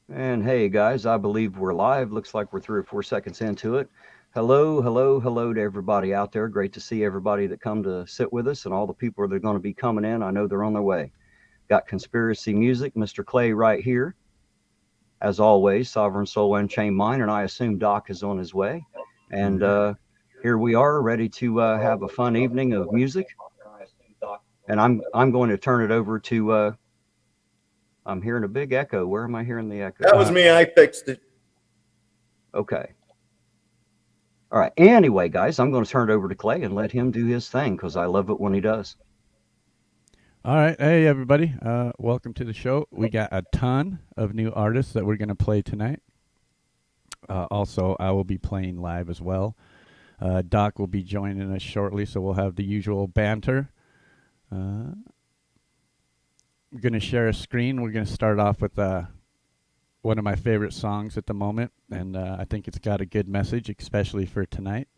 And hey, guys, I believe we're live. Looks like we're 3 or 4 seconds into it. Hello, hello, hello to everybody out there. Great to see everybody that come to sit with us and all the people that are going to be coming in. I know they're on their way. Got Conspiracy Music, Mr. Clay right here. As always, Sovereign Soul Unchained Mind, and I assume Doc is on his way. And here we are, ready to have a fun evening of music. And I'm going to turn it over to I'm hearing a big echo. Where am I hearing the echo? That was me. I fixed it. Okay. All right. Anyway, guys, I'm going to turn it over to Clay and let him do his thing because I love it when he does. All right. Hey, everybody. Welcome to the show. We got a ton of new artists that we're going to play tonight. Also, I will be playing live as well. Doc will be joining us shortly, so we'll have the usual banter. We're going to share a screen. We're going to start off with one of my favorite songs at the moment, and I think it's got a good message, especially for tonight.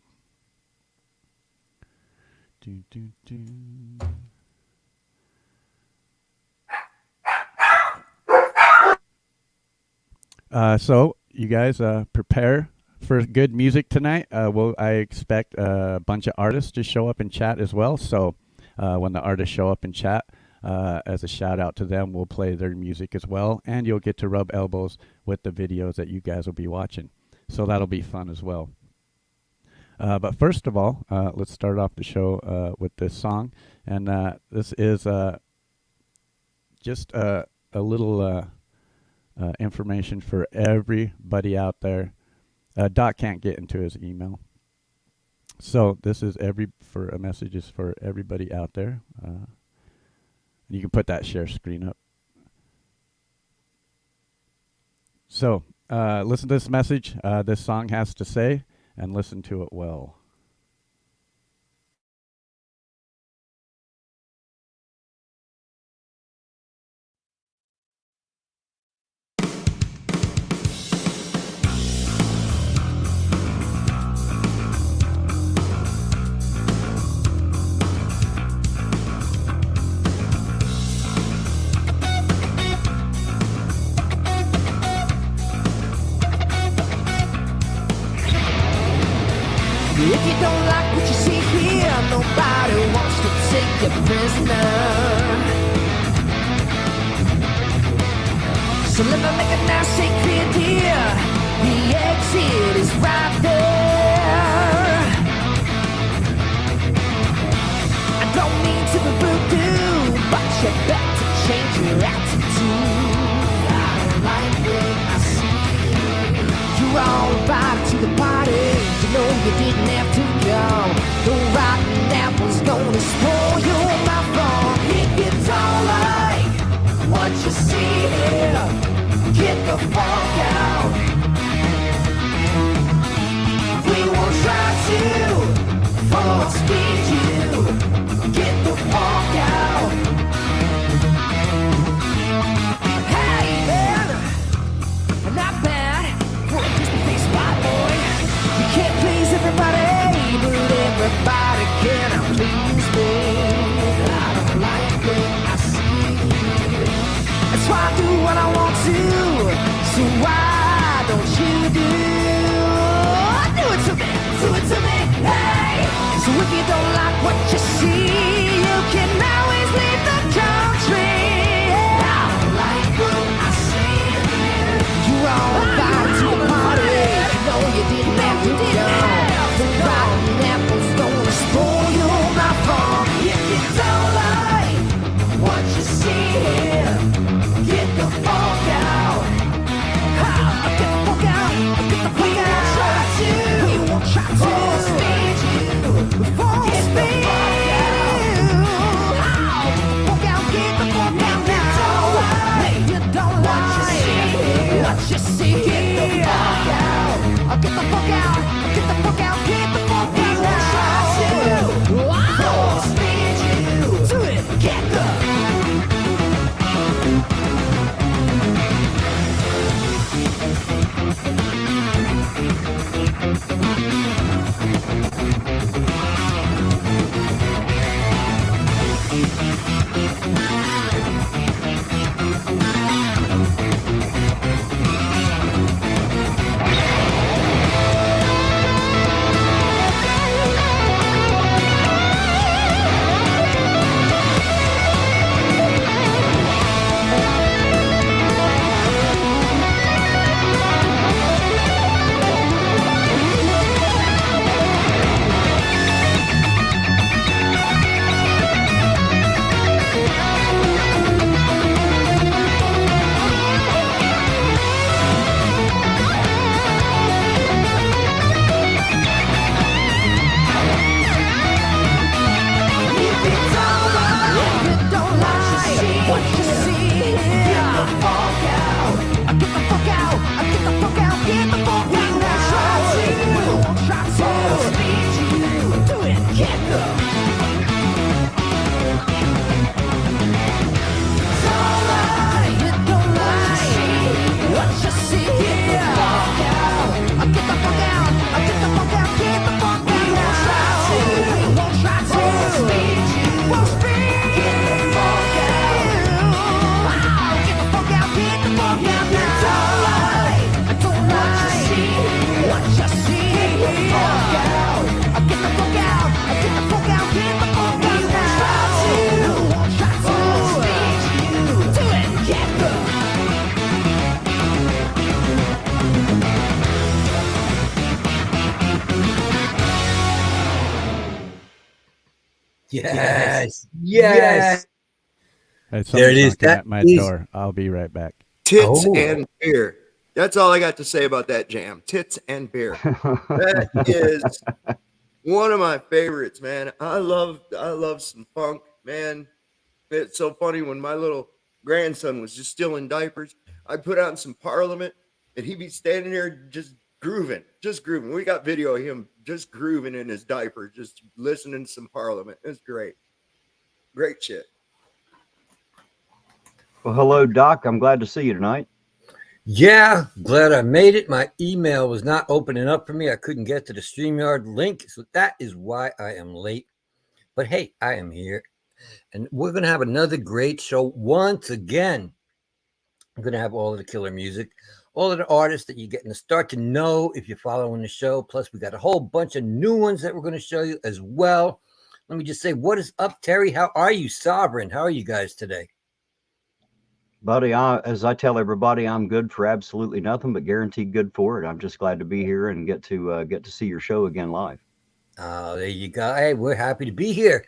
So you guys prepare for good music tonight. I expect a bunch of artists to show up in chat as well. So when the artists show up in chat, as a shout out to them, we'll play their music as well, and you'll get to rub elbows with the videos that you guys will be watching. So that'll be fun as well. But first of all, let's start off the show with this song, and this is just a little information for everybody out there. Doc can't get into his email, so this is for a message is for everybody out there. You can put that share screen up. So listen to this message this song has to say, and listen to it well. If you don't like what you see here, nobody wants to take you prisoner. So let me make it now, say clear, dear. The exit is right there. I don't mean to be voodoo, but you better change your attitude. I don't like what I see. You're all invited to the party. No, you didn't have to go. The rotten apple's gonna spoil you, my phone. If you don't like what you see here, get the fuck out. We won't try to force feed you. Get the fuck out. Hey, man, not bad for a Disney face spot, boy. You can't please everybody, but everybody can please me. I don't like what I see. That's why I do what I want to. So why don't you do it to me? Do it to me, hey. So if you don't like what you see, you can always leave the country. I don't like what I see. You're all invited to the party. No, you didn't have to go. The rotten apple's gonna spoil you, my phone. If you don't like what you see here, get the fuck out. Yes. Yes. Hey, There it someone's is. knocking That at my is. door. I'll be right back. Tits Oh. and beer. That's all I got to say about that jam. Tits and beer. That is one of my favorites, man. I love some funk, man. It's so funny when my little grandson was just still in diapers. I'd put on some Parliament and he'd be standing there just grooving, just grooving. We got video of him just grooving in his diaper, just listening to some Parliament. It's great. Great shit. Well, hello, Doc. I'm glad to see you tonight. Yeah, glad I made it. My email was not opening up for me. I couldn't get to the StreamYard link, so that is why I am late. But hey, I am here, and we're going to have another great show once again. I'm going to have all of the killer music, all of the artists that you're getting to start to know if you're following the show. Plus, we got a whole bunch of new ones that we're going to show you as well. Let me just say, what is up, Terry? How are you, Sovereign? How are you guys today? Buddy, as I tell everybody, I'm good for absolutely nothing, but guaranteed good for it. I'm just glad to be here and get to see your show again live. Oh, there you go. Hey, we're happy to be here.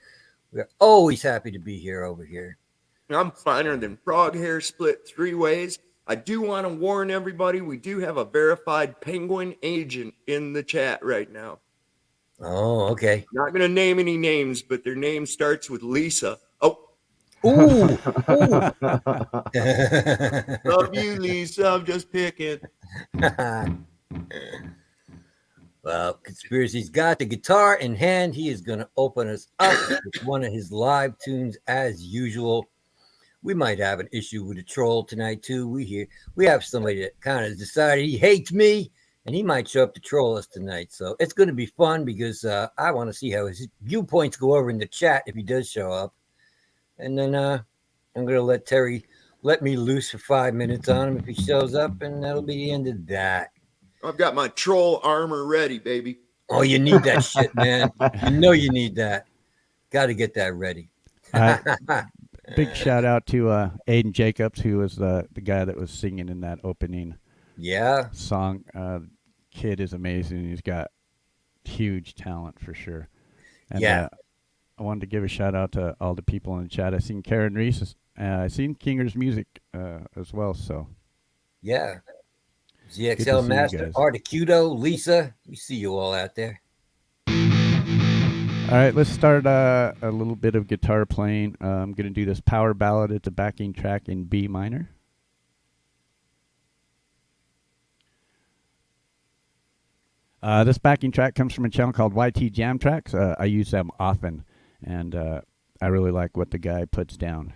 We're always happy to be here over here. I'm finer than frog hair split 3 ways. I do want to warn everybody, we do have a verified penguin agent in the chat right now. Oh, okay. Not going to name any names, but their name starts with Lisa. Oh. Ooh. Love you, Lisa. I'm just picking. Well, Conspiracy's got the guitar in hand. He is going to open us up with one of his live tunes as usual. We might have an issue with the troll tonight, too. We have somebody that kind of decided he hates me, and he might show up to troll us tonight. So it's going to be fun because I want to see how his viewpoints go over in the chat if he does show up. And then I'm going to let Terry let me loose for 5 minutes on him if he shows up, and that'll be the end of that. I've got my troll armor ready, baby. Oh, you need that shit, man. You know you need that. Got to get that ready. Big shout out to Aiden Jacobs, who was the guy that was singing in that opening song. Kid is amazing. He's got huge talent for sure. And, I wanted to give a shout out to all the people in the chat. I seen Karen Reese. I seen Kinger's music as well. So yeah, ZXL Master, Articudo, Lisa. We see you all out there. All right, let's start a little bit of guitar playing. I'm going to do this power ballad. It's a backing track in B minor. This backing track comes from a channel called YT Jam Tracks. I use them often, and I really like what the guy puts down.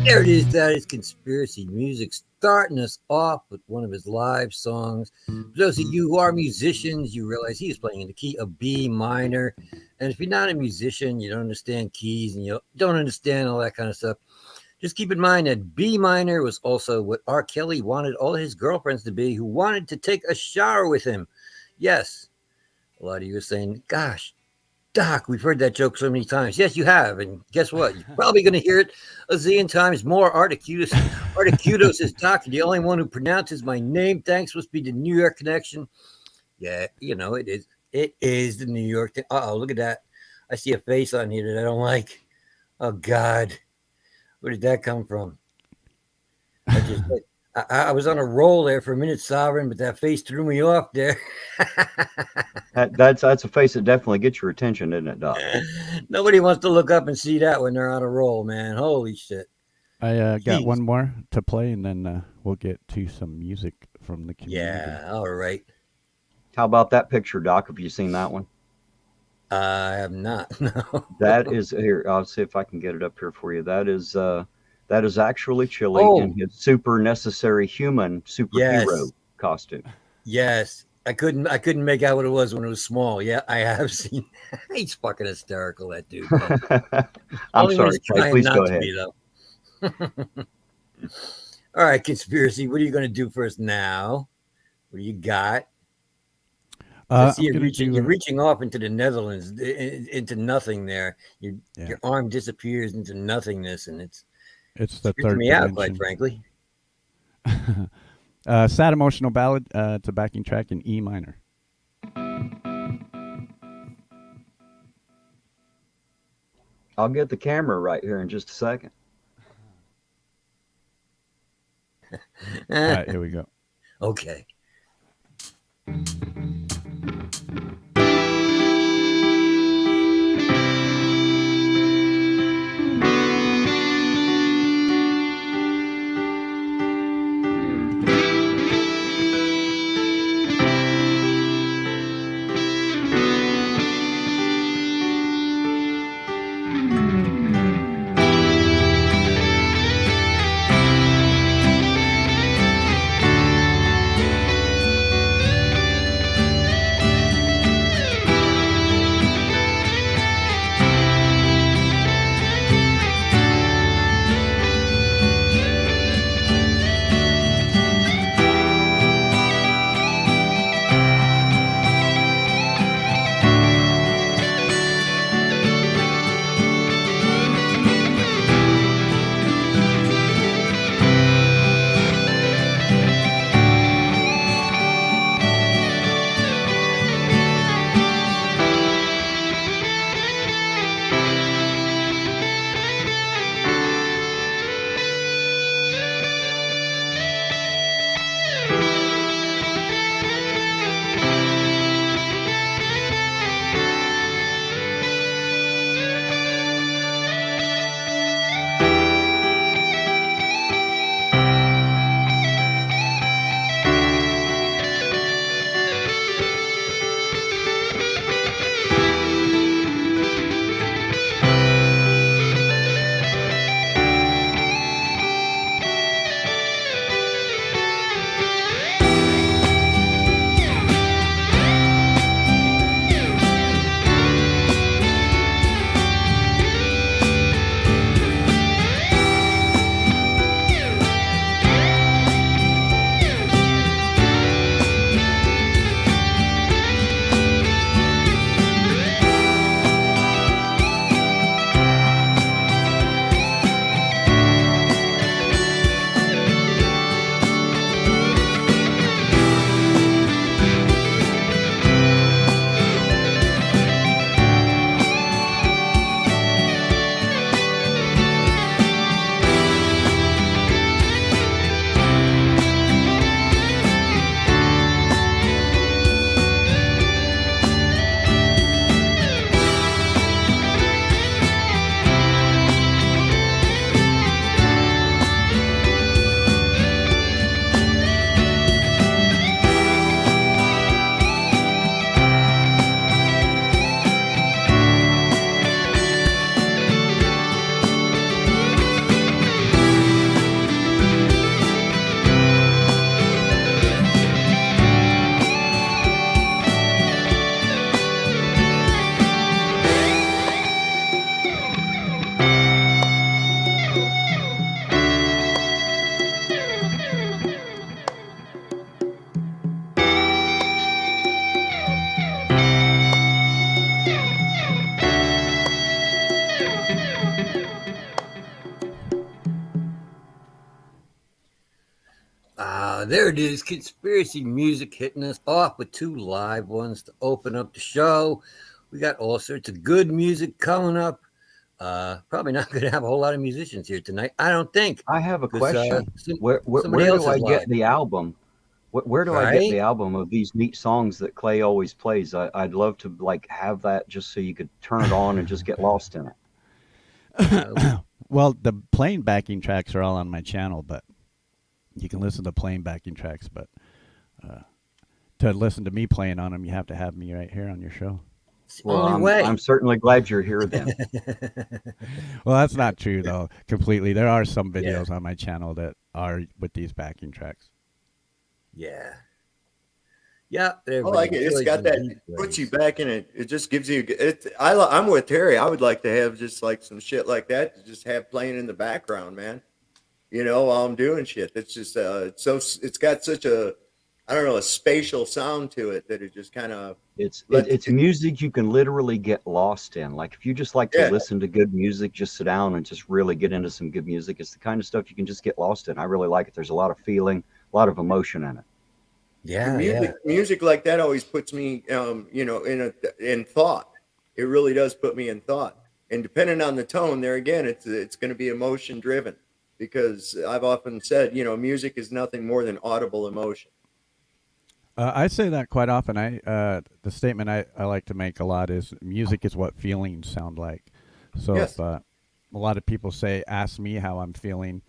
There it is. That is Conspiracy Music, starting us off with one of his live songs. For those of you who are musicians, you realize he is playing in the key of B minor. And if you're not a musician, you don't understand keys and you don't understand all that kind of stuff, just keep in mind that B minor was also what R. Kelly wanted all his girlfriends to be, who wanted to take a shower with him. Yes, a lot of you are saying, gosh, Doc, we've heard that joke so many times. Yes, you have. And guess what? You're probably going to hear it a zillion times more. Articudo says, Doc, you're the only one who pronounces my name. Thanks. Must be the New York connection. Yeah, you know, it is. It is the New York thing. Uh-oh, look at that. I see a face on here that I don't like. Oh, God. Where did that come from? I was on a roll there for a minute, Sovereign, but that face threw me off there. That's a face that definitely gets your attention, isn't it, Doc? Nobody wants to look up and see that when they're on a roll, man. Holy shit. I got one more to play, and then we'll get to some music from the community. Yeah, all right. How about that picture, Doc? Have you seen that one? I have not. No. That is here. I'll see if I can get it up here for you. That is actually Chili in his super necessary human superhero costume. Yes. I couldn't make out what it was when it was small. Yeah, I have seen. He's fucking hysterical, that dude. I'm sorry. Please go ahead. All right, Conspiracy. What are you going to do for us now? What do you got? I see you're reaching off into the Netherlands, into nothing there. Your arm disappears into nothingness, and it's the third me out, quite frankly. Sad emotional ballad. It's a backing track in E minor. I'll get the camera right here in just a second. All right, here we go. Okay. There it is. Conspiracy Music hitting us off with 2 live ones to open up the show. We got all sorts of good music coming up. Probably not going to have a whole lot of musicians here tonight, I don't think. I have a 'Cause, question. somebody Where else do is I get live. the album? Where do I get Right? the album of these neat songs that Clay always plays? I'd love to like have that just so you could turn it on and just get lost in it. Well, the plain backing tracks are all on my channel, but you can listen to plain backing tracks. But to listen to me playing on them, you have to have me right here on your show. It's the Well, only way. I'm certainly glad you're here then. Well, that's not true though. Completely, there are some Yeah. videos on my channel that are with these backing tracks. Yeah. Yeah. I like it. It's got that, puts you back in it. It just gives you it. I'm with Terry. I would like to have just like some shit like that to just have playing in the background, man. You know, while I'm doing shit. It's just it's got such a, I don't know, a spatial sound to it that it just kind of It's music you can literally get lost in. Like if you just like to Yeah. listen to good music, just sit down and just really get into some good music. It's the kind of stuff you can just get lost in. I really like it. There's a lot of feeling, a lot of emotion in it. Yeah. Yeah. music like that always puts me in thought. It really does put me in thought. And depending on the tone, there again, it's going to be emotion driven, because I've often said, music is nothing more than audible emotion. I say that quite often. The statement I like to make a lot is music is what feelings sound like. So Yes. if a lot of people say, "Ask me how I'm feeling,"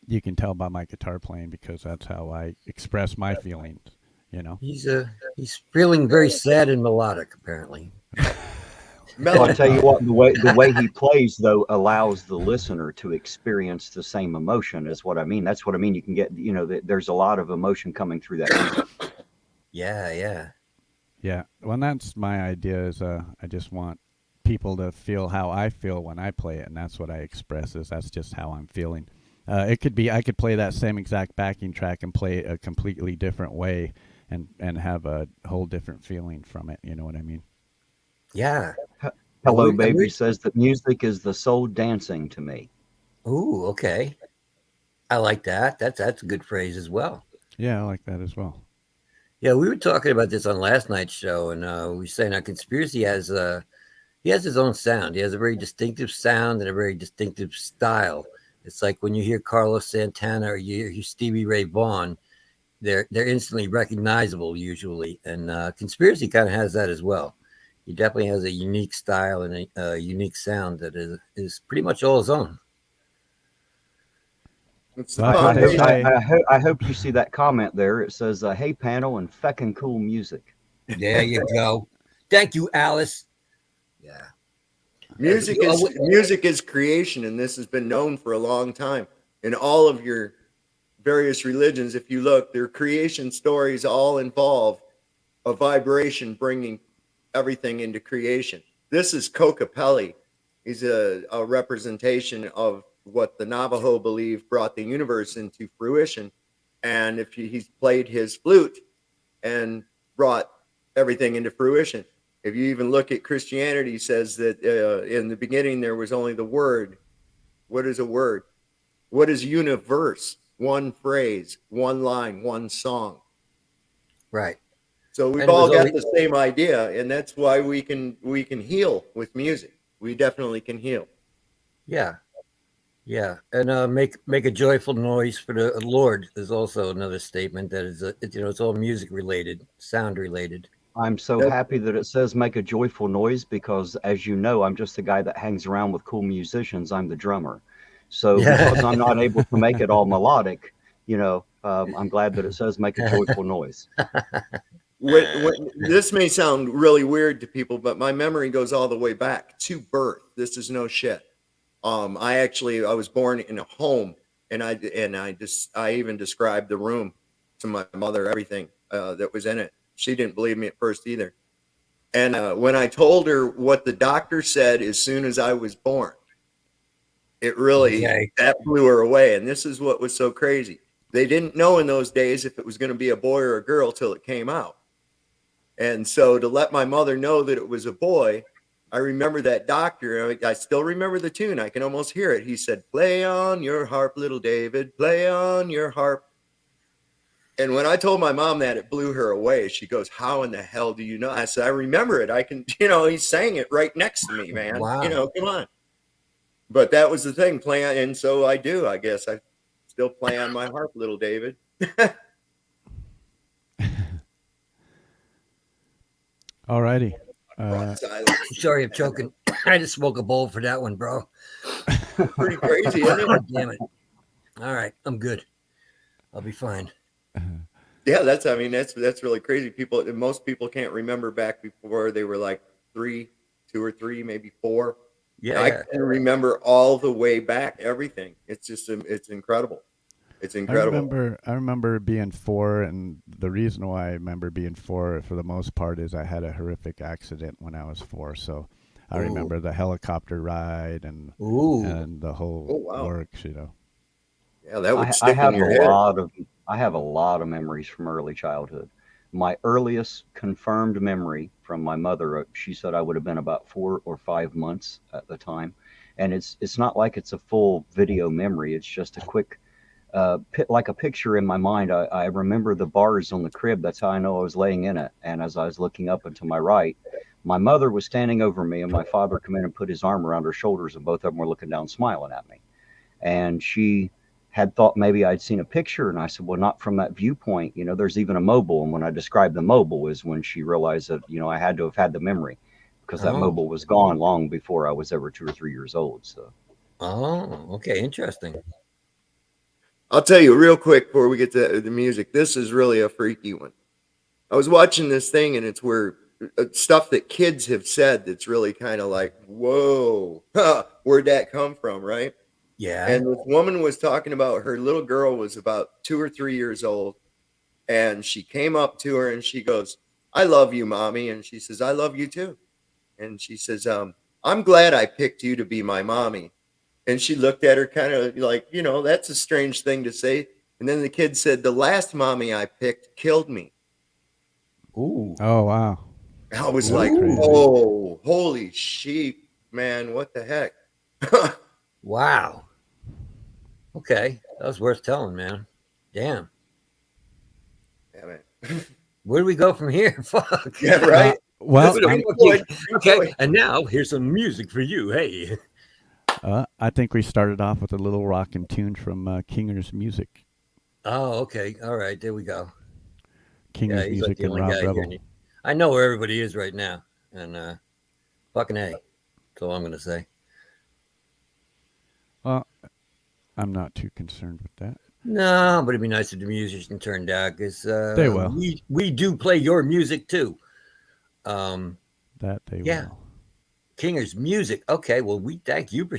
you can tell by my guitar playing because that's how I express my feelings. You know. He's feeling very sad and melodic, apparently. Well, I tell you what, the way he plays though allows the listener to experience the same emotion. Is what I mean. That's what I mean. You can get, there's a lot of emotion coming through that music. Yeah. Yeah. Yeah. Well, that's my idea. Is I just want people to feel how I feel when I play it, and that's what I express. That's just how I'm feeling. It could be I could play that same exact backing track and play it a completely different way, and have a whole different feeling from it. You know what I mean? Yeah. Hello, And baby says that music is the soul dancing to me. Ooh, okay. I like that. That's a good phrase as well. Yeah, I like that as well. Yeah, we were talking about this on last night's show, and we were saying now Conspiracy has he has his own sound. He has a very distinctive sound and a very distinctive style. It's like when you hear Carlos Santana or you hear Stevie Ray Vaughan, they're instantly recognizable usually, and Conspiracy kind of has that as well. He definitely has a unique style and a unique sound that is pretty much all his own. It's the Well, fun. they say- I hope you see that comment there. It says, "Hey panel and feckin' cool music." There you go. Thank you, Alice. Yeah. Music is creation, and this has been known for a long time. In all of your various religions, if you look, their creation stories all involve a vibration bringing everything into creation. This is Kokopelli. He's a representation of what the Navajo believe brought the universe into fruition. And if he's played his flute and brought everything into fruition. If you even look at Christianity, says that in the beginning there was only the word. What is a word? What is universe? One phrase, one line, one song. Right. So we've And it all was got always- the same idea, and that's why we can heal with music. We definitely can heal. Yeah. Yeah. And make a joyful noise for the Lord is also another statement that is it's all music related, sound related. I'm so happy that it says make a joyful noise because, as you know, I'm just a guy that hangs around with cool musicians. I'm the drummer. So because I'm not able to make it all melodic, I'm glad that it says make a joyful noise. This may sound really weird to people, but my memory goes all the way back to birth. This is no shit. I was born in a home, and I even described the room to my mother, everything that was in it. She didn't believe me at first either. And when I told her what the doctor said as soon as I was born, it really, that blew her away. And this is what was so crazy. They didn't know in those days if it was going to be a boy or a girl till it came out. And so to let my mother know that it was a boy, I remember that doctor. I still remember the tune. I can almost hear it. He said, "Play on your harp, little David, play on your harp." And when I told my mom that, it blew her away. She goes, "How in the hell do you know?" I said, "I remember it. I can, he sang it right next to me, man. Wow. Come on." But that was the thing, playing, and so I do. I guess I still play on my harp, little David. Alrighty. Sorry, I'm choking. I just smoked a bowl for that one, bro. Pretty crazy, isn't it? God damn it. All right, I'm good. I'll be fine. Yeah, that's really crazy. Most people can't remember back before they were like 2 or 3, maybe 4. Yeah, I can remember all the way back, everything. It's just, it's incredible. It's incredible. I remember being 4, and the reason why I remember being 4 for the most part is I had a horrific accident when I was 4. So I remember the helicopter ride and the whole works, Yeah, that would stick in your head. I have a lot of memories from early childhood. My earliest confirmed memory from my mother, she said I would have been about 4 or 5 months at the time. And it's not like it's a full video memory. It's just a quick, like a picture in my mind. I remember the bars on the crib. That's how I know I was laying in it. And as I was looking up and to my right, my mother was standing over me, and my father come in and put his arm around her shoulders, and both of them were looking down, smiling at me. And she had thought maybe I'd seen a picture, and I said, well, not from that viewpoint. There's even a mobile. And when I described the mobile is when she realized that, I had to have had the memory, because that mobile was gone long before I was ever 2 or 3 years old. So. Oh, okay. Interesting. I'll tell you real quick before we get to the music. This is really a freaky one. I was watching this thing, and it's where stuff that kids have said that's really kind of like, whoa, where'd that come from, right? Yeah. And this woman was talking about her little girl was about 2 or 3 years old. And she came up to her and she goes, "I love you, mommy." And she says, "I love you too." And she says, "I'm glad I picked you to be my mommy." And she looked at her kind of like, that's a strange thing to say. And then the kid said, "The last mommy I picked killed me." Ooh. Oh, wow. I was like, oh, holy sheep, man. What the heck? Wow. Okay. That was worth telling, man. Damn. Yeah, man. Where do we go from here? Fuck. Yeah, right. Well, okay. And now here's some music for you. Hey. I think we started off with a little rockin' tune from Kinger's Music. Oh, okay. All right. There we go. Kinger's Music and Rob Rebel. I know where everybody is right now. And fucking A. That's all I'm going to say. Well, I'm not too concerned with that. No, but it'd be nice if the musician turned out, because they will. We do play your music too. That they will. Kinger's Music. Okay, well, we thank you for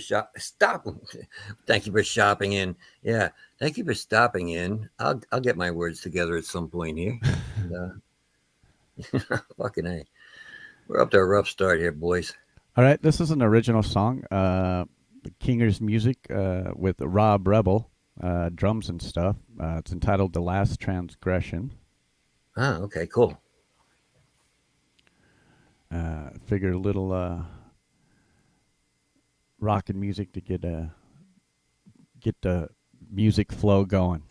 Thank you for shopping in. Yeah, thank you for stopping in. I'll get my words together at some point here. And, fucking A. We're up to a rough start here, boys. All right, this is an original song. Kinger's Music with Rob Rebel, drums and stuff. It's entitled "The Last Transgression." Ah, okay, cool. Figured a little rockin' music to get the music flow going.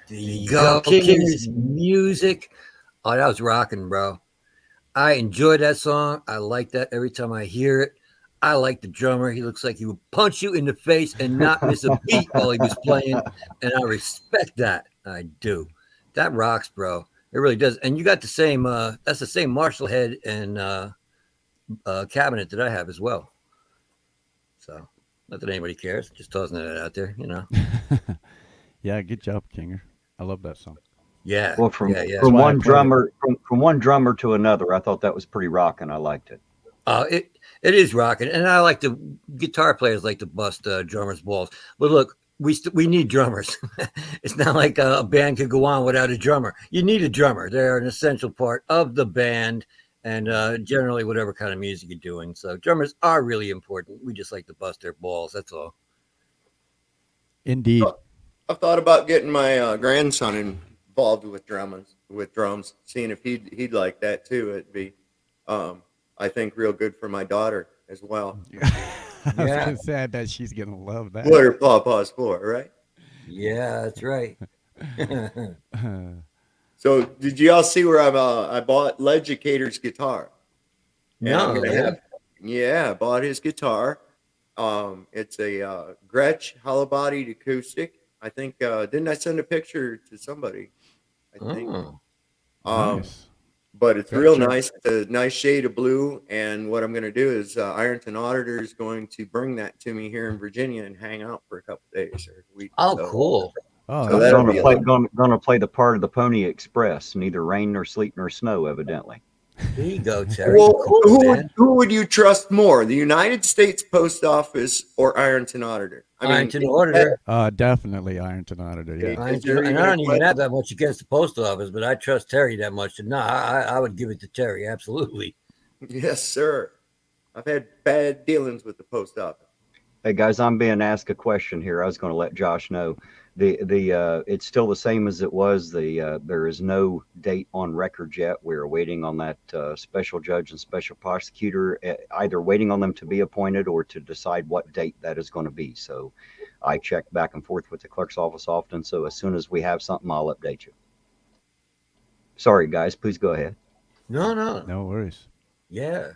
There you go, King's music. Oh, that was rocking, bro. I enjoyed that song. I like that every time I hear it. I like the drummer. He looks like he would punch you in the face and not miss a beat while he was playing. And I respect that. I do. That rocks, bro. It really does. And you got the same, that's the same Marshall head and cabinet that I have as well. So, not that anybody cares. Just tossing it out there, you know. Yeah, good job, Kinger. I love that song. Yeah. Well, from yeah. from why I one play it. drummer from one drummer to another, I thought that was pretty rocking. I liked it. It is rocking, and I like the guitar players like to bust drummers' balls. But look, we need drummers. It's not like a band could go on without a drummer. You need a drummer. They're an essential part of the band, and generally whatever kind of music you're doing. So drummers are really important. We just like to bust their balls. That's all. Indeed. I've thought about getting my grandson involved with drums, seeing if he'd like that too. It'd be, I think, real good for my daughter as well. I was gonna say, I bet she's gonna love that. What are pawpaws for, right? Yeah, that's right. So, did you all see where I bought Leducator's guitar? And I'm No, gonna have- yeah, I bought his guitar. It's a Gretsch hollow-bodied acoustic. I think didn't I send a picture to somebody? I think. Oh, Nice. But it's Gotcha. real nice. It's a nice shade of blue. And what I'm going to do is Ironton Auditor is going to bring that to me here in Virginia and hang out for a couple days or a week. oh, So- cool. Oh, So that's that'll Gonna be a play lot. gonna play the part of the Pony Express, neither rain nor sleet nor snow, evidently. There you go, Terry. Well, Cool, man. who would you trust more, the United States Post Office or Ironton Auditor? Ironton Auditor. definitely Ironton Auditor. Yeah. And I don't even have that much against the post office, but I trust Terry that much. No, I would give it to Terry. Absolutely. Yes, sir. I've had bad dealings with the post office. Hey guys, I'm being asked a question here. I was going to let Josh know. It's still the same as it was. There is no date on record yet. We're waiting on that special judge and special prosecutor, either waiting on them to be appointed or to decide what date that is going to be. So I check back and forth with the clerk's office often. So as soon as we have something, I'll update you. Sorry guys, please go ahead. No. No worries. Yeah.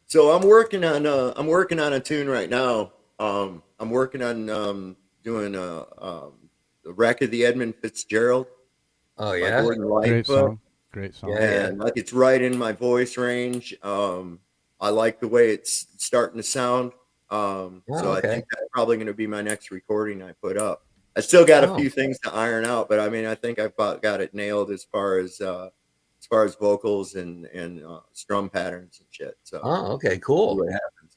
So I'm working on a tune right now. I'm working on doing the Wreck of the Edmund Fitzgerald Oh, by yeah. Gordon Great Lightfoot. song. Great song. Yeah. And like it's right in my voice range. I like the way it's starting to sound. So I okay. think that's probably going to be my next recording I put up. I still got Oh. a few things to iron out, but I mean, I think I've got it nailed as far as vocals and strum patterns and shit. So Oh, okay. see Cool. what happens.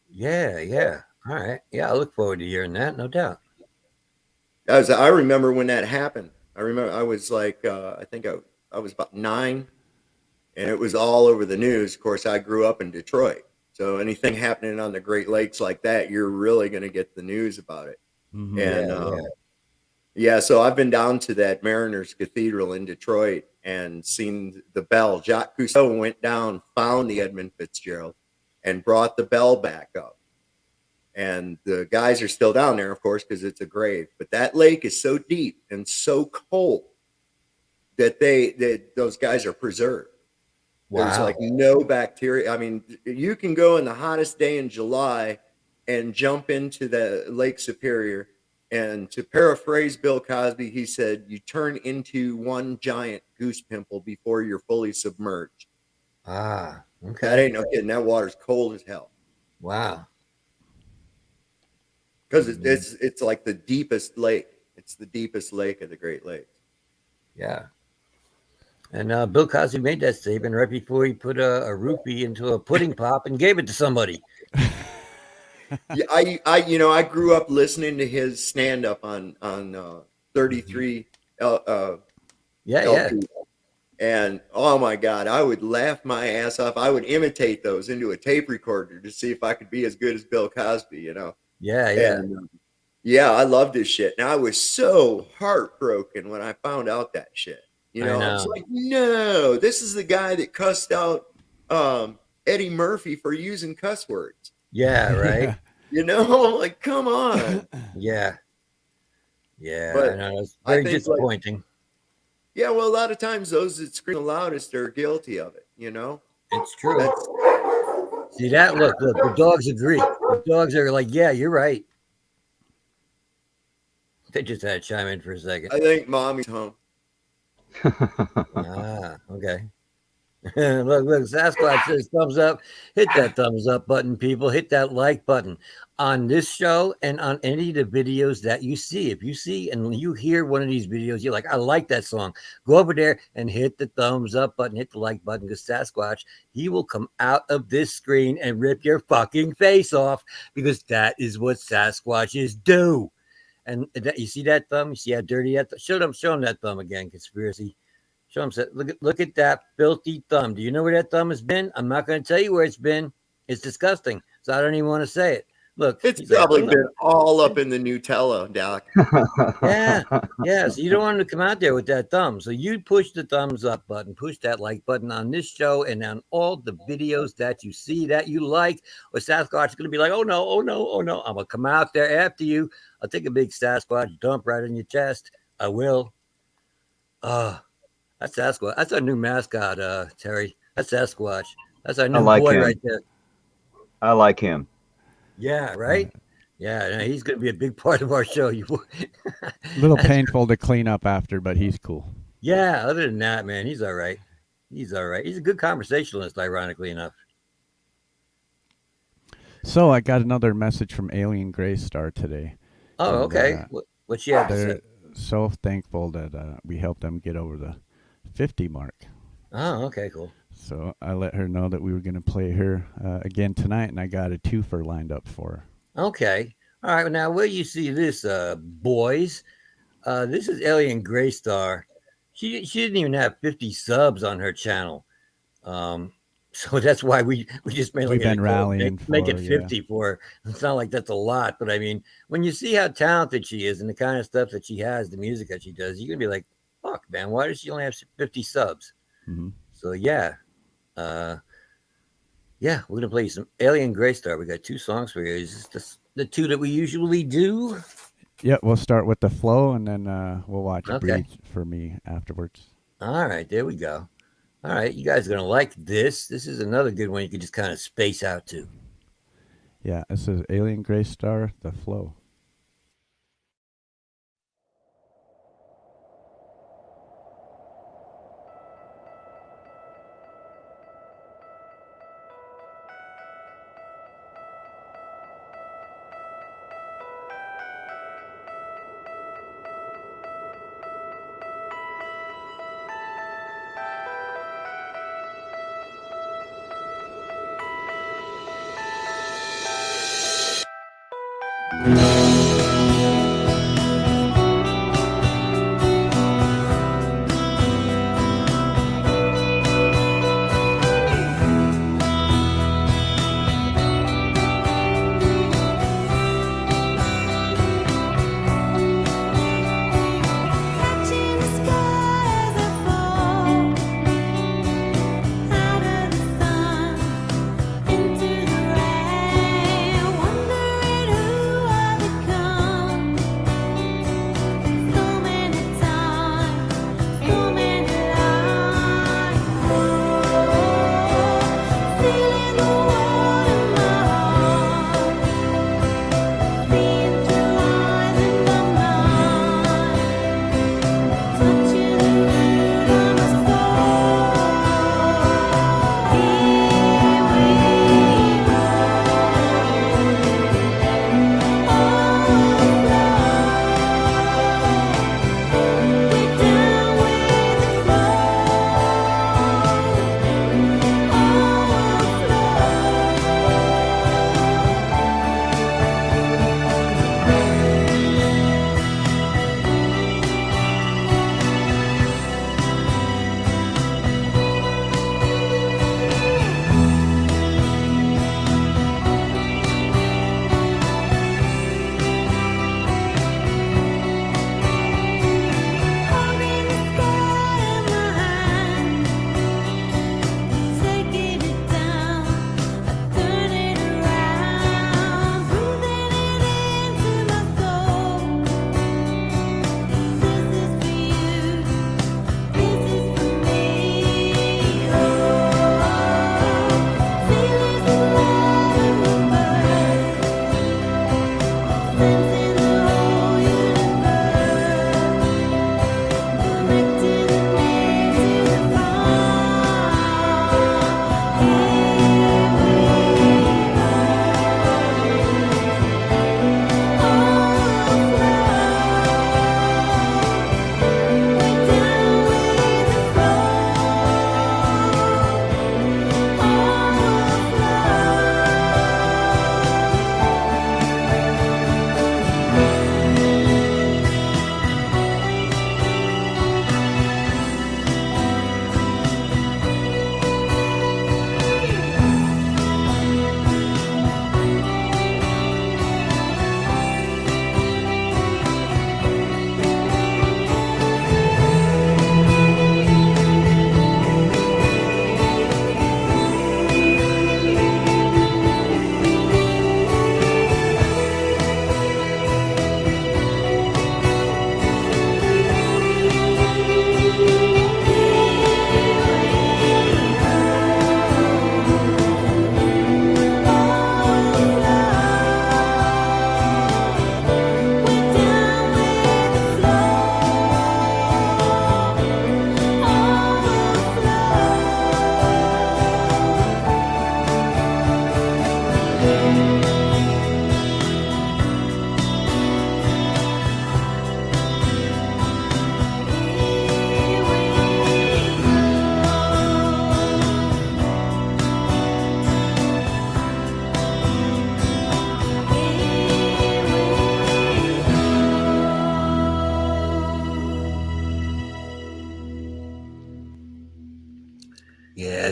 Yeah. All right. Yeah, I look forward to hearing that. No doubt. I remember when that happened. I remember I was like, I think I was about 9, and it was all over the news. Of course, I grew up in Detroit, so anything happening on the Great Lakes like that, you're really going to get the news about it. Mhm. And yeah, so I've been down to that Mariners Cathedral in Detroit and seen the bell. Jacques Cousteau went down, found the Edmund Fitzgerald, and brought the bell back up. And the guys are still down there, of course, because it's a grave. But that lake is so deep and so cold that those guys are preserved. There's Wow. like no bacteria. I mean, you can go in the hottest day in July and jump into the Lake Superior. And to paraphrase Bill Cosby, he said, "You turn into one giant goose pimple before you're fully submerged." Ah, That okay. ain't no kidding. That water's cold as hell Wow. because it's like the deepest lake. It's the deepest lake of the Great Lakes. Yeah. And Bill Cosby made that statement right before he put a rupee into a pudding pop and gave it to somebody. Yeah, I grew up listening to his stand up on 33 Yeah. LP. And oh my God, I would laugh my ass off. I would imitate those into a tape recorder to see if I could be as good as Bill Cosby, you know. Yeah. And yeah, I loved his shit. And I was so heartbroken when I found out that shit. You I know, I know. was like, no, this is the guy that cussed out Eddie Murphy for using cuss words. Yeah, right. You know, like, come on. Yeah. Yeah, I But know. It's I very think like disappointing. yeah, well, a lot of times those that scream the loudest are guilty of it. You know, It's true. that's See that? Look, the dogs agree. The dogs are like, yeah, you're right. They just had to chime in for a second. I think mommy's home. Ah, okay. Look, Sasquatch says thumbs up. Hit that thumbs up button, people. Hit that like button on this show and on any of the videos that you see. If you see and you hear one of these videos, you're like, I like that song. Go over there and hit the thumbs up button, hit the like button, because Sasquatch, he will come out of this screen and rip your fucking face off, because that is what Sasquatches do. And that, you see that thumb? You see how dirty that? Show them that thumb again, conspiracy. Show him. Look at that filthy thumb. Do you know where that thumb has been? I'm not going to tell you where it's been. It's disgusting. So I don't even want to say it. Look, It's he's like, probably oh, been all up in the Nutella, Doc. yeah, yeah. So you don't want him to come out there with that thumb. So you push the thumbs up button, push that like button on this show and on all the videos that you see that you like. Or Sasquatch is going to be like, oh no, oh no, oh no. I'm going to come out there after you. I'll take a big Sasquatch dump right in your chest. I will. That's Sasquatch. That's our new mascot, Terry. That's Sasquatch. That's our I new like boy him. right there. I like him. Yeah, right? Yeah, he's going to be a big part of our show. A little painful to clean up after, but he's cool. Yeah, other than that, man, he's all right. He's all right. He's a good conversationalist, ironically enough. So I got another message from Alien Gray Star today. Oh, And, okay. What she had to say? They're so thankful that we helped them get over the 50 mark. Oh, okay, cool. So I let her know that we were going to play her again tonight, and I got a twofer lined up for her. Okay. All right. Now, where you see this, boys? This is Alien Gray Star. She didn't even have 50 subs on her channel. So that's why we just made like We've been rallying make for it her, 50 for her. It's not like that's a lot, but I mean, when you see how talented she is and the kind of stuff that she has, the music that she does, you're gonna be like, fuck, man, why does she only have 50 subs? Mm-hmm. So yeah. Yeah, we're gonna play you some Alien Gray Star. We got two songs for you. Is this the two that we usually do? Yep, we'll start with the flow, and then we'll watch Okay. Breathe for me afterwards. All right, there we go. All right, you guys are gonna like this. This is another good one you can just kind of space out to. Yeah, this is Alien Gray Star, the flow.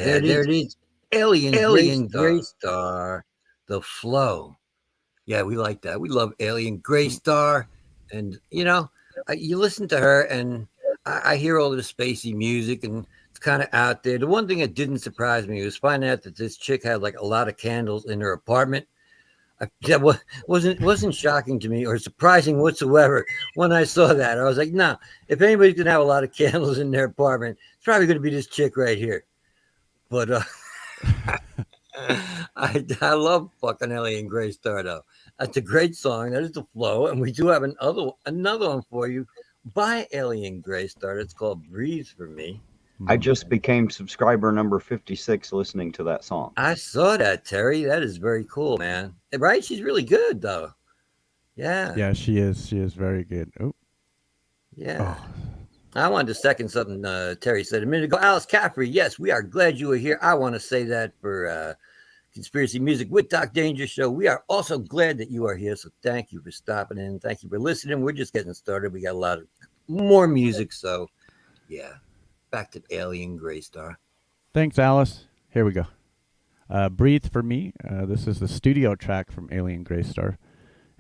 there it is. Alien Gray Star, the flow. Yeah, we like that. We love Alien Gray Star. And, you listen to her and I hear all the spacey music and it's kind of out there. The one thing that didn't surprise me was finding out that this chick had like a lot of candles in her apartment. That wasn't shocking to me or surprising whatsoever when I saw that. I was like, no, if anybody's going to have a lot of candles in their apartment, it's probably going to be this chick right here. But I love fucking Alien Gray Star, though. That's a great song. That is the flow. And we do have another one for you by Alien Gray Star. It's called Breathe for Me. I just became subscriber number 56 listening to that song. I saw that, Terry. That is very cool, man. Right? She's really good, though. Yeah. Yeah, she is. She is very good. Oh. Yeah. Oh. I wanted to second something Terry said a minute ago. Alice Caffrey, yes, we are glad you are here. I want to say that for Conspiracy Music with Doc Danger Show. We are also glad that you are here. So thank you for stopping in. Thank you for listening. We're just getting started. We got a lot of more music. So, yeah. Back to Alien Gray Star. Thanks, Alice. Here we go. Breathe for Me. This is the studio track from Alien Gray Star.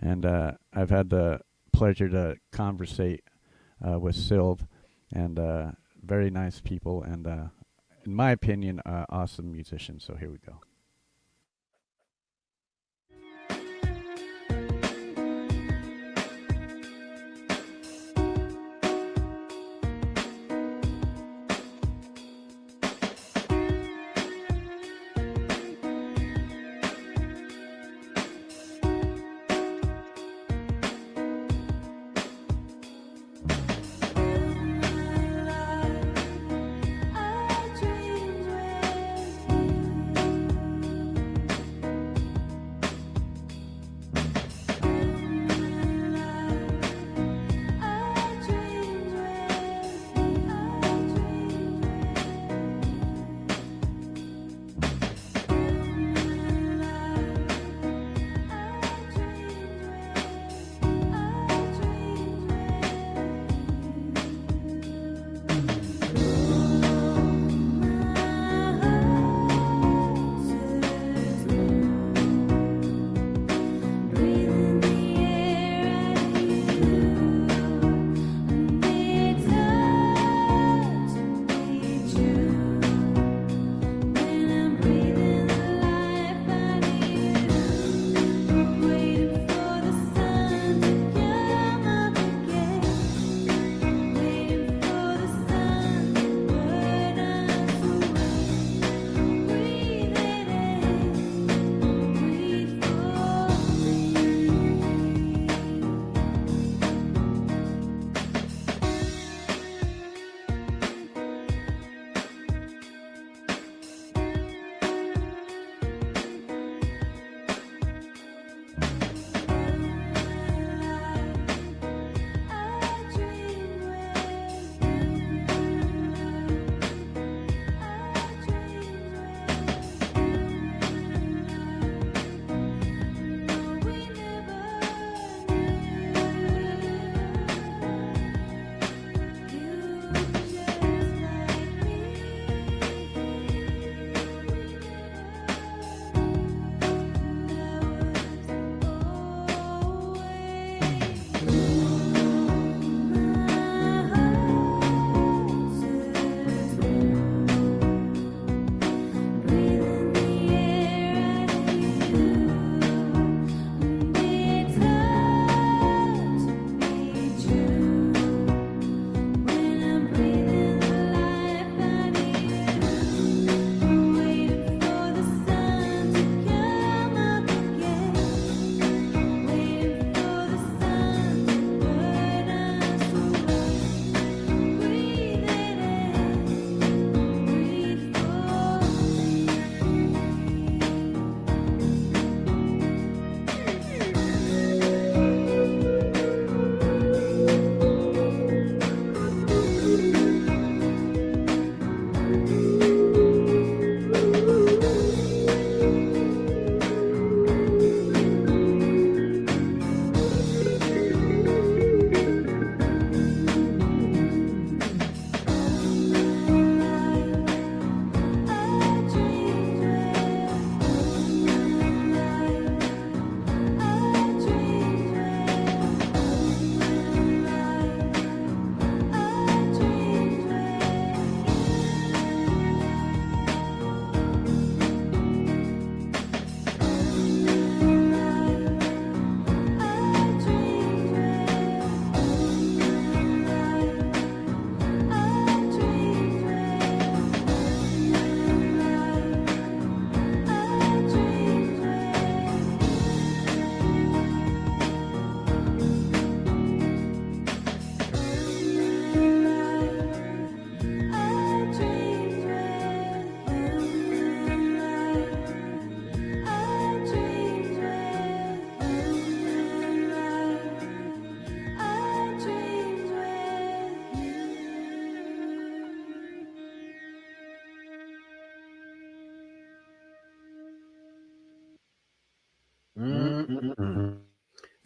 And I've had the pleasure to conversate with Sylv, and very nice people, and in my opinion, awesome musicians. So here we go.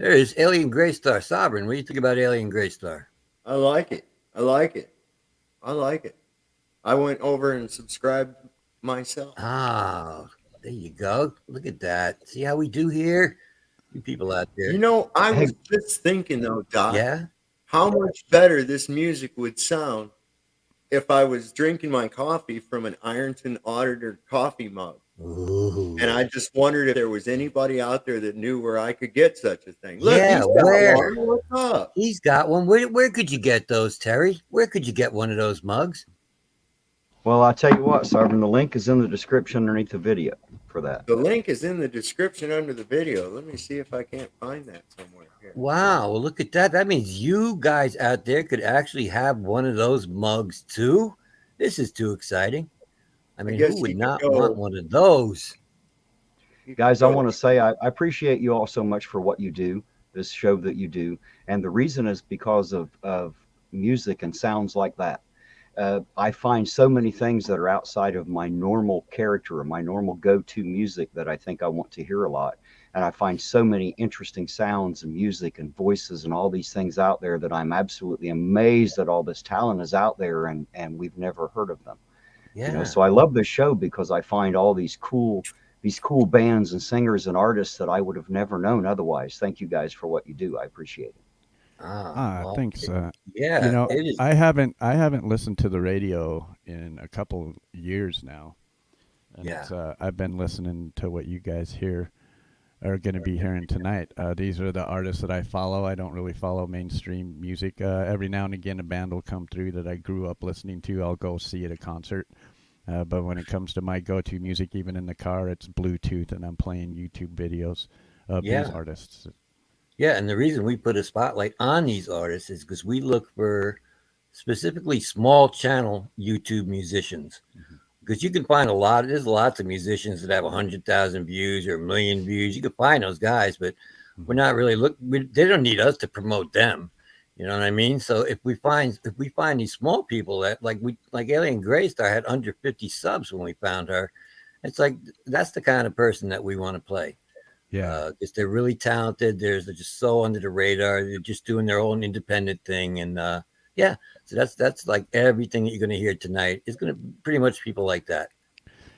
There is Alien Gray Star. Sovereign, what do you think about Alien Gray Star? I like it. I like it. I like it. I went over and subscribed myself. Ah, there you go. Look at that. See how we do here? You people out there. You know, I Hey, was just thinking though, Doc, Yeah? how much better this music would sound if I was drinking my coffee from an Ironton Auditor coffee mug. Ooh. And I just wondered if there was anybody out there that knew where I could get such a thing. Look, Yeah, he's got where? one. What's up? He's got one. Where could you get those, Terry? Where could you get one of those mugs? well, I tell you what, Sarvin, the link is in the description underneath the video for that. The link is in the description under the video. Let me see if I can't find that somewhere here. Wow, well, look at that. That means you guys out there could actually have one of those mugs too. This is too exciting. I mean, guess who would you could not go- want one of those? You can Guys, I go- want to say I appreciate you all so much for what you do, this show that you do. And the reason is because of music and sounds like that. I find so many things that are outside of my normal character or my normal go-to music that I think I want to hear a lot. And I find so many interesting sounds and music and voices and all these things out there that I'm absolutely amazed that all this talent is out there and we've never heard of them. Yeah. You know, so I love this show because I find all these cool bands and singers and artists that I would have never known otherwise. Thank you guys for what you do. I appreciate it. Well, Thanks. yeah, You know, it is. I haven't listened to the radio in a couple years now. And Yeah. I've been listening to what you guys here are going to be hearing tonight. These are the artists that I follow. I don't really follow mainstream music. Every now and again, a band will come through that I grew up listening to. I'll go see at a concert. But when it comes to my go-to music, even in the car, it's Bluetooth, and I'm playing YouTube videos of these Yeah. artists. Yeah, and the reason we put a spotlight on these artists is because we look for specifically small channel YouTube musicians. Because you can find there's lots of musicians that have 100,000 views or 1,000,000 views. You can find those guys, but we're not really they don't need us to promote them. You know what I mean? So if we find these small people that like Alien Gray Star had under 50 subs when we found her, it's like that's the kind of person that we want to play. Yeah. Because they're really talented. They're just so under the radar. They're just doing their own independent thing, and yeah. So that's like everything that you're going to hear tonight is going to pretty much people like that.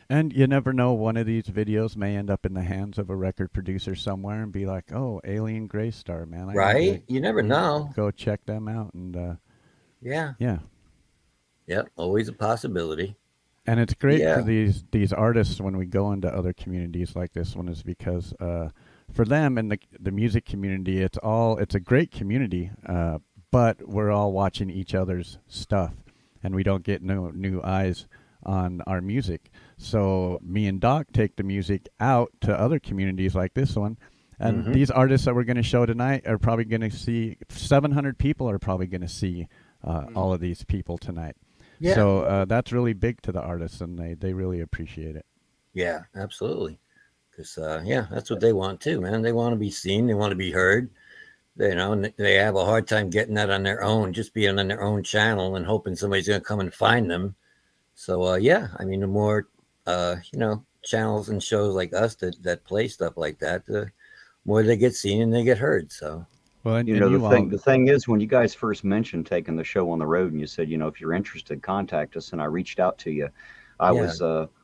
And you never know, one of these videos may end up in the hands of a record producer somewhere and be like, "Oh, Alien Gray Star, man!" I need Right? to You never know. go check them out, and Yeah. yeah. Yep. Always a possibility. And it's great Yeah. for these artists when we go into other communities like this one, is because for them and the music community, it's a great community, but we're all watching each other's stuff, and we don't get no new eyes on our music. So me and Doc take the music out to other communities like this one. And these artists that we're going to show tonight are probably going to see 700 people are probably going to see all of these people tonight. Yeah. So that's really big to the artists, and they really appreciate it. Yeah, absolutely. Because yeah, that's what they want too, man. They want to be seen. They want to be heard. You know, and they have a hard time getting that on their own, just being on their own channel and hoping somebody's going to come and find them. So yeah, I mean, the more channels and shows like us that play stuff like that, the more they get seen and they get heard. So. Well, and You know, you the thing is, when you guys first mentioned taking the show on the road and you said, you know, if you're interested, contact us, and I reached out to you, I was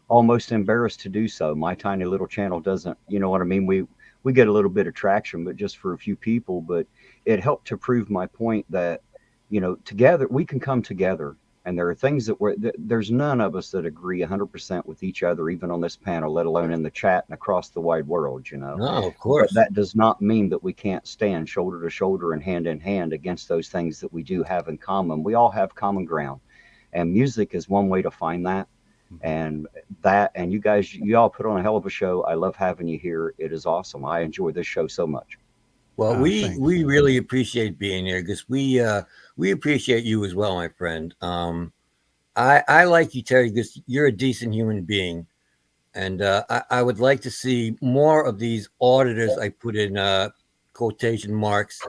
almost embarrassed to do so. My tiny little channel doesn't, you know what I mean? We get a little bit of traction, but just for a few people. But it helped to prove my point that, you know, together we can come together. And there are things there's none of us that agree 100% with each other, even on this panel, let alone in the chat and across the wide world, you know. No, of course. But that does not mean that we can't stand shoulder to shoulder and hand in hand against those things that we do have in common. We all have common ground, and music is one way to find that. And you guys, you all put on a hell of a show. I love having you here. It is awesome. I enjoy this show so much. Well, thanks. we really appreciate being here because we appreciate you as well, my friend. I like you, Terry, because you're a decent human being, and I would like to see more of these auditors. I put in quotation marks.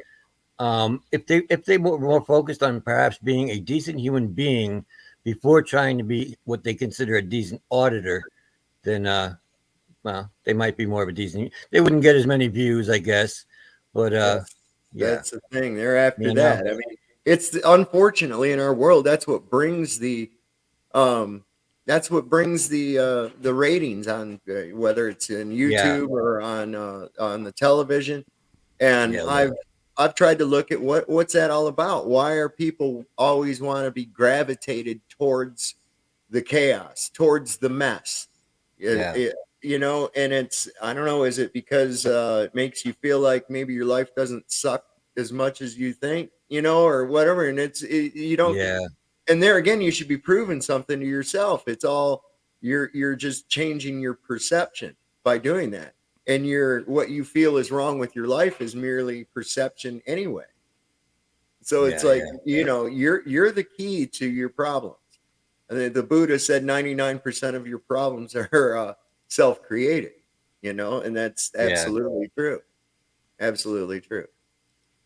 If they were more focused on perhaps being a decent human being before trying to be what they consider a decent auditor, then well, they might be more of a decent. They wouldn't get as many views, I guess. But yeah, That's the thing. They're after You know? that. I mean, it's unfortunately in our world that's what brings the ratings on whether it's in Yeah. YouTube or on the television. And Yeah, I've tried to look at what's that all about? Why are people always want to be gravitated towards the chaos, towards the mess? Yeah. You know, and it's, I don't know, is it because it makes you feel like maybe your life doesn't suck as much as you think, you know, or whatever? And you don't, Yeah. and there again, you should be proving something to yourself. It's all, you're just changing your perception by doing that. And what you feel is wrong with your life is merely perception anyway. So it's Yeah, like, you know, you're the key to your problems. And the Buddha said 99% of your problems are self-created, you know, and that's absolutely true. Absolutely true.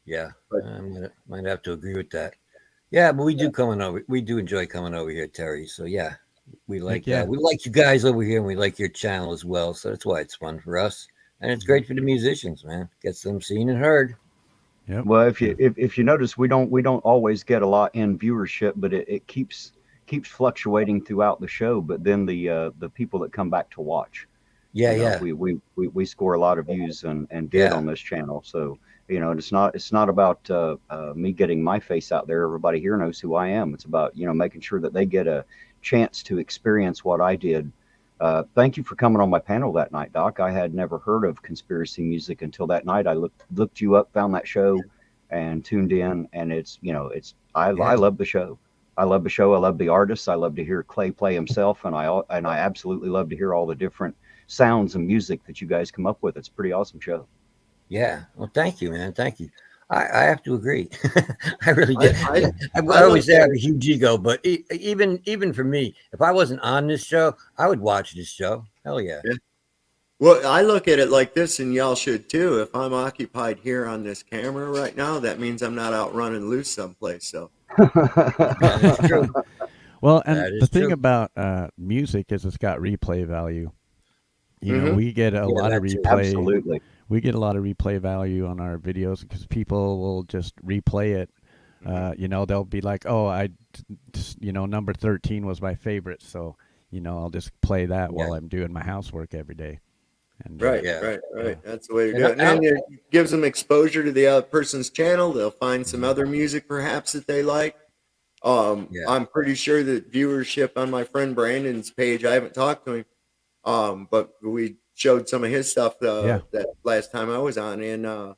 Yeah. But- I might have to agree with that. Yeah, but we do we do enjoy coming over here, Terry. So yeah, we like yeah. we like you guys over here, and we like your channel as well. So that's why it's fun for us, and it's great for the musicians, man. Gets them seen and heard. Yep. Well, if you notice, we don't always get a lot in viewership, but it keeps fluctuating throughout the show. But then the people that come back to watch, Yeah, you know, yeah. we score a lot of views and did on this channel. So, you know, it's not about me getting my face out there. Everybody here knows who I am. It's about, you know, making sure that they get a chance to experience what I did. Thank you for coming on my panel that night, Doc. I had never heard of Conspiracy Music until that night. I looked you up, found that show, and tuned in. And it's, you know, I love the show. I love the show. I love the artists. I love to hear Clay play himself, and I absolutely love to hear all the different sounds and music that you guys come up with. It's a pretty awesome show. Yeah. Well, thank you, man. Thank you. I have to agree. I really did. I always say I have a huge ego, but even for me, if I wasn't on this show, I would watch this show. Hell yeah. Well, I look at it like this, and y'all should too. If I'm occupied here on this camera right now, that means I'm not out running loose someplace. So That's true. Well, and That the is thing true. about music is it's got replay value. You know, we get a lot of that too. replay. Absolutely. We get a lot of replay value on our videos because people will just replay it. You know, they'll be like, "Oh, you know, number 13 was my favorite, so you know, I'll just play that while I'm doing my housework every day." And, right. That's the way to do it. And it gives them exposure to the other person's channel. They'll find some other music perhaps that they like. I'm pretty sure that viewership on my friend Brandon's page, I haven't talked to him, but we showed some of his stuff that last time I was on, and I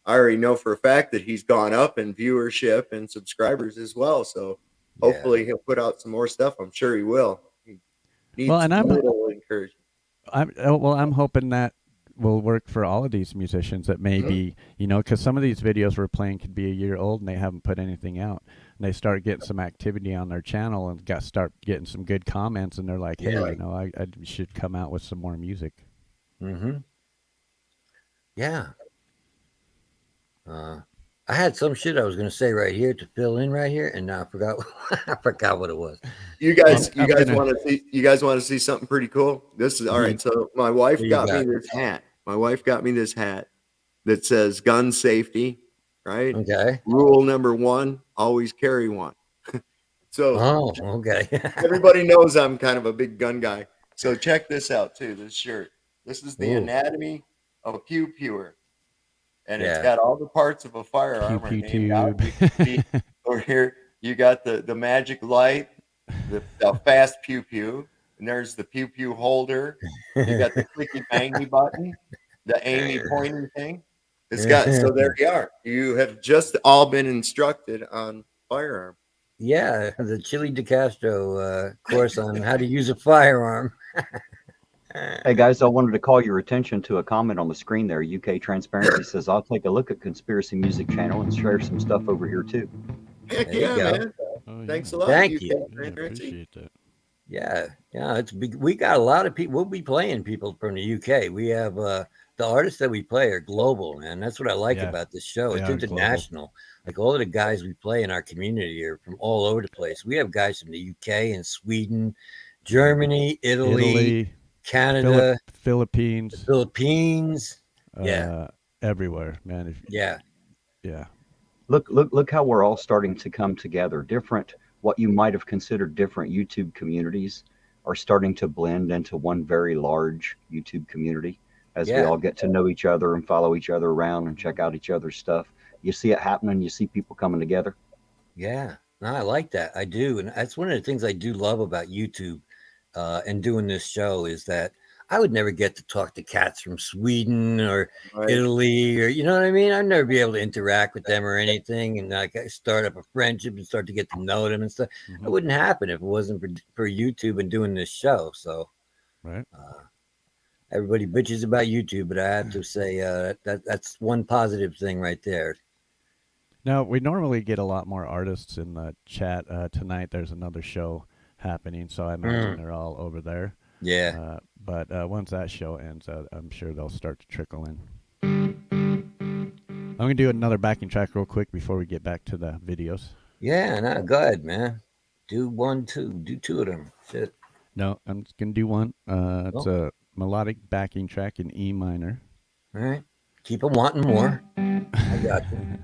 already know for a fact that he's gone up in viewership and subscribers as well. So hopefully he'll put out some more stuff. I'm sure he will. He needs a little encouragement. I'm hoping that will work for all of these musicians that maybe, you know, because some of these videos we're playing could be a year old and they haven't put anything out. And they start getting some activity on their channel and start getting some good comments, and they're like, hey, you know, I should come out with some more music. Mm-hmm. Yeah. I had some shit I was going to say right here to fill in right here, and now I forgot. I forgot what it was. You guys want to see something pretty cool? This is all right. So my wife got me this hat. My wife got me this hat that says gun safety. Right. Okay. Rule number 1: always carry one. So. Okay. Everybody knows I'm kind of a big gun guy. So check this out too. This shirt. This is the anatomy of a pew pewer. And it's got all the parts of a firearm. Pew tube. Over here, you got the magic light, the fast pew pew, and there's the pew pew holder. You got the clicky bangy button, the Amy pointing thing. It's got, so there you are. You have just all been instructed on firearm. Yeah, the Chili DeCastro course on how to use a firearm. Hey guys, I wanted to call your attention to a comment on the screen there. UK Transparency says, I'll take a look at Conspiracy Music channel and share some stuff over here too. Heck yeah, man. Thanks a lot. Thank you. Appreciate that. Yeah, it's big. We got a lot of people. We'll be playing people from the UK. We have the artists that we play are global, man. That's what I like about this show. It's international. Global. Like all of the guys we play in our community are from all over the place. We have guys from the UK and Sweden, Germany, Italy, Canada, Philippines. Yeah. everywhere, man. Yeah. Yeah. Look how we're all starting to come together. Different, what you might have considered different YouTube communities are starting to blend into one very large YouTube community as we Yeah. all get to know each other and follow each other around and check out each other's stuff. You see it happening. You see people coming together. Yeah. No, I like that. I do. And that's one of the things I do love about YouTube and doing this show is that I would never get to talk to cats from Sweden or Right. Italy, or you know what I mean? I'd never be able to interact with them or anything and like start up a friendship and start to get to know them and stuff. Mhm. It wouldn't happen if it wasn't for YouTube and doing this show. So Right. everybody bitches about YouTube, but I have to say that's one positive thing right there. Now, we normally get a lot more artists in the chat. Tonight, there's another show happening, so I imagine they're all over there. Yeah. But once that show ends, I'm sure they'll start to trickle in. I'm going to do another backing track real quick before we get back to the videos. Yeah, no, go ahead, man. Do two of them. Shit. No, I'm just going to do one. It's a melodic backing track in E minor. All right. Keep them wanting more. I got you.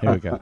Here we go.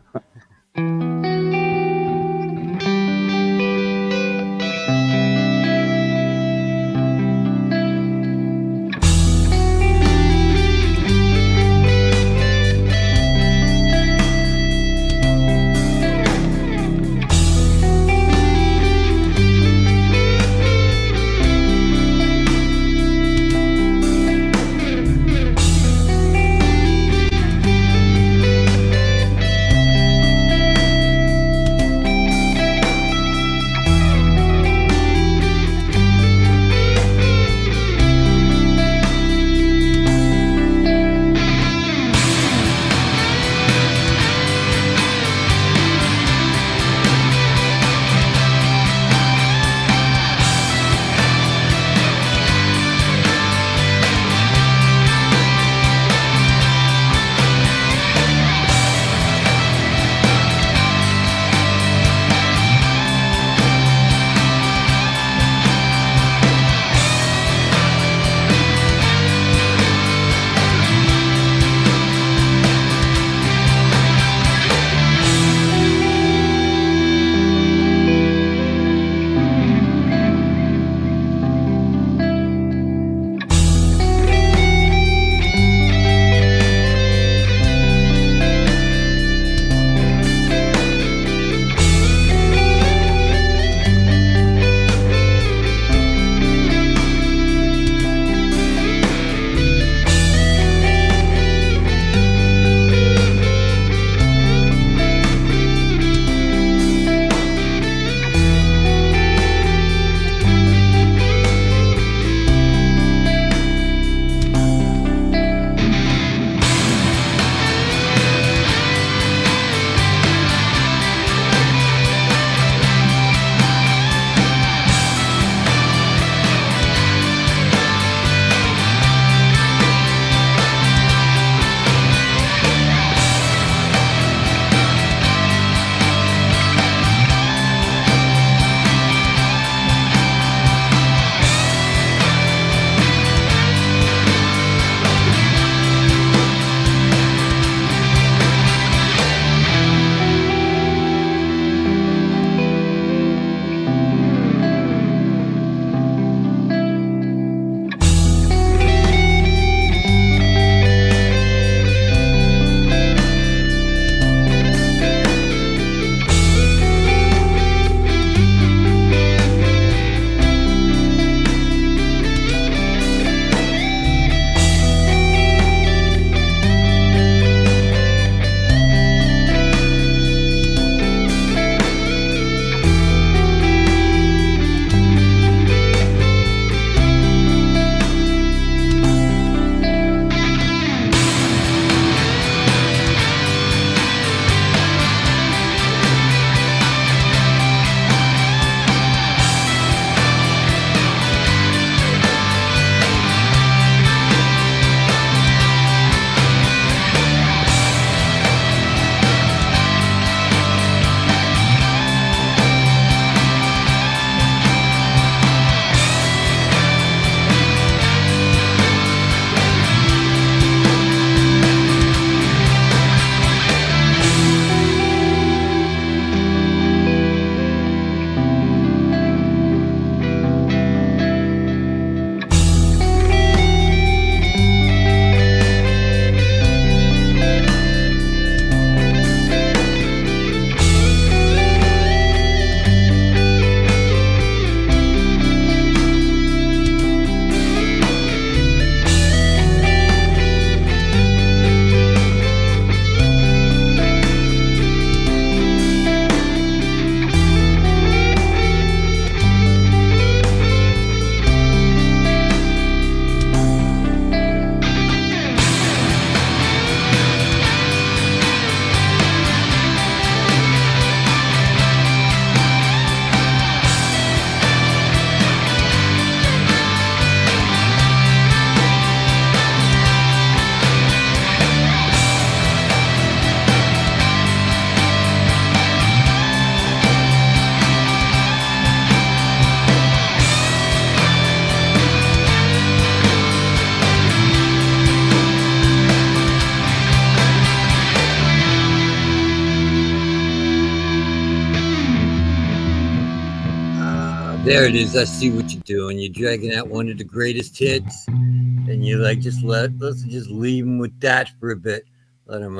There it is. I see what you're doing. You're dragging out one of the greatest hits, and you like let's just leave them with that for a bit. Let them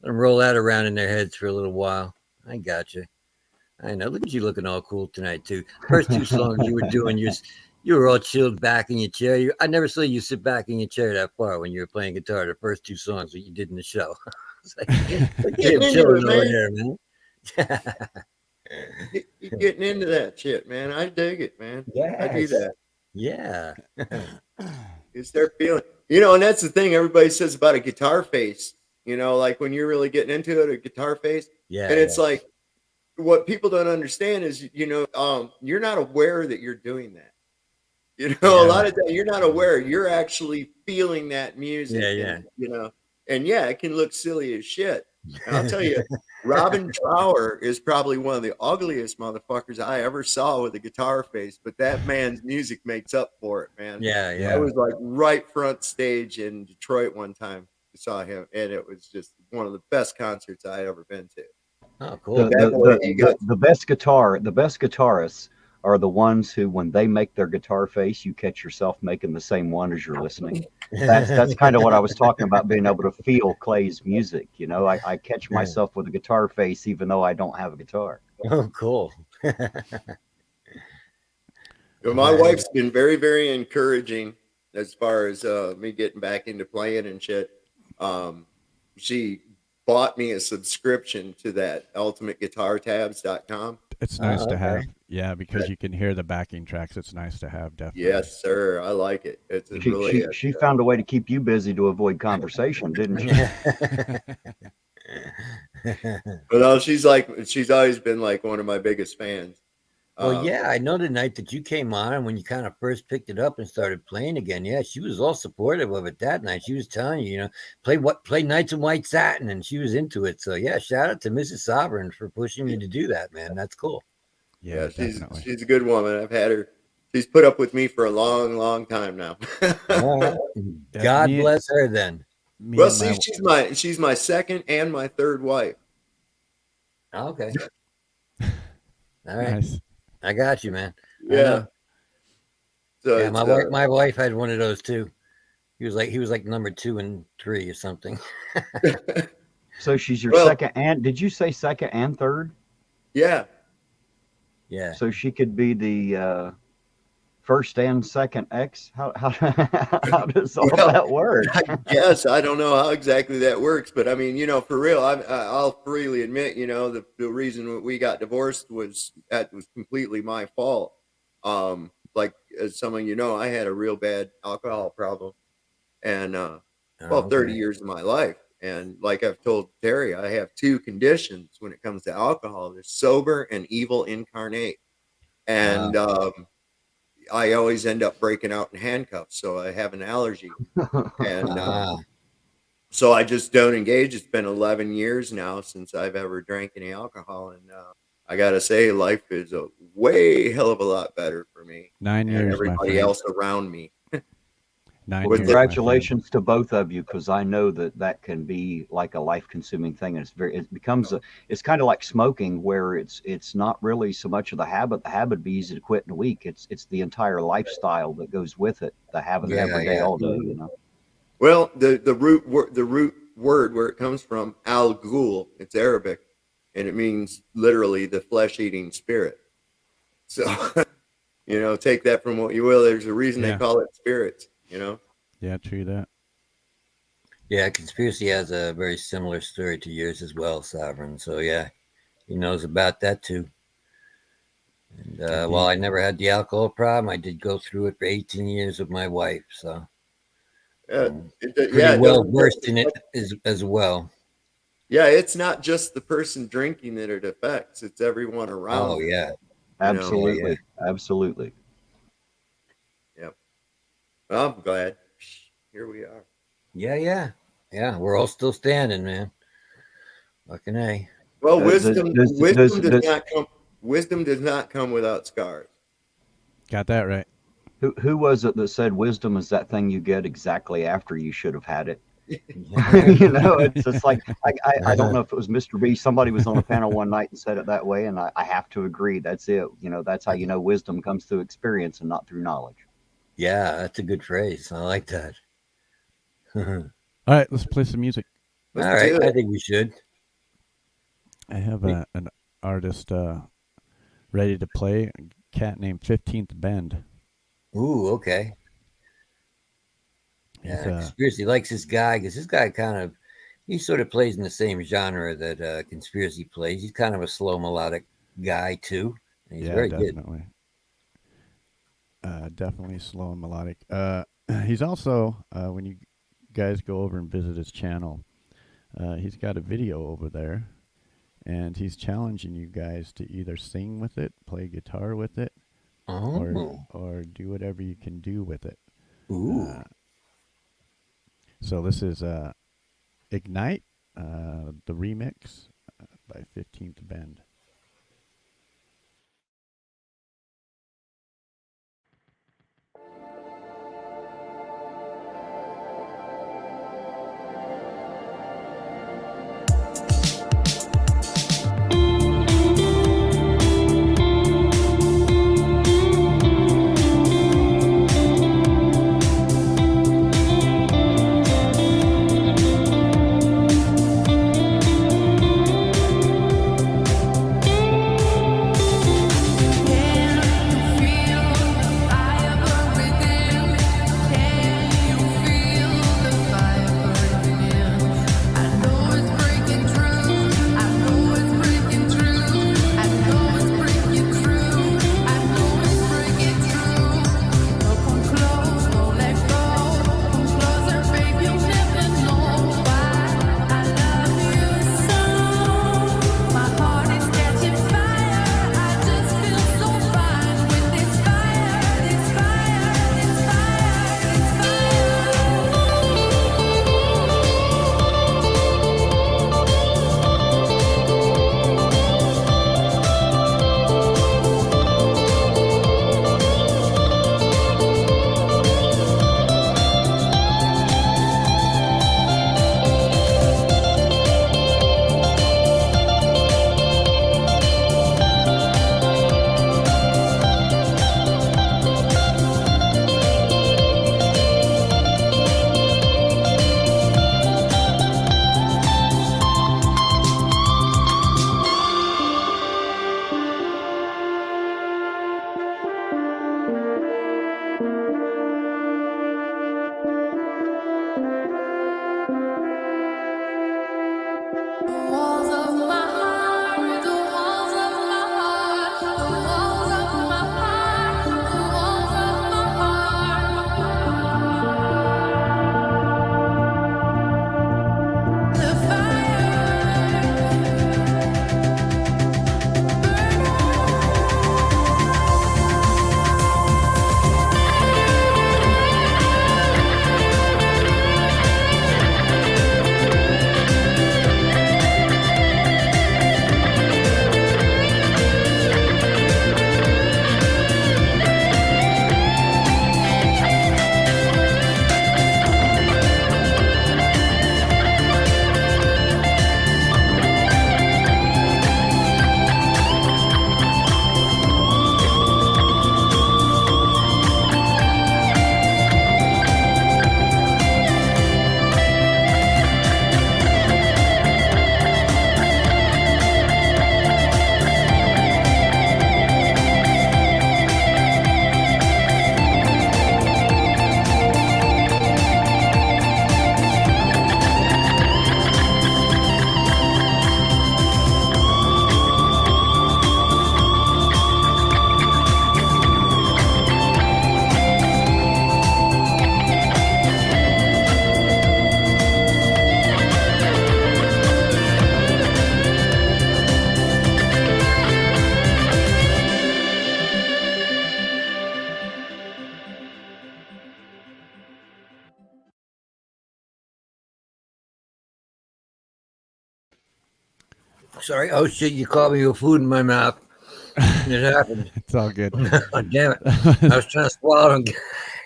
roll that around in their heads for a little while. I got you. I know. Look at you looking all cool tonight too. First two songs you were doing, you were all chilled back in your chair. I never saw you sit back in your chair that far when you were playing guitar. The first two songs that you did in the show. It's like, you're chilling over there, man. You're getting into that shit, man. I dig it, man. I do Yes. that. Yeah. You start feeling, and that's the thing everybody says about a guitar face. Like when you're really getting into it, a guitar face. Yeah. And it's like, what people don't understand is, you're not aware that you're doing that. A lot of times you're not aware. You're actually feeling that music. Yeah. And it can look silly as shit. And I'll tell you, Robin Trower is probably one of the ugliest motherfuckers I ever saw with a guitar face, but that man's music makes up for it, man. Yeah. I was like right front stage in Detroit one time. I saw him, and it was just one of the best concerts I ever been to. Oh, cool. The best guitarists are the ones who, when they make their guitar face, you catch yourself making the same one as you're listening. That's kind of what I was talking about, being able to feel Clay's music. I catch myself with a guitar face even though I don't have a guitar. Oh, cool. My wife's been very, very encouraging as far as me getting back into playing and shit. She bought me a subscription to that ultimateguitartabs.com. It's nice to have. Yeah, because you can hear the backing tracks. It's nice to have, definitely. Yes, sir. I like it. It's really. She found a way to keep you busy to avoid conversation, didn't she? But no, she's always been like one of my biggest fans. Well, I know the night that you came on and when you kind of first picked it up and started playing again. Yeah, she was all supportive of it that night. She was telling you, play Nights in White Satin, and she was into it. So yeah, shout out to Mrs. Sovereign for pushing you to do that, man. That's cool. Yeah, she's a good woman. I've had her. She's put up with me for a long, long time now. God bless her. Then. Well, see, she's my second and my third wife. Okay. All right. Nice. I got you, man. Yeah. So yeah, my wife had one of those too. He was like number 2 and 3 or something. So she's your second, and did you say second and third? Yeah. Yeah. So she could be the first and second ex. How does all that work? I guess I don't know how exactly that works, but I mean, for real, I'll freely admit, the reason we got divorced was completely my fault. Like as some of I had a real bad alcohol problem, and 30 years of my life. And like I've told Terry, I have 2 conditions when it comes to alcohol. There's sober and evil incarnate. And I always end up breaking out in handcuffs. So I have an allergy. And so I just don't engage. It's been 11 years now since I've ever drank any alcohol. And I got to say, life is a way hell of a lot better for me. 9 years, and everybody else around me. 9 Well, years, congratulations to both of you, because I know that can be like a life-consuming thing, and it's kind of like smoking, where it's not really so much of the habit. The habit would be easy to quit in a week. It's the entire lifestyle that goes with it. The habit every day, all day. Well, the root word where it comes from, al ghul, it's Arabic, and it means literally the flesh-eating spirit. So, take that from what you will. There's a reason they call it spirits. Yeah, true that. Yeah, Conspiracy has a very similar story to yours as well, Sovereign. So yeah, he knows about that too. And while I never had the alcohol problem, I did go through it for 18 years with my wife. So pretty well versed in it as well. Yeah, it's not just the person drinking that it affects; it's everyone around. Oh yeah, absolutely, absolutely. Well, I'm glad. Here we are. Yeah. We're all still standing, man. Fucking A. Well, wisdom does not come without scars. Got that right. Who was it that said wisdom is that thing you get exactly after you should have had it? You know, it's just like I don't know if it was Mr. B. Somebody was on a panel one night and said it that way, and I have to agree. That's it. You know, that's how you know wisdom comes through experience and not through knowledge. Yeah, that's a good phrase. I like that. All right, let's play some music. All right, I think we should. I have an artist ready to play, a cat named 15th Bend. Ooh, okay. Yeah, Conspiracy likes this guy because this guy he sort of plays in the same genre that Conspiracy plays. He's kind of a slow melodic guy too. And he's very definitely. Definitely slow and melodic. He's also, when you guys go over and visit his channel, he's got a video over there, and he's challenging you guys to either sing with it, play guitar with it, or do whatever you can do with it. Ooh. So this is Ignite, the remix by 15th Bend. Sorry. Oh, shit. You caught me with food in my mouth. It happened. It's all good. Oh, damn it. I was trying to swallow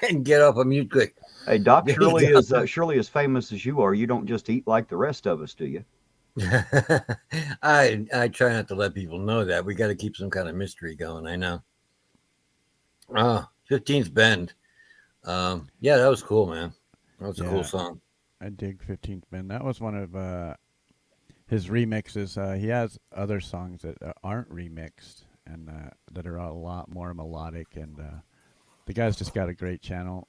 and get off a mute quick. Hey, Doc, There you Shirley as famous as you are. You don't just eat like the rest of us, do you? I try not to let people know that. We got to keep some kind of mystery going. I know. 15th Bend. Yeah, that was cool, man. That was a cool song. I dig 15th Bend. That was one of his remixes. He has other songs that aren't remixed and that are a lot more melodic. And the guy's just got a great channel.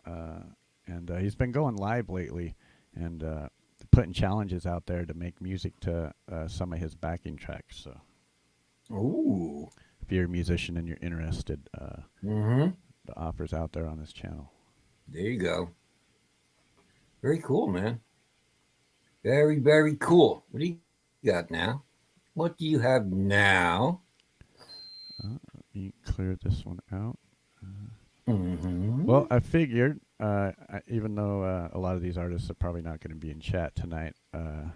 And he's been going live lately and putting challenges out there to make music to some of his backing tracks. So, Ooh. if you're a musician and you're interested, the offer's out there on his channel. There you go. Very cool, man. Very, very cool. What do you got now? What do you have now? You clear this one out. Well, I figured, even though a lot of these artists are probably not going to be in chat tonight, I'm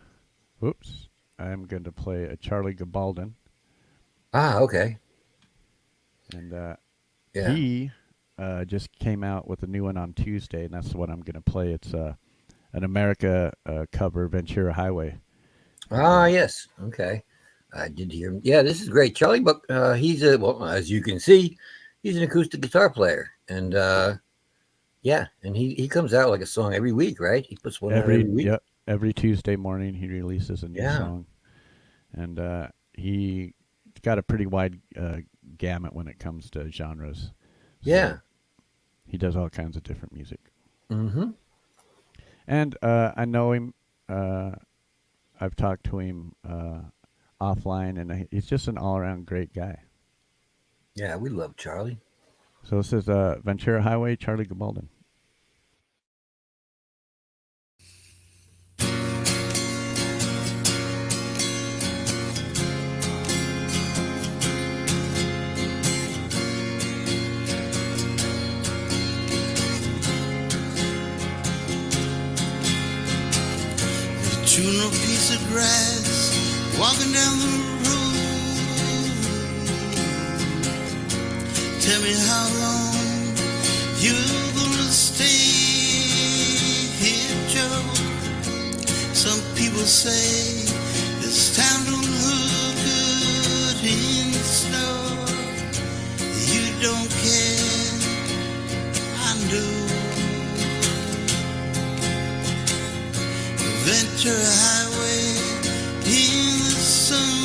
going to play a Charlie Gabaldon. Okay. And he just came out with a new one on Tuesday, and that's what I'm going to play. It's an America cover, Ventura Highway. Yes. Okay. I did hear him. Yeah, this is great. Charlie, but he's as you can see, he's an acoustic guitar player. And and he comes out like a song every week, right? He puts one out every week. Yep. Every Tuesday morning he releases a new song. And he got a pretty wide gamut when it comes to genres. So he does all kinds of different music. Mm-hmm. And I know him. I've talked to him offline, and he's just an all-around great guy. Yeah, we love Charlie. So this is Ventura Highway, Charlie Gabaldon. Chewing a piece of grass, walking down the road. Tell me how long you're gonna stay here, Joe. Some people say it's time to look good in the snow. You don't care, I know. Ventura Highway in the sunshine.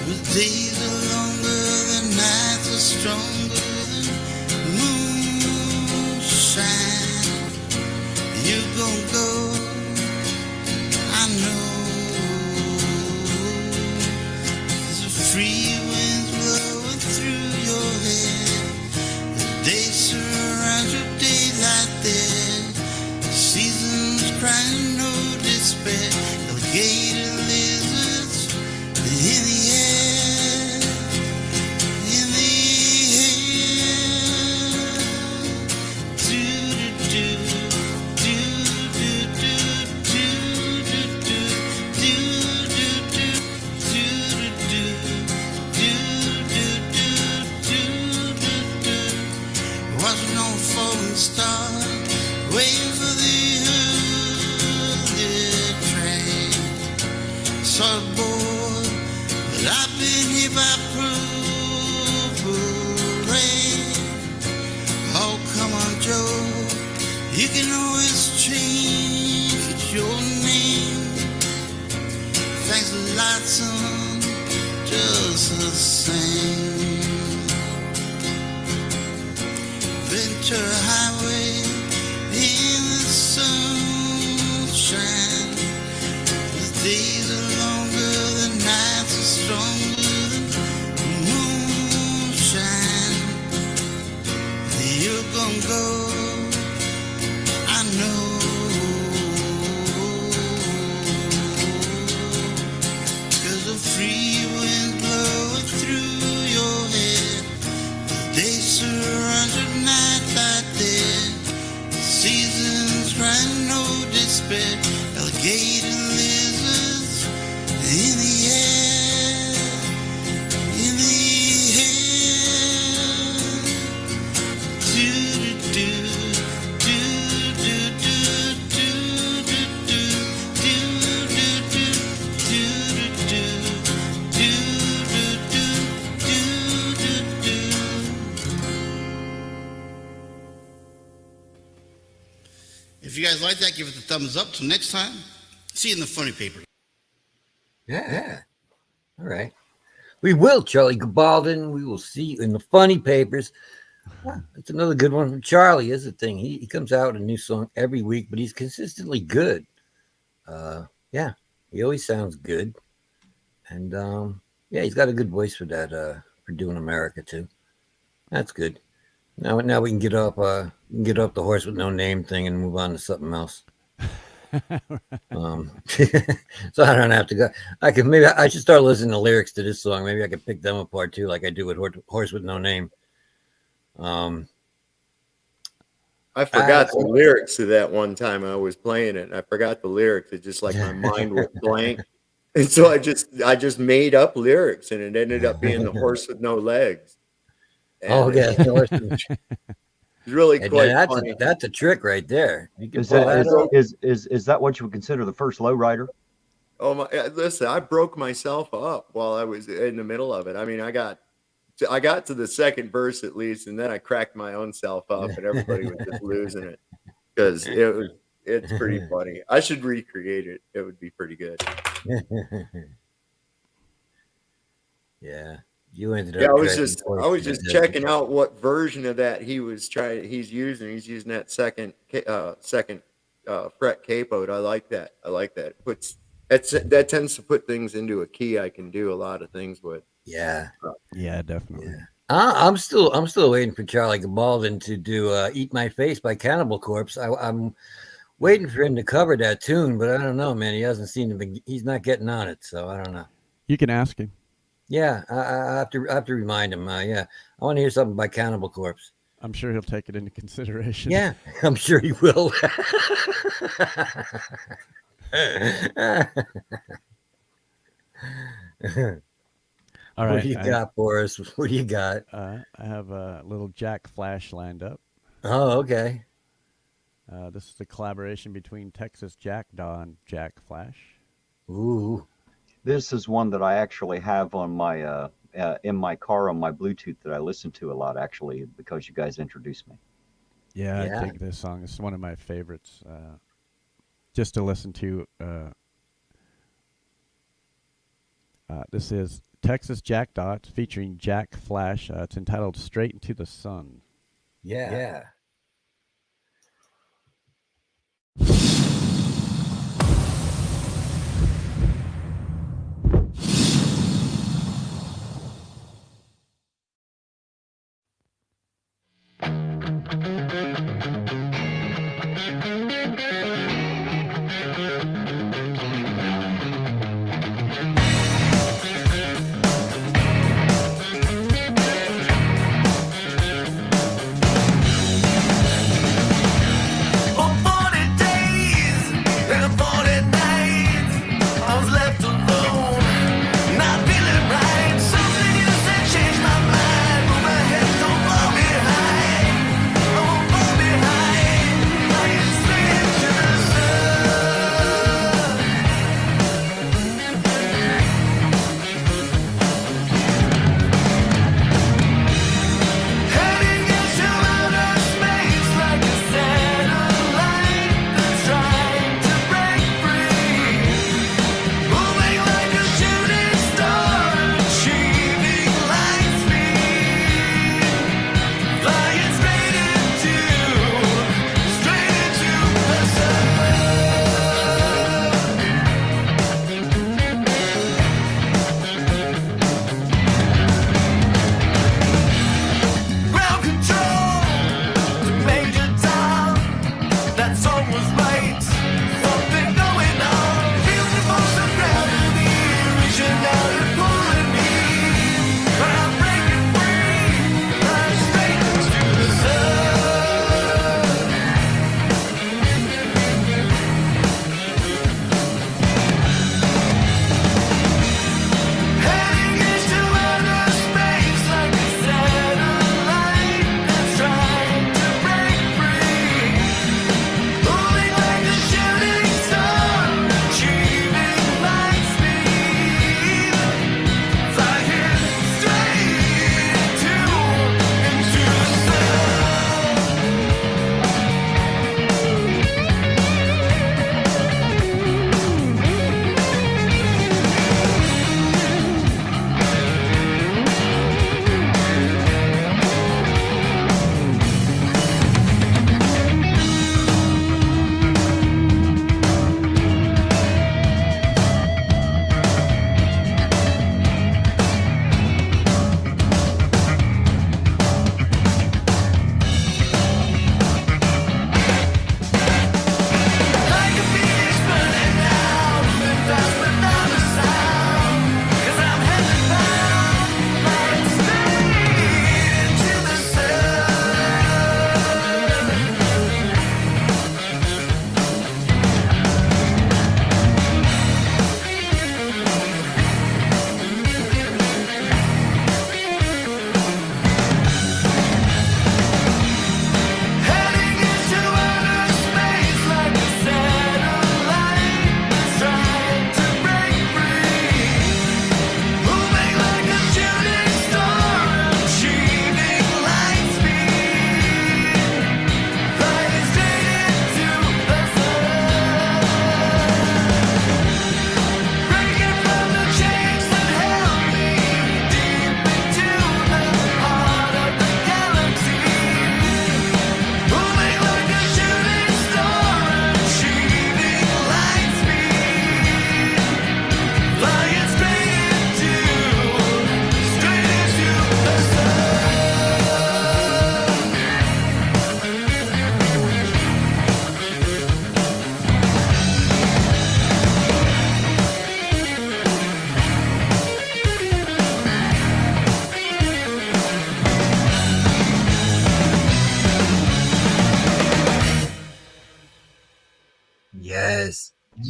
The days are longer, the nights are stronger than moonshine. You gon' go, I know. There's a free wind blowing through your hair. The days surround your daylight there. Seasons crying no despair. Alligator lizards in the air, in the air. Do do do do do do do do do do. Watching on falling star, waiting for the saw the boy, but I've been here by parade. Oh, come on, Joe, you can always change your name. Thanks a lot, son, just the same. Ventura Highway in the sunshine. The days are longer, the nights are stronger than moonshine. You're gonna go, I know. 'Cause the free wind blowing through your hair. The day surrounds your night like there. The seasons crying no despair. Alligator lizards in the air, in the air. Do do do. guys like that, give it the thumbs up. Till next time, see you in the funny paper. Yeah. All right. We will, Charlie Gabaldon. We will see you in the funny papers. That's another good one from Charlie. Is the thing. He comes out with a new song every week, but he's consistently good. Yeah, he always sounds good. And yeah, he's got a good voice for that, for doing America too. That's good. Now we can get off the horse with no name thing and move on to something else. So I don't have to go. Maybe I should start listening to lyrics to this song. Maybe I could pick them apart too, like I do with Horse with No Name. I forgot the lyrics to that one time I was playing it. I forgot the lyrics. It just like my mind was blank. And so I just made up lyrics, and it ended up being the horse with no legs. And it's really quite funny. That's a trick right there. You can Is that what you would consider the first lowrider? Oh my! Listen, I broke myself up while I was in the middle of it. I mean, I got to the second verse at least, and then I cracked my own self up, and everybody was just losing it because it's pretty funny. I should recreate it. It would be pretty good. Yeah, you ended up. Yeah, I was just checking out what version of that he's using. He's using that second fret capo. I like that. That tends to put things into a key I can do a lot of things with. Yeah, definitely. Yeah. I'm still waiting for Charlie Gabaldon to do "Eat My Face" by Cannibal Corpse. I'm waiting for him to cover that tune, but I don't know, man. He hasn't seemed to be. He's not getting on it, so I don't know. You can ask him. Yeah, I have to remind him. Yeah, I want to hear something by Cannibal Corpse. I'm sure he'll take it into consideration. Yeah, I'm sure he will. All right. What do you got for us? What do you got? I have a little Jack Flash lined up. Oh, okay. This is the collaboration between Texas Jackdaw and Jack Flash. Ooh. This is one that I actually have on my in my car on my Bluetooth that I listen to a lot, actually, because you guys introduced me. Yeah, I dig this song. It's one of my favorites. Just to listen to. This is Texas Jackdaw. It's featuring Jack Flash. It's entitled "Straight into the Sun." Yeah.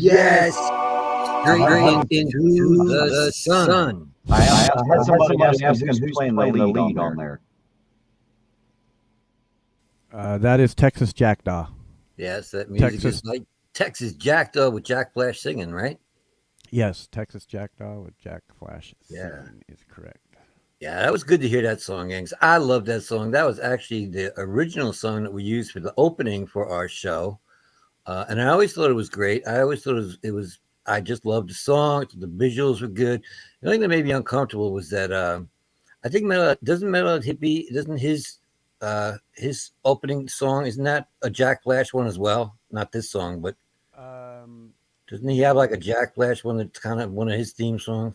Yes, straight into the sun. I had somebody asking who's playing the lead on there. That is Texas Jackdaw. Yes, that music Texas. is like Texas Jackdaw with Jack Flash singing, right? Yes, Texas Jackdaw with Jack Flash Yeah. singing is correct. Yeah, that was good to hear that song, gangs. I love that song. That was actually the original song that we used for the opening for our show. And I always thought it was great. I always thought it was I just loved the song. The visuals were good. The only thing that made me uncomfortable was that I think Metal Hippie, doesn't his opening song, isn't that a Jack Flash one as well? Not this song, but doesn't he have like a Jack Flash one that's kind of one of his theme songs?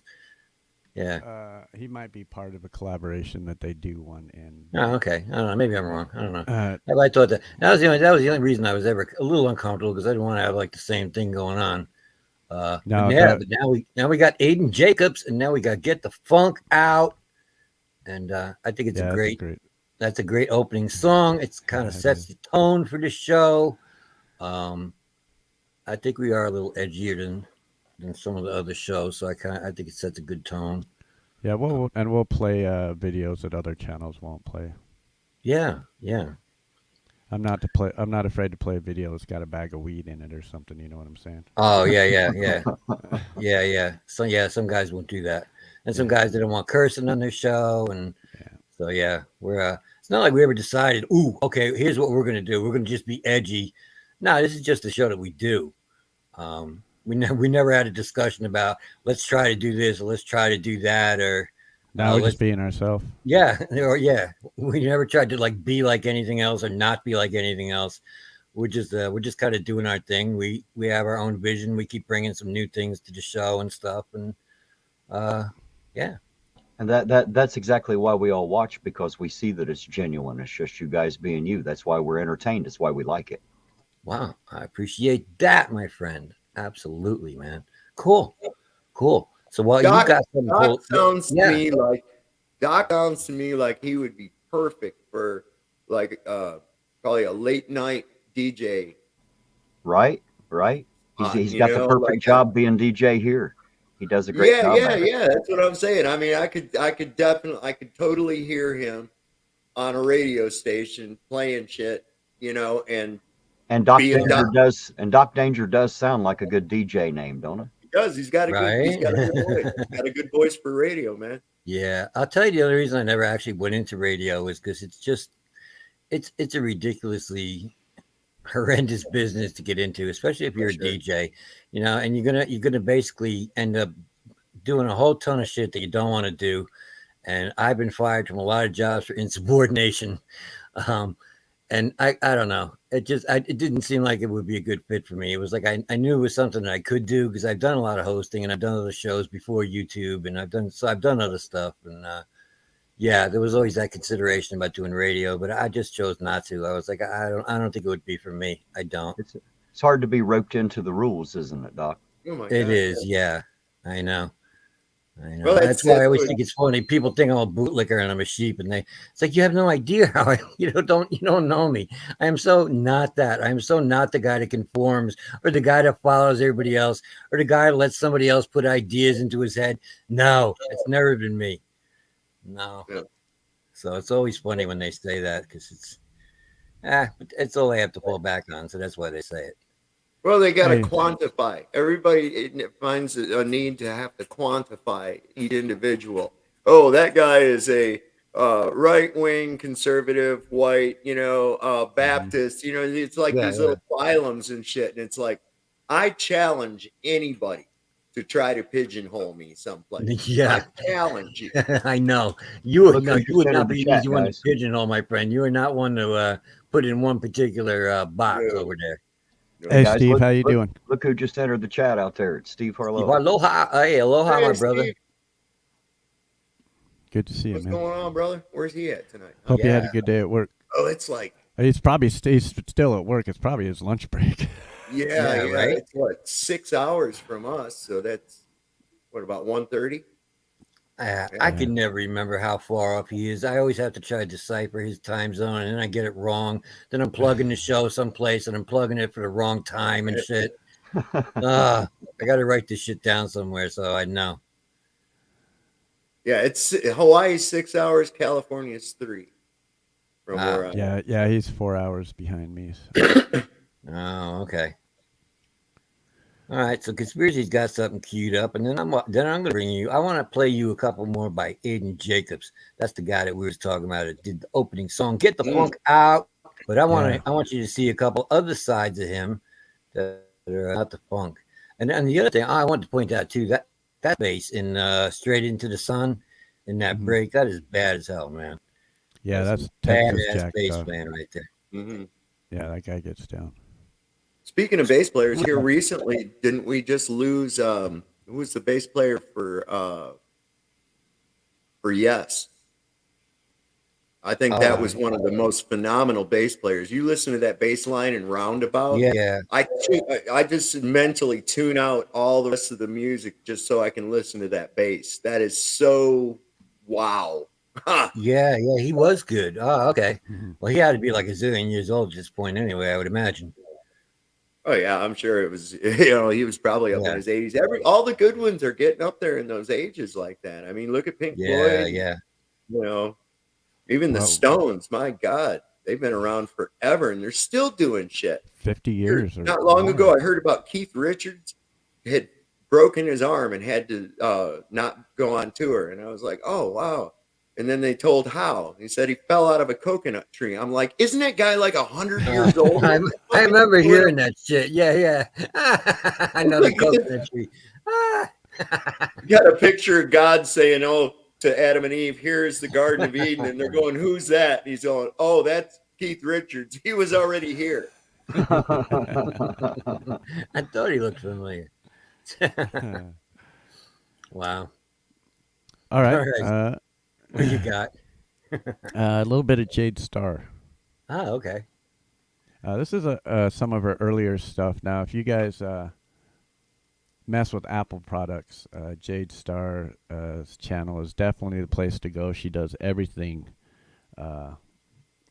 Yeah. He might be part of a collaboration that they do one in. Oh, okay. I don't know. Maybe I'm wrong. I don't know. Uh, I thought that was the only reason I was ever a little uncomfortable, because I didn't want to have like the same thing going on. But now we got Aiden Jacobs, and now we got Get the Funk Out, and I think it's that's a great opening song. It's kind of sets the tone for the show. I think we are a little edgier than some of the other shows, so I think it sets a good tone. Yeah, we'll play videos that other channels won't play. Yeah. I'm not afraid to play a video that's got a bag of weed in it or something. You know what I'm saying? Oh yeah. So some guys won't do that, and some guys didn't want cursing on their show, and so we're it's not like we ever decided, ooh, okay, here's what we're gonna do. We're gonna just be edgy. No, this is just a show that we do. We never had a discussion about let's try to do this or let's try to do that, or now we're just being ourselves. Yeah. We never tried to like be like anything else or not be like anything else. We're just kind of doing our thing. We have our own vision. We keep bringing some new things to the show and stuff, and yeah. And that's exactly why we all watch, because we see that it's genuine. It's just you guys being you. That's why we're entertained. That's why we like it. Wow, I appreciate that, my friend. Absolutely, man. Cool. So while Doc, you got some Doc sounds to me like he would be perfect for like probably a late night DJ. Right. He's got the perfect job being DJ here. He does a great job. Yeah. That's what I'm saying. I mean, I could totally hear him on a radio station playing shit, and Doc Danger does sound like a good DJ name, don't it? He does. He's got a good voice. He's got a good voice for radio, man. Yeah, I'll tell you the only reason I never actually went into radio is because it's a ridiculously horrendous business to get into, especially if you're a DJ, and you're gonna basically end up doing a whole ton of shit that you don't want to do. And I've been fired from a lot of jobs for insubordination. And I don't know. It didn't seem like it would be a good fit for me. It was like I knew it was something that I could do because I've done a lot of hosting and I've done other shows before YouTube, and I've done other stuff. And there was always that consideration about doing radio, but I just chose not to. I was like, I don't think it would be for me. I don't. It's hard to be roped into the rules, isn't it, Doc? Oh my God. It is. Yeah, I know. Well, that's why I always think it's funny. People think I'm a bootlicker and I'm a sheep, and it's like, you have no idea how you don't know me. I am so not that. I am so not the guy that conforms, or the guy that follows everybody else, or the guy that lets somebody else put ideas into his head. No, it's never been me. No. Yeah. So it's always funny when they say that, because it's all they have to fall back on. So that's why they say it. Well, they got to quantify. Everybody finds a need to have to quantify each individual. Oh, that guy is a right-wing conservative, white, Baptist. It's like these little phylums and shit. And it's like, I challenge anybody to try to pigeonhole me someplace. Yeah, I challenge you. I know you would not be an easy one to pigeonhole, my friend. You are not one to put in one particular box over there. Hey, guys, Steve, how you doing? Look who just entered the chat out there. It's Steve Harlow. Aloha. Hey, aloha, my brother. Steve. Good to see you, man. What's going on, brother? Where's he at tonight? Hope you had a good day at work. Oh, it's like... He's still at work. It's probably his lunch break. Yeah, right? It's what, 6 hours from us, so that's, what, about 1:30? I can never remember how far off he is. I always have to try to decipher his time zone, and then I get it wrong. Then I'm plugging the show someplace, and I'm plugging it for the wrong time and shit. I got to write this shit down somewhere so I know. Yeah, it's Hawaii's 6 hours, California's 3. From where I am. Yeah, he's 4 hours behind me. So. Oh, okay. All right, so Conspiracy's got something queued up, and then I'm going to bring you. I want to play you a couple more by Aiden Jacobs. That's the guy that we were talking about. That did the opening song, "Get the Funk Out." But I want you to see a couple other sides of him that are not the funk. And the other thing I want to point out too, that bass in "Straight Into the Sun" in that break, that is bad as hell, man. Yeah, that's Texas badass Jack bass man right there. Mm-hmm. Yeah, that guy gets down. Speaking of bass players, here recently, didn't we just lose? Who was the bass player for Yes? I think that was one of the most phenomenal bass players. You listen to that bass line in Roundabout. Yeah. I just mentally tune out all the rest of the music just so I can listen to that bass. That is so wow. Yeah, he was good. Oh, okay. Well, he had to be like a zillion years old at this point anyway, I would imagine. Oh yeah, I'm sure it was. He was probably up in his 80s. All the good ones are getting up there in those ages like that. I mean, look at Pink Floyd. Yeah. Even the Stones. My God, they've been around forever, and they're still doing shit. 50 years. Not long ago, I heard about Keith Richards had broken his arm and had to not go on tour, and I was like, oh wow. And then they told how. He said he fell out of a coconut tree. I'm like, isn't that guy like 100 years old? I remember hearing that shit. Yeah. I know the coconut tree. You got a picture of God saying, oh, to Adam and Eve, here's the Garden of Eden. And they're going, who's that? And he's going, oh, that's Keith Richards. He was already here. I thought he looked familiar. Wow. All right. What you got? A little bit of Jade Star. Oh, okay. This is some of her earlier stuff. Now, if you guys mess with Apple products, Jade Star's channel is definitely the place to go. She does everything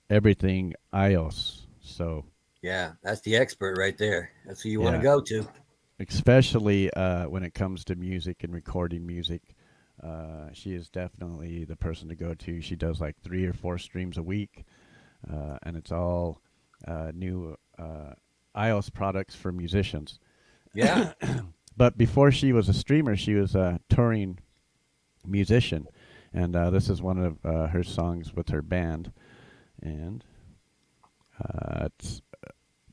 iOS. So yeah, that's the expert right there. That's who you want to go to. Especially when it comes to music and recording music. She is definitely the person to go to. She does like 3 or 4 streams a week, and it's all new iOS products for musicians. Yeah. But before she was a streamer, she was a touring musician, and this is one of her songs with her band, and it's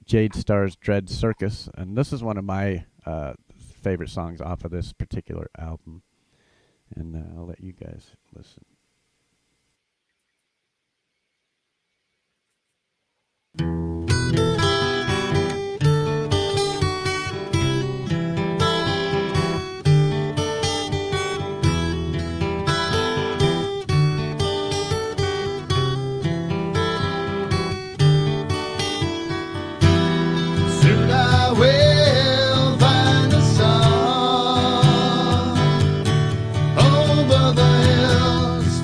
Jade Star's Dread Circus, and this is one of my favorite songs off of this particular album. And I'll let you guys listen. Soon I will find the sun over the hills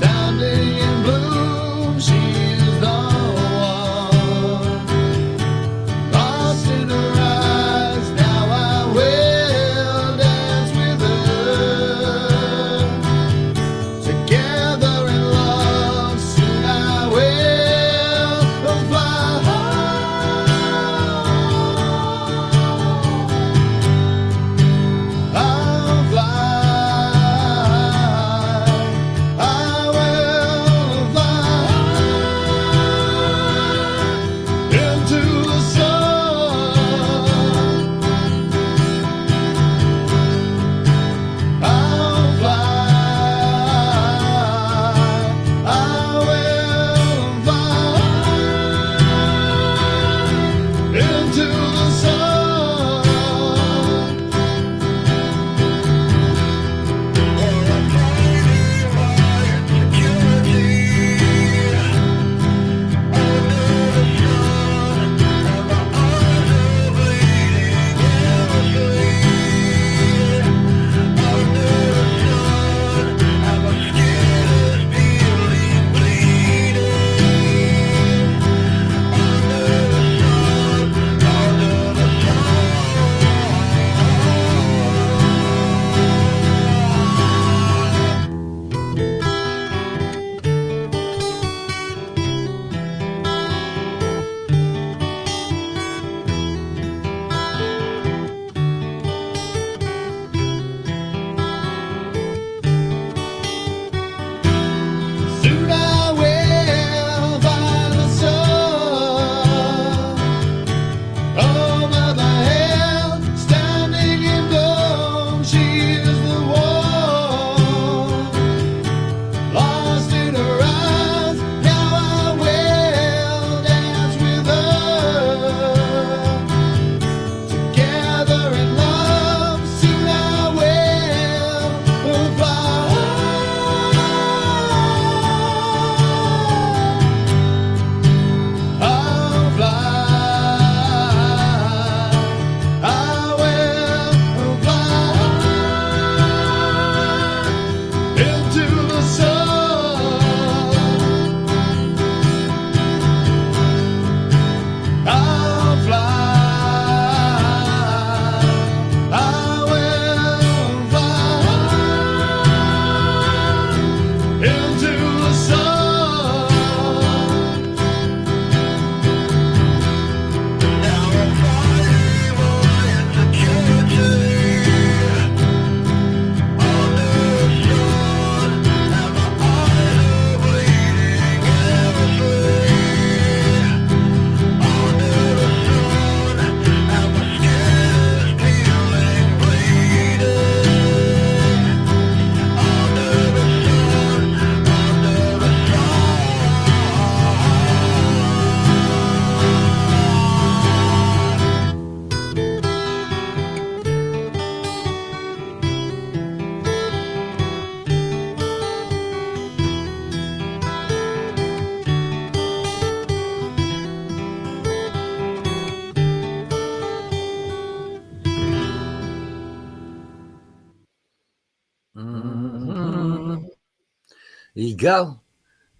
There you go.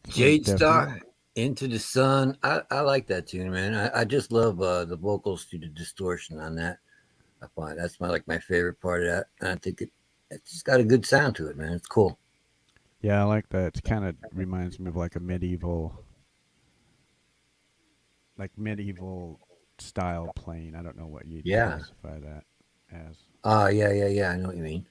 Jade Star, Into the Sun. I like that tune, man. I just love the vocals to the distortion on that. I find that's my favorite part of that. And I think it's just got a good sound to it, man. It's cool. Yeah, I like that. It kind of reminds me of like a medieval style playing. I don't know what you'd classify that as. Yeah. I know what you mean.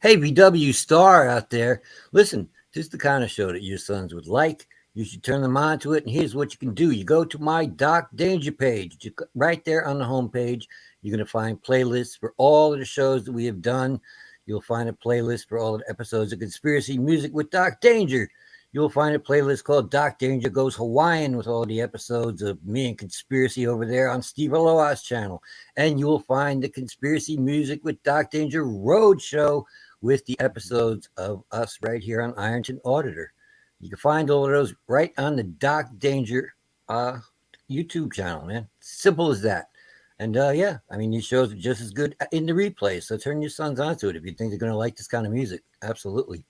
Hey, VW Star out there. Listen, this is the kind of show that your sons would like. You should turn them on to it. And here's what you can do. You go to my Doc Danger page. Right there on the homepage, you're going to find playlists for all of the shows that we have done. You'll find a playlist for all of the episodes of Conspiracy Music with Doc Danger. You'll find a playlist called Doc Danger Goes Hawaiian with all the episodes of me and Conspiracy over there on Steve Aloha's channel. And you'll find the Conspiracy Music with Doc Danger Road Show with the episodes of us right here on Ironton Auditor. You can find all of those right on the Doc Danger YouTube channel, man. Simple as that. And yeah, I mean, these shows are just as good in the replay. So turn your sons onto it if you think they're going to like this kind of music. Absolutely.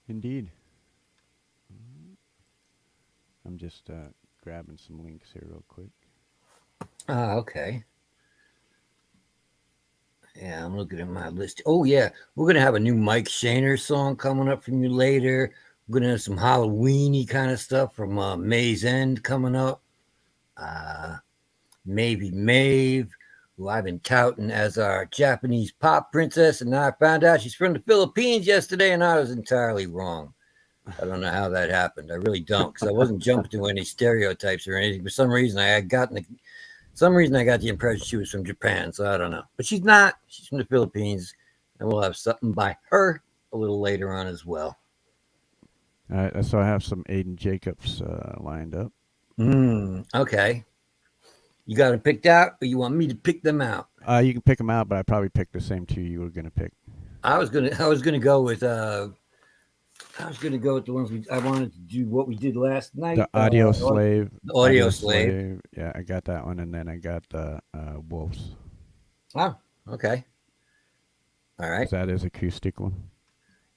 Indeed. I'm just grabbing some links here real quick. Okay. Yeah, I'm looking at my list. Oh, yeah. We're going to have a new Mike Shaner song coming up from you later. We're going to have some Halloween-y kind of stuff from May's End coming up. Maybe Maeve, who I've been touting as our Japanese pop princess, and now I found out she's from the Philippines yesterday, and I was entirely wrong. I don't know how that happened. I really don't, because I wasn't jumping to any stereotypes or anything. For some reason, I got the impression she was from Japan, so I don't know. But she's not. She's from the Philippines, and we'll have something by her a little later on as well. All right, so I have some Aiden Jacobs lined up. Okay. You got them picked out, or you want me to pick them out? You can pick them out, but I probably picked the same two you were gonna pick. I was gonna go with the ones I wanted to do what we did last night. The Audio Slave. The Audio Slave. Yeah, I got that one, and then I got the Wolves. Oh, okay. All right. Is that his acoustic one?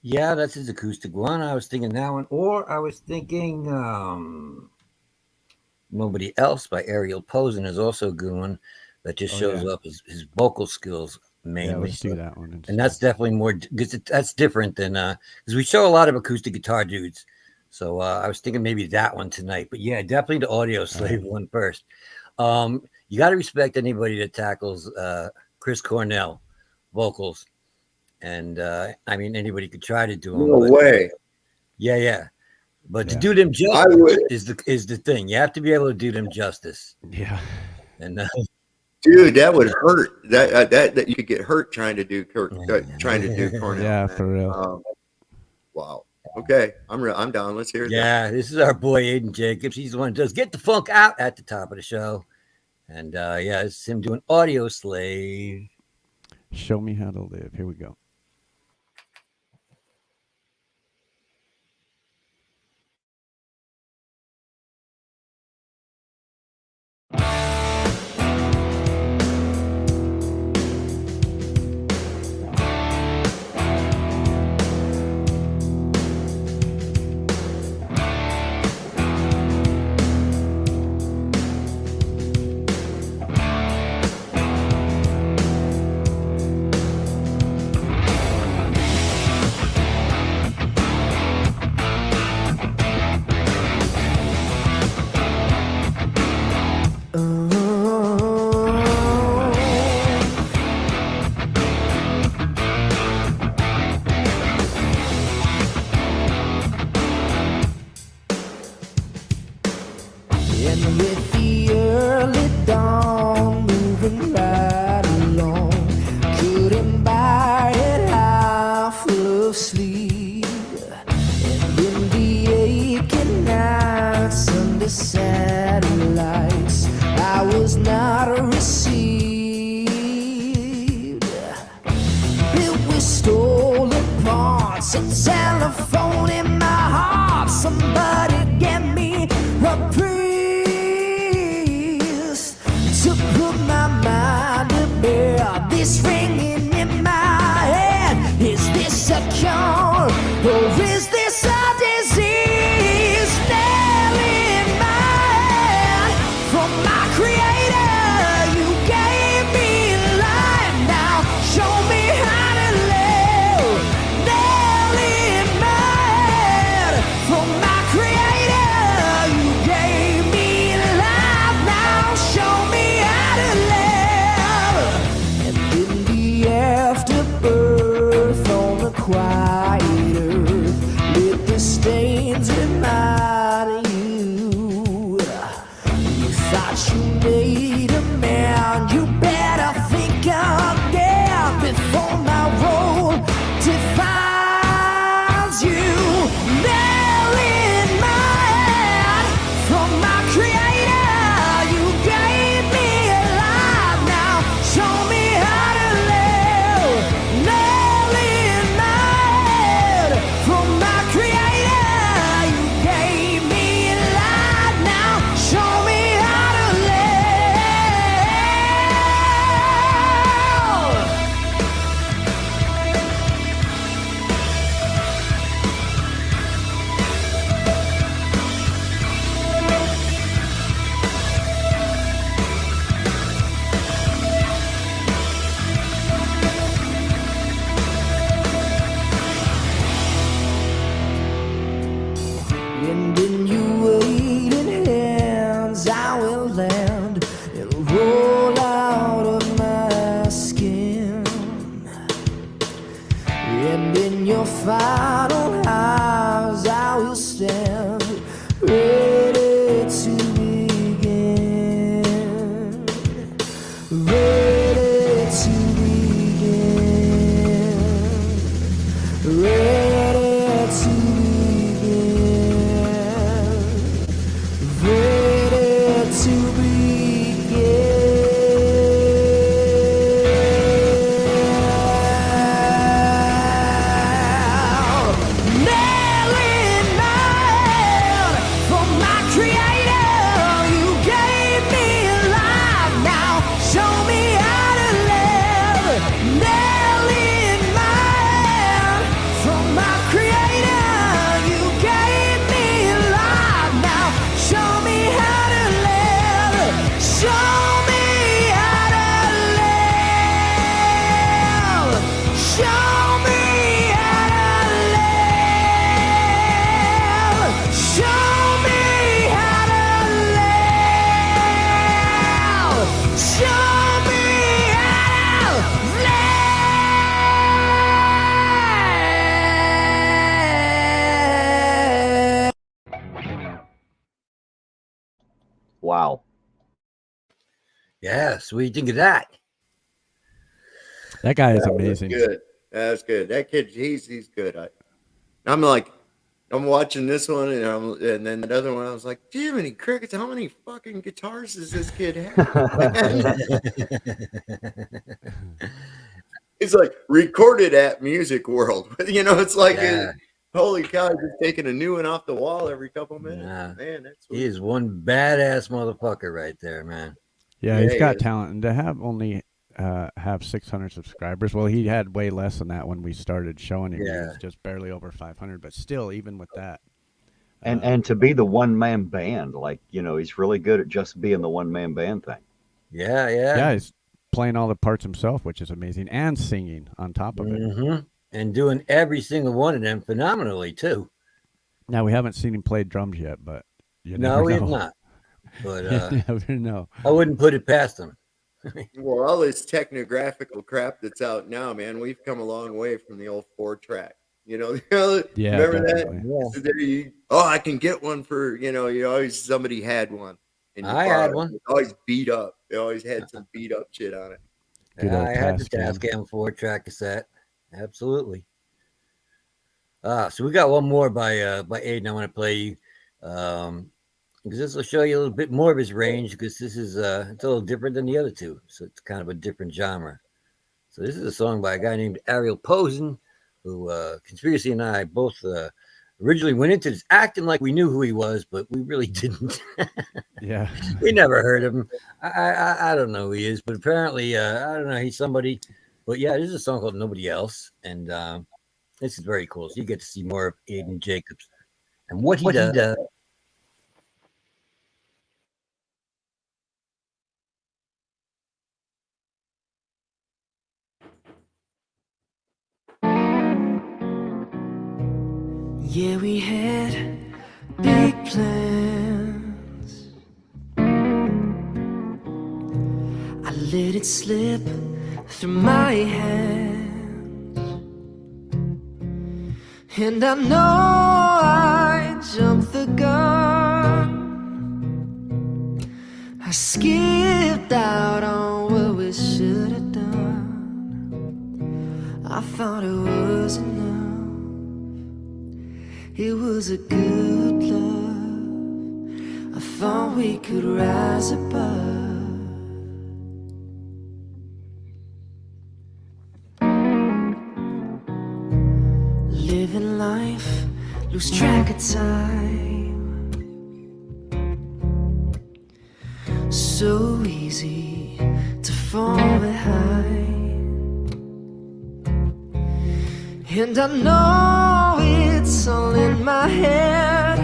Yeah, that's his acoustic one. I was thinking that one, or I was thinking Nobody Else by Ariel Posen is also a good one that just shows up his vocal skills mainly. Yeah, let's do that one. And that's definitely more, because that's different than, because we show a lot of acoustic guitar dudes. So I was thinking maybe that one tonight. But yeah, definitely the Audio Slave one first. You got to respect anybody that tackles Chris Cornell vocals. And I mean, anybody could try to do them. No way. Yeah. But to do them justice is the thing. You have to be able to do them justice. Yeah. And dude, that would hurt. That you could get hurt trying to do Cornell. Yeah, man. For real. Wow. Okay, I'm down. Let's hear it. Yeah, this is our boy Aiden Jacobs. He's the one who does Get the Funk Out at the top of the show. And yeah, it's him doing Audio Slave. Show Me How to Live. Here we go. This ringing in my head is this a cure, or is this a disease? Nail in my head from my creator. You gave me life, now show me how to live. Nail in my head from my creator. You gave me life, now show me how to live. And in the afterbirth on the quiet earth, let the stains remind you. You thought you made a man, you better think again before my role defines you. Nail in my head from my creator. You gave me a life, now show me how to live. Nail in my head from my creator. You gave me a life, now show me how to live. And in your waiting hands I will land and roll out of my skin. And in your final eyes I will stand ready to begin. Ready to begin. Ready to begin. Ready to begin. Nail in my head from my creator. You gave me a life, now show me how to live. Nail in my head from my creator. You gave me a life, now show me how to live. Show me how to live. Show me how to live. Show me how to live. Show me how to live. Wow. Yeah. So what do you think of that? That guy is That was amazing. good. That's good. That kid, he's good. I'm like, I'm watching this one, and then that other one. I was like, Jiminy Crickets, how many fucking guitars does this kid have? Man? It's like recorded at Music World. You know, it's like, Yeah. holy cow, he's just taking a new one off the wall every couple minutes. Yeah. Man, that's He is one badass motherfucker right there, man. Yeah, Yeah, he's he got is. talent, and to have only have 600 subscribers. Well, he had way less than that when we started showing him. He Yeah. was just barely over 500, but still, even with that. And to be the one man band, like, you know, he's really good at just being the one man band thing. Yeah. Yeah, he's playing all the parts himself, which is amazing, and singing on top of it. Mm-hmm. And doing every single one of them phenomenally too. Now, we haven't seen him play drums yet, but you No, never we know. have not. But You never know. I wouldn't put it past him. Well, all this technographical crap that's out now, man, we've come a long way from the old 4-track. You know, Yeah, remember definitely. that? So there I can get one for, you always, somebody had one. And I had one. It's always beat up. They always had some beat up shit on it. Good old I had the Tascam. Tascam 4-track cassette. Absolutely. So we got one more by Aiden I want to play you. Because this will show you a little bit more of his range, because this is it's a little different than the other two. So it's kind of a different genre. So this is a song by a guy named Ariel Posen, who Conspiracy and I both originally went into this acting like we knew who he was, but we really didn't. Yeah. We never heard of him. I don't know who he is, but apparently I don't know, he's somebody. But yeah, this is a song called Nobody Else, and This is very cool. So you get to see more of Aiden Jacobs and what he does. Yeah, we had big plans. I let it slip through my hands, and I know I jumped the gun. I skipped out on what we should have done. I thought it was enough. It was a good love. I thought we could rise above. Living life, lose track of time. So easy to fall behind. And I know it's all in my head,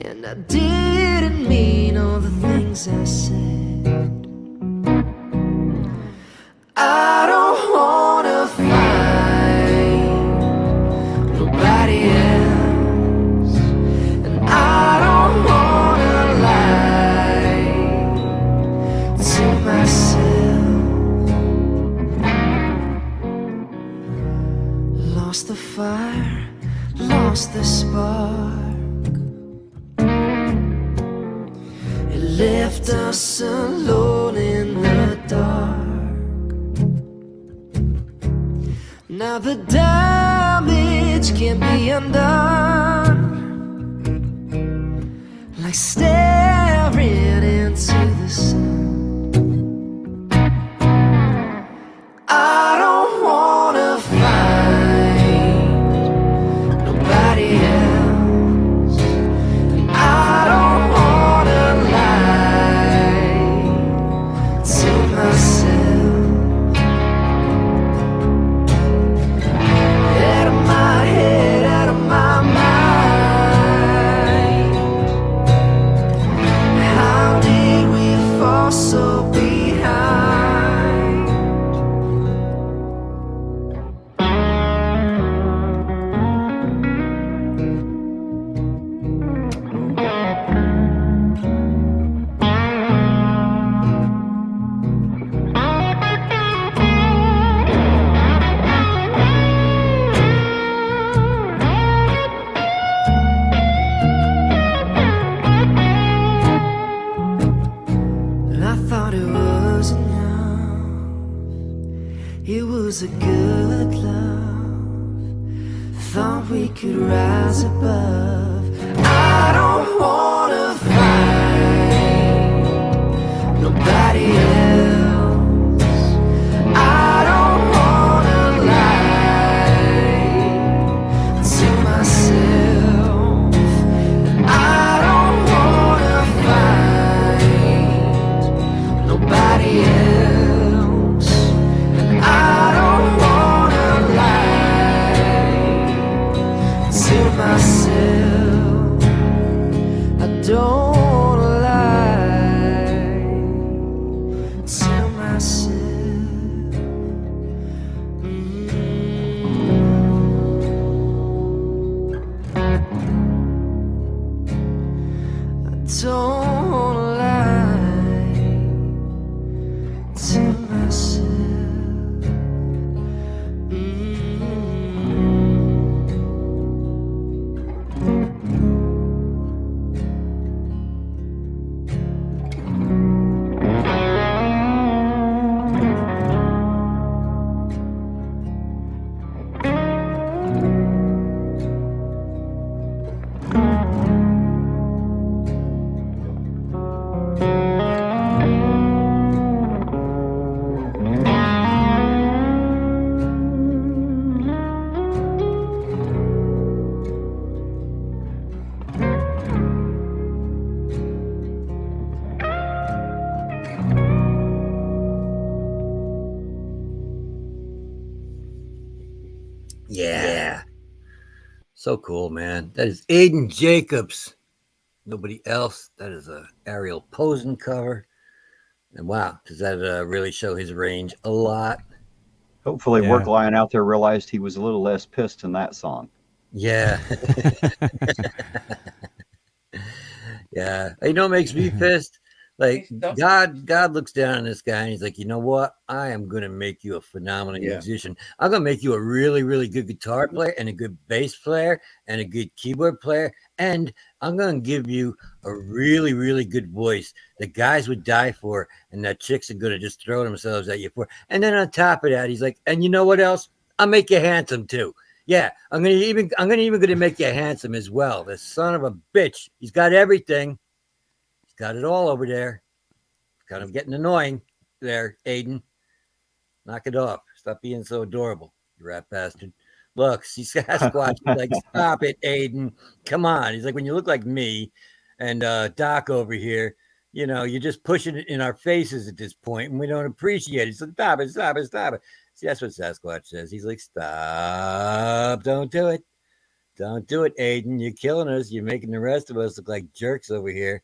and I didn't mean all the things I said. I don't wanna find nobody else, and I don't wanna lie to myself. Lost the fire, lost the spark. It left us alone in the dark. Now the damage can be undone, like staring into the sun. I don't wanna find nobody else, and I don't wanna lie to myself. Out of my head, out of my mind. How did we fall so behind? And I thought it was enough. It was a good love. Thought we could rise above. I don't wanna find nobody else. I don't wanna lie to myself. I don't wanna find nobody else. I don't wanna lie to myself. I Yeah. So cool, man. That is Aiden Jacobs. Nobody else. That is a Ariel Posen cover. And wow, does that really show his range a lot? Hopefully, Yeah. Work Lion out there realized he was a little less pissed in that song. Yeah. Yeah. You know what makes me pissed? Like God looks down on this guy and he's like, you know what? I am gonna make you a phenomenal musician. I'm gonna make you a really, really good guitar player and a good bass player and a good keyboard player. And I'm gonna give you a really, really good voice that guys would die for and that chicks are gonna just throw themselves at you for. And then on top of that, he's like, and you know what else? I'll make you handsome too. Yeah, I'm gonna even make you handsome as well. The son of a bitch. He's got everything. He's got it all over there. It's kind of getting annoying there, Aiden. Knock it off. Stop being so adorable, you rat bastard. Look, see Sasquatch. He's like, stop it, Aiden. Come on. He's like, when you look like me and Doc over here, you know, you're just pushing it in our faces at this point, and we don't appreciate it. He's like, stop it, stop it, stop it. See, that's what Sasquatch says. He's like, stop. Don't do it. Don't do it, Aiden. You're killing us. You're making the rest of us look like jerks over here.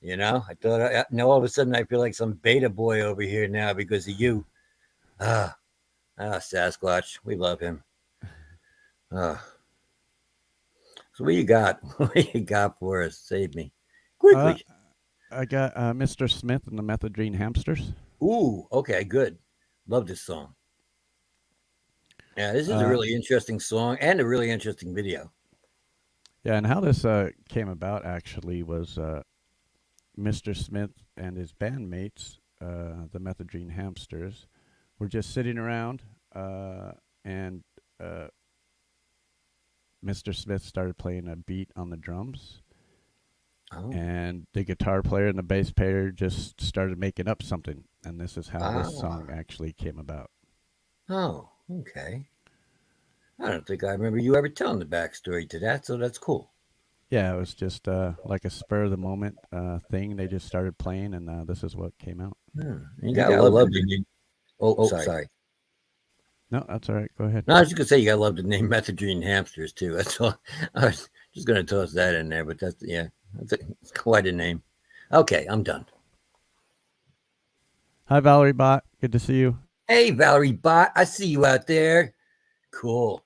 You know, I thought, now all of a sudden I feel like some beta boy over here now because of you. Sasquatch. We love him. So what you got? What you got for us? Save me. Quickly. I got Mr. Smith and the Methadone Hamsters. Ooh, okay, good. Love this song. Yeah, this is a really interesting song and a really interesting video. Yeah, and how this came about actually was Mr. Smith and his bandmates, the Methadone Hamsters, were just sitting around, and Mr. Smith started playing a beat on the drums, and the guitar player and the bass player just started making up something, and this is how this song actually came about. Oh, okay. I don't think I remember you ever telling the backstory to that, so that's cool. Yeah, it was just like a spur of the moment thing. They just started playing, and this is what came out. You gotta love the name. Oh, sorry. No, that's all right. Go ahead. No, I was just gonna say you gotta love the name Methadone Hamsters too. That's all. I was just gonna toss that in there, but that's it's quite a name. Okay, I'm done. Hi, Valerie Bott. Good to see you. Hey, Valerie Bott. I see you out there. Cool.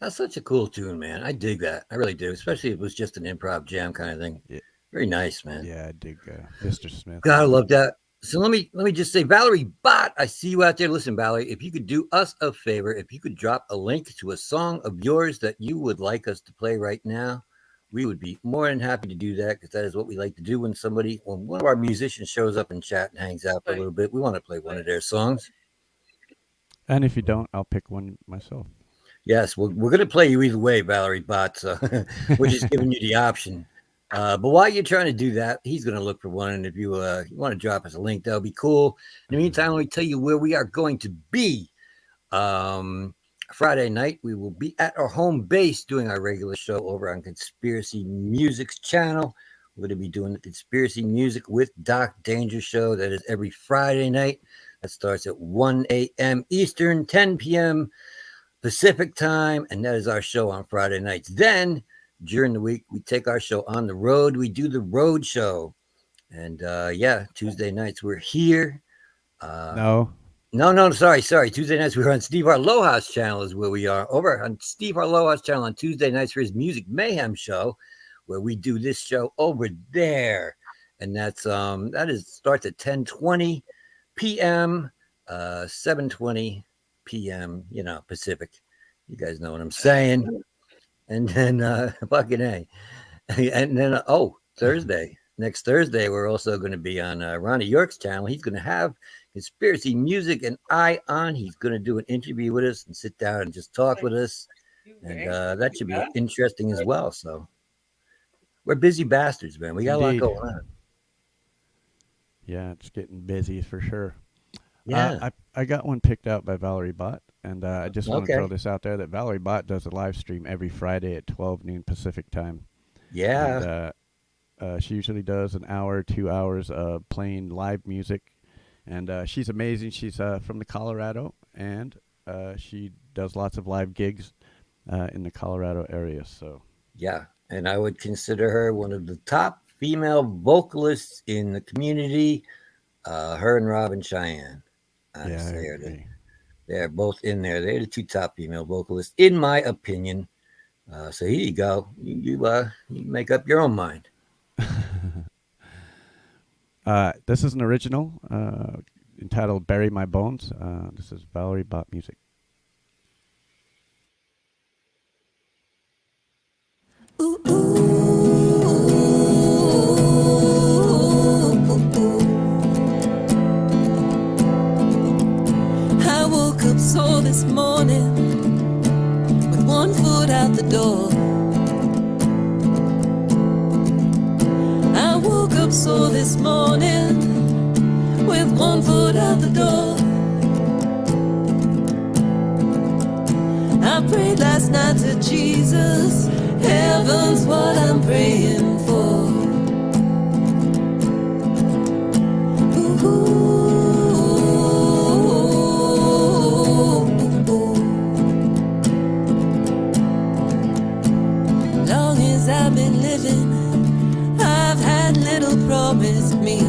That's such a cool tune, man. I dig that. I really do, especially if it was just an improv jam kind of thing. Yeah, Very nice, man. yeah, I dig Mr. Smith. God, I love that. So let me just say, Valerie Bott, I see you out there. Listen, Valerie, if you could do us a favor, if you could drop a link to a song of yours that you would like us to play right now, we would be more than happy to do that, because that is what we like to do when one of our musicians shows up in chat and hangs out for a little bit. We want to play one of their songs. And if you don't, I'll pick one myself. Yes, we're going to play you either way, Valerie Bott. So we're just giving you the option. But while you're trying to do that, he's going to look for one. And if you want to drop us a link, that'll be cool. In the meantime, let me tell you where we are going to be. Friday night, we will be at our home base doing our regular show over on Conspiracy Music's channel. We're going to be doing the Conspiracy Music with Doc Danger show. That is every Friday night. That starts at 1 a.m. Eastern, 10 p.m. Pacific time, and that is our show on Friday nights. Then during the week, we take our show on the road. We do the road show, and Tuesday nights we're here. No, sorry. Tuesday nights we're on Steve Arloha's channel is where we are. Over on Steve Arloha's channel on Tuesday nights for his Music Mayhem show, where we do this show over there, and that's starts at 10:20 p.m. 7:20 p.m. Pacific. You guys know what I'm saying. And then fucking A. And then Thursday. Next Thursday, we're also going to be on Ronnie York's channel. He's going to have Conspiracy Music and I on. He's going to do an interview with us and sit down and just talk with us. And that should be interesting as well. So we're busy bastards, man. We got Indeed. a lot going on. Yeah, it's getting busy for sure. Yeah. I got one picked out by Valerie Bott, and I just want to throw this out there that Valerie Bott does a live stream every Friday at 12 noon Pacific time. Yeah. And, she usually does an hour, 2 hours of playing live music, and she's amazing. She's from the Colorado, and she does lots of live gigs in the Colorado area. So yeah, and I would consider her one of the top female vocalists in the community. Her and Robin Cheyenne. They're both in there. They're the two top female vocalists, in my opinion. So here you go. You make up your own mind. This is an original entitled "Bury My Bones." This is Valerie Bott music. Ooh, ooh, I woke up sore this morning with one foot out the door. I woke up sore this morning with one foot out the door. I prayed last night to Jesus. Heaven's what I'm praying for. Ooh, long as I've been living, I've had little promised me.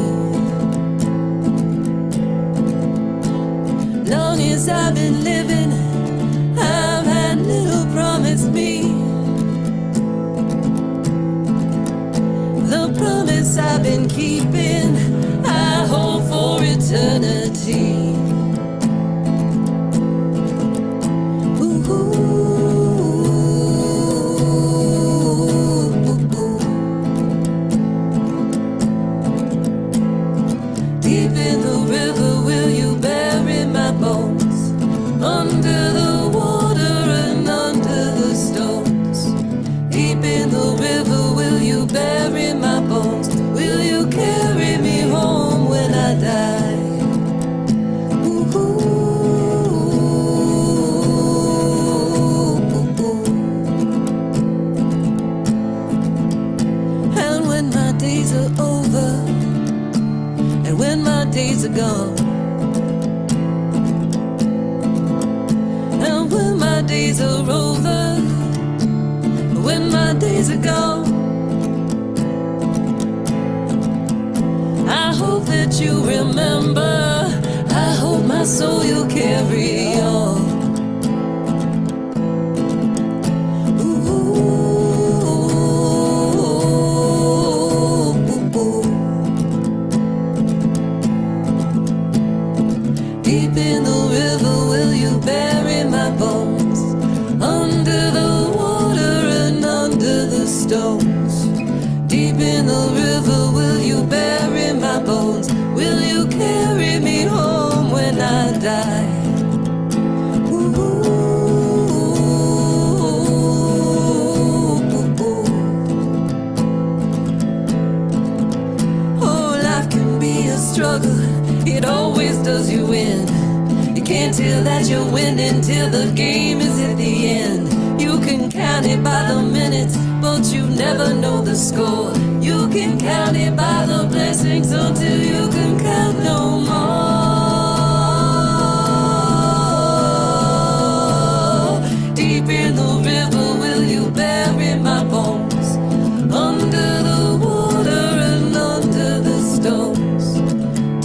Long as I've been living, I've had little promised me. The promise I've been keeping, I hold for eternity. Ooh, deep in the river will you bury my bones, under the water and under the stones. Deep in the river will you bury my bones? Will you carry me home when I die? Ooh, and when my days are over, and when my days are gone, and when my days are over, when my days are gone, I hope that you remember. I hope my soul you'll carry on. Deep in the river, will you bury my bones? Under the water and under the stones. Deep in the river, will you bury my bones? Will you carry me home when I die? Struggle, it always does you in. You can't tell that you're winning till the game is at the end. You can count it by the minutes, but you never know the score. You can count it by the blessings until you can count no more. Deep in the river, will you bury my bones? Under the water and under the stones.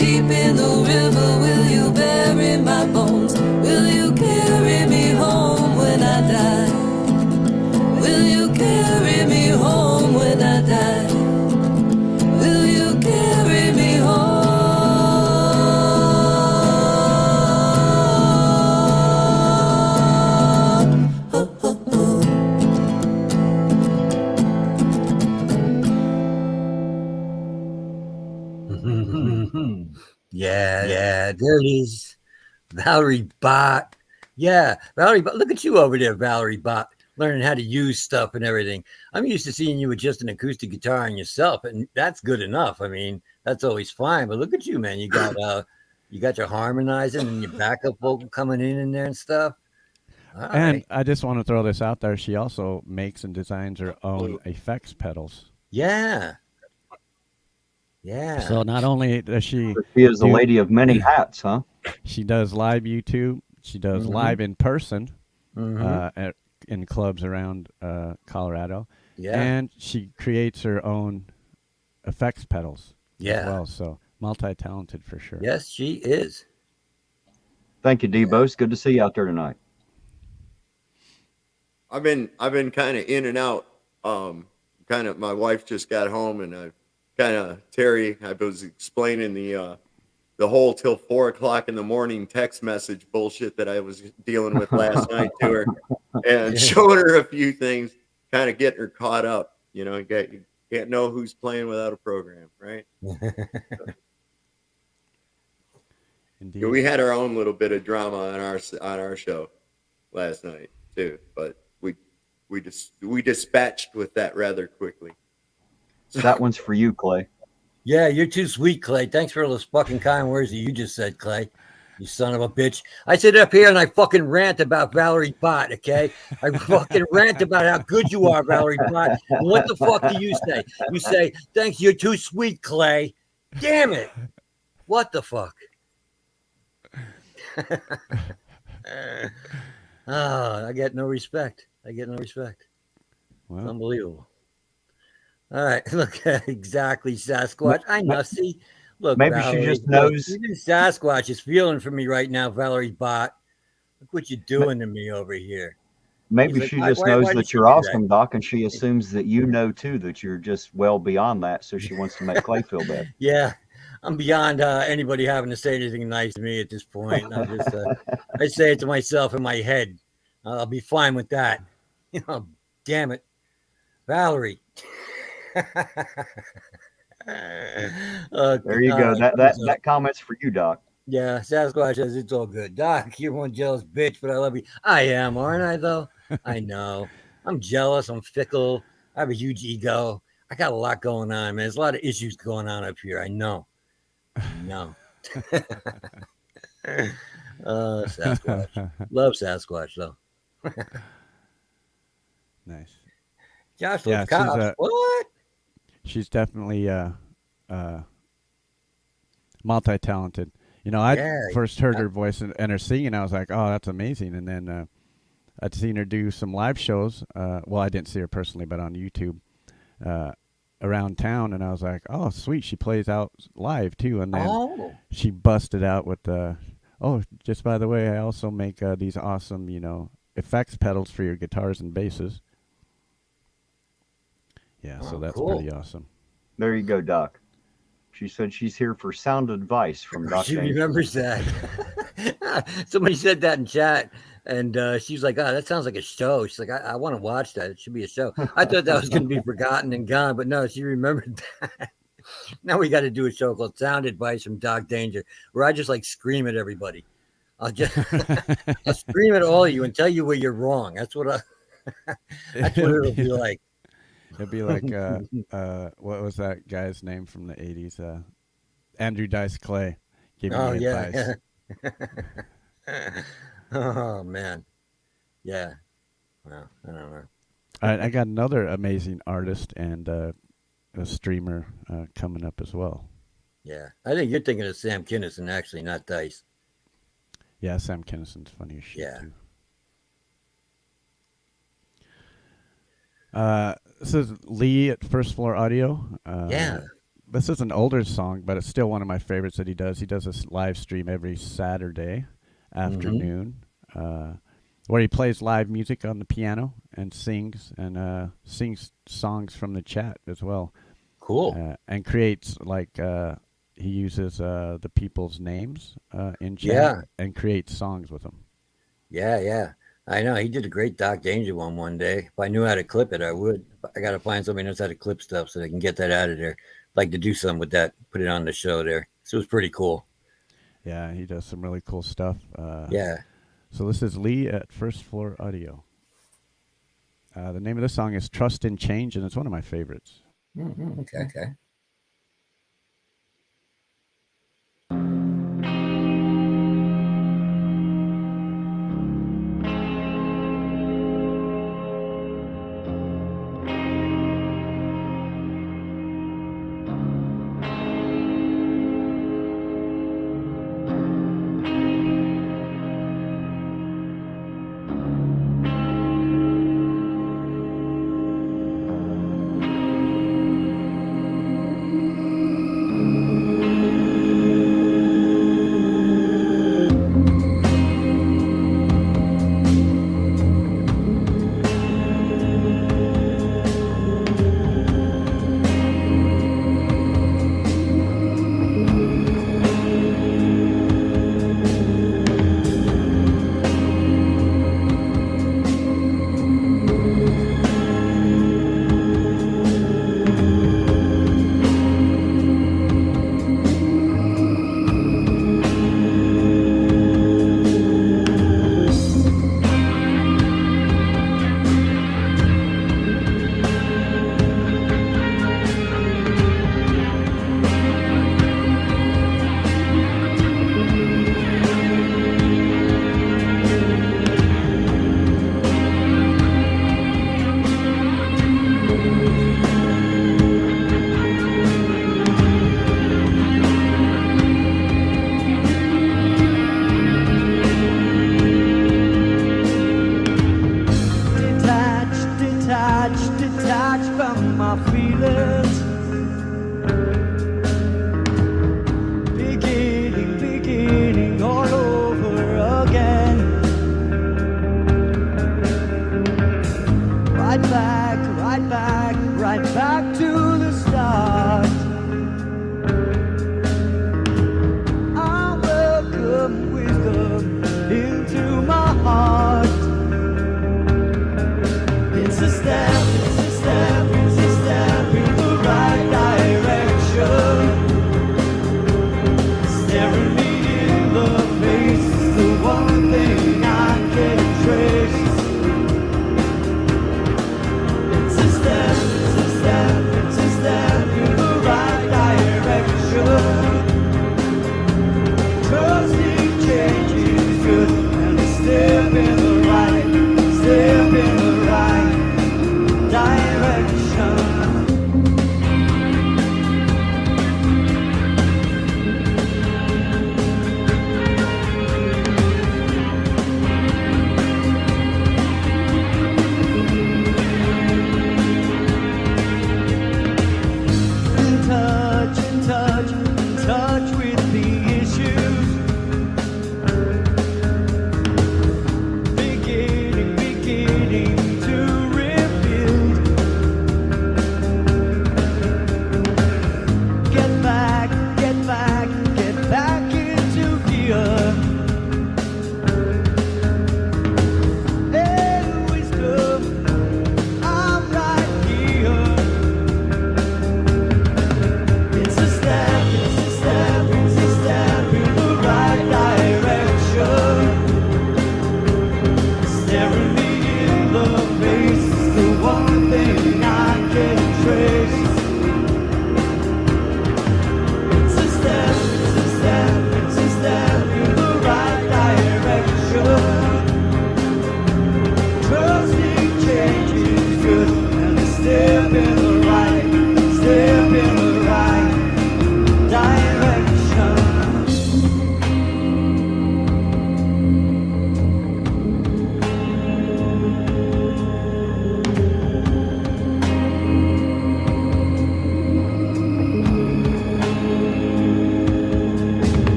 Deep in the river, will you bury my bones? Will you carry me home when I die? Will you carry me home when I die? Will you carry me home? Oh, oh, oh. Yeah, there it is. Valerie Bott. Yeah, Valerie Bott. Look at you over there, Valerie Bott, learning how to use stuff and everything. I'm used to seeing you with just an acoustic guitar and yourself, and that's good enough. I mean, that's always fine. But look at you, man. You got your harmonizing and your backup vocal coming in there and stuff. All And right. I just want to throw this out there. She also makes and designs her own effects pedals. Yeah. Yeah. So not only does she She is a do- lady of many hats, huh? she does live YouTube, she does live in person in clubs around Colorado, Yeah. and she creates her own effects pedals Yeah. as well. So multi-talented for sure. Yes, she is. Thank you, Debo. It's good to see you out there tonight. I've been kind of in and out. Kind of my wife just got home, and I kind of Terry. I was explaining the whole till 4 o'clock in the morning text message bullshit that I was dealing with last night to her, and showing her a few things, kind of getting her caught up. You know, you can't know who's playing without a program, right? Indeed. Yeah, we had our own little bit of drama on our show last night too, but we dispatched with that rather quickly. That one's for you, Clay. Yeah, you're too sweet, Clay. Thanks for all those fucking kind words that you just said, Clay. You son of a bitch. I sit up here and I fucking rant about Valerie Bott, okay? I fucking rant about how good you are, Valerie Bott. And what the fuck do you say? You say, thanks, you're too sweet, Clay. Damn it. What the fuck? I get no respect. It's Well, unbelievable. All right, look, exactly, Sasquatch. I know. See, look, Maybe she Valerie, just look, knows- even Sasquatch is feeling for me right now, Valerie Bott. Look what you're doing to me over here. Maybe He's like, she why- just why knows did that you you're do awesome, that? Doc, and she assumes that you know too that you're just well beyond that, so she wants to make Clay feel bad. Yeah, I'm beyond anybody having to say anything nice to me at this point. I just, I say it to myself in my head. I'll be fine with that. You know, damn it, Valerie. There you go. That comment's for you, Doc. Yeah, Sasquatch says it's all good. Doc, you're one jealous bitch, but I love you. I am, aren't I, though? I know. I'm jealous. I'm fickle. I have a huge ego. I got a lot going on, man. There's a lot of issues going on up here. I know. Sasquatch. Love Sasquatch, though. nice. Josh Yeah, loves cops. What? She's definitely multi-talented. You know, I first heard her voice and her singing. I was like, oh, that's amazing. And then I'd seen her do some live shows. Well, I didn't see her personally, but on YouTube around town. And I was like, oh, sweet. She plays out live, too. And then she busted out with just by the way, I also make these awesome, effects pedals for your guitars and basses. Yeah, so that's pretty awesome. There you go, Doc. She said she's here for sound advice from Doc. She remembers that. Somebody said that in chat, and she's like, "Oh, that sounds like a show." She's like, "I want to watch that. It should be a show." I thought that was going to be forgotten and gone, but no, she remembered that. Now we got to do a show called Sound Advice from Doc Danger, where I just like scream at everybody. I'll scream at all of you and tell you where you're wrong. That's what it'll be like. It'd be like what was that guy's name from the 80s? Andrew Dice Clay giving me advice. Oh man. Yeah. Well, I don't know. All right, I got another amazing artist and a streamer coming up as well. Yeah. I think you're thinking of Sam Kinison, actually, not Dice. Yeah, Sam Kinnison's funny as shit too. This is Lee at First Floor Audio. This is an older song, but it's still one of my favorites that he does. He does this live stream every Saturday afternoon where he plays live music on the piano and sings songs from the chat as well. Cool. And creates he uses the people's names in chat and creates songs with them. Yeah. I know. He did a great Doc Danger one day. If I knew how to clip it, I would. I got to find somebody who knows how to clip stuff so they can get that out of there. I'd like to do something with that, put it on the show there. So it was pretty cool. Yeah, he does some really cool stuff. Yeah. So this is Lee at First Floor Audio. The name of the song is Trust in Change, and it's one of my favorites. Okay.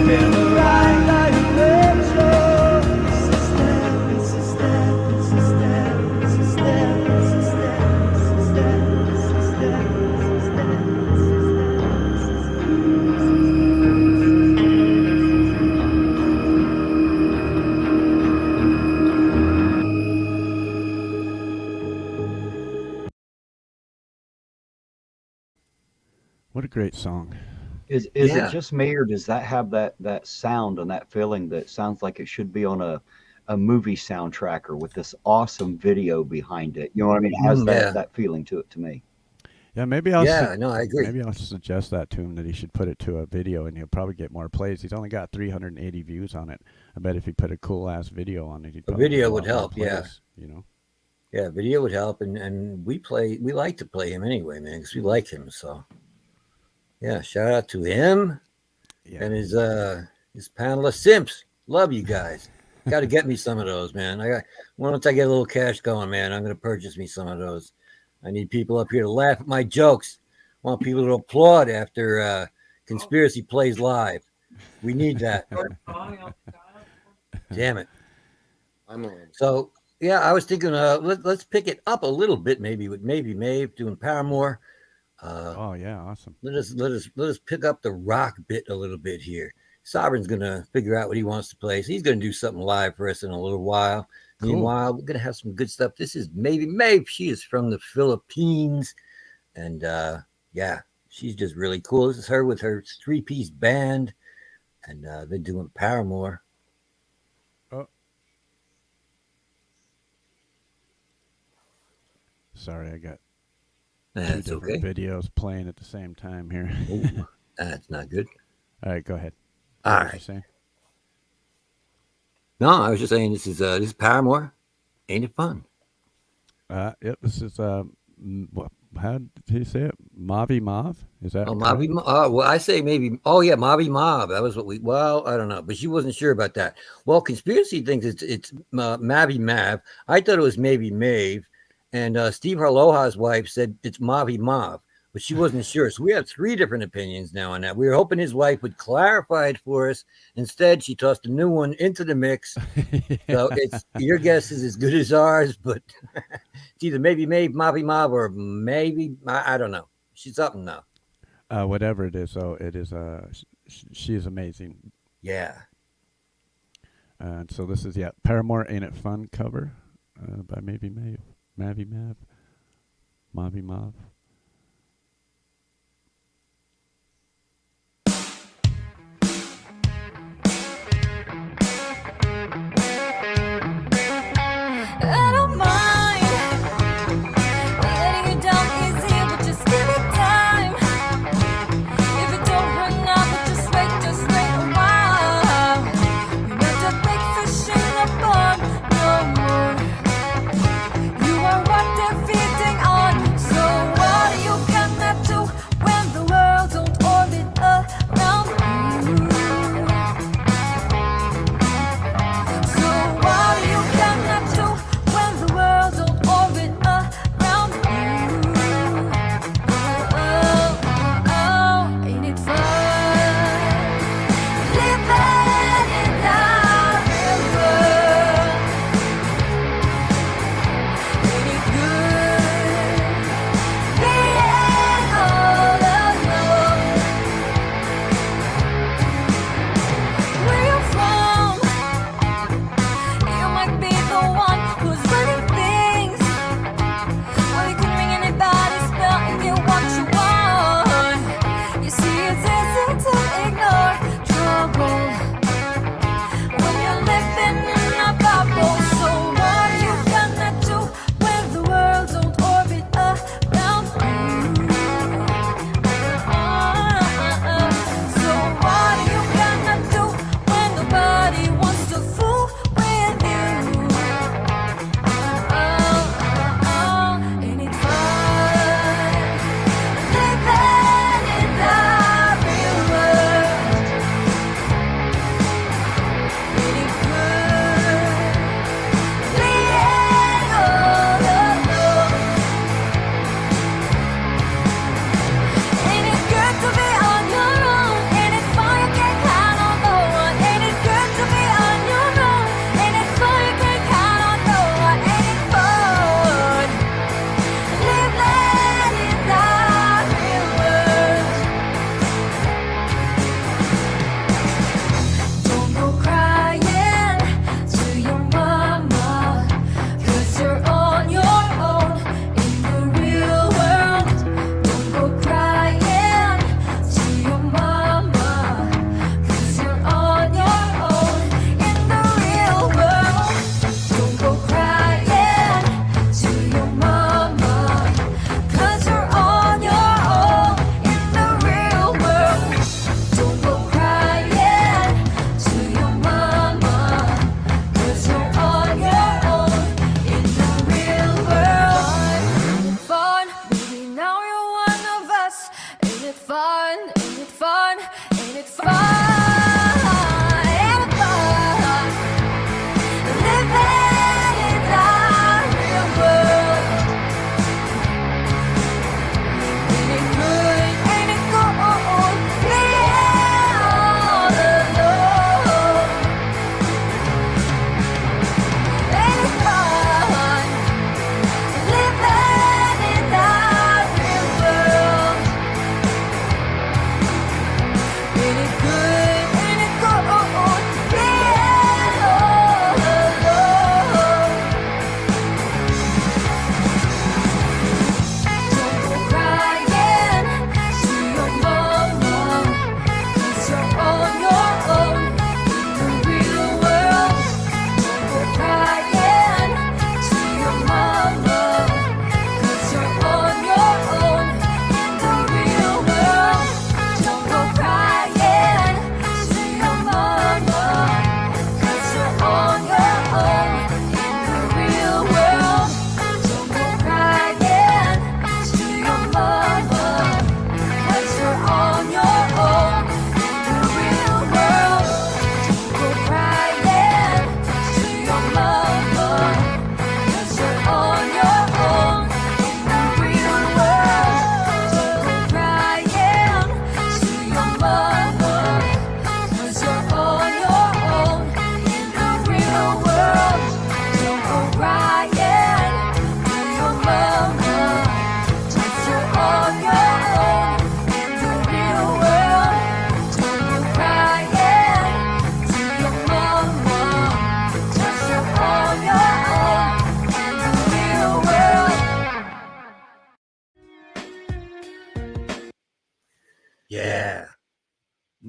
feel the right like a picture. It's a step, it's a step, it's a step, it's a step, it's a step, it's a step, it's a step, it's a What a great song. Is Yeah. it just me, or does that have that sound and that feeling that sounds like it should be on a movie soundtrack or with this awesome video behind it? You know what I mean? It has Yeah. that feeling to it to me. Yeah, maybe I'll Yeah, no, I agree. maybe I'll suggest that to him, that he should put it to a video, and he'll probably get more plays. He's only got 380 views on it. I bet if he put a cool ass video on it, he'd probably video get a would lot more help, yeah. plays, you know. Yeah, video would help, and we like to play him anyway, man, because we like him. So, yeah, shout out to him Yeah. and his panel of simps. Love you guys. Got to get me some of those, man. Once I get a little cash going, man, I'm gonna purchase me some of those. I need people up here to laugh at my jokes. I want people to applaud after Conspiracy plays live. We need that. Damn it. I'm on. So yeah, I was thinking let's pick it up a little bit, maybe with maybe Maeve doing Paramore. Oh yeah, awesome. Let us pick up the rock bit a little bit here. Sovereign's gonna figure out what he wants to play. So he's gonna do something live for us in a little while. Cool. Meanwhile, we're gonna have some good stuff. This is maybe Maeve. She is from the Philippines, and yeah, she's just really cool. This is her with her 3-piece band, and they're doing Paramore. Oh. Sorry, I got two That's different okay. videos playing at the same time here. Ooh, that's not good. All right, go ahead. All What was you right. saying? No, I was just saying this is Paramore. Ain't it fun? Yep, this is how did he say it? Mavi Mob? Is that Oh, correct? Mavi Mob. Well, I say maybe. Oh, yeah, Mavi Mob. That was what we. Well, I don't know, but she wasn't sure about that. Well, Conspiracy thinks it's Mavi Mav. I thought it was maybe Maeve, and Steve Harloha's wife said it's Mavi Mob, but she wasn't sure. So we have 3 different opinions now on that. We were hoping his wife would clarify it for us. Instead, she tossed a new one into the mix. So it's your guess is as good as ours, but it's either maybe Maeve, Mavi Mob, or maybe I don't know. She's something now. Whatever it is, though, it is. She is amazing. Yeah. And so this is Paramore Ain't It Fun cover by maybe Mavi Mav, Mavi Mob. I don't mind letting you down easy, but just give it time. If it don't run out, but just wait a while. You're not the big fish in the pond no more. You are what they're feeding on, so why?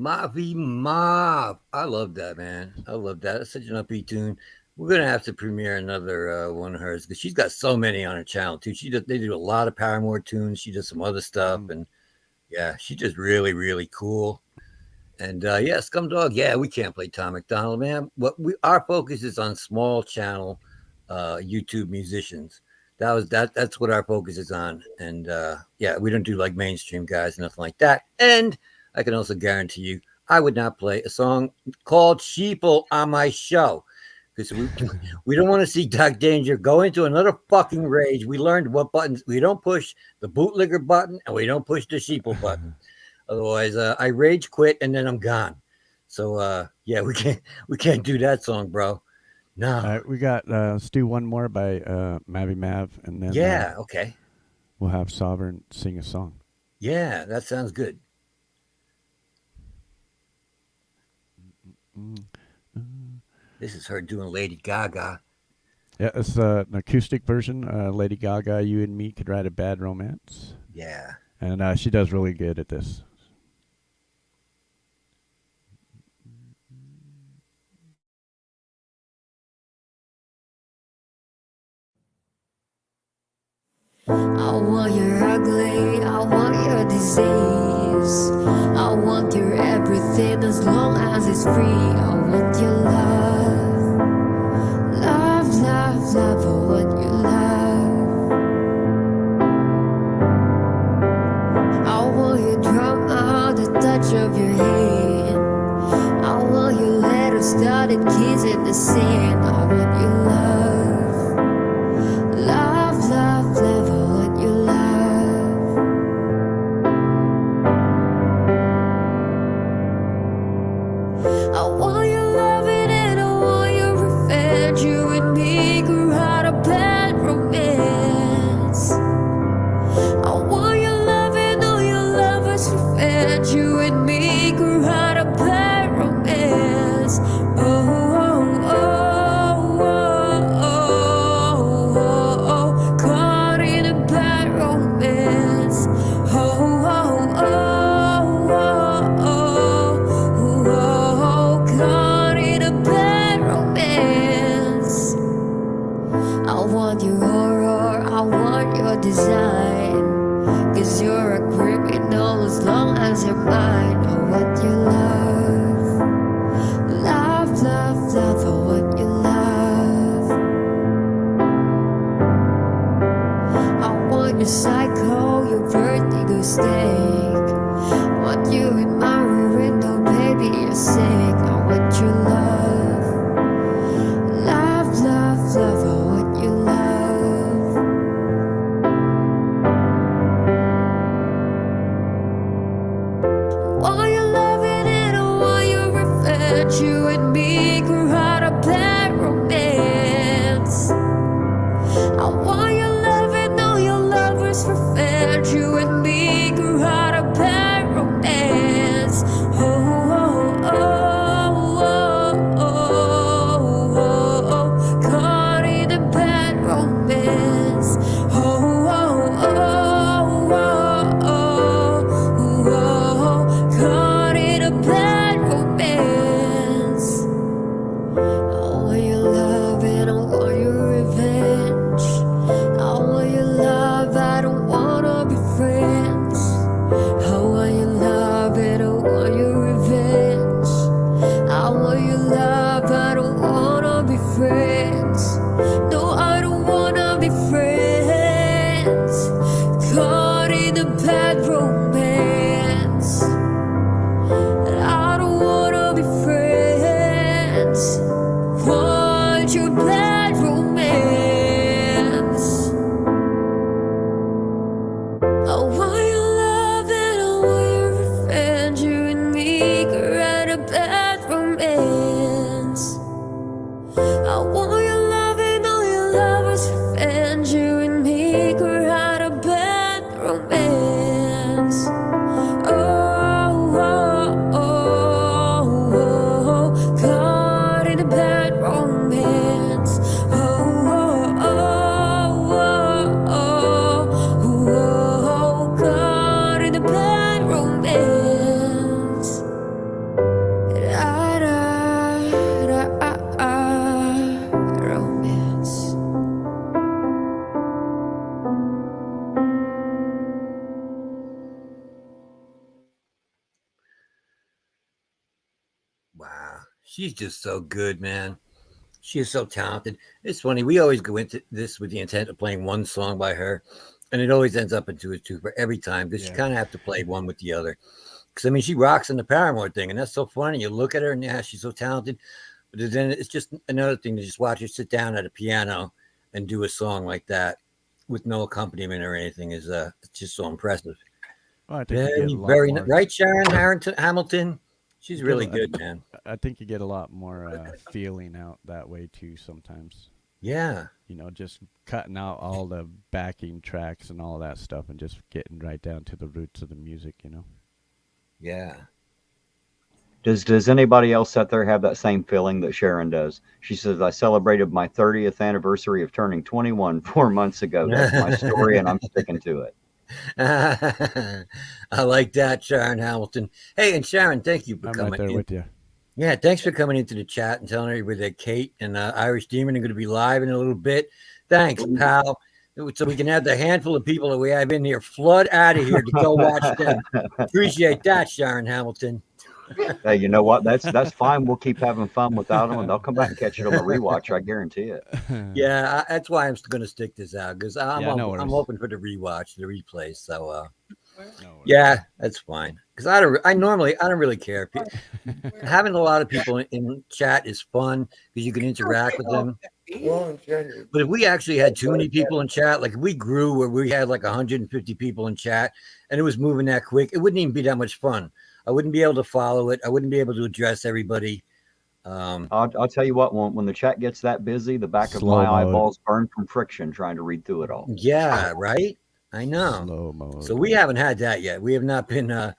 Mavi Mob. I love that, man. I love that. It's such an upbeat tune. We're gonna have to premiere another one of hers because she's got so many on her channel too. They do a lot of Paramore tunes. She does some other stuff, and yeah, she's just really, really cool. And yeah, Scumdog. Yeah, we can't play Tom McDonald, man. Our focus is on small channel YouTube musicians. That's what our focus is on. And yeah, we don't do like mainstream guys, nothing like that. And I can also guarantee you, I would not play a song called Sheeple on my show because we don't want to see Doc Danger go into another fucking rage. We learned what buttons we don't push: the bootlegger button, and we don't push the Sheeple button. Otherwise, I rage quit and then I'm gone. So yeah, we can't do that song, bro. No. All right, we got let's do one more by Mavi Mav, and then Yeah, okay. we'll have Sovereign sing a song. Yeah, that sounds good. This is her doing Lady Gaga. Yeah, it's an acoustic version. Lady Gaga, You and Me Could Write a Bad Romance. Yeah. And she does really good at this. I want your ugly, I want your disease. I want your everything as long as it's free. I want your love. Love, love, love, I want your love. I want your drama, the touch of your hand. I want your letters started kissing the sand. I want your love. Love, love, love, I want your love. I want your loving and I want your revenge. You and me grew out a bad romance. I want your loving, all your lovers revenge. You and me grew out a bad romance. Oh, oh, oh, oh, oh, oh, caught in a bad romance. Oh, oh, oh, oh, oh, oh, caught in a bad romance. I want your horror, I want your design. Cause you're a criminal as long as you're mine. I want your love. Love, love, love, I want your love. I want your psycho, your vertigo steak. Want you in my rear window, baby, you're sick. I want your love. Love, love, love, I want your love. Want your loving and I want your revenge. You and me grew out a bad romance. I want your loving, all your lovers revenge. You and me grew out a bad romance. Oh, oh, oh. She's just so good, man. She is so talented. It's funny. We always go into this with the intent of playing one song by her, and it always ends up into a twofer every time because you kind of have to play one with the other. Because I mean, she rocks in the Paramore thing, and that's so funny. You look at her, and yeah, she's so talented. But then it's just another thing to just watch her sit down at a piano and do a song like that with no accompaniment or anything is it's just so impressive. Well, I think you get a lot Very more. right, Sharon Hamilton. She's really good, man. I think you get a lot more feeling out that way too sometimes. Yeah. You know, just cutting out all the backing tracks and all that stuff and just getting right down to the roots of the music, you know? Yeah. Does anybody else out there have that same feeling that Sharon does? She says, I celebrated my 30th anniversary of turning 21 4 months ago. That's my story, and I'm sticking to it. I like that, Sharon Hamilton. Hey, and Sharon, thank you for I'm coming right there in. with you. Yeah, thanks for coming into the chat and telling everybody that Kate and Irish Demon are going to be live in a little bit. Thanks, pal. So we can have the handful of people that we have in here flood out of here to go watch them. Appreciate that, Sharon Hamilton. Hey, you know what? That's fine. We'll keep having fun without them, and they'll come back and catch it on the rewatch. I guarantee it. Yeah, that's why I'm going to stick this out because I'm worries. open for the rewatch, the replays. So, No yeah, that's fine. Because I don't really care. Having a lot of people in chat is fun because you can interact with them. But if we actually had too many people in chat, like if we grew where we had like 150 people in chat and it was moving that quick, it wouldn't even be that much fun. I wouldn't be able to follow it. I wouldn't be able to address everybody. I'll tell you what, when the chat gets that busy, the back of my eyeballs burn from friction trying to read through it all. Yeah, right? I know. Slow mode. So we haven't had that yet. We have not been on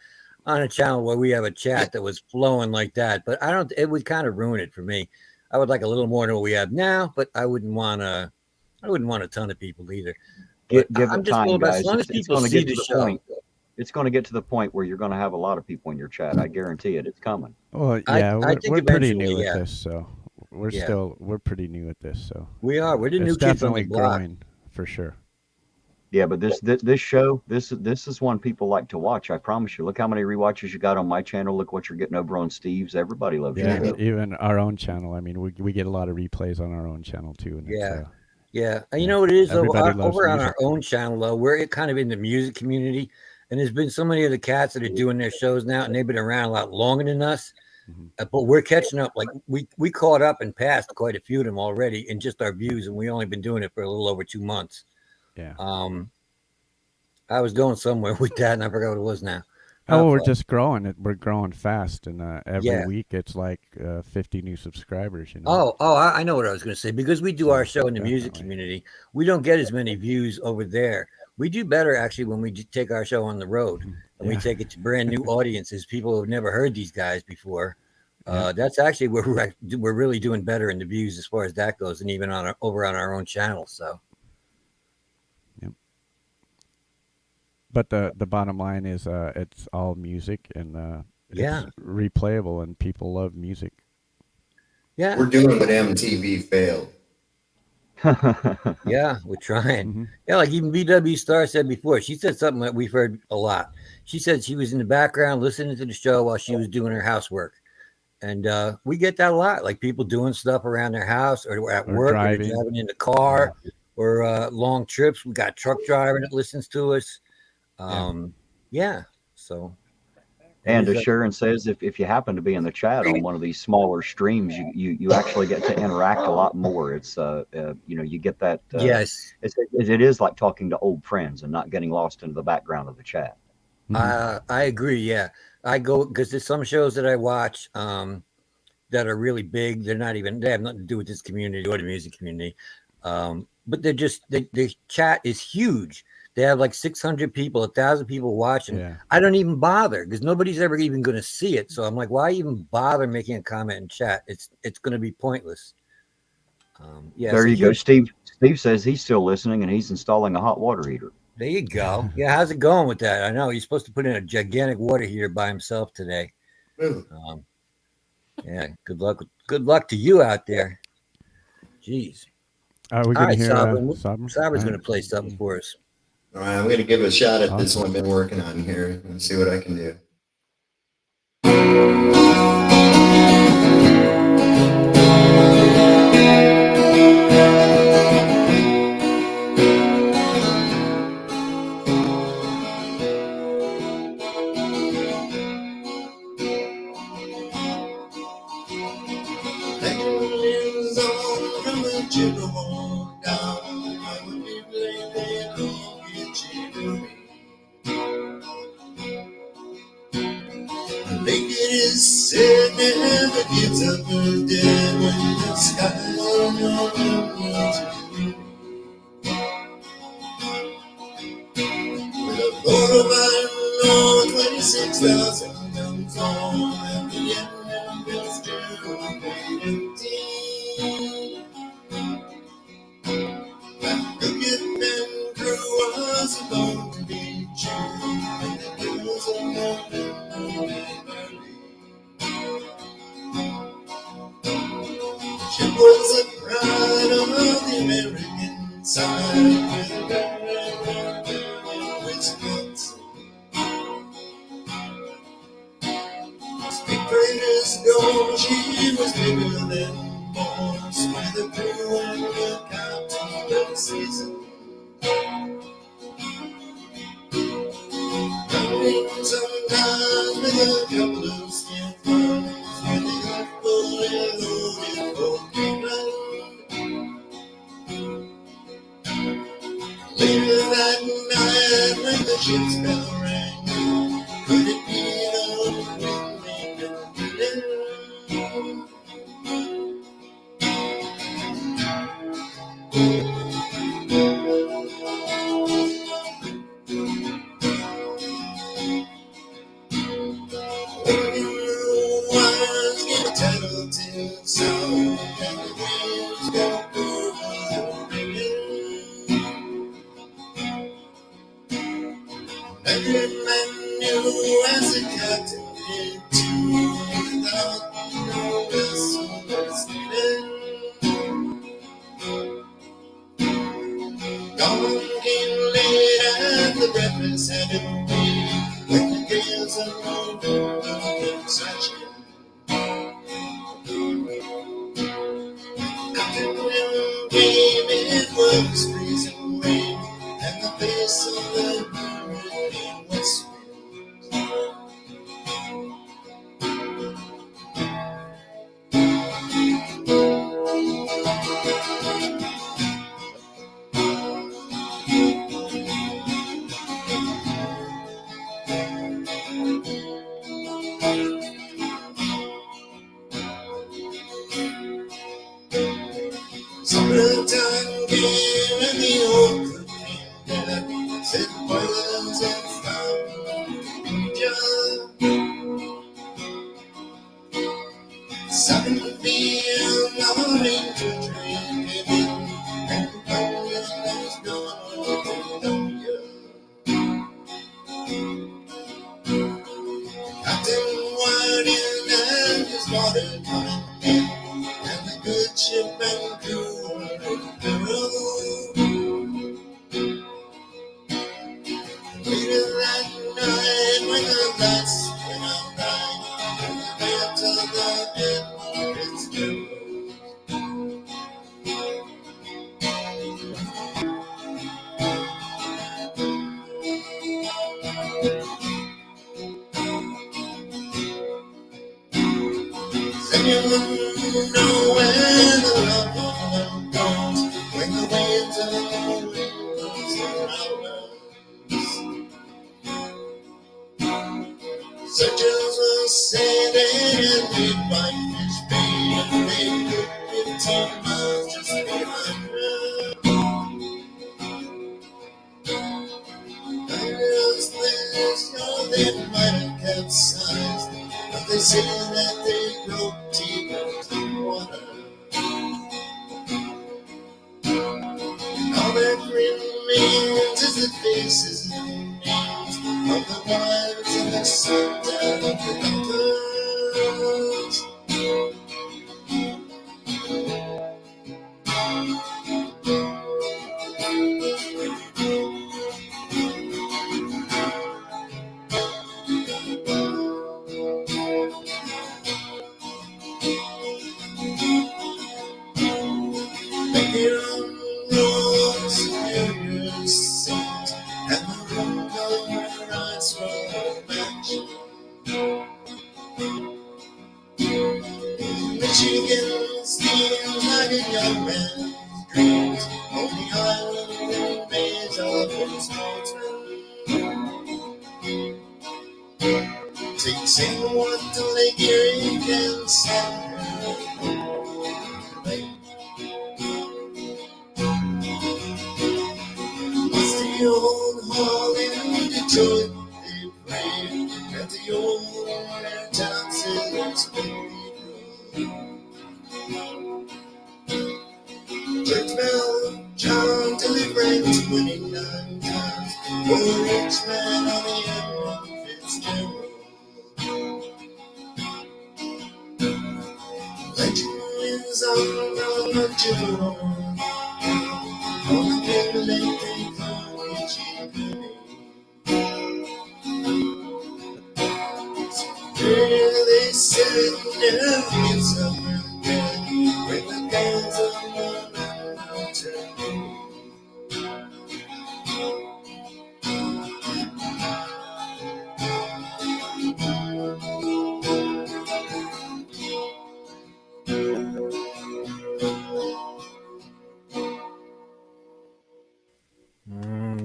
a channel where we have a chat that was flowing like that. But it would kind of ruin it for me. I would like a little more than what we have now, but I wouldn't want a ton of people either. Give it time, guys. As long as people see the show. It's going to get to the point where you're going to have a lot of people in your chat. I guarantee it. It's coming. Well, yeah, I think we're pretty new eventually, at this, so we're pretty new at this, so we are. We're the new it's kids on the definitely block. growing for sure. Yeah, but this show, this is one people like to watch. I promise you. Look how many rewatches you got on my channel. Look what you're getting over on Steve's. Everybody loves Yeah, you. even our own channel. I mean, we get a lot of replays on our own channel too. And Yeah. And you know what it is, though? Everybody loves Over on music. our own channel, though, we're kind of in the music community. And there's been so many of the cats that are doing their shows now, and they've been around a lot longer than us. But we're catching up. Like we caught up and passed quite a few of them already in just our views, and we only been doing it for a little over 2 months. Yeah. I was going somewhere with that, and I forgot what it was now. Oh, we're just growing. We're growing fast, and every Yeah. week it's like 50 new subscribers. You know. I know what I was going to say. Because we do our show in the music Definitely. community, we don't get as many views over there. We do better actually when we take our show on the road and we take it to brand new audiences, people who have never heard these guys before. That's actually where we're really doing better in the views as far as that goes, and even over on our own channel. So. Yep. But the bottom line is it's all music and it's replayable, and people love music. Yeah, We're doing what MTV failed. Yeah, we're trying. Yeah, like even Jade Star said before. She said something that we've heard a lot. She said she was in the background listening to the show while she was doing her housework. And we get that a lot, like people doing stuff around their house or at work, driving. or driving in the car, or long trips. We got a truck driver that listens to us. So. And as Sharon says, if you happen to be in the chat on one of these smaller streams, you actually get to interact a lot more. It's you get that. Yes, it is like talking to old friends and not getting lost into the background of the chat. I agree. Yeah, I go because there's some shows that I watch that are really big. They have nothing to do with this community or the music community. But they're just the chat is huge. They have like 600 people, 1,000 people watching. Yeah. I don't even bother because nobody's ever even going to see it. So I'm like, why even bother making a comment in chat? It's going to be pointless. There you go. Steve says he's still listening and he's installing a hot water heater. There you go. Yeah, how's it going with that? I know he's supposed to put in a gigantic water heater by himself today. Yeah, good luck. Good luck to you out there. Jeez. Are we going to hear Sabra's going to play something for us. All right, I'm going to give a shot at this one I've been working on here and see what I can do. children walk down, I would be playing they don't get jittery. Naked is said never gets up or dead when the skies are not enough. With a boat of iron, 26,000 guns on, and the engine will still remain empty. That crooked man crew was alone to be chewed, and the girls alone in the she was the pride of the American side, Wisconsin. Speak greatest gold, she was bigger than most, with a crew and the captain of the season. Running sometimes with a couple of stiff runs, when they got fully loaded for Cleveland. Later that night when the ship's bell rang, could it be the wind made them feeling? Wires get tattletale sound, and the waves go over the ringing. Every man knew as the captain did too, without no vessel was needed. Dawn came late and the breakfast had to be, when the gales of the sunshine. After wind came, it was freezing rain, and the face of the hurricane was sweet. Summertime came and the old cook came back, said boilers and found Georgia. 7 p.m. our ranger train came in, and the bunyan was gone down here. Captain Whiting and his water coming in, and the good ship and crew were the road. Later that night when the lights went out right, and the band of the Edwards Road. Anyone know where the love of love goes when the waves of the wind surround us? Searchers were sailing and we'd find fish bay, and they put 15 miles just behind us. I just this, oh, they might have capsized, but they say that they broke deep into the water. And all that remains is the faces and names of the wives and the sons and the daughters. Michigan steams like a young man on the island remains of a sportsman. Take someone to Lake Erie and send her away. It's the old hall in Detroit, they pray at the old town center's cathedral. Church bell, John Tilly rang 29 times for the rich man on the end of Fitzgerald. Legend wins on the Jimbo, on the big lake they call Kitchie. There they sit down in summer bed with the guns of one mountain.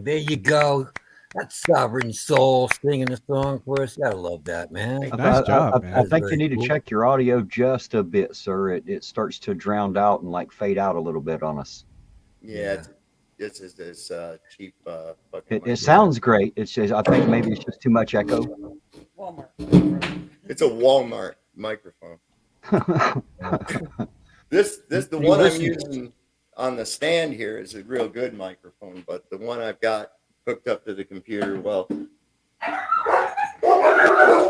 There you go. That's Sovereign Soul singing the song for us. Gotta love that, man. Nice job, I man. think Very you need to cool. check your audio just a bit, sir. It starts to drown out and like fade out a little bit on us. Yeah, this is this cheap fucking. It sounds great. It's just, I think maybe it's just too much echo. It's a Walmart microphone. This the You one I'm listen- using on the stand here is a real good microphone, but the one I've got hooked up to the computer, well,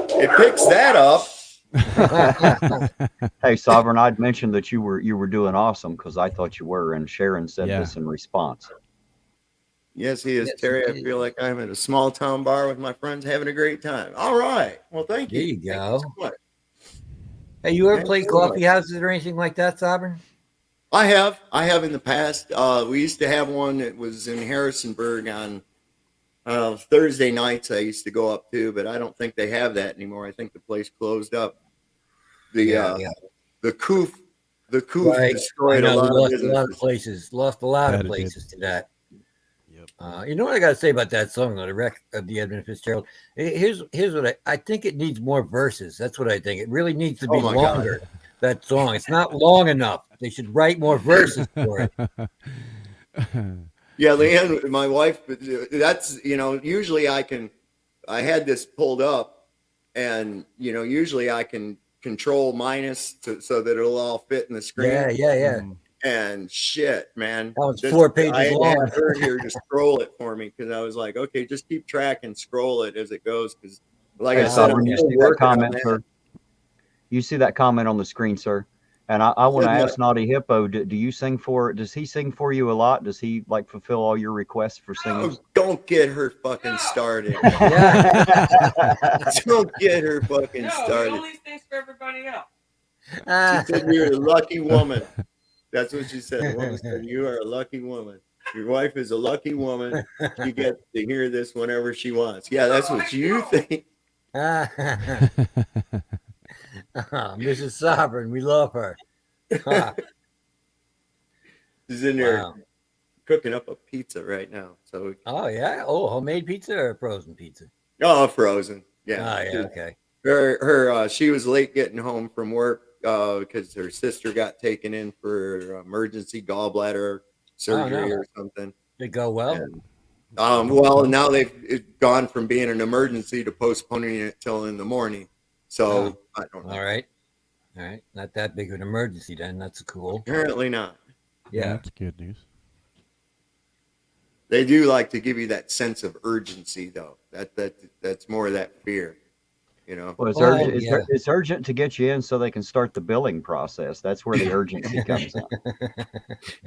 it picks that up. Hey, Sovereign, I'd mentioned that you were doing awesome because I thought you were, and Sharon said Yeah. this in response. Yes, he is, Yes, Terry. I he feel like I'm at a small town bar with my friends having a great time. All right. Well, thank There you. you Thank go. so much. Hey, you ever Thanks played so much. coffee houses or anything like that, Sovereign? I have in the past. We used to have one that was in Harrisonburg on Thursday nights. I used to go up to, but I don't think they have that anymore. I think the place closed up. The Coof Right. destroyed I a know, lot we of lost a lot of businesses. places. Lost a lot That of it did. places to that. Yep. You know what I got to say about that song, though, the wreck of the Edmund Fitzgerald. Here's what I think it needs more verses. That's what I think. It really needs to be Oh my God. longer. That song. It's not long enough. They should write more verses for it. Yeah, Leanne, my wife. That's usually I had this pulled up, and usually I can control minus so that it'll all fit in the screen. Yeah. Mm. And shit, man. That was 4 pages I had to long. have her here to scroll it for me because I was like, okay, just keep track and scroll it as it goes. Because, like Hey, I said, I'm Sovereign, you still see that working on comment, that. sir? You see that comment on the screen, sir? And I want to Said ask Naughty Hippo, do you sing for? Does he sing for you a lot? Does he like fulfill all your requests for singing? Oh, don't get her fucking started. Yeah. Don't get her fucking No, he started. only thinks for everybody else. She said you're a lucky woman. That's what she said. The woman said you are a lucky woman. Your wife is a lucky woman. She gets to hear this whenever she wants. Yeah, that's what you think. Mrs. Sovereign, we love her. Ah, She's in there wow. cooking up a pizza right now. So Oh, yeah. Oh, homemade pizza or frozen pizza? frozen. Yeah. Oh, yeah. Okay. She was late getting home from work because her sister got taken in for emergency gallbladder surgery no. or something. Did it go well? And, well, now they've gone from being an emergency to postponing it till in the morning. So I don't know. All right. Not that big of an emergency then. That's cool. Apparently not. Yeah. That's good news. They do like to give you that sense of urgency, though. That's more of that fear, Well, it's Oh, urgent. yeah. It's urgent to get you in so they can start the billing process. That's where the urgency comes in.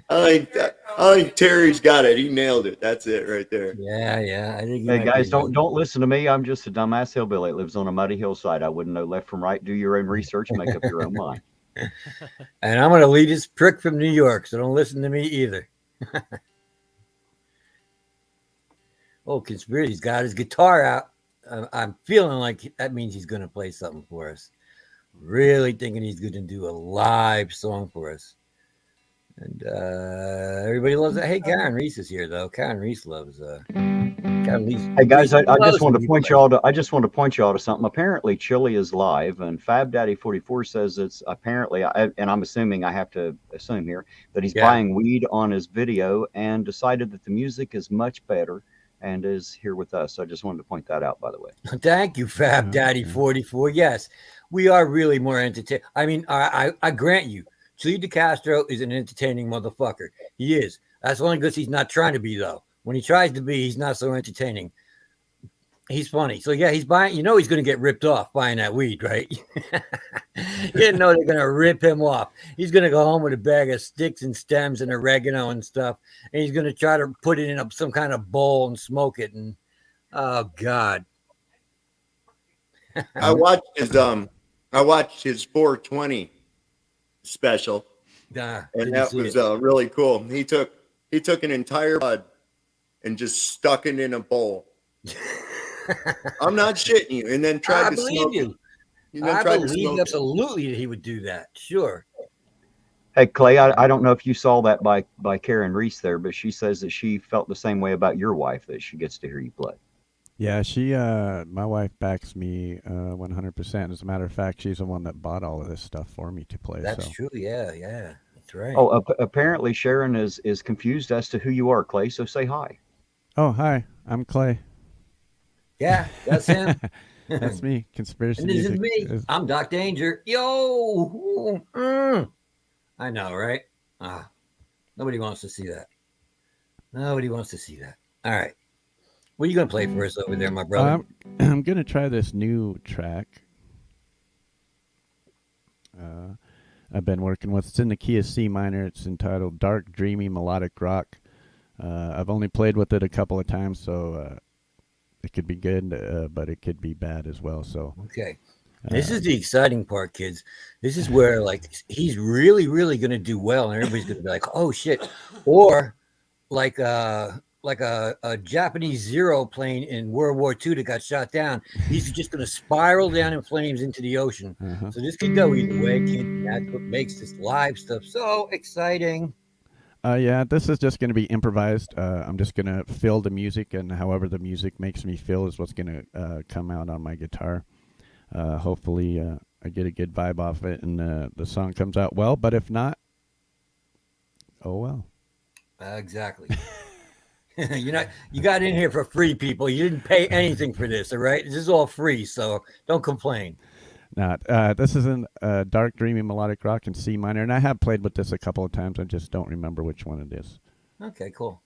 I think Terry's got it. He nailed it. That's it right there. Yeah. I think you Hey might guys, be don't listen to me. I'm just a dumbass hillbilly that lives on a muddy hillside. I wouldn't know left from right. Do your own research, make up your own mind. And I'm gonna lead this prick from New York, so don't listen to me either. Oh, Conspiracy's got his guitar out. I'm feeling like that means he's gonna play something for us. Really thinking he's gonna do a live song for us. And everybody loves that. Hey, Karen Reese is here though. Karen Reese loves Karen Reese. Hey guys, I just loves wanted when to you point play. y'all to. I just wanted to point y'all to something. Apparently, Chili is live, and Fab Daddy 44 says it's apparently, and I'm assuming I have to assume here that he's Yeah. buying weed on his video and decided that the music is much better and is here with us. So I just wanted to point that out, by the way. Thank you, Fab Daddy Okay. 44. Yes, we are really more entertaining. I mean, I grant you, Chili DeCastro is an entertaining motherfucker. He is. That's only because he's not trying to be, though. When he tries to be, he's not so entertaining. He's funny. So, yeah, he's buying, he's going to get ripped off buying that weed, right? You didn't know they're going to rip him off. He's going to go home with a bag of sticks and stems and oregano and stuff, and he's going to try to put it in some kind of bowl and smoke it. And, oh, God. I watched his 420 special, Nah, and didn't that see was it. really cool. He took an entire bud and just stuck it in a bowl. I'm not shitting you. And then tried I to believe smoke you. it. And then I tried to believe smoke it. absolutely that he would do that. Sure. Hey Clay, I don't know if you saw that by Karen Reese there, but she says that she felt the same way about your wife, that she gets to hear you play. Yeah, my wife backs me 100%. As a matter of fact, she's the one that bought all of this stuff for me to play. That's so. true. Yeah. That's right. Oh, apparently Sharon is confused as to who you are, Clay. So say hi. Oh, hi, I'm Clay. Yeah, that's him. That's me. Conspiracy And this is Music. me. I'm Doc Danger. Yo. I know, right? Nobody wants to see that. Nobody wants to see that. All right. What are you going to play for us over there, my brother? I'm going to try this new track. I've been working with. It's in the key of C minor. It's entitled Dark, Dreamy, Melodic Rock. I've only played with it a couple of times, so it could be good, but it could be bad as well. So Okay. This is the exciting part, kids. This is where, like, he's really, really going to do well, and everybody's going to be like, "Oh shit!" Or like a Japanese Zero plane in World War II that got shot down. He's just going to spiral down in flames into the ocean. So this could go either way, kid. That's what makes this live stuff so exciting. yeah, this is just going to be improvised. I'm just going to fill the music, and however the music makes me feel is what's going to come out on my guitar. Hopefully, I get a good vibe off it, and the song comes out well. But if not, oh well. Exactly. You got in here for free, people. You didn't pay anything for this, all right? This is all free, so don't complain. Not. This is in Dark, Dreamy, Melodic Rock in C minor, and I have played with this a couple of times. I just don't remember which one it is. Okay, cool.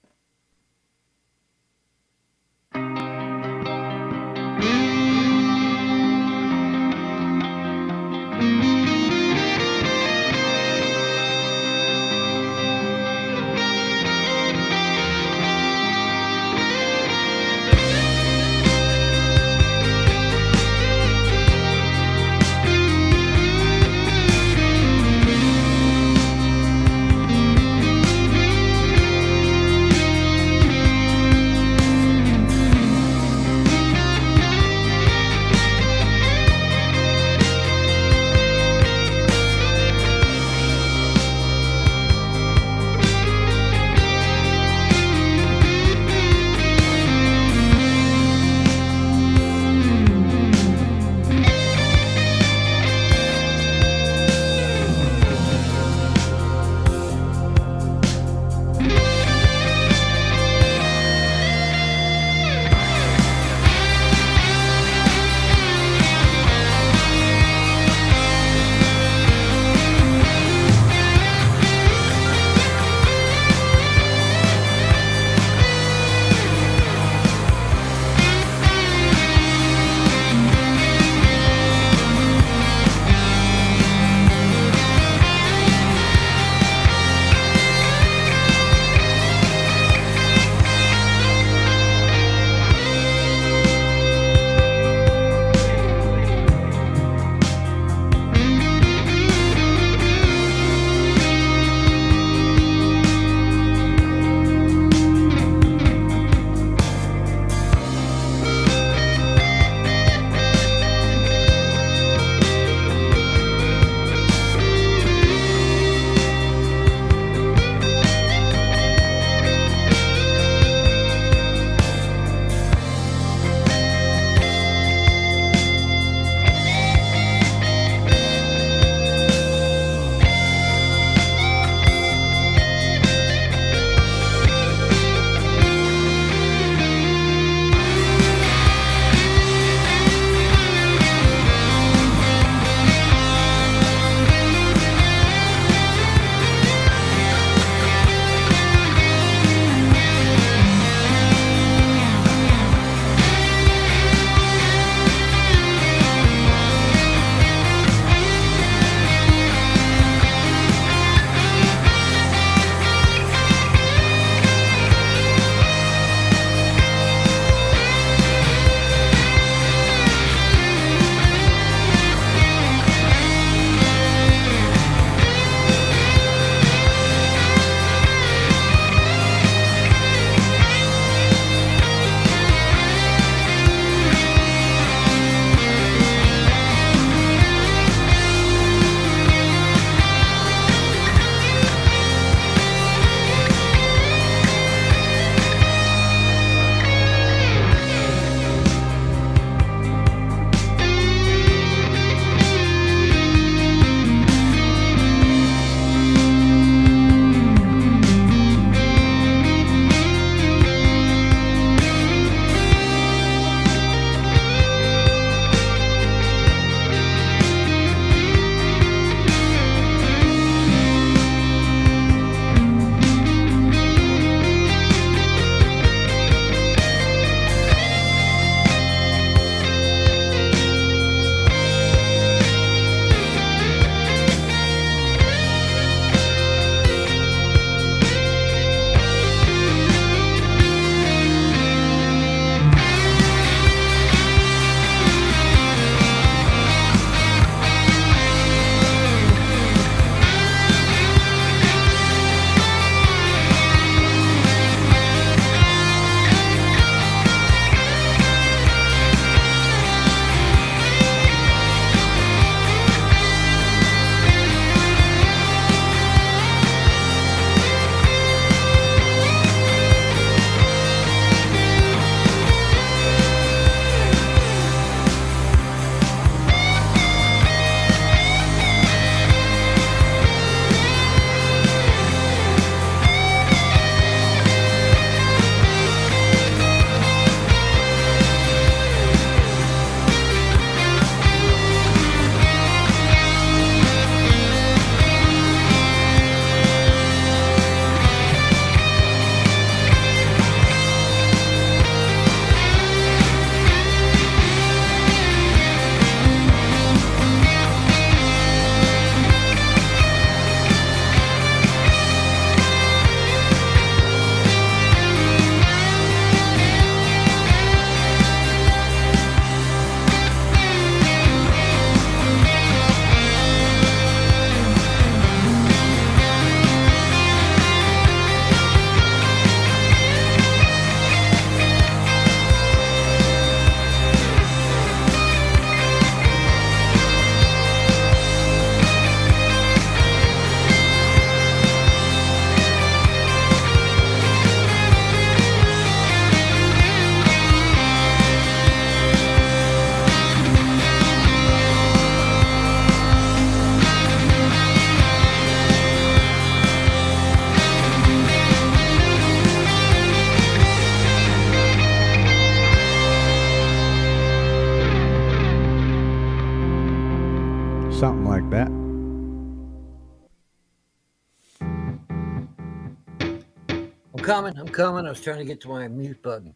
coming. I was trying to get to my mute button.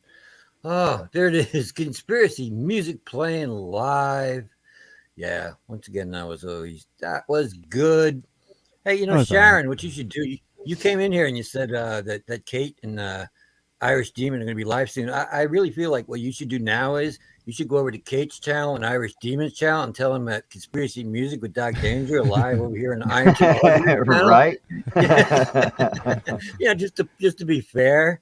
Oh, there it is. Conspiracy music playing live. Yeah, once again, that was good. Hey, That was all Sharon, what you should do, you came in here and you said that Kate and Irish Demon are going to be live soon. I really feel like what you should do now is you should go over to Kate's channel and Irish Demon's channel and tell them that Conspiracy Music with Doc Danger are live over here in Ironton. Right? Yeah, just to be fair.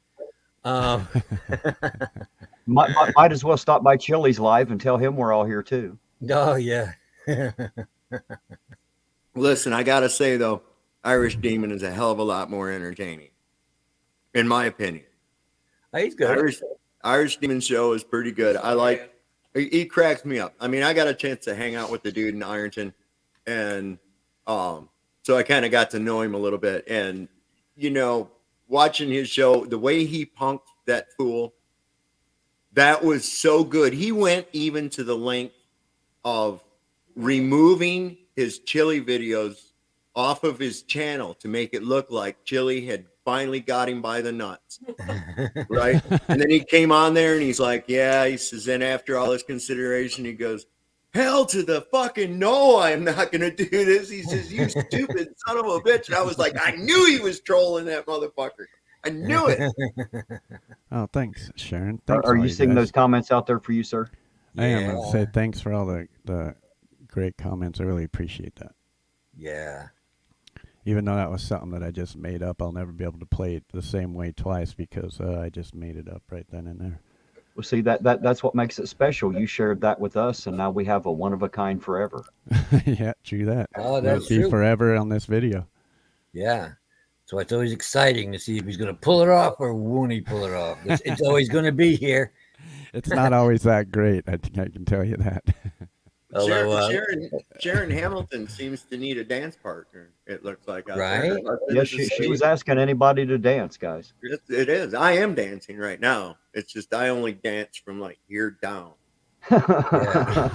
Might as well stop by Chili's live and tell him we're all here too. Oh yeah. Listen, I gotta say though, Irish Demon is a hell of a lot more entertaining, in my opinion. He's good. Irish Demon show is pretty good. I like. He cracks me up. I mean, I got a chance to hang out with the dude in Ironton, and so I kind of got to know him a little bit. And watching his show, the way he punked that fool, that was so good. He went even to the length of removing his Chili videos off of his channel to make it look like Chili had finally got him by the nuts. Right? And then he came on there and he's like, yeah, he says, then after all this consideration, he goes, hell to the fucking no, I'm not going to do this. He says, you stupid son of a bitch. And I was like, I knew he was trolling that motherfucker. I knew it. Oh, thanks, Sharon. Thanks Are all you seeing guys. those comments out there for you, sir? I am going to say thanks for all the great comments. I really appreciate that. Yeah. Even though that was something that I just made up, I'll never be able to play it the same way twice because I just made it up right then and there. Well, see, that's what makes it special. You shared that with us, and now we have a one-of-a-kind forever. Yeah, true that. Oh, that's It'll be true. forever on this video. Yeah. So it's always exciting to see if he's going to pull it off or won't he pull it off. It's always going to be here. It's not always that great. I can tell you that. Sharon Hamilton seems to need a dance partner. It looks like, right? Yes, she was asking anybody to dance, guys. It is. I am dancing right now. It's just I only dance from like here down. Yeah.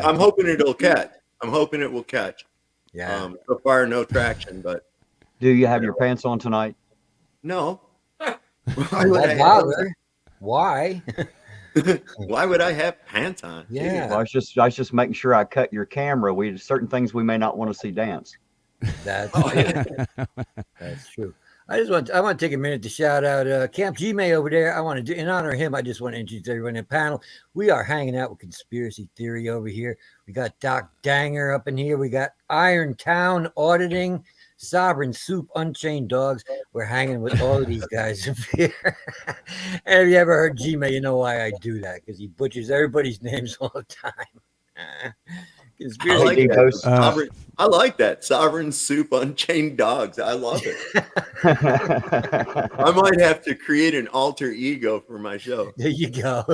I'm hoping it'll catch. I'm hoping it will catch. Yeah. So far, no traction. But Do you have your pants on tonight? no. Why? Why would I have pants on? Yeah. Well, I was just making sure I cut your camera. Certain things we may not want to see dance. That's true. I want to take a minute to shout out Camp G-May over there. I want to do, in honor of him, I just want to introduce everyone in the panel. We are hanging out with Conspiracy Theory over here. We got Doc Danger up in here. We got Iron Town Auditing, Sovereign Soup, Unchained Dogs. We're hanging with all of these guys up here. And have you ever heard G-May, you know why I do that, because he butchers everybody's names all the time. I like that. Sovereign Soup, Unchained Dogs. I love it. I might have to create an alter ego for my show. There you go.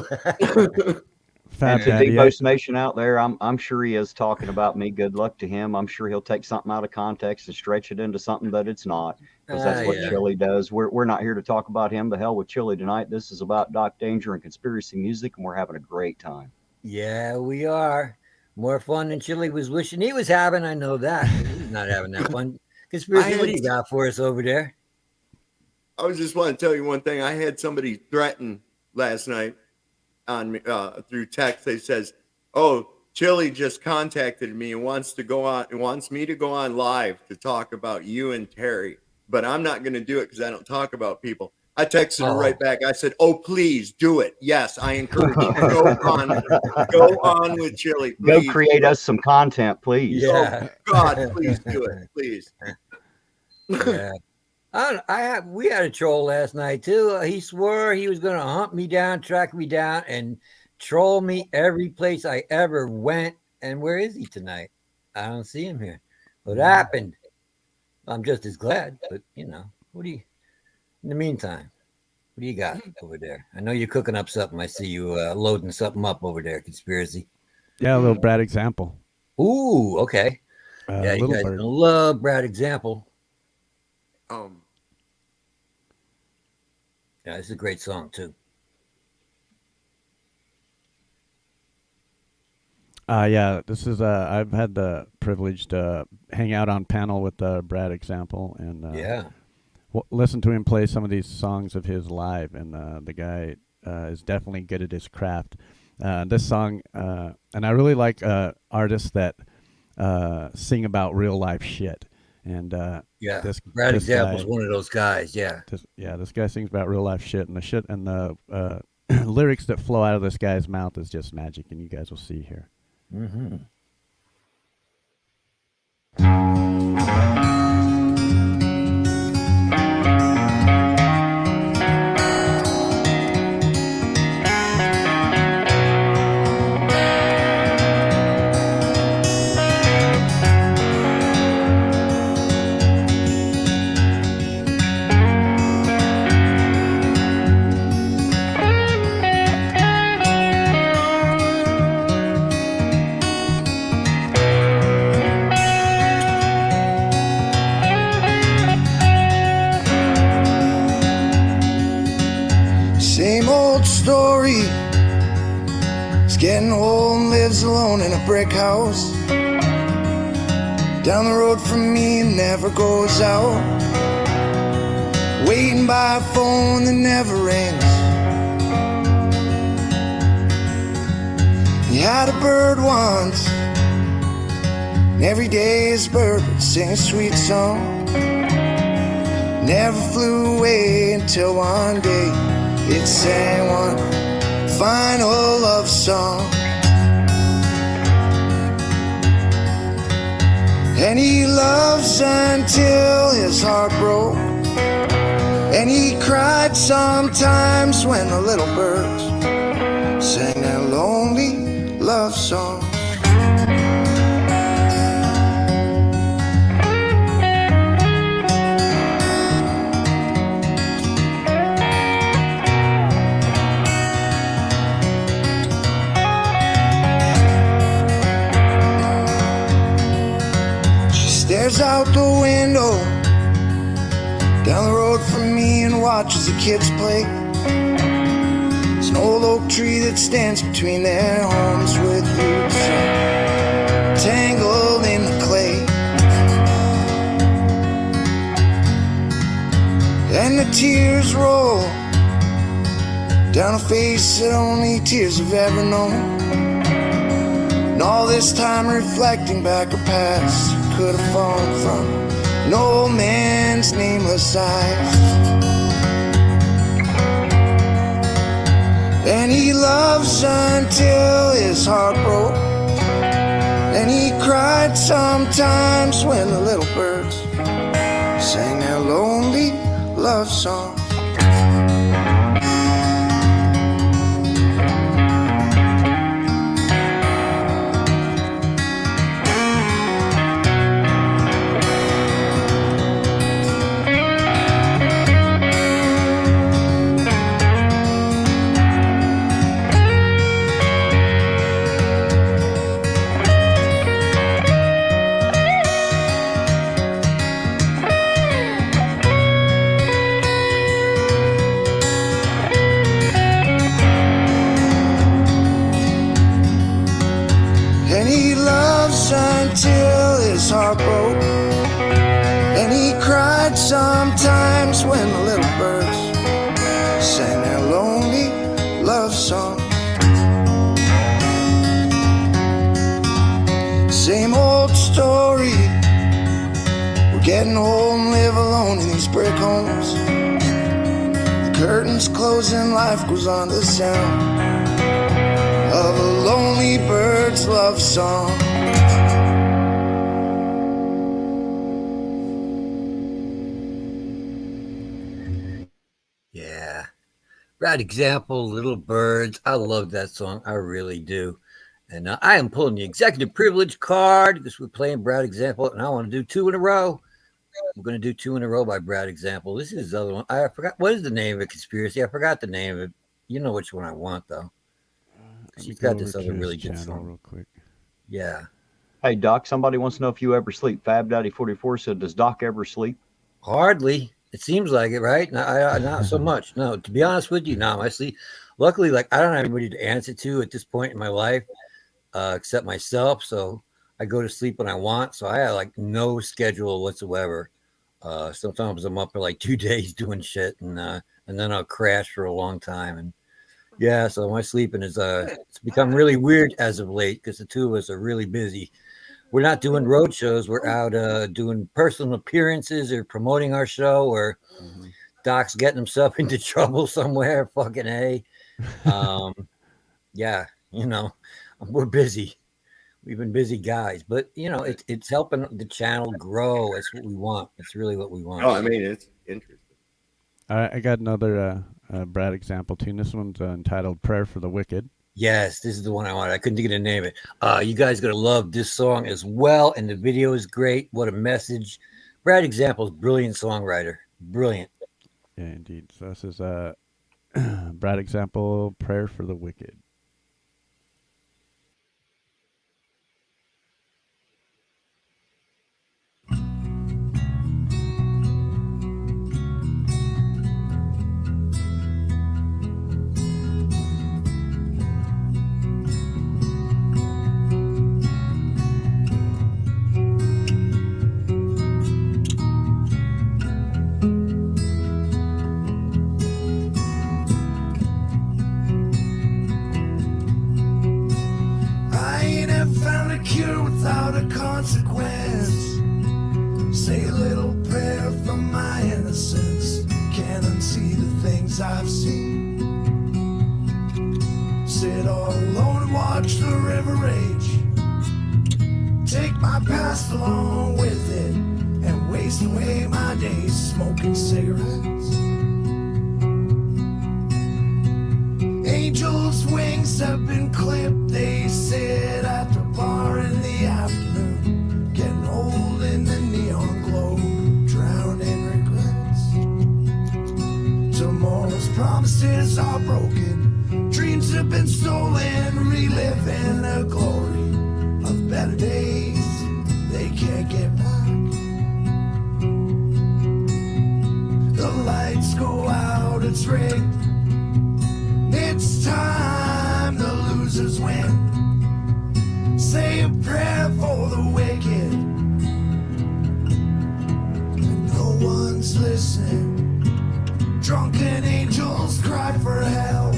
Fat And to Daddy, D-Ghost Nation out there, I'm sure he is talking about me. Good luck to him. I'm sure he'll take something out of context and stretch it into something that it's not, because that's what Chili does. We're not here to talk about him. The hell with Chili tonight. This is about Doc Danger and Conspiracy Music, and we're having a great time. Yeah, we are. More fun than Chili was wishing he was having. I know that. He's not having that fun. Conspiracy, what do you got for us over there? I was just want to tell you one thing. I had somebody threaten last night on me through text. They says, "Oh, Chili just contacted me and wants me to go on live to talk about you and Terry, but I'm not going to do it because I don't talk about people." I texted her right back. I said, "Oh, please do it. Yes, I encourage you. Go on with Chili. Please. Go create us some content, please." Yeah. Oh, God, please do it. Please. Yeah. We had a troll last night too. He swore he was going to hunt me down, track me down, and troll me every place I ever went. And where is he tonight? I don't see him here. What happened? I'm just as glad, but in the meantime, what do you got over there? I know you're cooking up something. I see you loading something up over there, Conspiracy. Yeah, a little Brad Example. Ooh, okay. Yeah, you guys gonna love Brad Example. Yeah, it's a great song too. Yeah, this is I've had the privilege to hang out on panel with Brad Example, and listen to him play some of these songs of his live, and the guy is definitely good at his craft. This song, and I really like artists that sing about real life shit. And Yeah, this Brad this Example's guy, one of those guys. Yeah. this guy sings about real life shit, and the lyrics that flow out of this guy's mouth is just magic, and you guys will see here. Mm-hmm. Same old story. He's getting old and lives alone in a brick house. Down the road from me and never goes out. Waiting by a phone that never rings. He had a bird once, and every day his bird would sing a sweet song. Never flew away until one day it sang one final love song. And he loves until his heart broke. And he cried sometimes when the little birds sang their lonely love song. Stares out the window down the road from me and watches the kids play. There's an old oak tree that stands between their homes with roots tangled in the clay. And the tears roll down a face that only tears have ever known. And all this time reflecting back a past could have fallen from an old man's nameless eyes. And he loves until his heart broke. And he cried sometimes when the little birds sang their lonely love song. Until his heart broke. And he cried sometimes when the little birds sang their lonely love song. Same old story. We're getting old and live alone in these brick homes. The curtains close and life goes on to the sound of a lonely bird's love song. Yeah. Brad Example, Little Birds. I love that song. I really do. And I am pulling the executive privilege card because we're playing Brad Example, and I want to do two in a row. I'm going to do two in a row by Brad Example. This is the other one. I forgot. What is the name of it? Conspiracy. I forgot the name of it. You know which one I want, though. She's got this other really good song. Real quick. Yeah. Hey, Doc, somebody wants to know if you ever sleep. Fab Daddy 44 said, does Doc ever sleep? Hardly. It seems like it, right? Not so much. No, to be honest with you, no. I sleep. Luckily, like I don't have anybody to answer to at this point in my life, except myself. So I go to sleep when I want. So I have like no schedule whatsoever. Sometimes I'm up for like 2 days doing shit, and then I'll crash for a long time. And yeah, so my sleeping is it's become really weird as of late because the two of us are really busy. We're not doing road shows. We're out doing personal appearances or promoting our show, or Doc's getting himself into trouble somewhere. Fucking A. Yeah, we're busy. We've been busy guys, but it's helping the channel grow. That's what we want. It's really what we want. Oh, I mean, it's interesting. I got another Brad example tune. This one's entitled "Prayer for the Wicked." Yes, this is the one I wanted. I couldn't think of the name of it. You guys gonna love this song as well, and the video is great. What a message! Brad Example's brilliant songwriter. Brilliant. Yeah, indeed. So this is Brad Example, "Prayer for the Wicked." Without a consequence, say a little prayer for my innocence. Can't unsee the things I've seen. Sit all alone and watch the river rage. Take my past along with it and waste away my days smoking cigarettes. Angels' wings have been clipped. They sit at the bar in the afternoon, getting old in the neon glow, drowned in regrets. Tomorrow's promises are broken, dreams have been stolen, reliving the glory of better days they can't get back. The lights go out, it's rigged. It's time the losers win. Say a prayer for the wicked. And no one's listening. Drunken angels cry for help.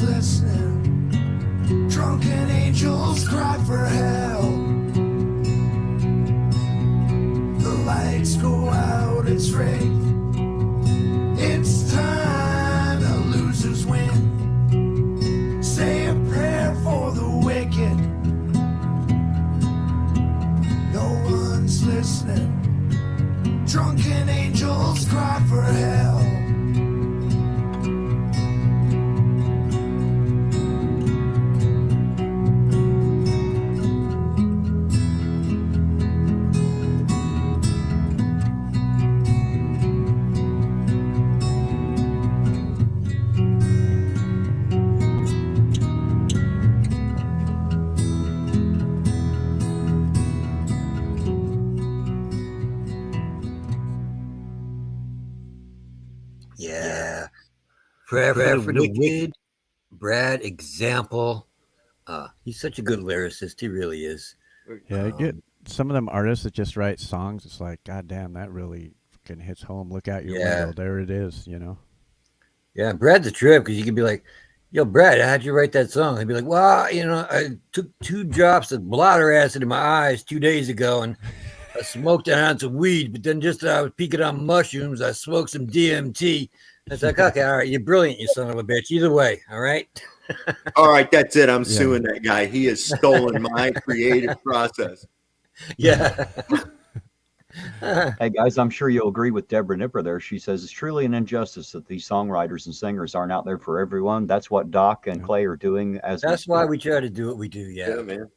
Listening. Prayer for the Wicked, Brad Example. He's such a good lyricist. He really is. Yeah, I get some of them artists that just write songs. It's like, God damn, that really fucking hits home. Look out your window. There it is, you know? Yeah, Brad's a trip because you can be like, yo, Brad, how'd you write that song? He'd be like, well, you know, I took 2 drops of blotter acid in my eyes 2 days ago and I smoked an ounce of weed, but then just I was peeking on mushrooms. I smoked some DMT. It's like, okay, all right, you're brilliant, you son of a bitch. Either way, all right? All right, that's it. I'm suing that guy. He has stolen my creative process. Yeah. Hey guys, I'm sure you'll agree with Deborah Nipper there. She says it's truly an injustice that these songwriters and singers aren't out there for everyone. That's what Doc and Clay are doing. That's why we try to do what we do. Yeah, man.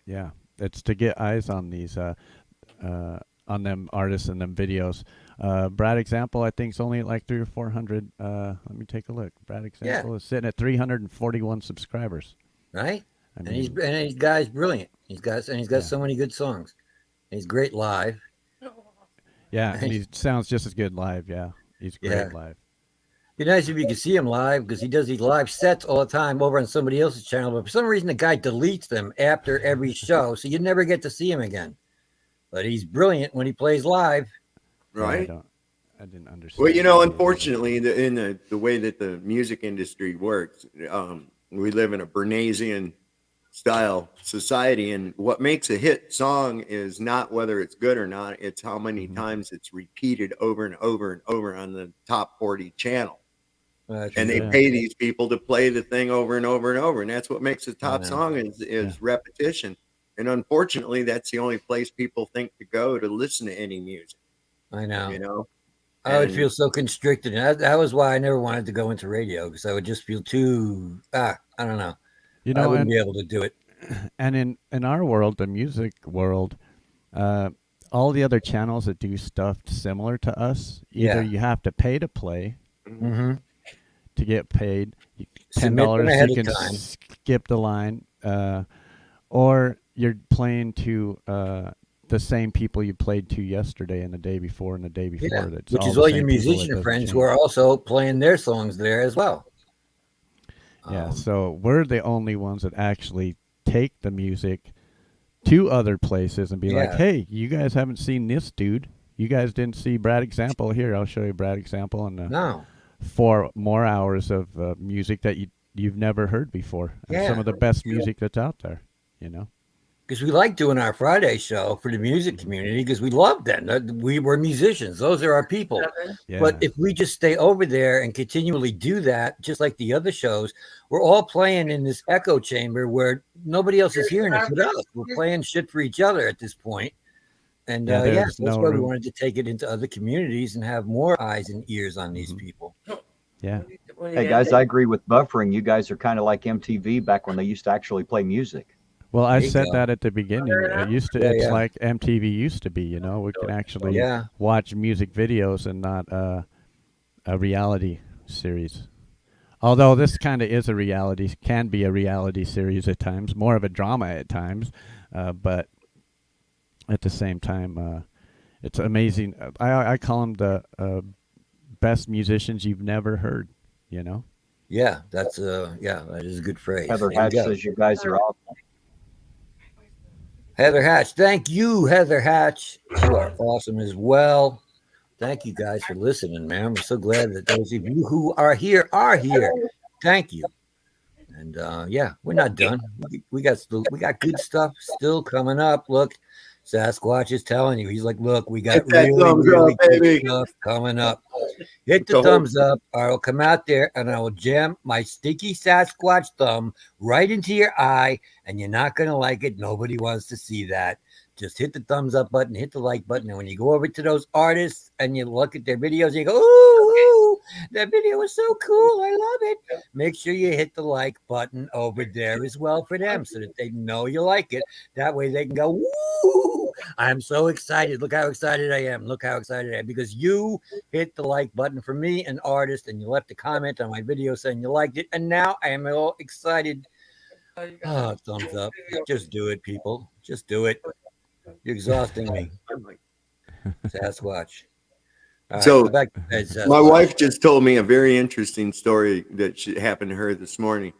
Yeah, it's to get eyes on these, on them artists and them videos. Brad Example, I think, is only at like 300 or 400. Let me take a look. Brad Example is sitting at 341 subscribers. Right? I And mean, he's guy's brilliant. He's got so many good songs. He's great live. yeah, and he sounds just as good live. Yeah, he's great live. It'd be nice if you could see him live because he does these live sets all the time over on somebody else's channel. But for some reason, the guy deletes them after every show, so you never get to see him again. But he's brilliant when he plays live. Right? I didn't understand. Well, you know, unfortunately, in the way that the music industry works, we live in a Bernaysian style society, and what makes a hit song is not whether it's good or not, it's how many times it's repeated over and over and over on the top 40 channel. And they pay these people to play the thing over and over and over, and that's what makes a top song is repetition. And unfortunately, that's the only place people think to go to listen to any music. I know. You know, I would feel so constricted, and that was why I never wanted to go into radio, because I would just feel too I don't know. You know, I wouldn't be able to do it. And in our world, the music world, all the other channels that do stuff similar to us, either you have to pay to play to get paid. $10 you can skip the line, or you're playing to the same people you played to yesterday and the day before and the day before. Yeah. That's Which is the all same your people. musician friends who are also playing their songs there as well. Yeah, so we're the only ones that actually take the music to other places and be like, hey, you guys haven't seen this dude. You guys didn't see Brad Example. Here, I'll show you Brad Example. And 4 more hours of music that you've never heard before. And some of the best music that's out there, you know. Because we like doing our Friday show for the music community because we love them. We were musicians. Those are our people. Yeah. But if we just stay over there and continually do that, just like the other shows, we're all playing in this echo chamber where nobody else is hearing it but us. We're playing shit for each other at this point. And that's why we wanted to take it into other communities and have more eyes and ears on these people. Yeah. Hey, guys, I agree with buffering. You guys are kind of like MTV back when they used to actually play music. Well, I said that at the beginning. It used to. It's like MTV used to be. You know, we can actually watch music videos and not a reality series. Although this kind of is can be a reality series at times, more of a drama at times, but at the same time, it's amazing. I call them the best musicians you've never heard. You know. Yeah, that is a good phrase. Heather Hatch says you guys are awesome. Heather Hatch, thank you, Heather Hatch. You are awesome as well. Thank you guys for listening, man. We're so glad that those of you who are here are here. Thank you. And we're not done. We got good stuff still coming up. Look, Sasquatch is telling you. He's like, look, we got really good stuff coming up. Hit the thumbs up, or I'll come out there and I will jam my sticky Sasquatch thumb right into your eye, and you're not going to like it. Nobody wants to see that. Just hit the thumbs up button, hit the like button, and when you go over to those artists and you look at their videos, and you go, ooh, that video was so cool. I love it. Make sure you hit the like button over there as well for them so that they know you like it. That way they can go, woo, I'm so excited. Look how excited I am. Look how excited I am because you hit the like button for me, an artist, and you left a comment on my video saying you liked it. And now I am all excited. Oh, thumbs up. Just do it, people. Just do it. You're exhausting me. Sasquatch. All right, So, back to bed, my wife just told me a very interesting story that happened to her this morning.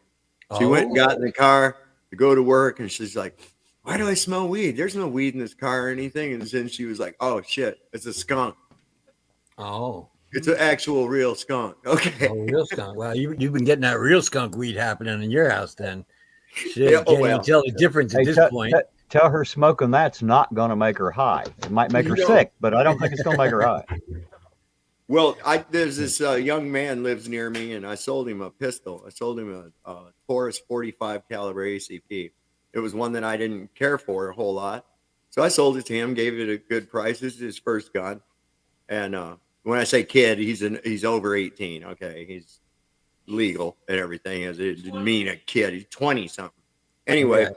She went and got in the car to go to work, and she's like, "Why do I smell weed? There's no weed in this car or anything." And then she was like, "Oh shit, it's a skunk. Oh, It's an actual real skunk." Okay. oh, real skunk. Well, you've been getting that real skunk weed happening in your house then. Shit, Yeah, you can't even tell the difference at Hey, this point. tell her smoking that's not going to make her high. It might make her sick, but I don't think it's going to make her high. Well, there's this young man lives near me, and I sold him a pistol. I sold him a Taurus 45 caliber ACP. It was one that I didn't care for a whole lot, so I sold it to him. Gave it a good price. This is his first gun, and when I say kid, he's over 18. Okay, he's legal and everything. It didn't mean a kid. He's 20 something. Anyway, Yeah.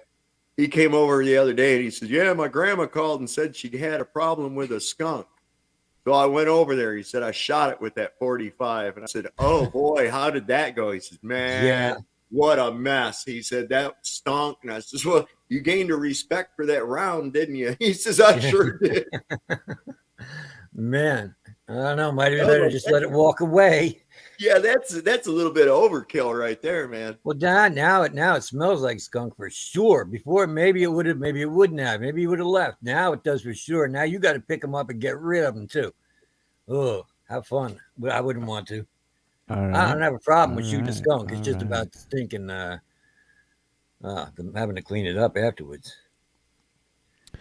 he came over the other day and he said, "Yeah, my grandma called and said she had a problem with a skunk." So I went over there. He said, "I shot it with that 45." And I said, "Oh boy, how did that go?" He says, "Man, Yeah. what a mess." He said, "That stunk." And I says, "Well, you gained a respect for that round, didn't you?" He says, "I sure did." Man, I don't know. Might have better just let it walk away. Yeah, that's a little bit of overkill right there, man. Well, now it smells like skunk for sure. Before maybe it would have, maybe it wouldn't have, maybe it would have left. Now it does for sure. Now you got to pick them up and get rid of them too. Oh, have fun, but I wouldn't want to. All I right. don't have a problem with All shooting a right, skunk. It's all just right. about the stinking, having to clean it up afterwards.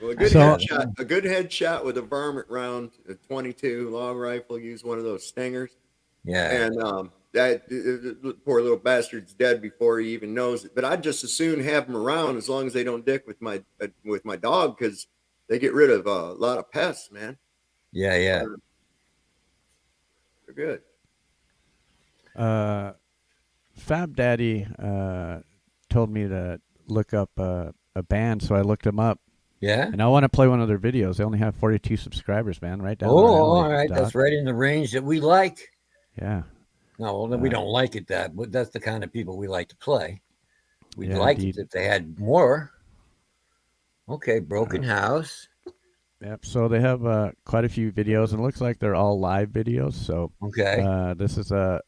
Well, a good So- headshot with a varmint round, a 22 long rifle. Use one of those stingers. Yeah. And that poor little bastard's dead before he even knows it. But I'd just as soon have them around as long as they don't dick with my dog, because they get rid of a lot of pests, man. Yeah. They're good. Fab Daddy told me to look up a band, so I looked them up. Yeah. And I want to play one of their videos. They only have 42 subscribers, man. Right down. Oh, our alley, all right. Doc. That's right in the range that we like. Yeah. No, well, we don't like it but that's the kind of people we like to play. We'd Yeah, like indeed. it if they had more. Okay, Broken House. Yep. So they have quite a few videos, and it looks like they're all live videos. So Okay. this is a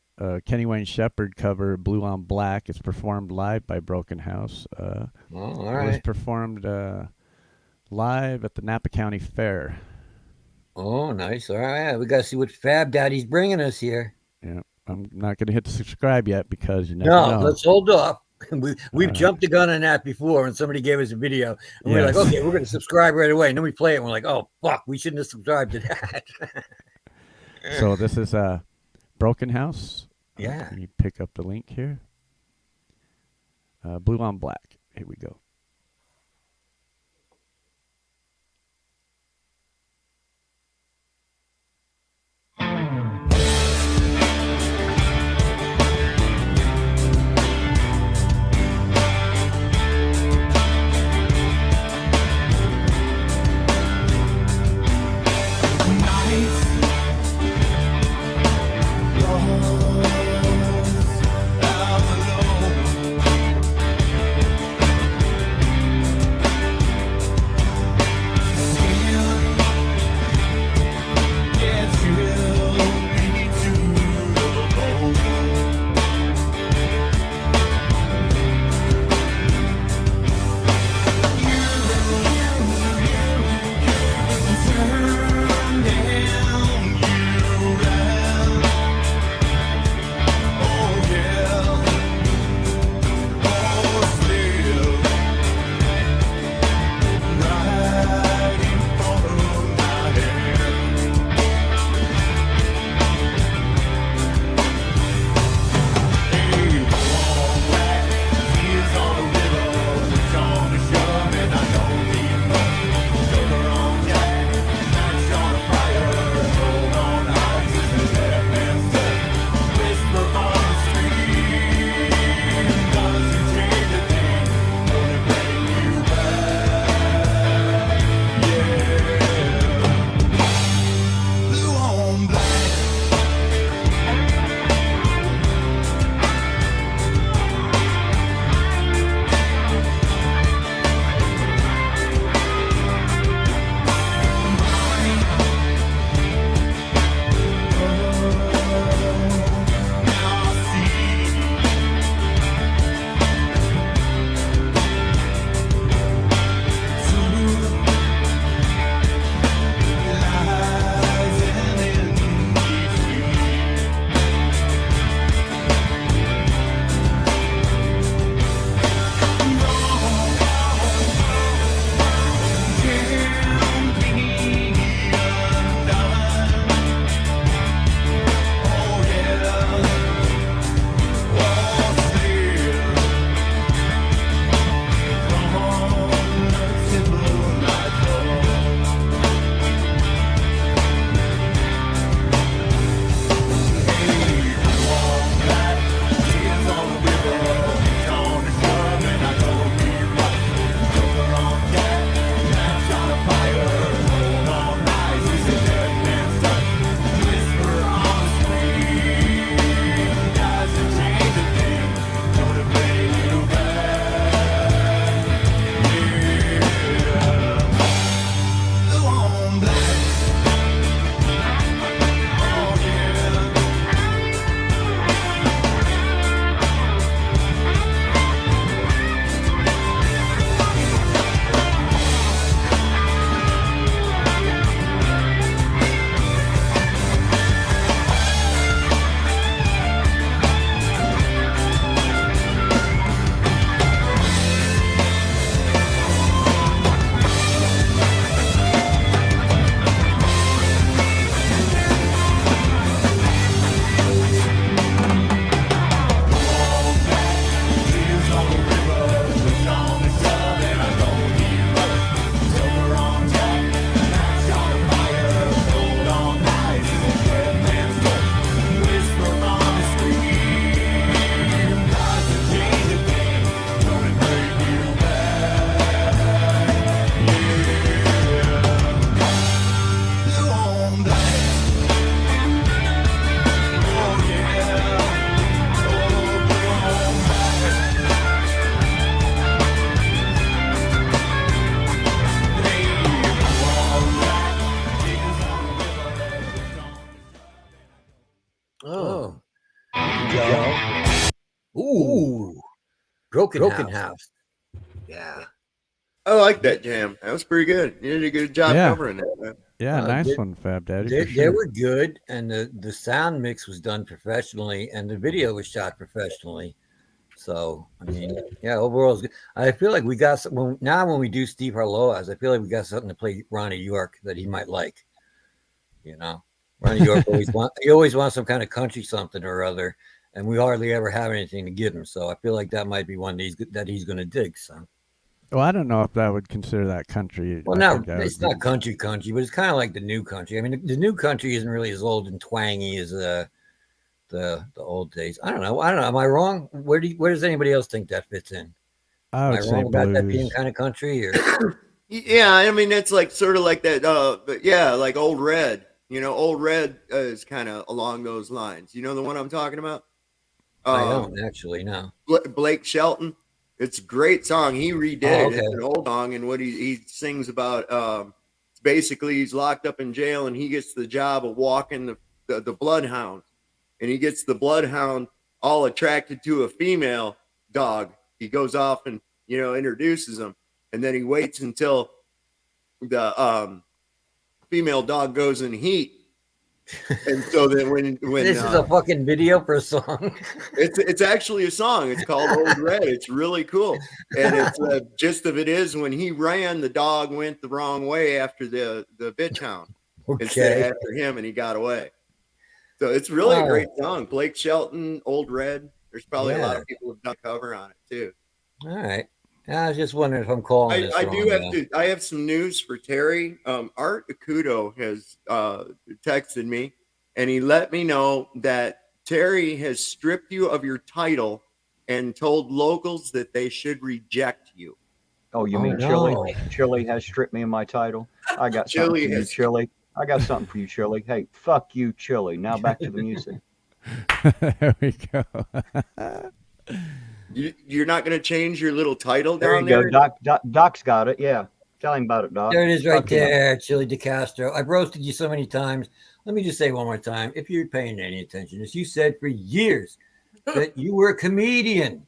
Kenny Wayne Shepherd cover, "Blue on Black." It's performed live by Broken House. Oh, all It was right. performed live at the Napa County Fair. Oh, nice. All right. We got to see what Fab Daddy's bringing us here. Yeah. I'm not going to hit the subscribe yet because you never No, know. let's hold off. We've jumped the gun on that before when somebody gave us a video and we're like, Yes. okay, we're going to subscribe right away. And then we play it and we're like, oh, fuck, we shouldn't have subscribed to that. So this is Broken House. Yeah. Can you pick up the link here? Blue on Black. Here we go. Ooh, Broken House. Yeah. I like that jam. That was pretty good. You did a good job Yeah. covering that, man. Yeah, nice They, one, Fab Daddy. they, For they sure. were good, and the sound mix was done professionally, and the video was shot professionally. So, I mean, yeah, overall, it's good. I feel like we got some, when we do Steve Harloas, I feel like we got something to play Ronnie York that he might like. You know, Ronnie York always wants some kind of country something or other, and we hardly ever have anything to give him. So I feel like that might be one that he's going to dig. So. Well, I don't know if I would consider that country. Well, I no, think that it's would be- not country, but it's kind of like the new country. I mean, the new country isn't really as old and twangy as the old days. I don't know. Am I wrong? Where does anybody else think that fits in? I Am would I say wrong about that being blues. kind of country? Or Yeah, I mean it's like sort of like that. But yeah, like Old Red. You know, Old Red is kind of along those lines. You know the one I'm talking about? I Um, don't actually know. Blake Shelton. It's a great song. He redid Oh, it. okay. It's an old song, and what he sings about. Basically, he's locked up in jail, and he gets the job of walking the bloodhound, and he gets the bloodhound all attracted to a female dog. He goes off and introduces him, and then he waits until the female dog goes in heat. And so then when This is a fucking video for a song. it's actually a song. It's called Old Red. It's really cool. And it's the gist of it is when he ran, the dog went the wrong way after the bitch hound instead of after him, and he got away. So it's really a great song. Blake Shelton, Old Red. There's probably a lot of people who've done a cover on it too. All right. I was just wondering if I'm calling this wrong. I have some news for Terry. Art Akudo has texted me, and he let me know that Terry has stripped you of your title and told locals that they should reject you. Oh, you mean Chili? Chili has stripped me of my title. I got something for you, Chili. I got something for you, Chili. Hey, fuck you, Chili. Now back to the music. There we go. You're not going to change your little title There down you there? go. Doc's got it. Yeah. Tell him about it, Doc. There it is right Fuck him. there, Chili DeCastro. I've roasted you so many times. Let me just say one more time, if you're paying any attention, as you said for years, that you were a comedian.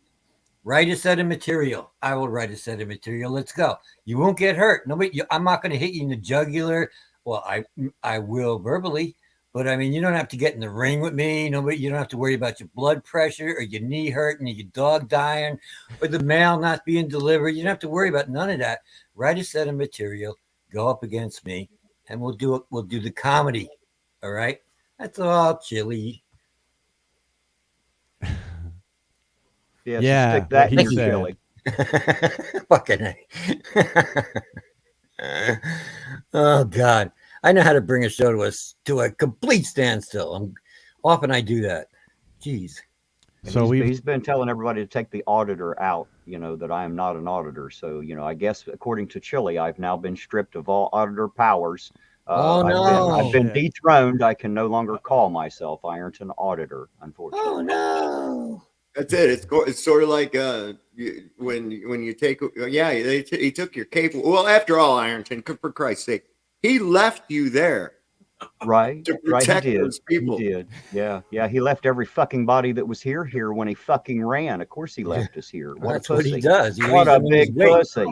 Write a set of material. I will write a set of material. Let's go. You won't get hurt. I'm not going to hit you in the jugular. Well, I will verbally, but I mean, you don't have to get in the ring with me. You don't have to worry about your blood pressure or your knee hurting or your dog dying or the mail not being delivered. You don't have to worry about none of that. Write a set of material, go up against me, and we'll do it. We'll do the comedy. All right. That's all, Chili. Yeah. So stick that in your Chili. Fucking oh God. I know how to bring a show to a complete standstill. Often I do that. Jeez. So he's been telling everybody to take the auditor out, that I am not an auditor. So, I guess according to Chili, I've now been stripped of all auditor powers. I've been dethroned. I can no longer call myself Ironton Auditor, unfortunately. Oh no. That's it. It's sort of like when you take he took your cape. Well, after all, Ironton, for Christ's sake, he left you there, right? To protect those people. He did. Yeah. He left every fucking body that was here when he fucking ran. Of course, he left us here. That's what he does. What a big pussy!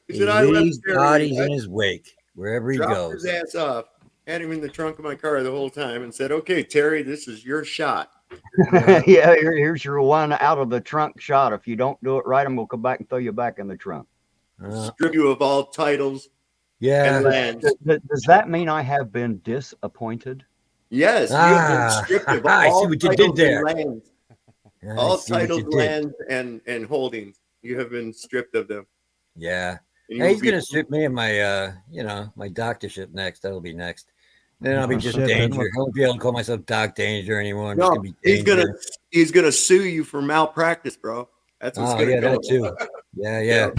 He leaves bodies in his wake wherever he goes. Dropped his ass off, had him in the trunk of my car the whole time, and said, "Okay, Terry, this is your shot." Yeah, here's your one out of the trunk shot. If you don't do it right, I'm gonna come back and throw you back in the trunk. Strip you of all titles. Yeah. And lands. Does that mean I have been disappointed? Yes, you have been stripped of all I see what you did there. Lands. All titles, lands, and holdings. You have been stripped of them. Yeah. He's gonna strip me of my my doctorship next. That'll be next. Then I'll be just Danger. I won't be able to call myself Doc Danger anymore. No, he's gonna sue you for malpractice, bro. That's what's gonna go. That too. Yeah.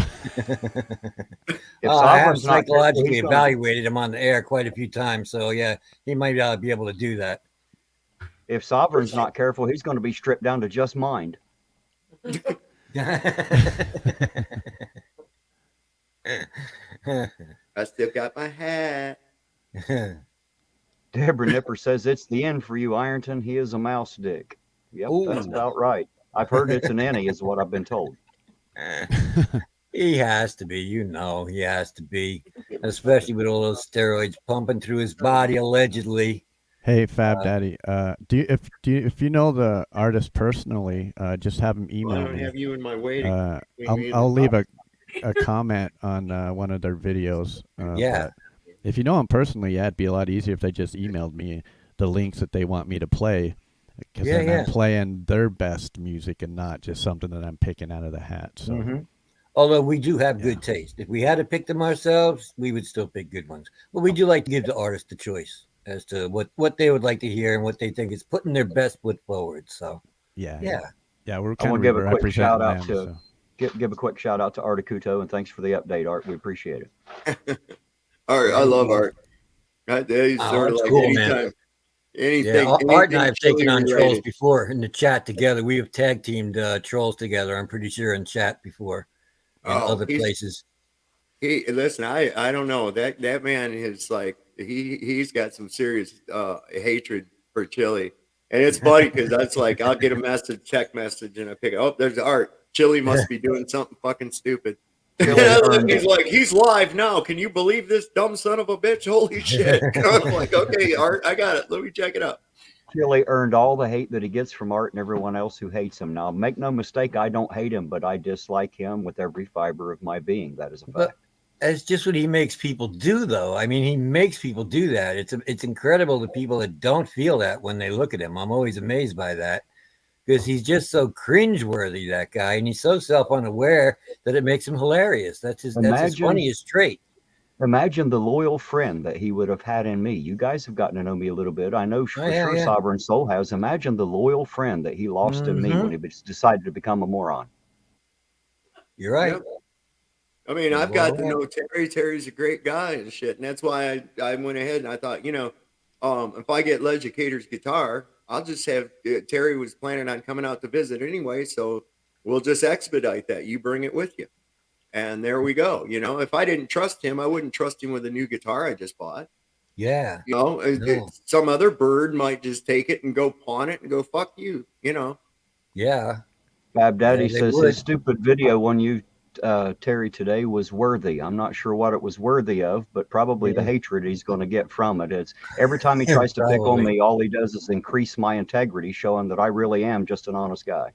I have psychologically evaluated him on the air quite a few times, so yeah, he might be able to do that. If Sovereign's not careful, he's going to be stripped down to just mind. I still got my hat. Deborah Nipper says it's the end for you, Ironton. He is a mouse dick. Yep, Ooh. that's about right. I've heard it's an Annie, is what I've been told. He has to be, he has to be, especially with all those steroids pumping through his body allegedly. Hey, Fab Daddy, if you know the artist personally, just have him Well, I email don't me. have you in my waiting. I'll leave a comment on one of their videos. Yeah. But if you know them personally, yeah, it'd be a lot easier if they just emailed me the links that they want me to play, because then I'm playing their best music and not just something that I'm picking out of the hat. So. Although we do have good taste. If we had to pick them ourselves, we would still pick good ones. But we do like to give the artist the choice as to what they would like to hear and what they think is putting their best foot forward. So yeah, we're I kind want of to give a quick shout out them, to give a quick shout out to Articuto, and thanks for the update, Art. We appreciate it. Art, I love Art. He's sort of like cool, anytime, man. anything. Art and I have taken on chili trolls related. before in the chat together. We have tag teamed trolls together. I'm pretty sure in chat before in other places. Listen, I don't know, that man is like, he's got some serious hatred for chili, and it's funny because that's like, I'll get a text message, and I pick it. Oh, there's Art. Chili must be doing something fucking stupid. He's like, he's live now. Can you believe this dumb son of a bitch? Holy shit! I'm like, okay, Art, I got it. Let me check it out. Chili earned all the hate that he gets from Art and everyone else who hates him. Now, make no mistake, I don't hate him, but I dislike him with every fiber of my being. That is a fact. But that's just what he makes people do, though. I mean, he makes people do that. It's incredible the people that don't feel that when they look at him. I'm always amazed by that because he's just so cringeworthy, that guy, and he's so self-unaware that it makes him hilarious. That's his funniest trait. Imagine the loyal friend that he would have had in me. You guys have gotten to know me a little bit. I know for sure Sovereign Soul has. Imagine the loyal friend that he lost in me when he decided to become a moron. You're right. Yep. I mean, I've got to know Terry. Terry's a great guy and shit. And that's why I went ahead and I thought, if I get Legicator's guitar, I'll just have Terry was planning on coming out to visit anyway. So we'll just expedite that. You bring it with you. And there we go. If I didn't trust him, I wouldn't trust him with a new guitar I just bought. Yeah. Some other bird might just take it and go pawn it and go, fuck you, Yeah. Fab Daddy says his stupid video on you, Terry, today was worthy. I'm not sure what it was worthy of, but probably the hatred he's going to get from it. It's every time he tries to pick on me, all he does is increase my integrity, showing that I really am just an honest guy.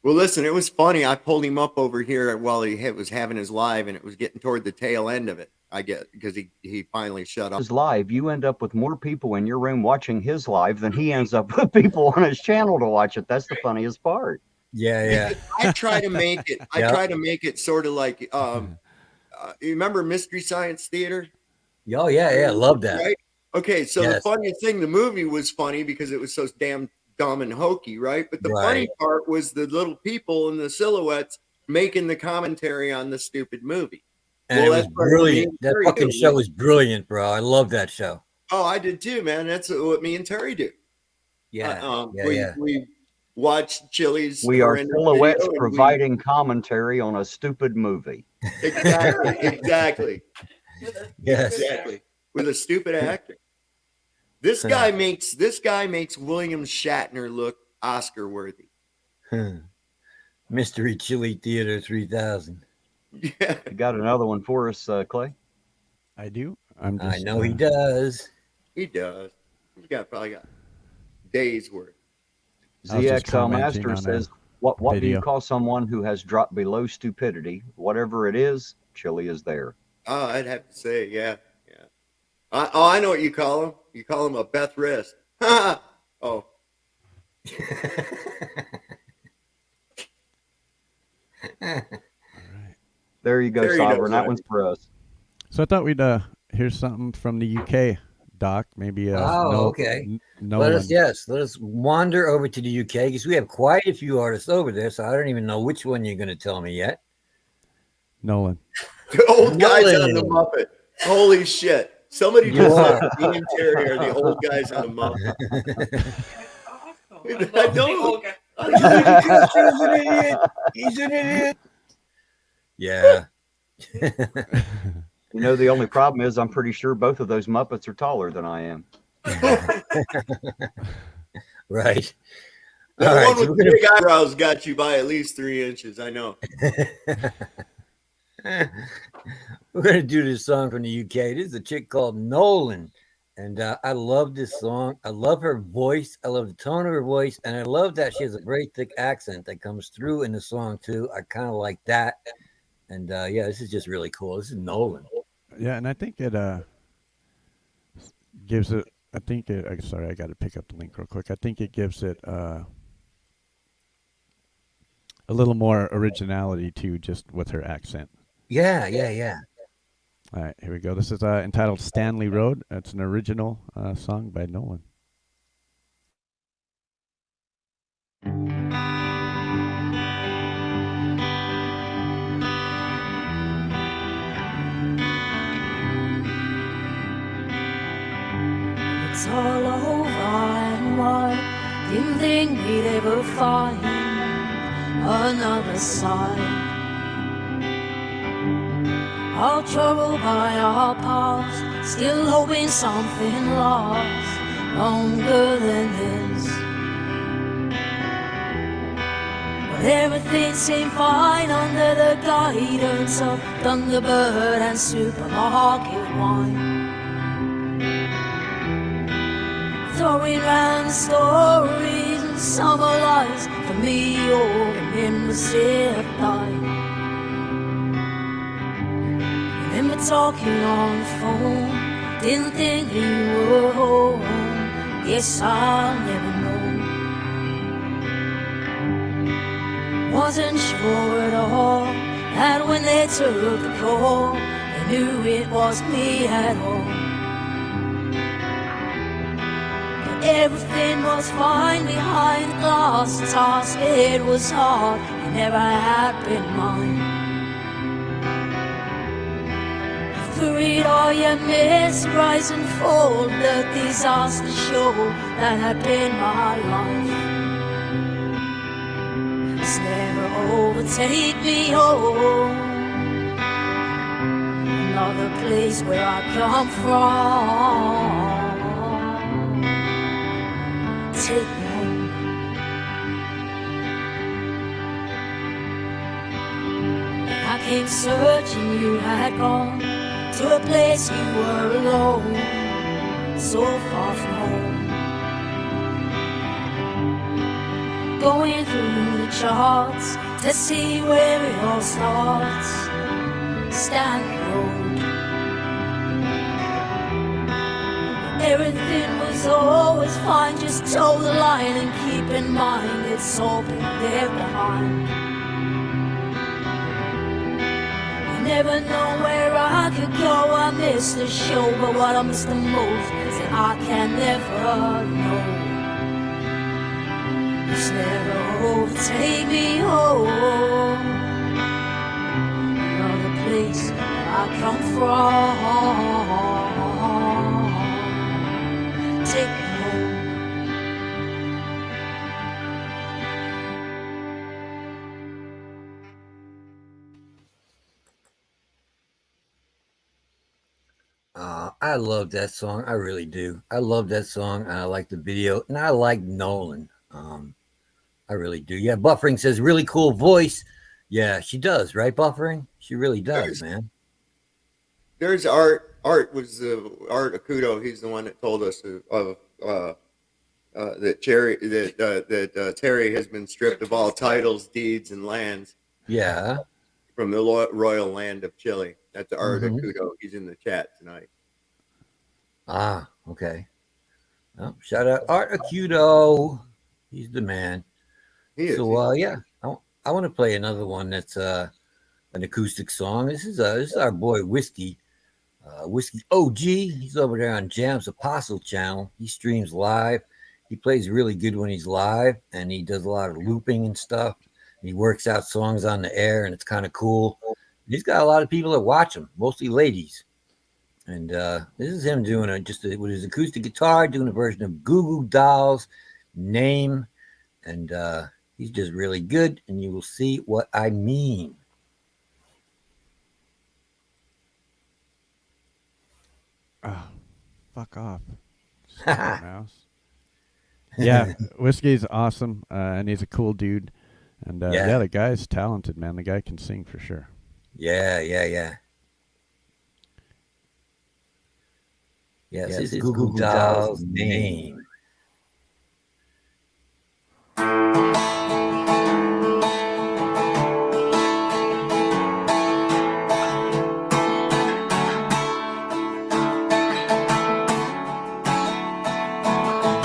Well, listen, it was funny. I pulled him up over here while he was having his live, and it was getting toward the tail end of it. I get because he finally shut up. His live, you end up with more people in your room watching his live than he ends up with people on his channel to watch it. That's the funniest part. Yeah. I try to make it. I try to make it sort of like you remember Mystery Science Theater? Oh yeah, love that. Right? Okay, so the funniest thing, the movie was funny because it was so damn dumb and hokey, right? But the funny part was the little people and the silhouettes making the commentary on the stupid movie. And it was brilliant. That fucking show was brilliant, bro. I love that show. Oh, I did too, man. That's what me and Terry do. Yeah. We watch Chili's. We are silhouettes providing commentary on a stupid movie. Exactly. Yes. Exactly. With a stupid actor. This guy makes William Shatner look Oscar worthy. Mystery Chili Theater 3000. Yeah. You got another one for us, Clay? I do. I know he does. He does. He's probably got days worth. ZXL Master says, "What do you call someone who has dropped below stupidity? Whatever it is, Chili is there." Oh, I'd have to say, yeah. I know what you call him. You call him a Beth wrist. Oh. There you go, Sovereign. That one's for us. So I thought we'd hear something from the UK, Doc. Maybe. Okay. Let us wander over to the UK because we have quite a few artists over there. So I don't even know which one you're going to tell me yet. Nolan. The old guys on the Muppet. Holy shit. Somebody just said me and Terry are the old guys on the Muppet. I don't. He's an idiot. Yeah. The only problem is I'm pretty sure both of those Muppets are taller than I am. Right. That All right, one so with the big eyebrows got you by at least 3 inches. I know. we're gonna do this song from the UK. This is a chick called Nolan, and I love this song. I love her voice. I love the tone of her voice, and I love that she has a very thick accent that comes through in the song too. I kind of like that, and yeah, this is just really cool. This is Nolan. Yeah, and I think it gives it. I think it. Sorry, I got to pick up the link real quick. I think it gives it a little more originality to just with her accent. Yeah, yeah, yeah. All right, here we go. This is entitled Stanley Road. It's an original song by Nolan. It's all over and why didn't think we'd ever find another side. All troubled by our past, still hoping something lasts longer than this. But everything seemed fine under the guidance of Thunderbird and supermarket wine. Throwing round stories and summer lights for me, all the memories have died. Remember talking on the phone, didn't think you were home. Guess I'll never know. Wasn't sure at all that when they took the call, they knew it was me at all. Everything was fine behind the glass. The task ahead was hard, it never had been mine. Through it all you missed, rise and fall, the disaster show that had been my life. It's never overtake me home, another place where I come from. Take me home. I came searching, you had gone to a place you were alone, so far from home. Going through the charts to see where it all starts. Stanley Road. Everything was always fine, just toe the line and keep in mind it's all been there behind. I never know where I could go, I missed the show, but what I missed the most is that I can never know. It's never overtake me home, another place that I come from. Take me home. I love that song. I really do. I love that song. And I like the video, and I like Nolan. I really do. Yeah, Buffering says really cool voice. Yeah, she does, right? Buffering, she really does, man. There's Art. Art was Art Akudo. He's the one that told us of that Terry has been stripped of all titles, deeds, and lands Yeah. from the royal land of Chile. That's Art Akudo. He's in the chat tonight. Ah, okay. Well, shout out Art Acuto. He's the man. He is. So yeah, I want to play another one that's an acoustic song. This is our boy Whiskey. Whiskey OG. He's over there on Jam's Apostle channel. He streams live. He plays really good when he's live, and he does a lot of looping and stuff. He works out songs on the air, and it's kind of cool. He's got a lot of people that watch him, mostly ladies. And this is him doing with his acoustic guitar, doing a version of Goo Goo Dolls' Name. And he's just really good, and you will see what I mean. Oh, fuck off. Stupid mouse. Yeah, Whiskey's awesome, and he's a cool dude. And Yeah. yeah, the guy's talented, man. The guy can sing for sure. Yeah. Yes, it's Google Doll's name.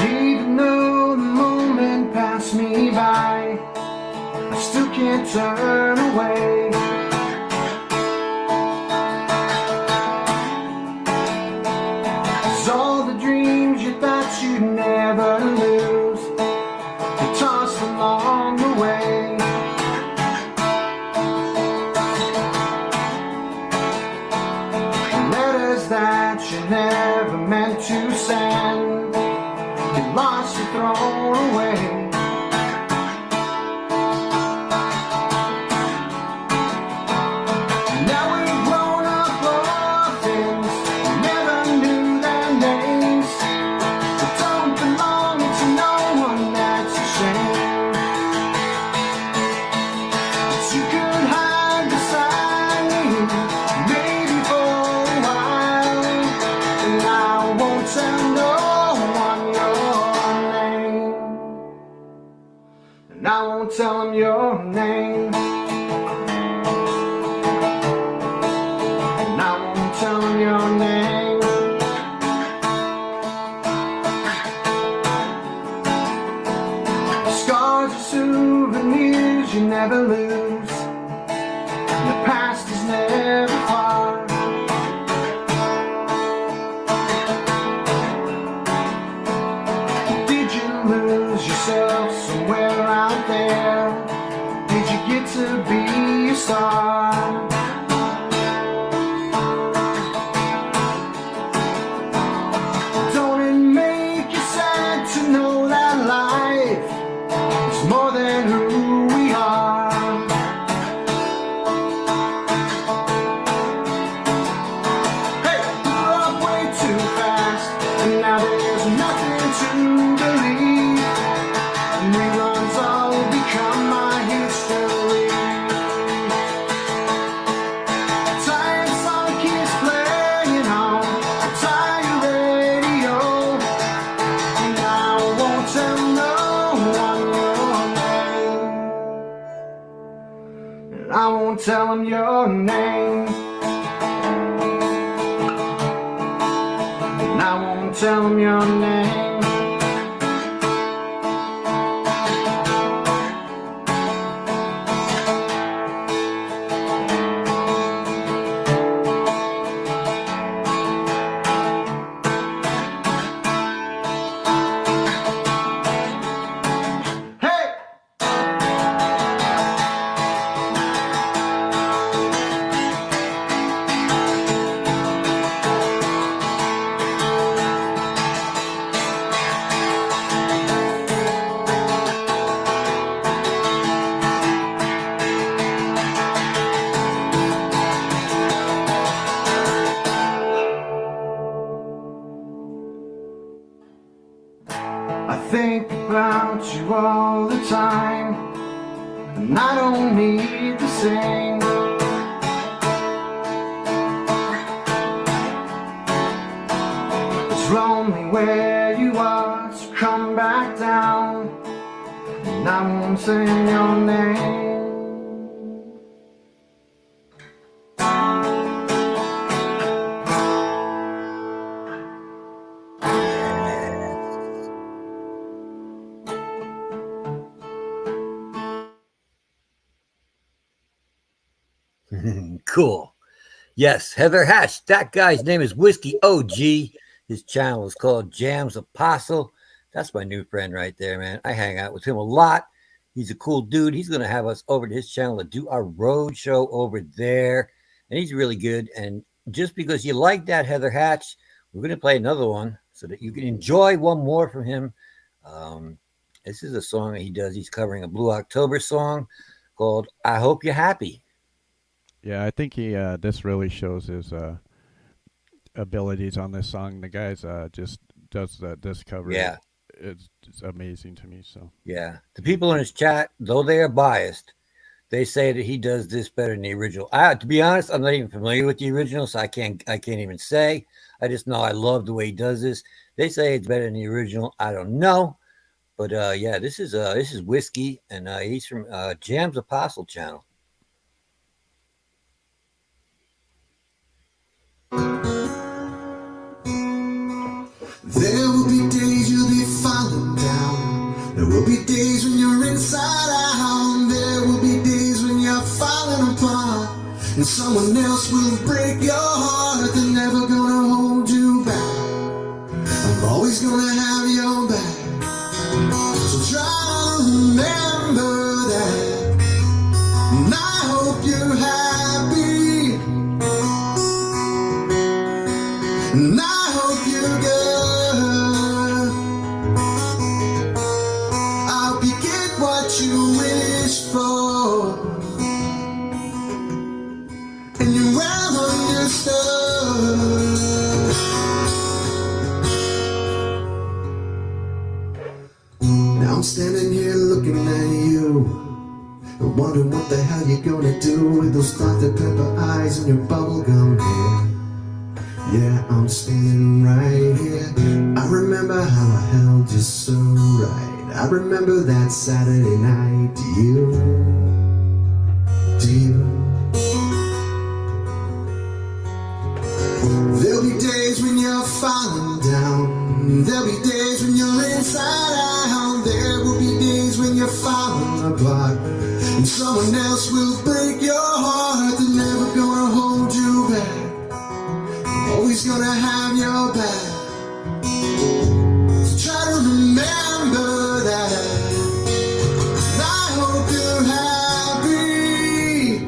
Even though the moment passed me by, I still can't turn away. 'Cause all the dreams you thought you'd never lose, you tossed along the way. Letters that you never meant to send, you lost or thrown away. Now we've grown up orphans, never knew their names. We don't belong to no one, that's a shame. But you could hide beside me, maybe for a while. And I won't tell no one your name. And I won't tell them your name. And I won't tell them your name. Scars are souvenirs you never lose. The past is never far. Did you lose yourself somewhere out there? Did you get to be a star? Don't it make you sad to know that life is more than who we are? Hey, we grew up way too fast, and now there's nothing to believe. And reruns all become my history. Tired song keeps playing on a tired radio, and I won't tell no one your name. And I won't tell them your name. And I won't tell them your name. Hey! I think about you all the time, and I don't need to sing. It's lonely where you are, so come back down, and I won't say your name. Cool. Yes, Heather Hatch. That guy's name is Whiskey OG. His channel is called Jams Apostle. That's my new friend right there, man. I hang out with him a lot. He's a cool dude. He's going to have us over to his channel to do our road show over there. And he's really good. And just because you like that, Heather Hatch, we're going to play another one so that you can enjoy one more from him. This is a song that he does. He's covering a Blue October song called I Hope You're Happy. Yeah, I think he this really shows his abilities on this song. The guy's just does this cover. Yeah. it's amazing to me. So Yeah. The people in his chat, though they are biased, they say that he does this better than the original. To be honest, I'm not even familiar with the original, so I can't even say. I just know I love the way he does this. They say it's better than the original. I don't know. But yeah, this is Whiskey, and he's from Jam's Apostle channel. There will be days you'll be falling down. There will be days when you're inside out. There will be days when you're falling apart. And someone else will break your heart. They're never gonna hold you back. I'm always gonna have your back. So try to remember that. And I hope you're happy. And I hope you're good. I hope you get what you wish for. And you're well understood. Now I'm standing here looking at you. And wondering what the hell you're gonna do with those Dr. Pepper eyes and your bubblegum hair. Yeah, I'm standing right here. I remember how I held you so right. I remember that Saturday night. Do you? There'll be days when you're falling down. There'll be days when you're inside out. There will be days when you're falling apart. And someone else will break your heart. They're never gonna hold you back. Always gonna have your back. So try to remember that. And I hope you're happy.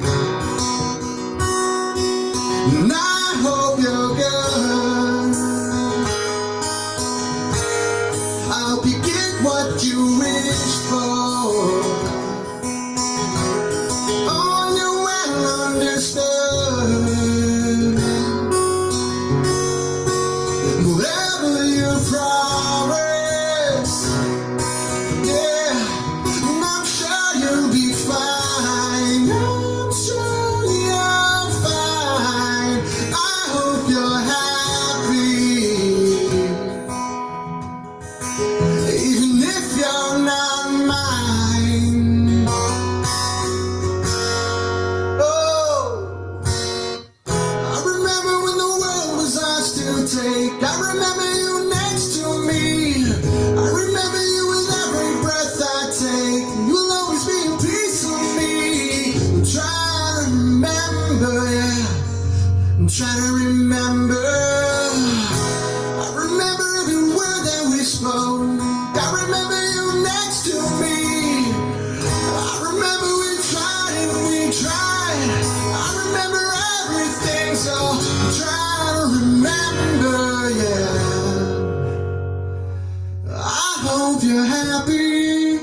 And I hope you're good. I hope you get what you wish for. Oh, you're well understood. Whatever your progress, yeah, and I'm sure you'll be fine. I'm sure you're fine. I hope you're happy, even if you're not mine. Oh, I remember when the world was ours to take. I remember you next to me. I remember you with every breath I take. You'll always be a piece of me. I'm trying to remember, yeah. I'm trying to remember. I remember every word that we spoke. I remember you next to me. I remember we tried and we tried. I remember everything, so I'm trying to remember, yeah. I hope you're happy.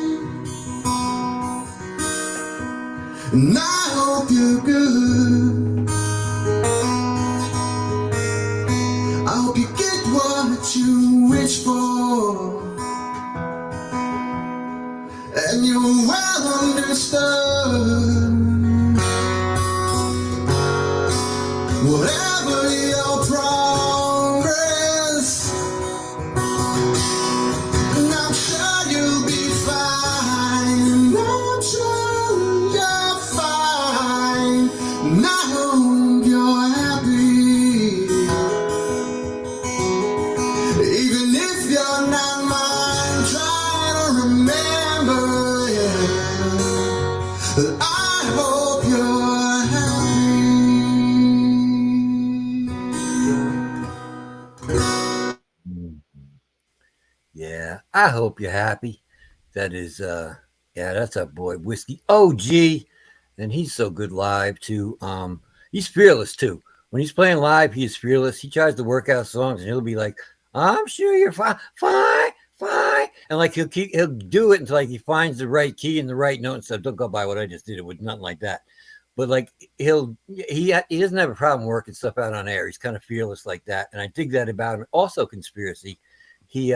And I hope you're good. I hope you get what you wish for. And you're well understood. Whatever your progress, and I'm sure you'll be fine. I'm sure you're fine. And I hope you're happy, even if you're not mine. Try to remember, yeah, that I hope you're happy. Yeah, I hope you're happy. That is, yeah, that's our boy Whiskey OG, and he's so good live too. He's fearless too. When he's playing live, he is fearless. He tries to work out songs, and he'll be like, "I'm sure you're fine, fine," and like he'll do it until like he finds the right key and the right note and stuff. Don't go by what I just did. It was nothing like that. But like he doesn't have a problem working stuff out on air. He's kind of fearless like that, and I dig that about him. Also, Conspiracy, he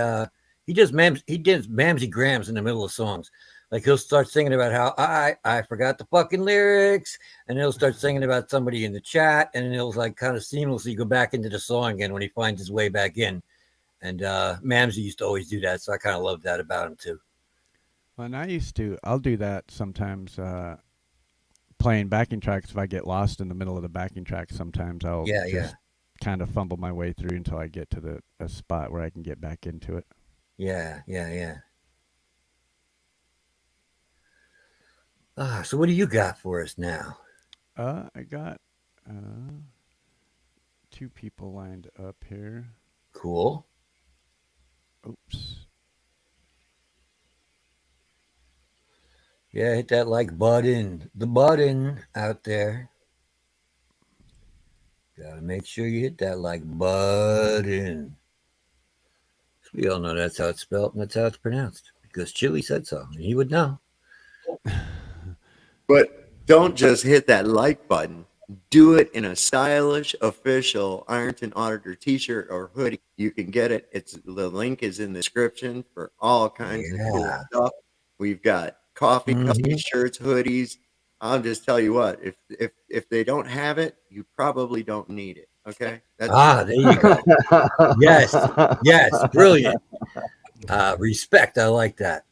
He does Mamsie Grams in the middle of songs. Like he'll start singing about how I forgot the fucking lyrics, and he'll start singing about somebody in the chat, and then he'll like kind of seamlessly go back into the song again when he finds his way back in. And Mamsie used to always do that, so I kind of love that about him too. Well, and I'll do that sometimes, playing backing tracks. If I get lost in the middle of the backing track, sometimes I'll just kind of fumble my way through until I get to a spot where I can get back into it. Yeah. So what do you got for us now? I got 2 people lined up here. Cool. Oops. Yeah, hit that like button. The button out there. Gotta make sure you hit that like button. We all know that's how it's spelled and that's how it's pronounced because Chili said so, and he would know. But don't just hit that like button. Do it in a stylish, official Ironton Auditor t-shirt or hoodie. You can get it. The link is in the description for all kinds of cool stuff. We've got coffee cups, shirts, hoodies. I'll just tell you what, if they don't have it, you probably don't need it. Okay. There you go. Yes, brilliant. Respect. I like that.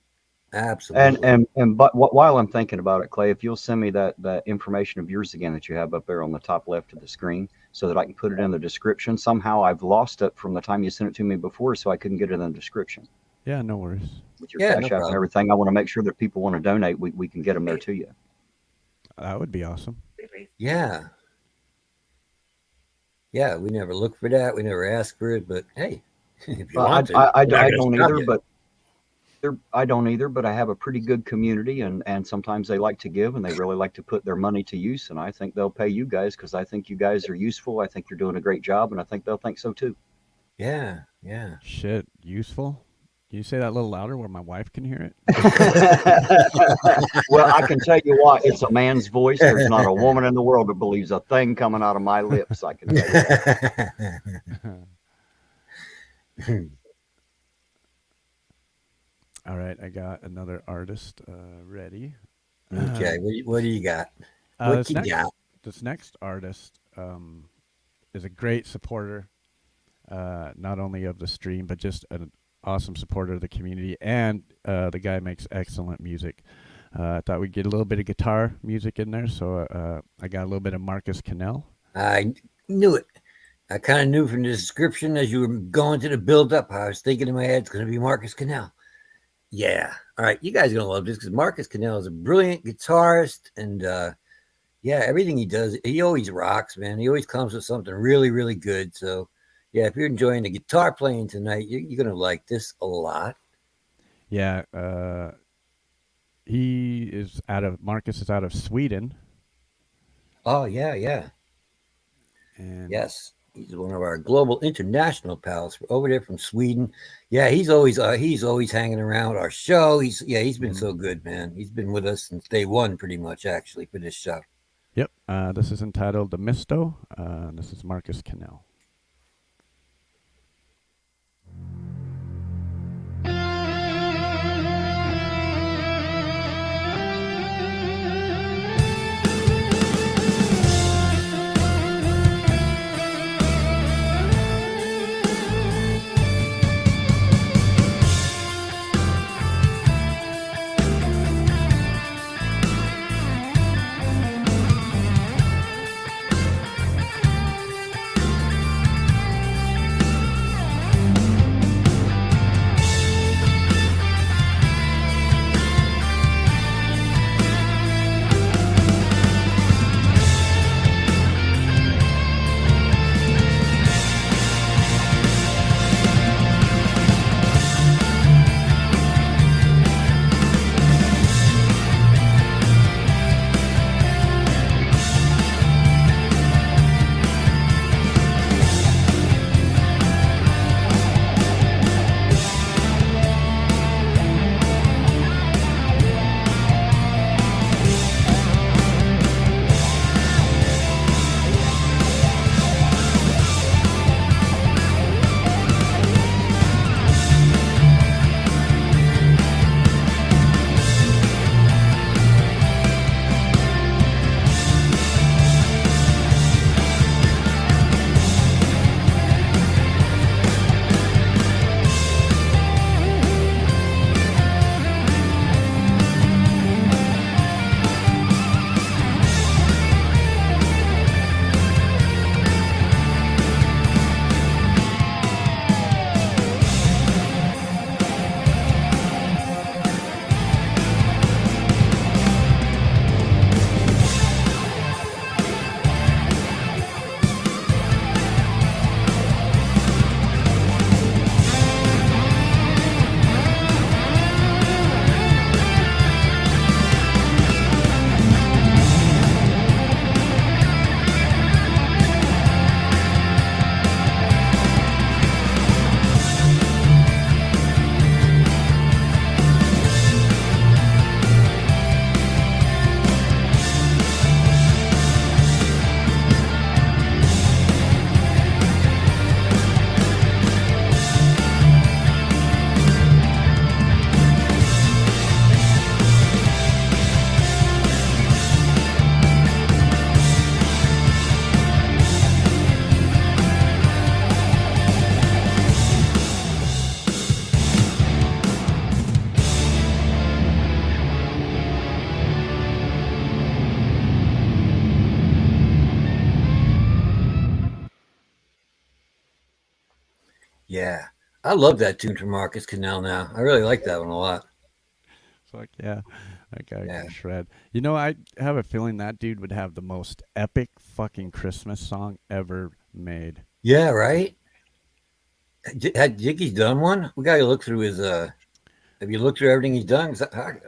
Absolutely. But while I'm thinking about it, Clay, if you'll send me that information of yours again that you have up there on the top left of the screen, so that I can put it in the description. Somehow I've lost it from the time you sent it to me before, so I couldn't get it in the description. Yeah, no worries. With your Cash App and everything, I want to make sure that people want to donate. We can get them there to you. That would be awesome. Yeah. Yeah, we never look for that. We never ask for it, but hey, if you want to, I don't either, but I don't either, but I have a pretty good community, and sometimes they like to give, and they really like to put their money to use, and I think they'll pay you guys because I think you guys are useful. I think you're doing a great job, and I think they'll think so too. Yeah. Shit, useful? Can you say that a little louder where my wife can hear it? Well, I can tell you what, it's a man's voice. There's not a woman in the world that believes a thing coming out of my lips. I can tell you that. All right, I got another artist ready. Okay, what do you got? What you got? This next artist is a great supporter, not only of the stream, but just an awesome supporter of the community. And the guy makes excellent music. I thought we'd get a little bit of guitar music in there, so I got a little bit of Marcus Cannell. I knew it. I kind of knew from the description as you were going to the build-up. I was thinking in my head, it's going to be Marcus Cannell. Yeah. All right. You guys are going to love this because Marcus Cannell is a brilliant guitarist. And everything he does, he always rocks, man. He always comes with something really, really good. So, yeah, if you're enjoying the guitar playing tonight, you're going to like this a lot. Yeah. Marcus is out of Sweden. Oh, yeah. And yes. He's one of our global international pals over there from Sweden. Yeah, he's always hanging around our show. He's been so good, man. He's been with us since day one, pretty much, actually, for this show. Yep. This is entitled "The Misto." This is Marcus Cannell. Yeah. I love that tune from Marcus Cannell now. I really like that one a lot. Fuck yeah. That guy Yeah. can shred. You know, I have a feeling that dude would have the most epic fucking Christmas song ever made. Yeah, right? Had Jiggy's done one? We got to look through his. Have you looked through everything he's done? 'Cause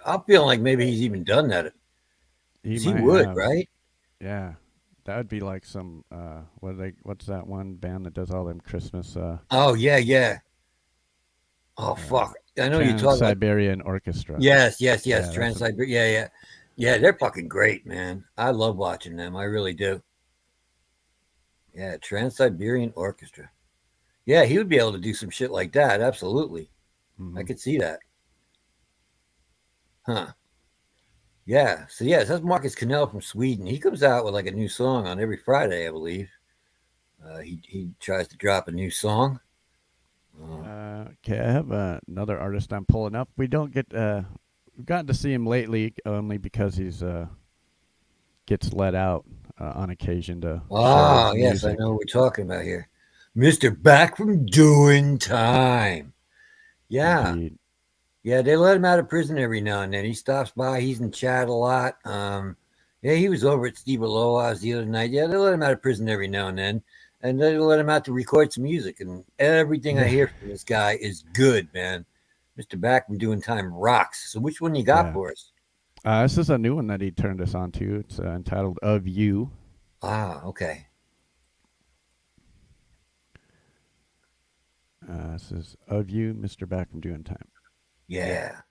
I'm feeling like maybe he's even done that. He 'Cause he might would, have. right? Yeah. That would be like some what's that one band that does all them Christmas Oh, yeah, yeah. Oh, fuck. I know you're talking about. Trans-Siberian Orchestra. Yes. Yeah, Trans-Siberian. Yeah. Yeah, they're fucking great, man. I love watching them. I really do. Yeah, Trans-Siberian Orchestra. Yeah, he would be able to do some shit like that. Absolutely. I could see that. Huh. Yeah. So, yeah, that's Marcus Cannell from Sweden. He comes out with like a new song on every Friday, I believe. He tries to drop a new song. Okay, I have another artist I'm pulling up. We don't get we've gotten to see him lately only because he's gets let out on occasion to share his Yes, I music. know what we're talking about here. Mr. Back from Doing Time. Yeah. Indeed. Yeah, they let him out of prison every now and then. He stops by. He's in chat a lot. Yeah, he was over at Steve Aloha's the other night. Yeah, they let him out of prison every now and then. And they let him out to record some music. And everything I hear from this guy is good, man. Mr. Back from Doing Time rocks. So which one you got for us? This is a new one that he turned us on to. It's entitled Of You. Okay. This is Of You, Mr. Back from Doing Time. Yeah.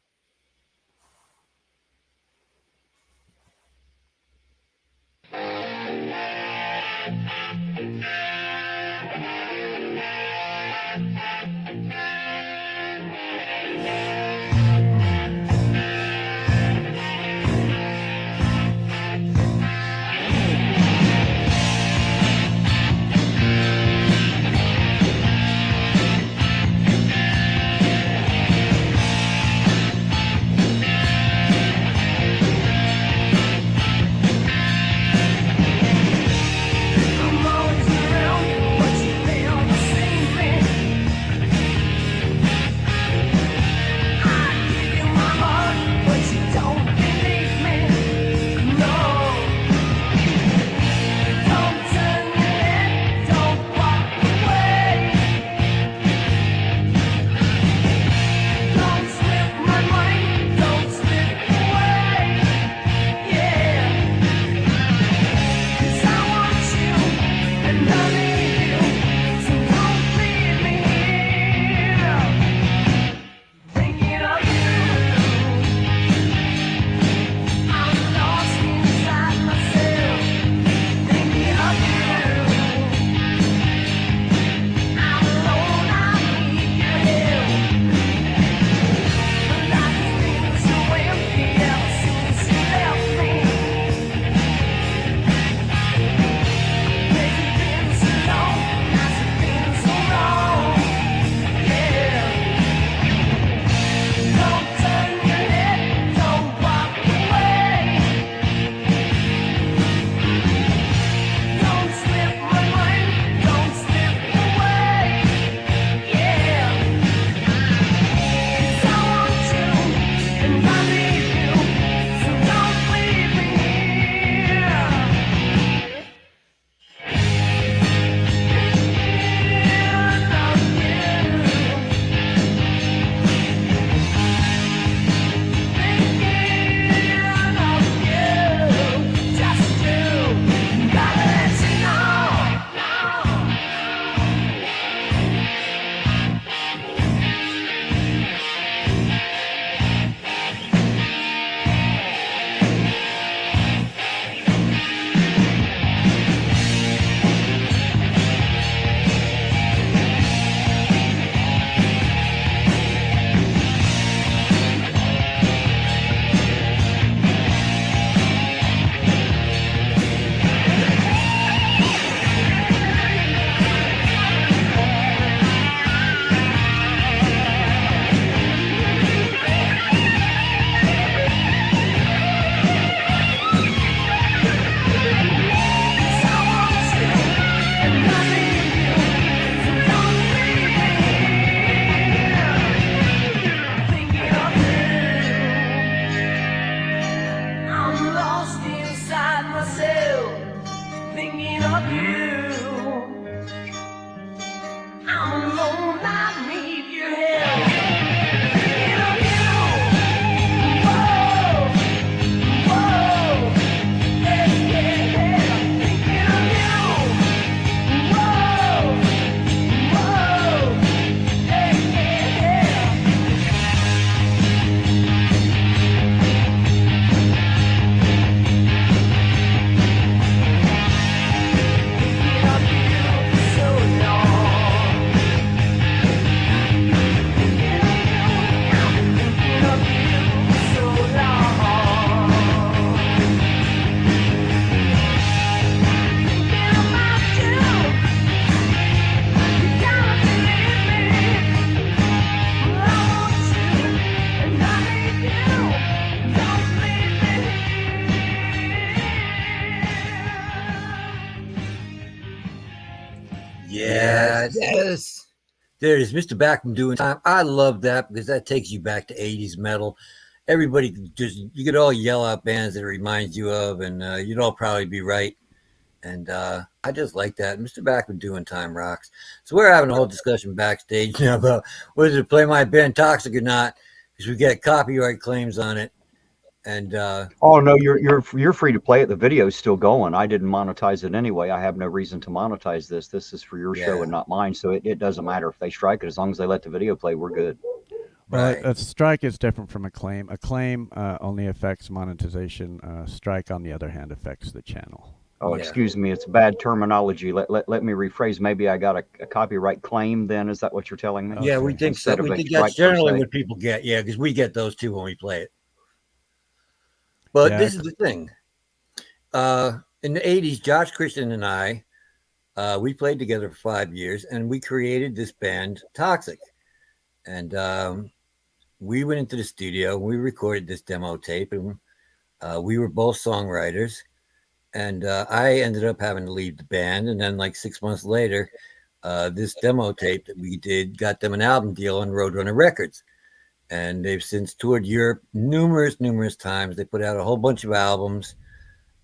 Yes. There it is, Mr. Backman doing time. I love that because that takes you back to 80s metal. Everybody you could all yell out bands that it reminds you of, and you'd all probably be right. And I just like that. Mr. Backman doing time rocks. So we're having a whole discussion backstage now about whether to play my band Toxic or not, because we get copyright claims on it. And oh no, you're free to play it. The video's still going. I didn't monetize it anyway. I have no reason to monetize this. This is for your show and not mine. So it doesn't matter if they strike it. As long as they let the video play, we're good. Well, a strike is different from a claim. A claim only affects monetization. Strike, on the other hand, affects the channel. Oh, excuse me. It's bad terminology. Let me rephrase. Maybe I got a copyright claim then. Is that what you're telling me? Yeah, we think so. We think that's generally what people get. Yeah, because we get those too when we play it. But this is the thing. In the 80s, Josh Christian and I, we played together for 5 years, and we created this band, Toxic. And we went into the studio, we recorded this demo tape, and we were both songwriters. And I ended up having to leave the band. And then like 6 months later, this demo tape that we did got them an album deal on Roadrunner Records. And they've since toured Europe numerous times. They put out a whole bunch of albums.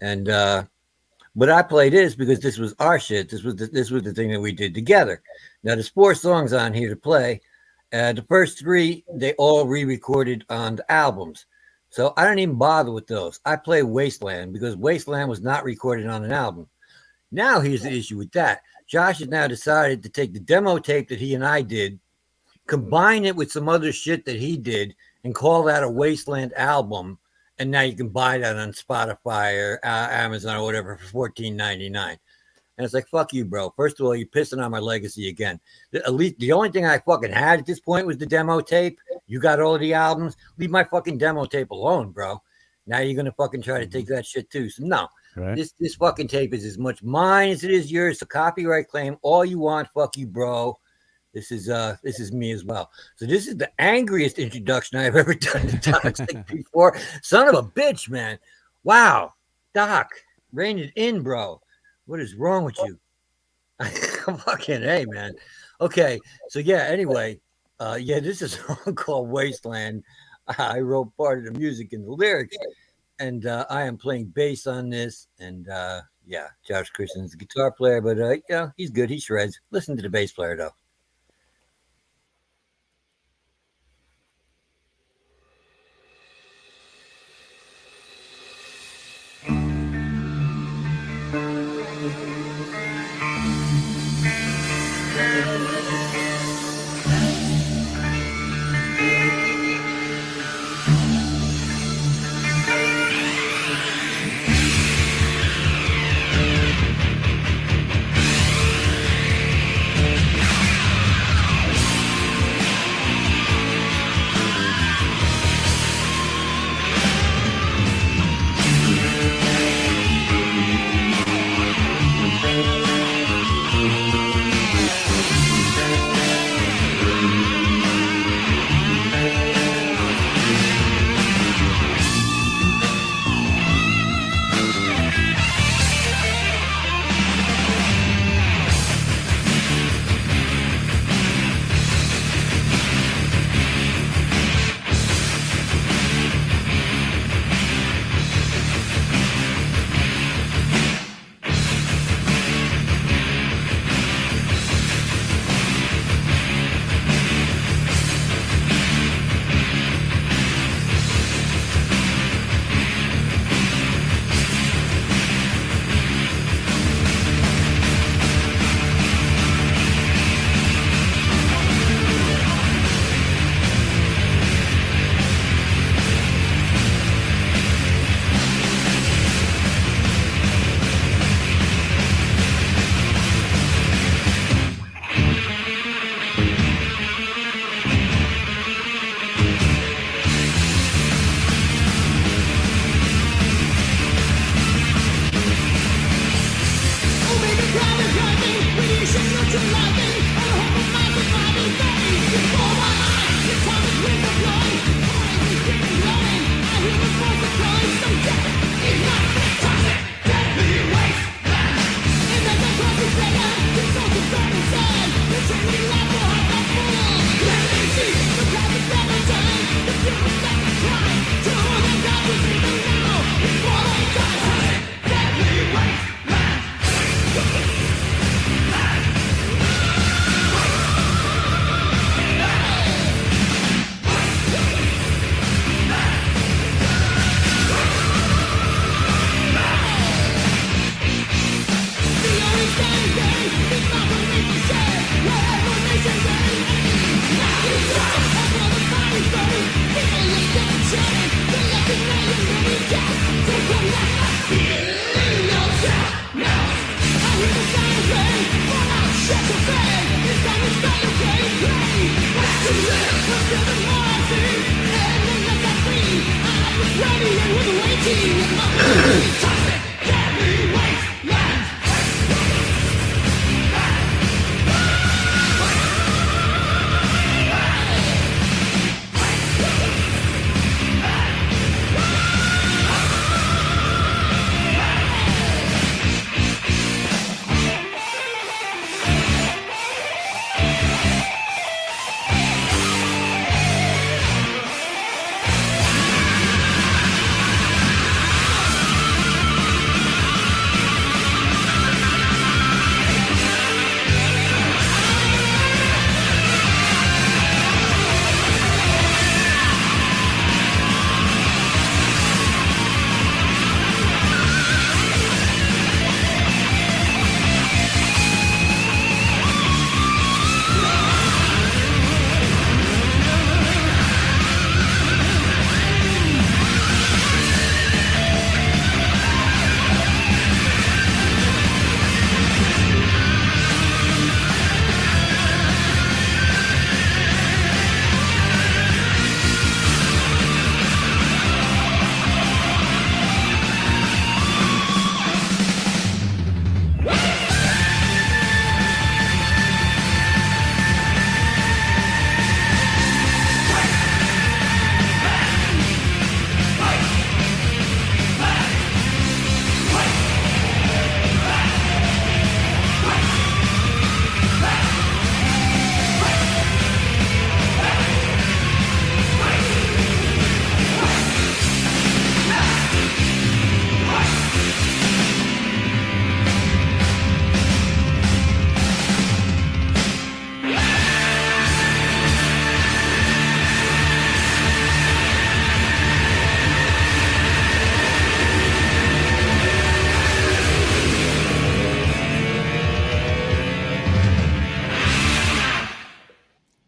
And but I played this because this was our shit. This was the thing that we did together. Now there's 4 songs on here to play. The first 3, they all re-recorded on the albums. So I don't even bother with those. I play Wasteland because Wasteland was not recorded on an album. Now here's the issue with that. Josh has now decided to take the demo tape that he and I did, combine it with some other shit that he did, and call that a Wasteland album. And now you can buy that on Spotify or Amazon or whatever for $14.99. And it's like, fuck you, bro. First of all, you're pissing on my legacy again. At least the only thing I fucking had at this point was the demo tape. You got all of the albums. Leave my fucking demo tape alone, bro. Now you're gonna fucking try to take that shit too. So no, this fucking tape is as much mine as it is yours. So copyright claim all you want. Fuck you, bro. This is me as well. So this is the angriest introduction I've ever done to Toxic before. Son of a bitch, man. Wow, Doc, rein it in, bro. What is wrong with you? Fucking hey, man. Okay, so yeah. Anyway, this is a song called Wasteland. I wrote part of the music and the lyrics, and I am playing bass on this. And Josh Christian's a guitar player, but he's good. He shreds. Listen to the bass player though.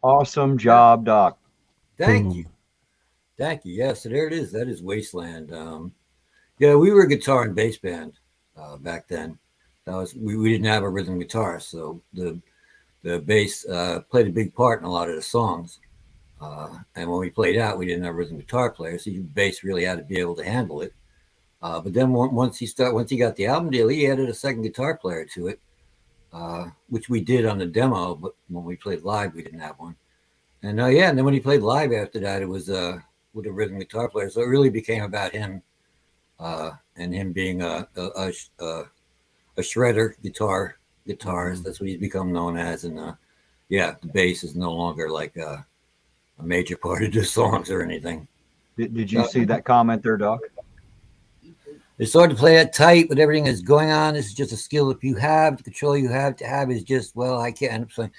Awesome job, Doc. Thank Boom. you. Thank you. Yeah, so there it is. That is Wasteland. Yeah, we were a guitar and bass band back then. That was we didn't have a rhythm guitar, so the bass played a big part in a lot of the songs. And when we played out, we didn't have a rhythm guitar player, so the bass really had to be able to handle it. But then once he got the album deal, he added a second guitar player to it, which we did on the demo. But when we played live, we didn't have one. And yeah, and then when he played live after that, it was with a rhythm guitar player. So it really became about him and him being a shredder guitarist. That's what he's become known as. And yeah, the bass is no longer like a major part of the songs or anything. Did you see that comment there, Doc? It's hard to play that tight with everything that's going on. This is just a skill if you have. The control you have to have is just, well, I can't end up saying,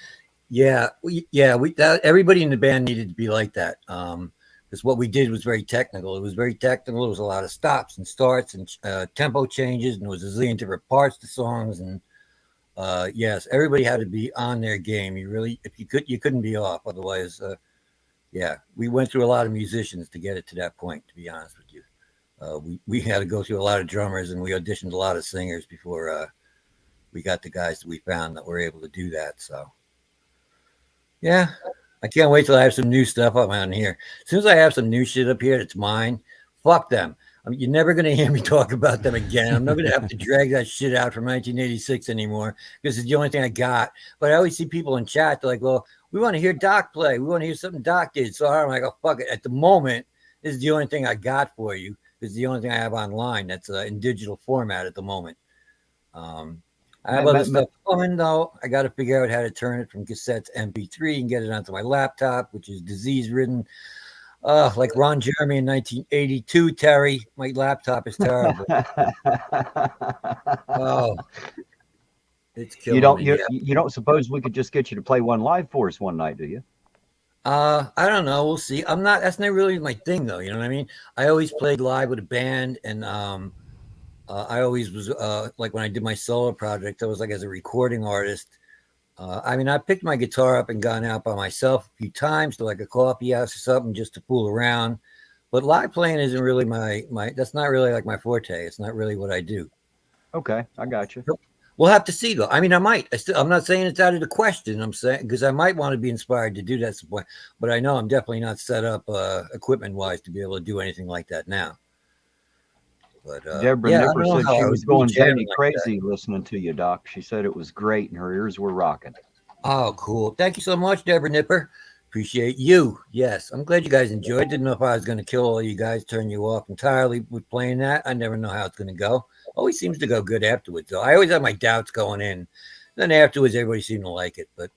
everybody in the band needed to be like that. Because what we did was very technical. It was very technical. It was a lot of stops and starts and tempo changes, and it was a zillion different parts to songs. And yes, everybody had to be on their game. You couldn't be off. Otherwise, we went through a lot of musicians to get it to that point, to be honest with you. We had to go through a lot of drummers, and we auditioned a lot of singers before we got the guys that we found that were able to do that. So, yeah, I can't wait till I have some new stuff up on here. As soon as I have some new shit up here that's mine, fuck them. I mean, you're never going to hear me talk about them again. I'm not going to have to drag that shit out from 1986 anymore because it's the only thing I got. But I always see people in chat, they're like, well, we want to hear Doc play. We want to hear something Doc did. So I'm like, oh, fuck it. At the moment, this is the only thing I got for you. This is the only thing I have online that's in digital format at the moment. I have other stuff coming, though. I got to figure out how to turn it from cassette to MP3 and get it onto my laptop, which is disease-ridden. Like Ron Jeremy in 1982, Terry. My laptop is terrible. Oh, it's killing me. You don't suppose we could just get you to play one live for us one night, do you? I don't know. We'll see. That's not really my thing, though. You know what I mean? I always played live with a band, and I always was like when I did my solo project, I was like as a recording artist. I mean, I picked my guitar up and gone out by myself a few times to like a coffee house or something just to fool around. But live playing isn't really my that's not really like my forte. It's not really what I do. Okay, I got you. We'll have to see, though. I mean, I might. I'm not saying it's out of the question. I'm saying because I might want to be inspired to do that at some point. But I know I'm definitely not set up equipment-wise to be able to do anything like that now. But Deborah Nipper said she was going Jenny crazy listening to you, Doc. She said it was great and her ears were rocking. Oh, cool. Thank you so much, Deborah Nipper. Appreciate you. Yes, I'm glad you guys enjoyed. Didn't know if I was going to kill all you guys, turn you off entirely with playing that. I never know how it's going to go. Always seems to go good afterwards, though. I always have my doubts going in. Then afterwards, everybody seemed to like it. But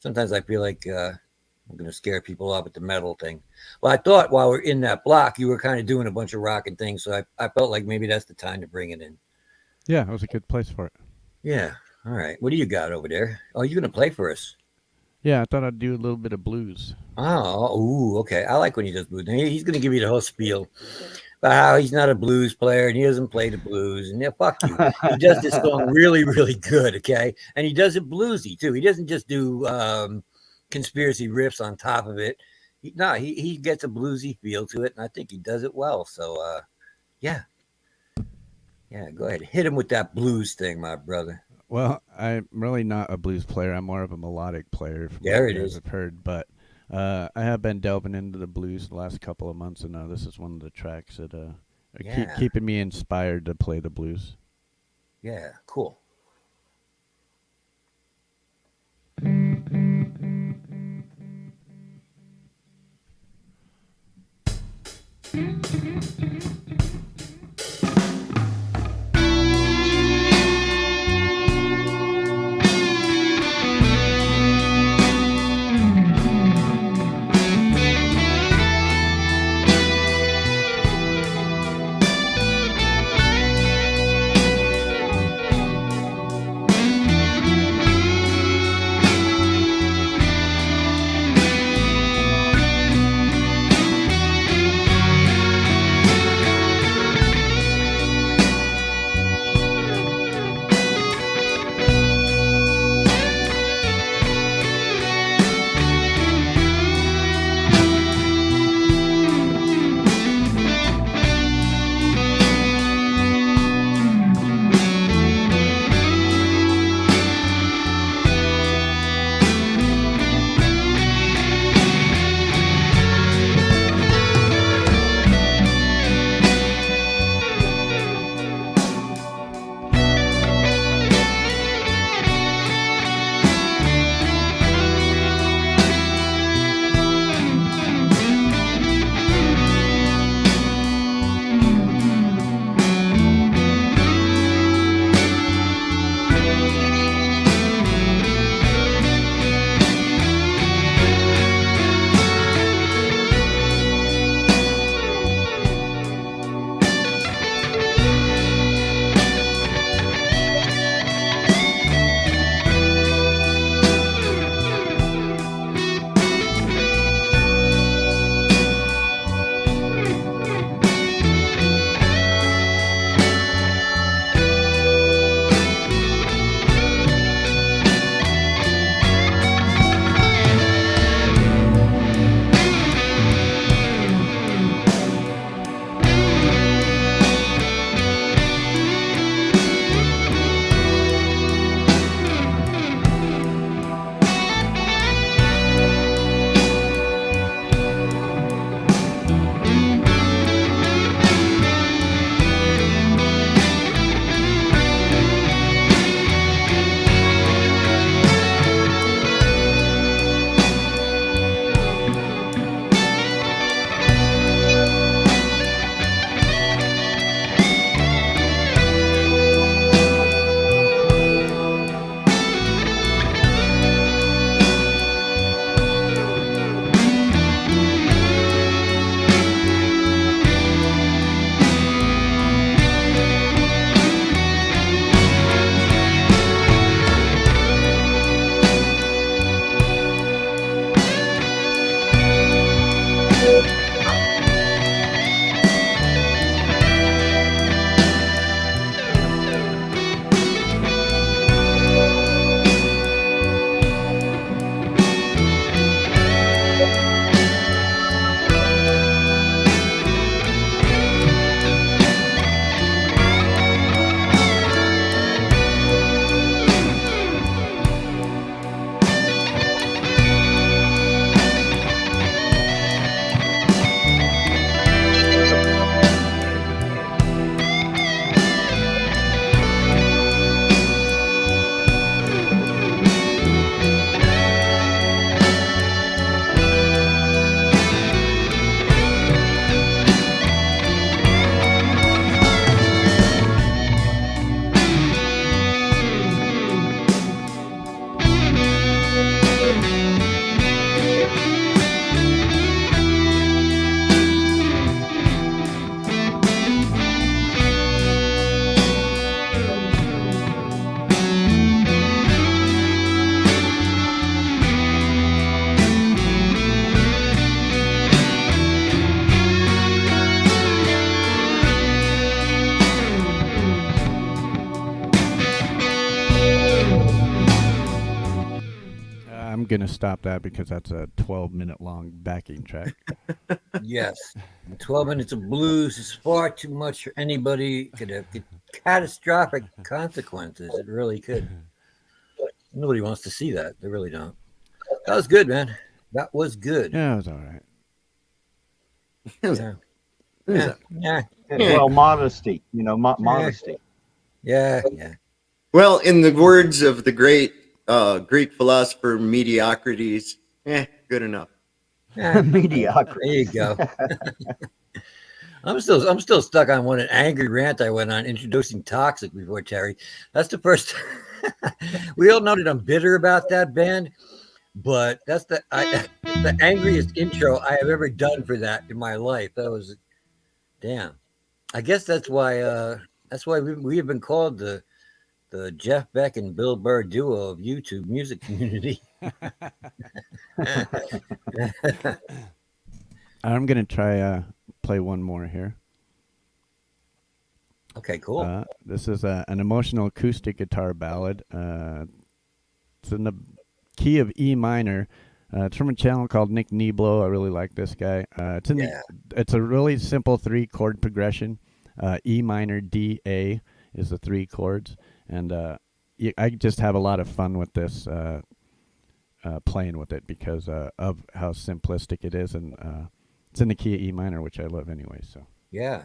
sometimes I feel like I'm going to scare people off with the metal thing. Well, I thought while we're in that block, you were kind of doing a bunch of rocking things. So I felt like maybe that's the time to bring it in. Yeah, it was a good place for it. Yeah. All right. What do you got over there? Oh, you're going to play for us. Yeah, I thought I'd do a little bit of blues. Oh, okay. I like when he does blues. He's going to give you the whole spiel about how he's not a blues player and he doesn't play the blues. And yeah, fuck you. He does this song really, really good, okay? And he does it bluesy, too. He doesn't just do conspiracy riffs on top of it. He gets a bluesy feel to it, and I think he does it well. So, yeah. Yeah, go ahead. Hit him with that blues thing, my brother. Well, I'm really not a blues player. I'm more of a melodic player. There it is. I've heard, but I have been delving into the blues the last couple of months, and this is one of the tracks that keeping me inspired to play the blues. Yeah, cool. going to stop that because that's a 12-minute long backing track. Yes. 12 minutes of blues is far too much for anybody. It could have catastrophic consequences. It really could. But nobody wants to see that. They really don't. That was good, man. That was good. Yeah, it was all right. Yeah. Well, modesty, modesty. Yeah. Well, in the words of the great Greek philosopher Mediocrities, good enough. Mediocrity. There you go. I'm still stuck on an angry rant I went on introducing Toxic before, Terry. That's the first time. We all know that I'm bitter about that band, but that's the angriest intro I have ever done for that in my life. That was damn. I guess that's why we have been called the Jeff Beck and Bill Burr duo of YouTube music community. I'm going to try play one more here. Okay, cool. This is an emotional acoustic guitar ballad. It's in the key of E minor. It's from a channel called Nick Niblo. I really like this guy. It's a really simple 3-chord progression. E minor, D, A is the 3 chords. And I just have a lot of fun with this, playing with it because of how simplistic it is. And it's in the key of E minor, which I love anyway. So yeah.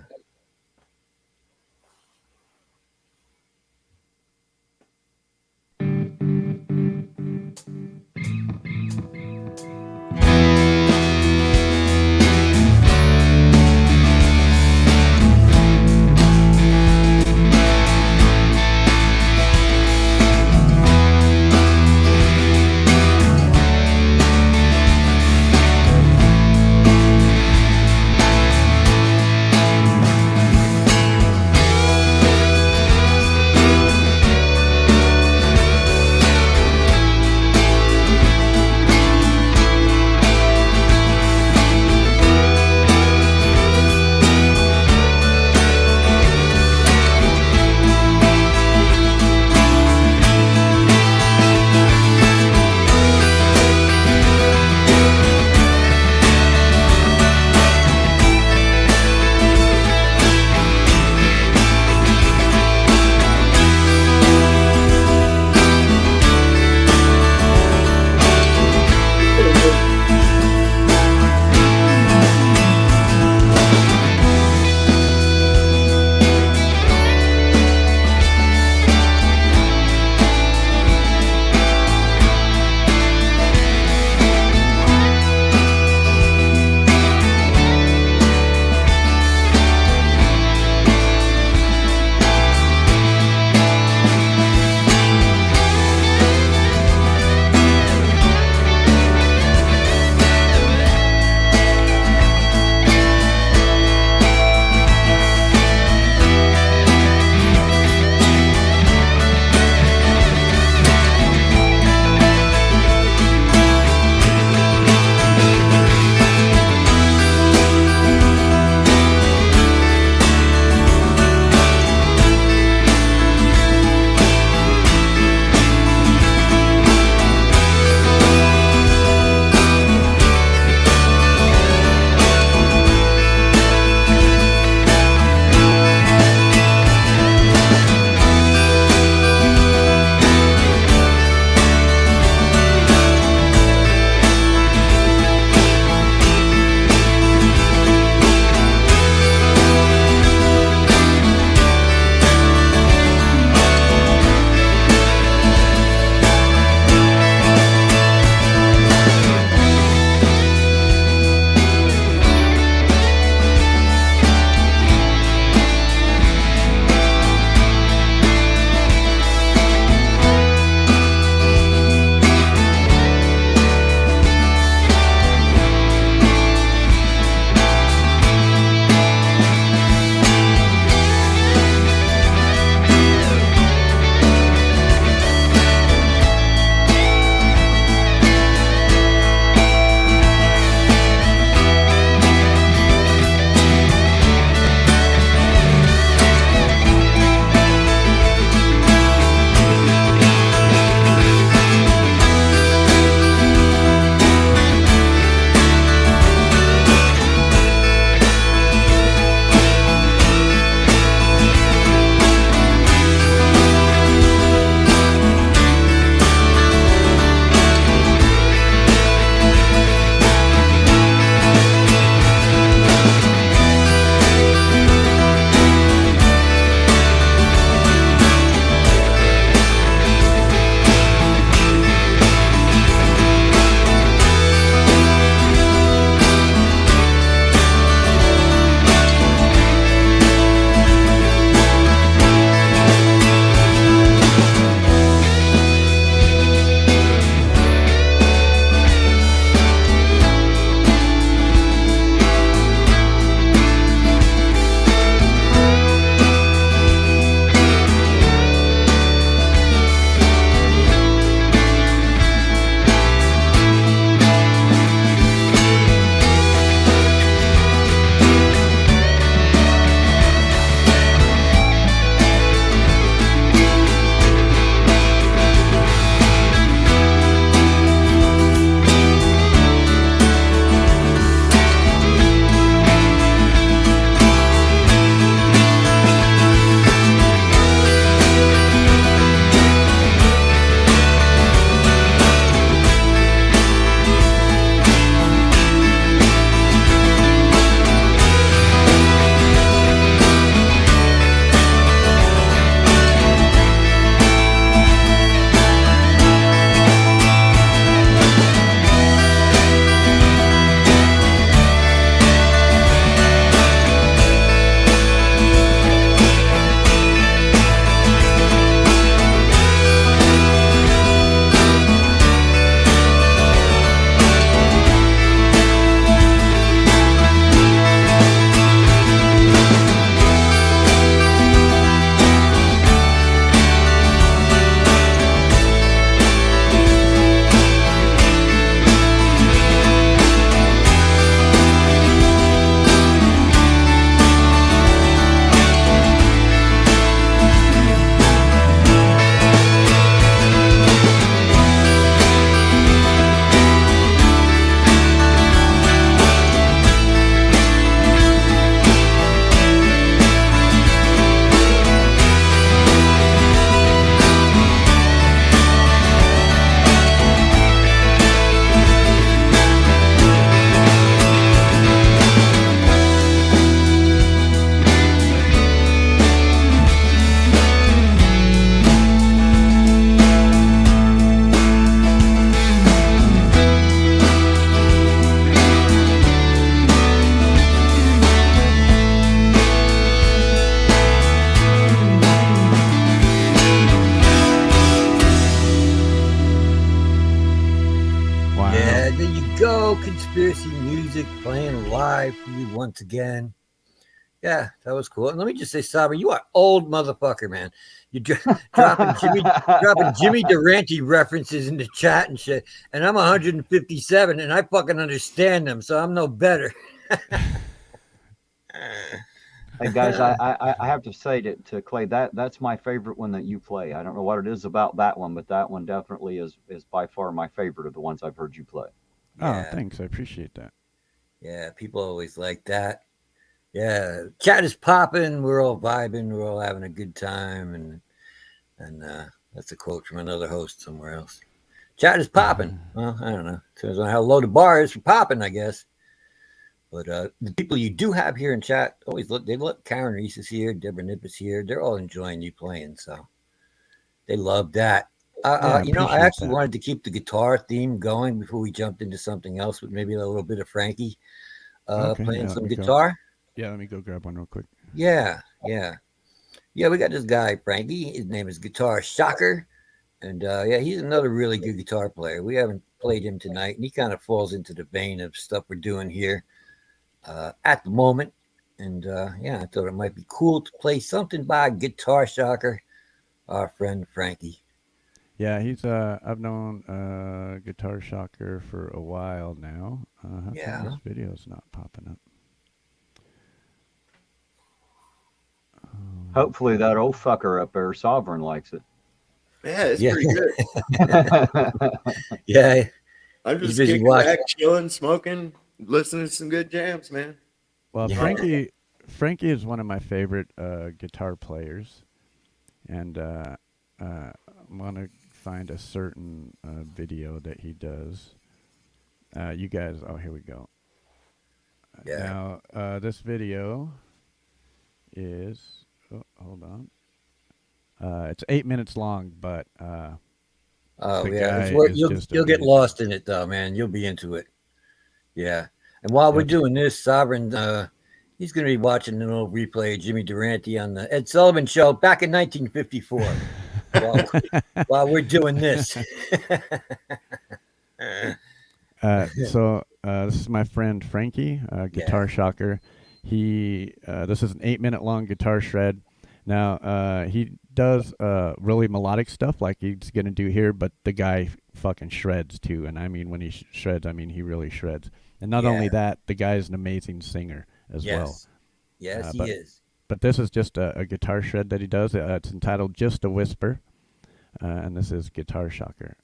go. Conspiracy Music playing live for you once again. Yeah, that was cool. And let me just say, Sabra, you are old motherfucker, man. You're dropping Jimmy Durante references in the chat and shit. And I'm 157 and I fucking understand them, so I'm no better. Hey guys, I have to say to Clay, that's my favorite one that you play. I don't know what it is about that one, but that one definitely is by far my favorite of the ones I've heard you play. Oh, thanks. I appreciate that. Yeah, people always like that. Yeah, chat is popping. We're all vibing. We're all having a good time, and that's a quote from another host somewhere else. Chat is popping. Well, I don't know. Depends on how low the bar is for popping, I guess. But the people you do have here in chat always look. They look. Karen Reese is here. Deborah Nip is here. They're all enjoying you playing, so they love that. I actually wanted to keep the guitar theme going before we jumped into something else with maybe a little bit of Frankie playing some guitar. Yeah, let me go grab one real quick. Yeah. We got this guy, Frankie. His name is Guitar Shocker. And he's another really good guitar player. We haven't played him tonight, and he kind of falls into the vein of stuff we're doing here at the moment. And I thought it might be cool to play something by Guitar Shocker, our friend Frankie. Yeah, he's I've known Guitar Shocker for a while now. How come this video's not popping up? Hopefully that old fucker up there, Sovereign, likes it. Yeah, it's pretty good. Yeah. I'm just kicking back, chilling, smoking, listening to some good jams, man. Well, Frankie is one of my favorite guitar players. And I want to find a certain video that he does. You guys, here we go. Now, this video is, hold on. It's 8 minutes long, but you'll get lost in it though, man. You'll be into it. Yeah. And while we're doing this, Sovereign, he's going to be watching an old replay of Jimmy Durante on the Ed Sullivan Show back in 1954. while we're doing this. So this is my friend Frankie, Guitar Shocker. This is an 8 minute long guitar shred. Now he does really melodic stuff like he's gonna do here, but the guy fucking shreds too. And I mean, when he shreds, I mean he really shreds. And not only that, the guy is an amazing singer as well. Yes, he is. But this is just a guitar shred that he does. It's entitled "Just a Whisper," and this is Guitar Shocker.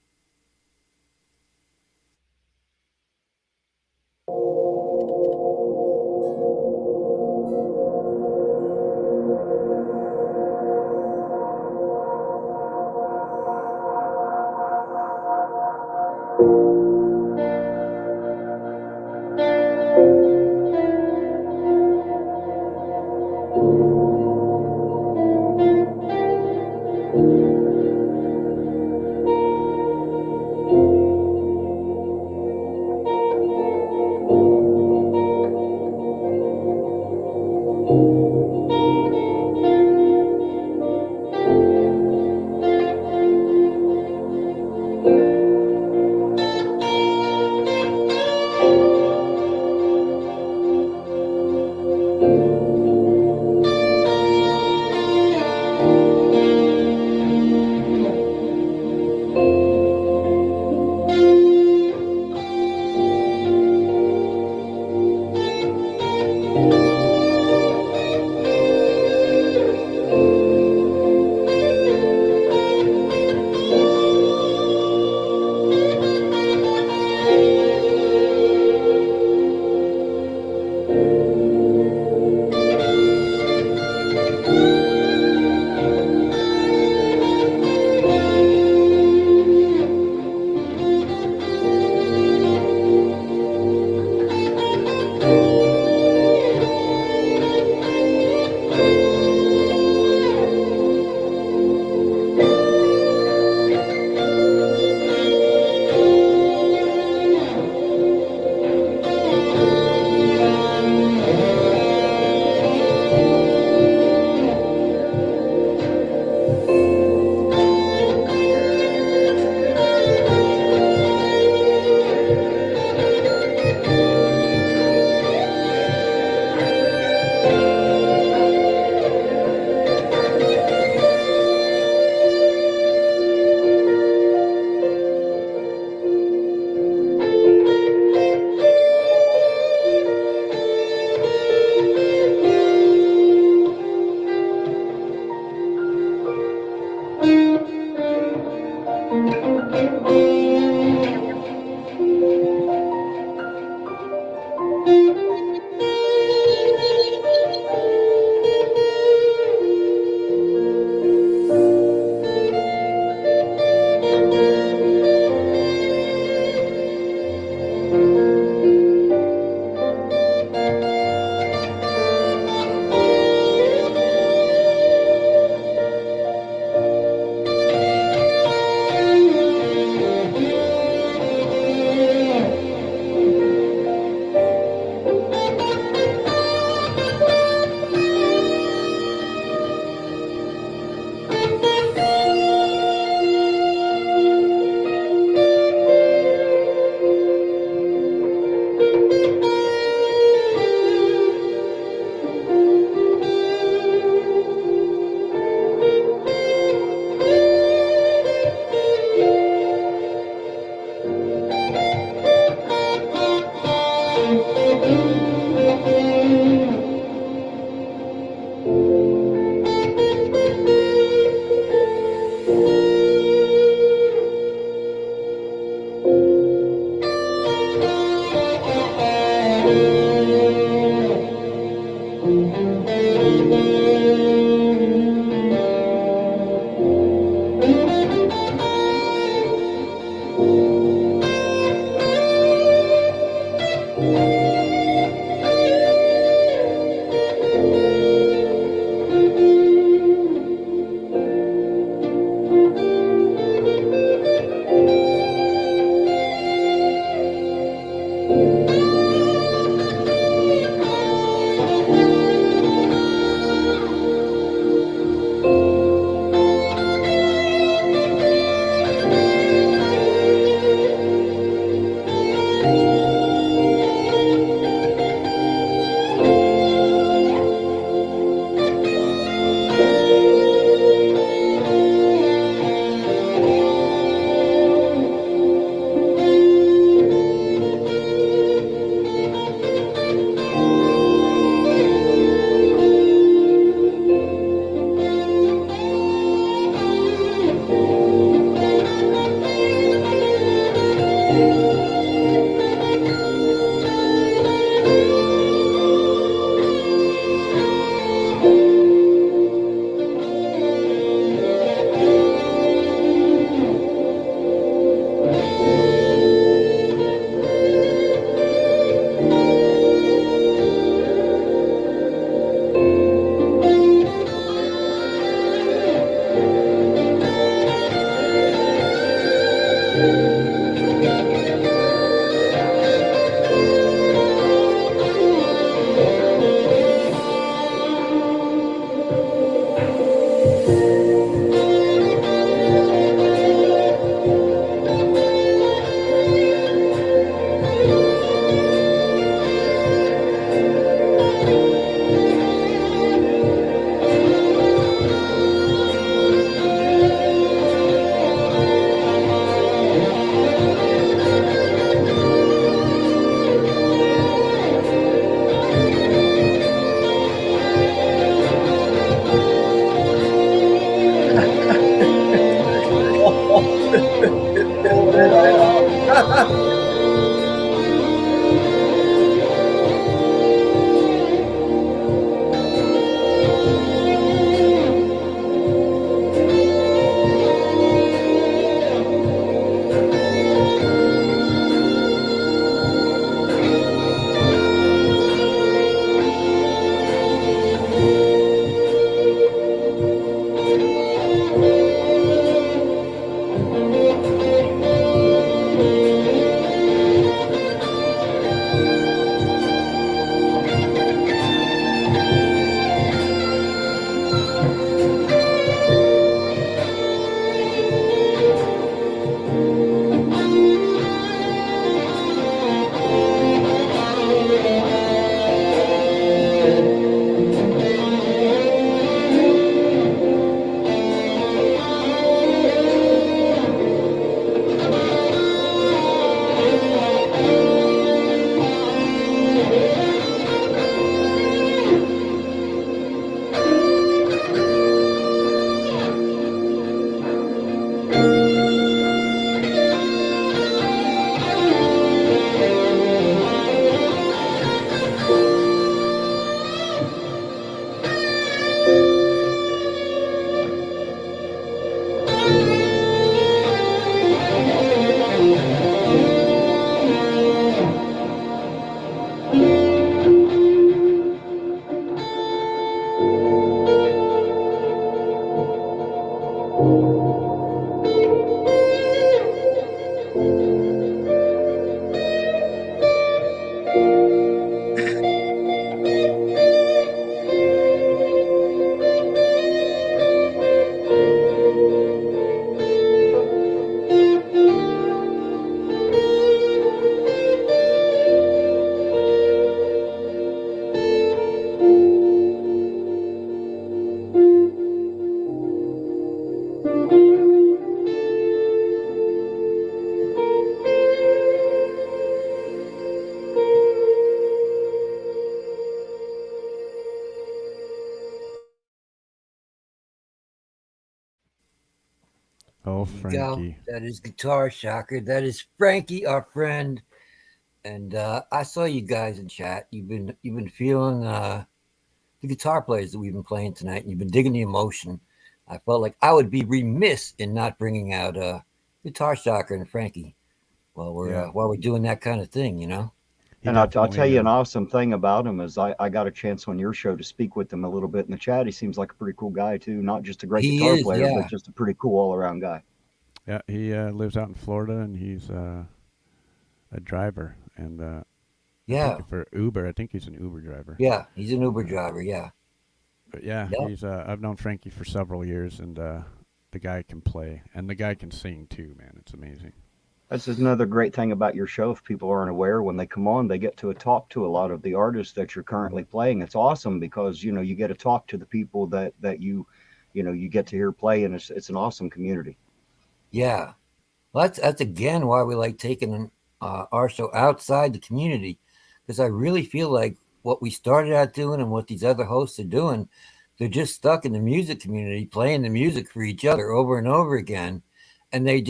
Pull it right off. Oh, There you go. Frankie. That is Guitar Shocker. That is Frankie, our friend. And I saw you guys in chat. You've been feeling the guitar players that we've been playing tonight, and you've been digging the emotion. I felt like I would be remiss in not bringing out Guitar Shocker and Frankie while we're doing that kind of thing, you know. He And I'll tell definitely, you an awesome thing about him is I got a chance on your show to speak with him a little bit in the chat. He seems like a pretty cool guy too, not just a great He guitar is, player, but yeah. just a pretty cool all around guy. yeah, he lives out in Florida, and he's a driver, and I Yeah. think for Uber, I think he's an Uber driver. Yeah. He's an Uber driver. Yeah. But yeah, Yep. he's. I've known Frankie for several years, and the guy can play, and the guy can sing too. Man, it's amazing. That's just another great thing about your show. If people aren't aware, when they come on, they get to talk to a lot of the artists that you're currently playing. It's awesome because you get to talk to the people that you get to hear play, and it's an awesome community. Yeah. Well, that's again why we like taking our show outside the community, because I really feel like what we started out doing and what these other hosts are doing, they're just stuck in the music community, playing the music for each other over and over again, and they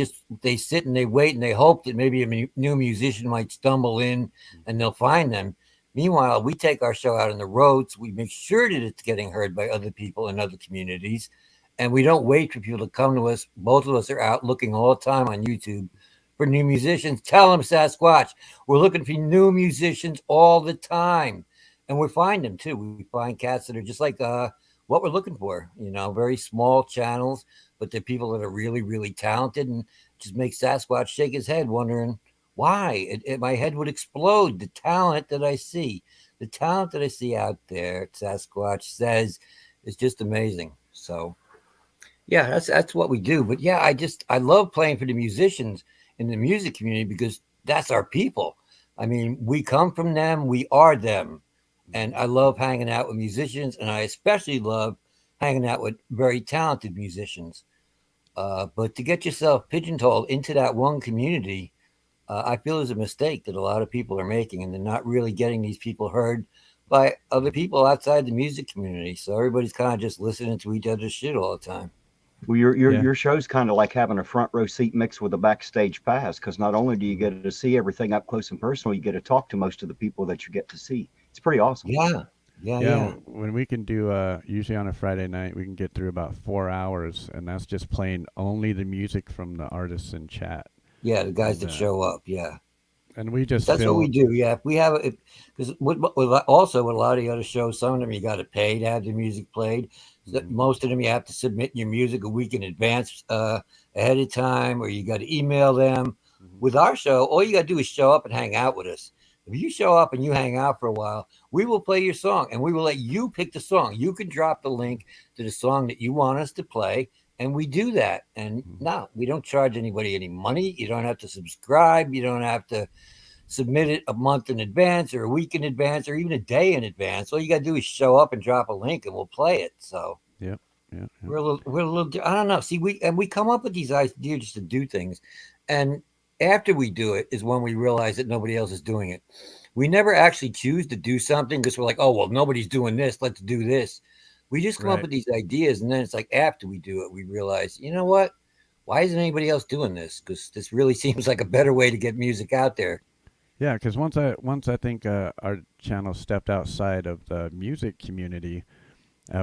sit and they wait and they hope that maybe a new musician might stumble in and they'll find them. Meanwhile, we take our show out on the roads. We make sure that it's getting heard by other people in other communities, and we don't wait for people to come to us. Both of us are out looking all the time on YouTube for new musicians. Tell them, Sasquatch, we're looking for new musicians all the time, and we find them too. We find cats that are just like what we're looking for. Very small channels, but they're people that are really, really talented, and just makes Sasquatch shake his head, wondering why. My head would explode. The talent that I see out there, Sasquatch says, is just amazing. So, yeah, that's what we do. But yeah, I love playing for the musicians in the music community because that's our people. I mean, we come from them, we are them. And I love hanging out with musicians, and I especially love hanging out with very talented musicians. But to get yourself pigeonholed into that one community, I feel is a mistake that a lot of people are making, and they're not really getting these people heard by other people outside the music community. So everybody's kind of just listening to each other's shit all the time. Well, your show's kind of like having a front row seat mixed with a backstage pass, because not only do you get to see everything up close and personal, you get to talk to most of the people that you get to see. It's pretty awesome. Yeah. When we can do usually on a Friday night, we can get through about 4 hours, and that's just playing only the music from the artists in chat. Yeah, the guys that show up. Yeah. And we just that's what we do. Yeah, if we have it, because also with a lot of the other shows, some of them you got to pay to have the music played. Most of them you have to submit your music a week in advance, ahead of time, or you got to email them. With our show, all you got to do is show up and hang out with us. If you show up and you hang out for a while, we will play your song, and we will let you pick the song. You can drop the link to the song that you want us to play, and we do that. And no, we don't charge anybody any money. You don't have to subscribe. You don't have to submit it a month in advance or a week in advance or even a day in advance. All you got to do is show up and drop a link, and we'll play it. So yeah. We're a little. I don't know. See, we come up with these ideas just to do things, and after we do it is when we realize that nobody else is doing it. We never actually choose to do something because we're like, oh, well, nobody's doing this. Let's do this. We just come up with these ideas. And then it's like, after we do it, we realize, you know what? Why isn't anybody else doing this? Because this really seems like a better way to get music out there. Yeah, because once I think our channel stepped outside of the music community,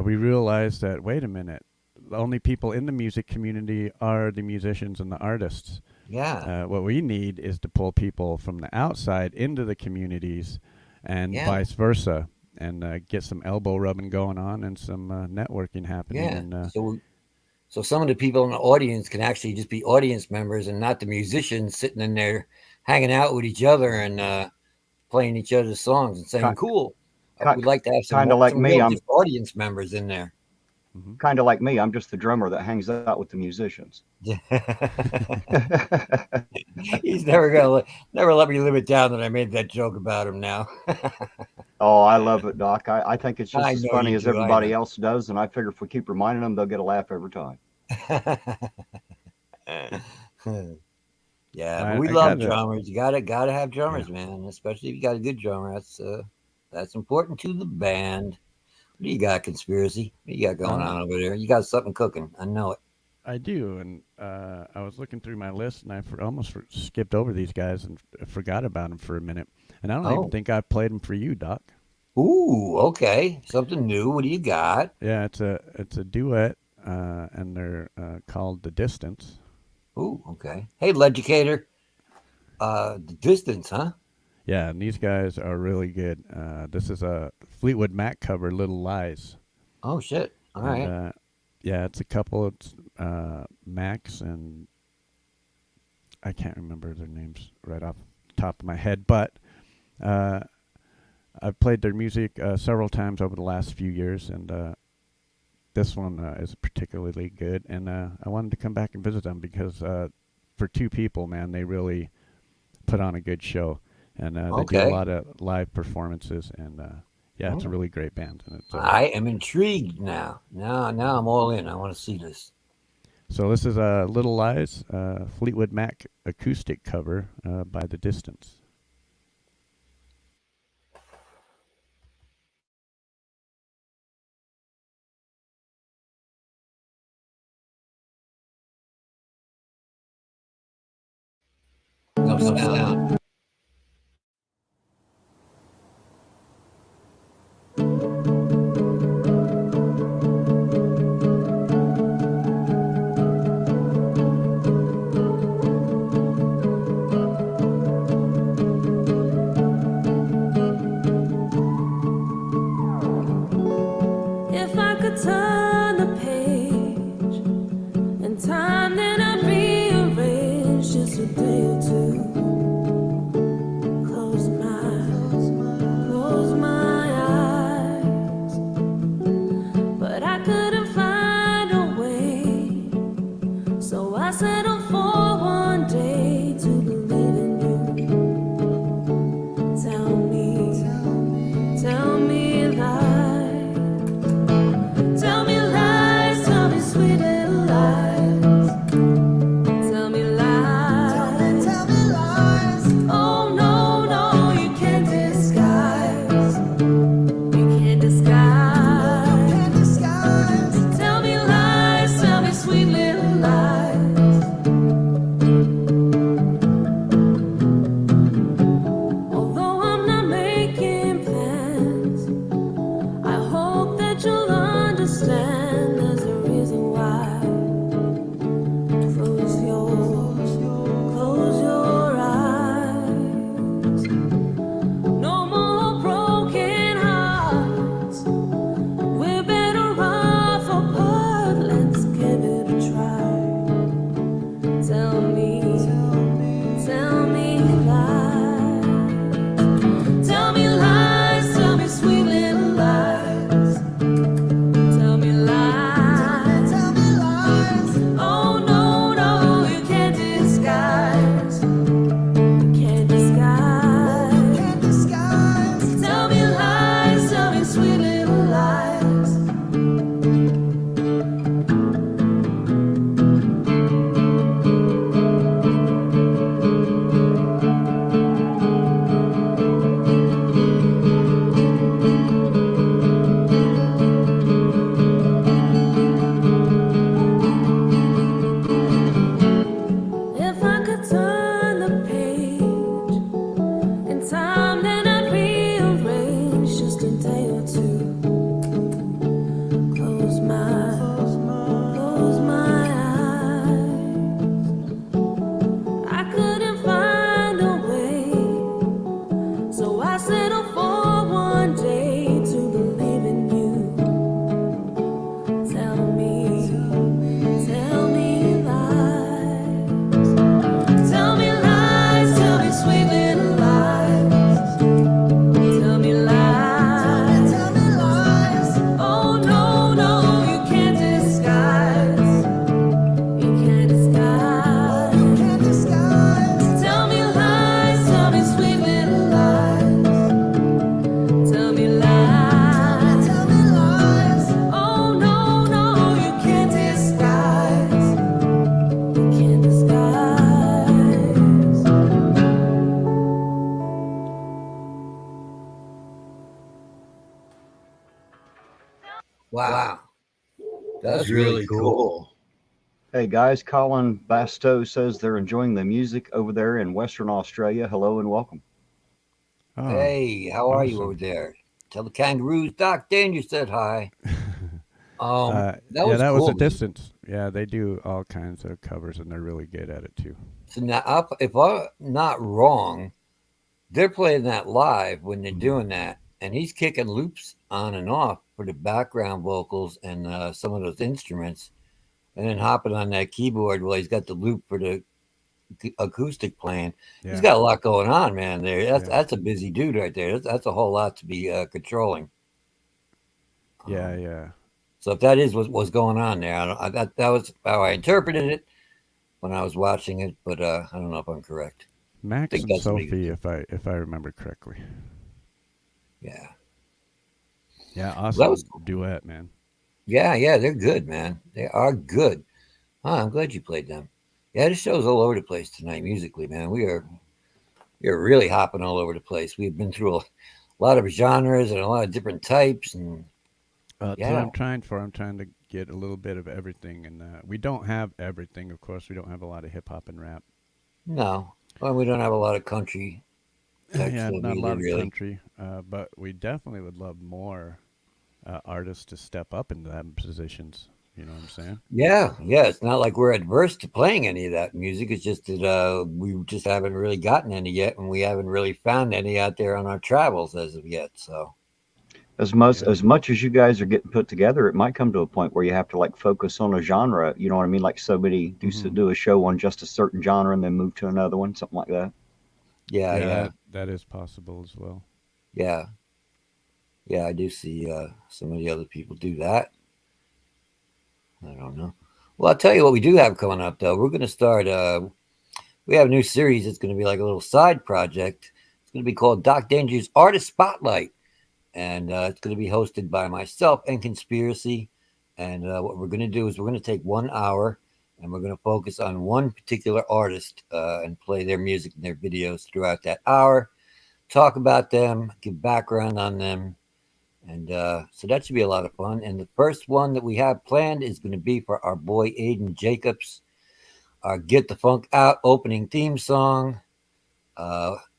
we realized that, wait a minute, the only people in the music community are the musicians and the artists. Yeah. What we need is to pull people from the outside into the communities and vice versa, and get some elbow rubbing going on and some networking happening. Yeah. And, so some of the people in the audience can actually just be audience members and not the musicians sitting in there hanging out with each other and playing each other's songs and saying, cool. We'd like to have some, kind of like me. I'm audience members in there. Kind of like me. I'm just the drummer that hangs out with the musicians. He's never let me live it down that I made that joke about him now. Oh, I love it, Doc. I think it's just as funny as do, everybody else does, and I figure if we keep reminding them, they'll get a laugh every time. Yeah, but we love drummers. You gotta have drummers, man. Especially if you got a good drummer. That's important to the band. What do you got, Conspiracy? What do you got going on over there? You got something cooking. I know it. I do, and I was looking through my list, and I almost skipped over these guys and forgot about them for a minute. And I don't even think I played them for you, Doc. Ooh, okay, something new. What do you got? Yeah, it's a duet, and they're called The Distance. Ooh, okay. Hey, Leducator. The Distance, huh? Yeah, and these guys are really good. This is a Fleetwood Mac cover, Little Lies. Oh, shit. All right. Yeah, it's a couple. It's Max and I can't remember their names right off the top of my head, but I've played their music several times over the last few years, and this one is particularly good. And I wanted to come back and visit them because for two people, man, they really put on a good show. And they do a lot of live performances, and it's a really great band. And it's, I am intrigued now. Now I'm all in. I want to see this. So this is Little Lies, Fleetwood Mac acoustic cover by The Distance. No sound. If I could turn the page in time, then I'd rearrange So I settled for one day to believe in you. Tell me lies. Tell me lies, tell me sweet little lies. Tell me lies. Tell me lies. Oh no, no, you can't disguise. You can't disguise. You can't disguise. Tell me lies, tell me sweet little lies. Although I'm not making plans, I hope that you'll understand there's a reason why. Close your eyes. No more broken hearts. We're better off apart. Let's give it a try. Tell me lies. Tell me lies, tell me sweet little lies. Tell me lies. Tell me lies. Oh no, no, you can't disguise. You can't disguise. You can't disguise. Tell me lies, tell me sweet little lies. If I could turn the page in time, then I'd rearrange just a day or two. Close my eyes. I couldn't find a way, so I settled for one day to believe in you. Tell me lies. Tell me lies, tell me sweet little lies. Tell me lies. Tell me lies. Oh no, no, you can't disguise. You can't disguise. You can't disguise. Tell me lies, tell me sweet little lies. Tell me lies. Tell me lies. Oh no, no, you can't disguise. You can't disguise. Wow. That's really cool. Hey guys, Colin Bastow says they're enjoying the music over there in Western Australia. Hello and welcome. Oh, Hey, how are you awesome. over there? Tell the kangaroos Doc Daniel said hi. That yeah, was that cool. was a man. distance. Yeah, they do all kinds of covers, and they're really good at it too. So now, if I'm not wrong, they're playing that live when they're doing that, and he's kicking loops on and off for the background vocals and some of those instruments, and then hopping on that keyboard while he's got the loop for the acoustic playing. Yeah, He's got a lot going on, man. That's Yeah. that's a busy dude right there. That's a whole lot to be controlling. yeah, yeah. So if that is what was going on there, that was how I interpreted it when I was watching it, but I don't know if I'm correct. Max think and that's what he Sophie, if I remember correctly. Yeah, Yeah, well, awesome that was cool. duet, man. Yeah, they're good, man. They are good. I'm glad you played them. Yeah, this show's all over the place tonight musically, man. We're really hopping all over the place. We've been through a lot of genres and a lot of different types, and That's what yeah, I'm trying for. I'm trying to get a little bit of everything, and we don't have everything. Of course, we don't have a lot of hip hop and rap. no, well, we don't have a lot of country type yeah, stuff not a either, lot of really. country, but we definitely would love more artists to step up into that positions. You know what I'm saying? Yeah. It's not like we're adverse to playing any of that music. It's just that we just haven't really gotten any yet, and we haven't really found any out there on our travels as of yet. So As much as you guys are getting put together, it might come to a point where you have to like focus on a genre. You know what I mean? Like somebody do a show on just a certain genre and then move to another one, something like that. yeah, that is possible as well. yeah. I do see some of the other people do that. I don't know. Well, I'll tell you what we do have coming up, though. We're going to start. We have a new series. It's going to be like a little side project. It's going to be called Doc Danger's Artist Spotlight, and it's going to be hosted by myself and Conspiracy. And what we're going to do is we're going to take 1 hour, and we're going to focus on one particular artist and play their music and their videos throughout that hour. Talk about them, give background on them. And so that should be a lot of fun. And the first one that we have planned is going to be for our boy Aiden Jacobs, our Get the Funk Out opening theme song.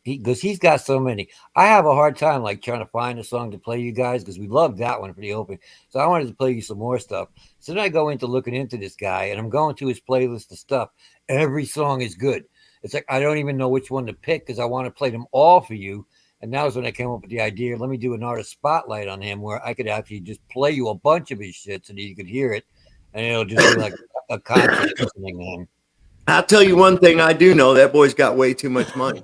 Because he's got so many. I have a hard time like trying to find a song to play you guys because we love that one for the open. So I wanted to play you some more stuff. So then I go into looking into this guy and I'm going to his playlist of stuff. Every song is good. It's like I don't even know which one to pick because I want to play them all for you. And that was when I came up with the idea. Let me do an artist spotlight on him where I could actually just play you a bunch of his shit so that you could hear it. And it'll just be like a concert listening to him. I'll tell you one thing I do know. That boy's got way too much money.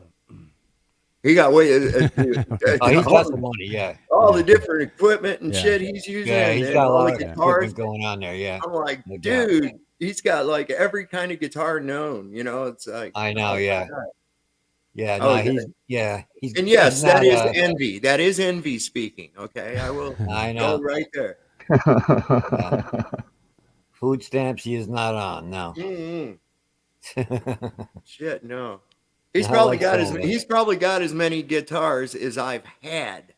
He got way. Oh, he's got some money, yeah. All the different equipment and Yeah. shit he's using. Yeah, he's and got a all lot the of guitars. equipment going on there, yeah. I'm like, No doubt. dude, he's got like every kind of guitar known. You know, it's like I know, yeah. Yeah, Oh, no, he's and yes, he's that not, is envy. That is envy speaking. Okay, I will I go know. right there. Food stamps he is not on, no. Mm-mm. Shit, no. He's I probably like got some of it. he's probably got as many guitars as I've had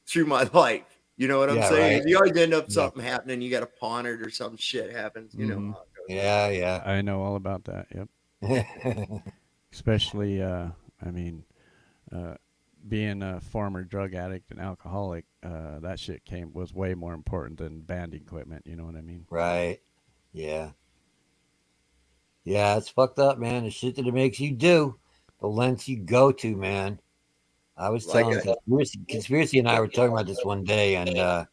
through my life. You know what I'm Yeah, saying? right. You always end up Yeah. something happening. You got to pawn it or some shit happens. You know. Mhm. How it goes. Yeah, I know all about that. Yep. yeah. Especially, being a former drug addict and alcoholic, that shit was way more important than band equipment. You know what I mean? Right. Yeah. Yeah, it's fucked up, man. The shit that it makes you do, the lengths you go to, man. I was Like telling Conspiracy and I were talking about this one day, and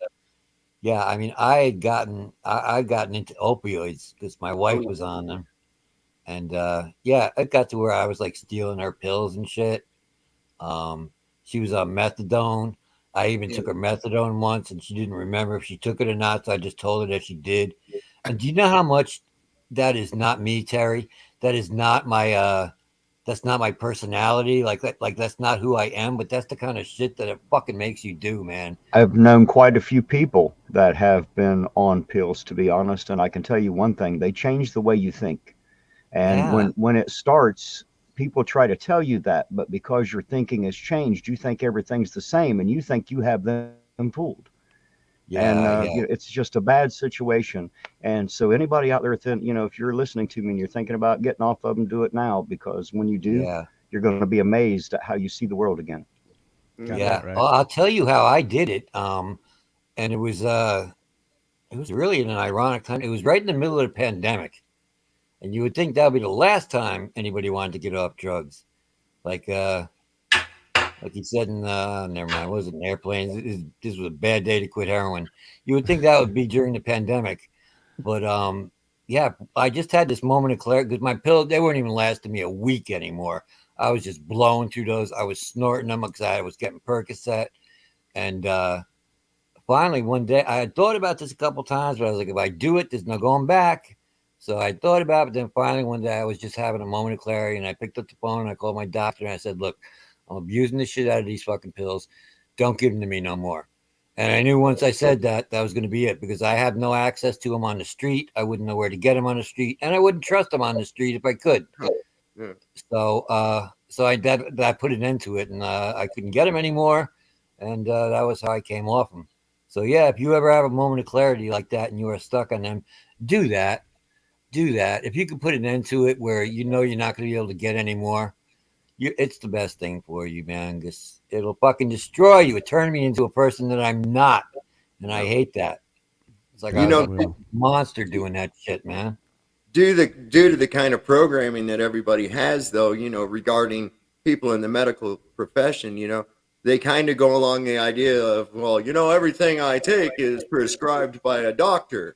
yeah, I mean, I'd gotten into opioids because my wife was on them, and yeah, it got to where I was like stealing her pills and shit. She was on methadone. I even took her methadone once, and she didn't remember if she took it or not. So I just told her that she did. And do you know how much that is not me, Terry? That is not my that's not my personality. Like that's not who I am. But that's the kind of shit that it fucking makes you do, man. I've known quite a few people that have been on pills, to be honest, and I can tell you one thing: they change the way you think. And Yeah. when it starts, people try to tell you that, but because your thinking has changed, you think everything's the same, and you think you have them fooled. And Yeah, you know, it's just a bad situation. And so anybody out there, if you're listening to me and you're thinking about getting off of them, do it now, because when you do, yeah. you're going to be amazed at how you see the world again. Got Yeah, that right. well, I'll tell you how I did it. And it was really an ironic time. It was right in the middle of the pandemic, and you would think that would be the last time anybody wanted to get off drugs. Like he said in never mind, was it in airplanes? This was a bad day to quit heroin. You would think that would be during the pandemic, but yeah, I just had this moment of clarity because my pills they weren't even lasting me a week anymore. I was just blowing through those. I was snorting them because I was getting Percocet. And finally, one day, I had thought about this a couple times, but I was like, if I do it, there's no going back. So I thought about it. But then finally, one day, I was just having a moment of clarity. And I picked up the phone and I called my doctor. And I said, look, I'm abusing the shit out of these fucking pills. Don't give them to me no more. And I knew once I said that, that was going to be it because I have no access to them on the street. I wouldn't know where to get them on the street. And I wouldn't trust them on the street if I could. Yeah. So I put an end to it, and I couldn't get them anymore, and that was how I came off them. So yeah, if you ever have a moment of clarity like that and you are stuck on them, do that. If you can put an end to it where you know you're not going to be able to get any more, it's the best thing for you, man. Because it'll fucking destroy you. It turned me into a person that I'm not, and I hate that. It's like I was a monster doing that shit, man. Due to the kind of programming that everybody has, though, regarding people in the medical profession, they kind of go along the idea of, well, everything I take is prescribed by a doctor,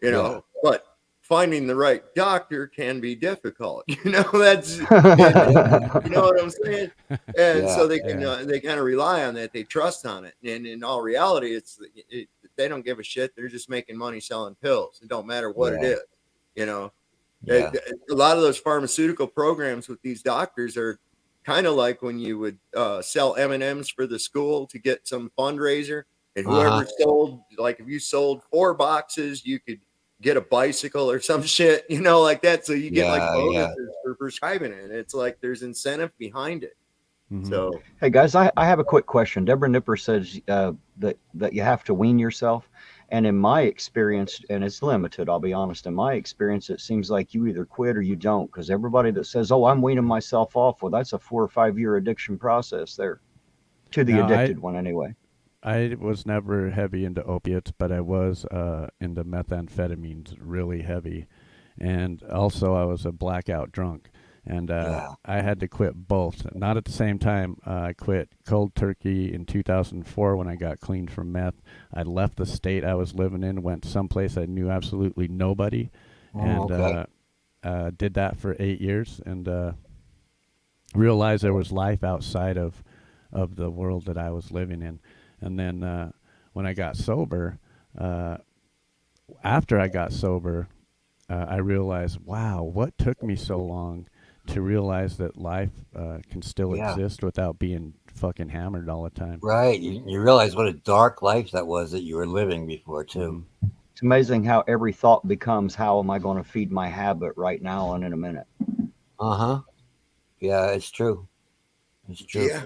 but finding the right doctor can be difficult. That's, you know what I'm saying? And so they kind of rely on that. They trust on it. And in all reality, they don't give a shit. They're just making money selling pills. It don't matter what it is. You know, Yeah. a lot of those pharmaceutical programs with these doctors are kind of like when you would sell M&Ms for the school to get some fundraiser, and whoever sold, like if you sold 4 boxes, you could get a bicycle or some shit, you know, like that. So you get like bonuses for prescribing it. It's like there's incentive behind it. So Hey guys, I have a quick question. Deborah Nipper says that you have to wean yourself, and in my experience, and it's limited, I'll be honest. In my experience, it seems like you either quit or you don't. Because everybody that says, "Oh, I'm weaning myself off," well, that's a 4 or 5 year addiction process there, to the Now, addicted one anyway. I was never heavy into opiates, but I was into methamphetamines really heavy. And also, I was a blackout drunk. And I had to quit both. Not at the same time. I quit cold turkey in 2004 when I got clean from meth. I left the state I was living in, went someplace I knew absolutely nobody, and did that for 8 years, and realized there was life outside of the world that I was living in. And then when I got sober, after I got sober, I realized, wow, what took me so long to realize that life can still exist without being fucking hammered all the time. Right. You realize what a dark life that was that you were living before, too. It's amazing how every thought becomes, how am I going to feed my habit right now and in a minute? Yeah, it's true. It's true. yeah,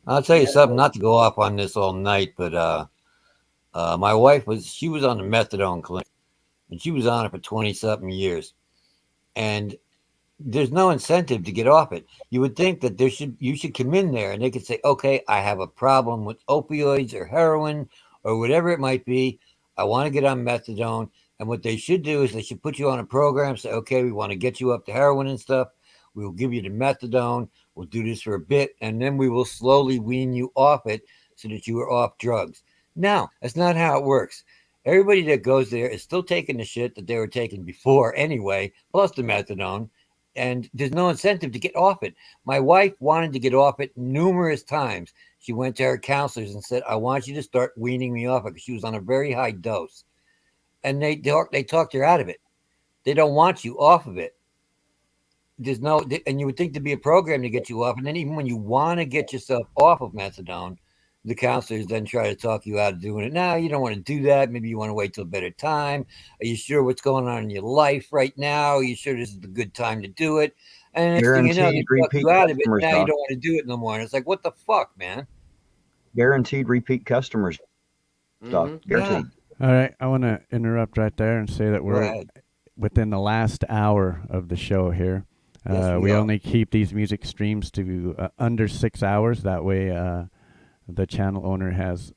I'll tell you something, not to go off on this all night, but my wife she was on the methadone clinic, and she was on it for 20-something years. And there's no incentive to get off it. You would think that you should come in there and they could say, okay, I have a problem with opioids or heroin or whatever it might be. I want to get on methadone. And what they should do is they should put you on a program, say, okay, we want to get you up to heroin and stuff. We will give you the methadone. We'll do this for a bit, and then we will slowly wean you off it so that you are off drugs. Now, that's not how it works. Everybody that goes there is still taking the shit that they were taking before anyway, plus the methadone. And there's no incentive to get off it. My wife wanted to get off it numerous times. She went to her counselors and said, I want you to start weaning me off it, because she was on a very high dose. And they talked her out of it. They don't want you off of it. There's no, and you would think there'd be a program to get you off. And then even when you want to get yourself off of methadone, the counselors then try to talk you out of doing it. No, you don't want to do that. Maybe you want to wait till a better time. Are you sure what's going on in your life right now? Are you sure this is the good time to do it? And next thing you know, they talk you out of it. Now you don't want to do it no more. And it's like, what the fuck, man? Guaranteed repeat customers. Guaranteed. Yeah. All right. I want to interrupt right there and say that we're within the last hour of the show here. Yes, we only keep these music streams to under 6 hours. That way the channel owner has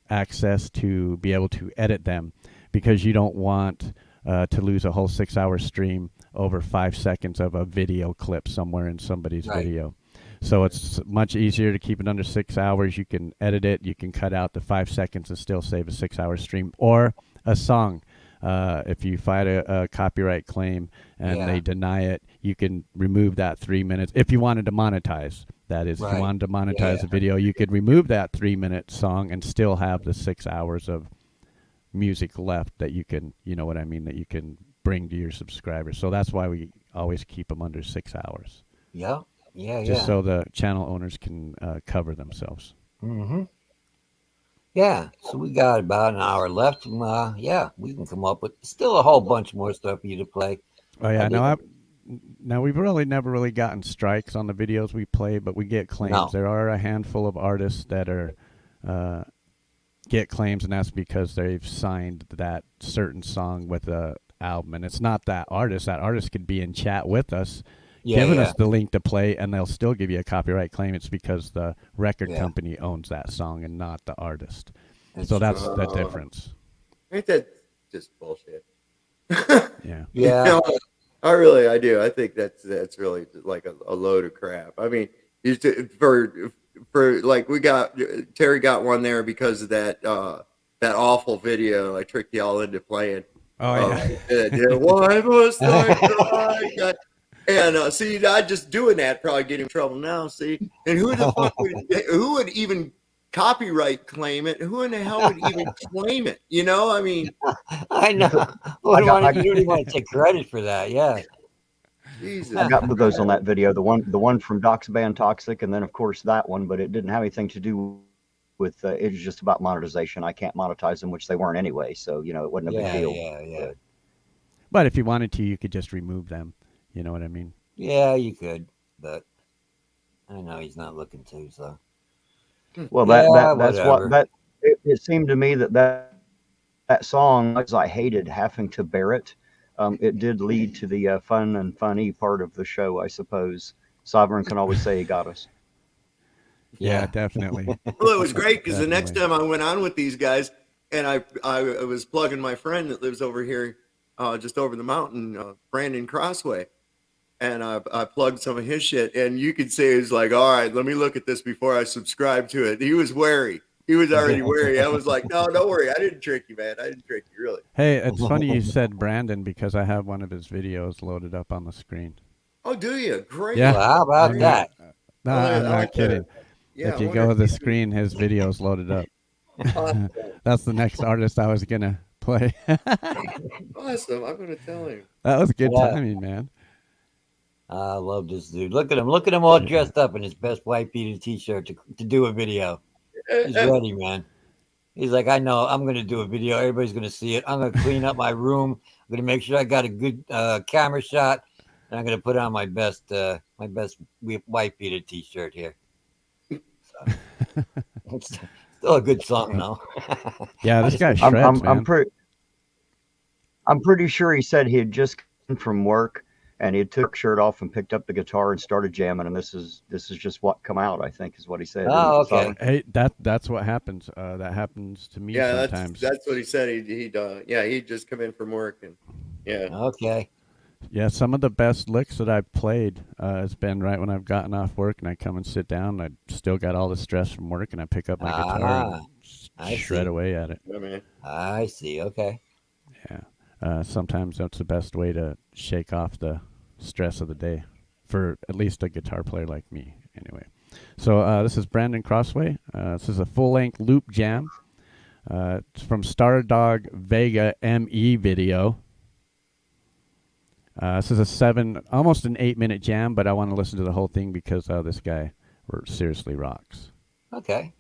access to be able to edit them, because you don't want to lose a whole 6 hour stream over 5 seconds of a video clip somewhere in somebody's video. So it's much easier to keep it under 6 hours. You can edit it. You can cut out the 5 seconds and still save a 6 hour stream, or a song. If you fight a copyright claim and they deny it, you can remove that 3 minutes. If you wanted to monetize, that is, if you wanted to monetize a video, you could remove that 3 minute song and still have the 6 hours of music left that you can, you know what I mean, that you can bring to your subscribers. So that's why we always keep them under 6 hours. Just so the channel owners can cover themselves. Yeah, so we got about an hour left. And, we can come up with still a whole bunch more stuff for you to play. Oh, yeah. Now, we've never really gotten strikes on the videos we play, but we get claims. No. There are a handful of artists that are get claims, and that's because they've signed that certain song with a album. And it's not that artist. That artist could be in chat with us, giving us the link to play, and they'll still give you a copyright claim. It's because the record company owns that song and not the artist. That's the difference. Ain't that just bullshit? Yeah. You know, I do. I think that's really like a load of crap. I mean, for like Terry got one there because of that awful video I tricked y'all into playing. Oh yeah. Why must I cry? And see, I just doing that probably get in trouble now. See, and who the fuck who would even copyright claim it. Who in the hell would even claim it? You know, I mean, I know. I got, I, You don't even want to take credit for that. Yeah. Jesus. I got both of those on that video. The one from Doc's band Toxic, and then of course that one, but it didn't have anything to do with. It was just about monetization. I can't monetize them, which they weren't anyway. So it wasn't a big deal. Yeah. But if you wanted to, you could just remove them. You know what I mean? Yeah, you could, but I know he's not looking to. So Well, that's whatever. what it seemed to me that song, as I hated having to bear it, it did lead to the fun and funny part of the show, I suppose. Sovereign can always say he got us. Yeah, definitely. Well, it was great because the next Definitely. time I went on with these guys, and I was plugging my friend that lives over here, just over the mountain, Brandon Crossway, and I plugged some of his shit, and you could say he was like, "All right, let me look at this before I subscribe to it." He was wary. He was already wary. I was like, "No, don't worry. I didn't trick you, man. I didn't trick you, really." Hey, it's funny you said Brandon because I have one of his videos loaded up on the screen. Oh, do you? Great. Yeah. Well, how about I'm that? No, Oh, I'm I not like kidding. that. Yeah, If I you wonder go to if the he's screen, his video's loaded up. awesome. That's the next artist I was gonna play. Awesome. I'm gonna tell him. That was good Yeah. timing, man. I love this dude. Look at him. Look at him all dressed up in his best white beaded t-shirt to do a video. He's ready, man. He's like, I know. I'm going to do a video. Everybody's going to see it. I'm going to clean up my room. I'm going to make sure I got a good camera shot, and I'm going to put on my best white beaded t-shirt here. So, it's still a good song, though. Yeah, this guy I'm shreds, I'm I'm man. pretty I'm pretty sure he said he had just come from work and he took his shirt off and picked up the guitar and started jamming. And this is just what come out, I think, is what he said. Oh, Isn't it, okay. Sovereign? Hey, that's what happens. That happens to me Yeah, sometimes. that's what he said. He'd just come in from work, and yeah. Okay. Yeah, some of the best licks that I've played has been right when I've gotten off work and I come and sit down. I still got all the stress from work, and I pick up my guitar I and shred see. away at it. Yeah, man. I see. Okay. Yeah, sometimes that's the best way to shake off the stress of the day, for at least a guitar player like me. Anyway, so this is Brandon Crossway. This is a full-length loop jam. It's from Stardog Vega ME video. This is almost an 8-minute jam, but I want to listen to the whole thing because this guy seriously rocks. Okay.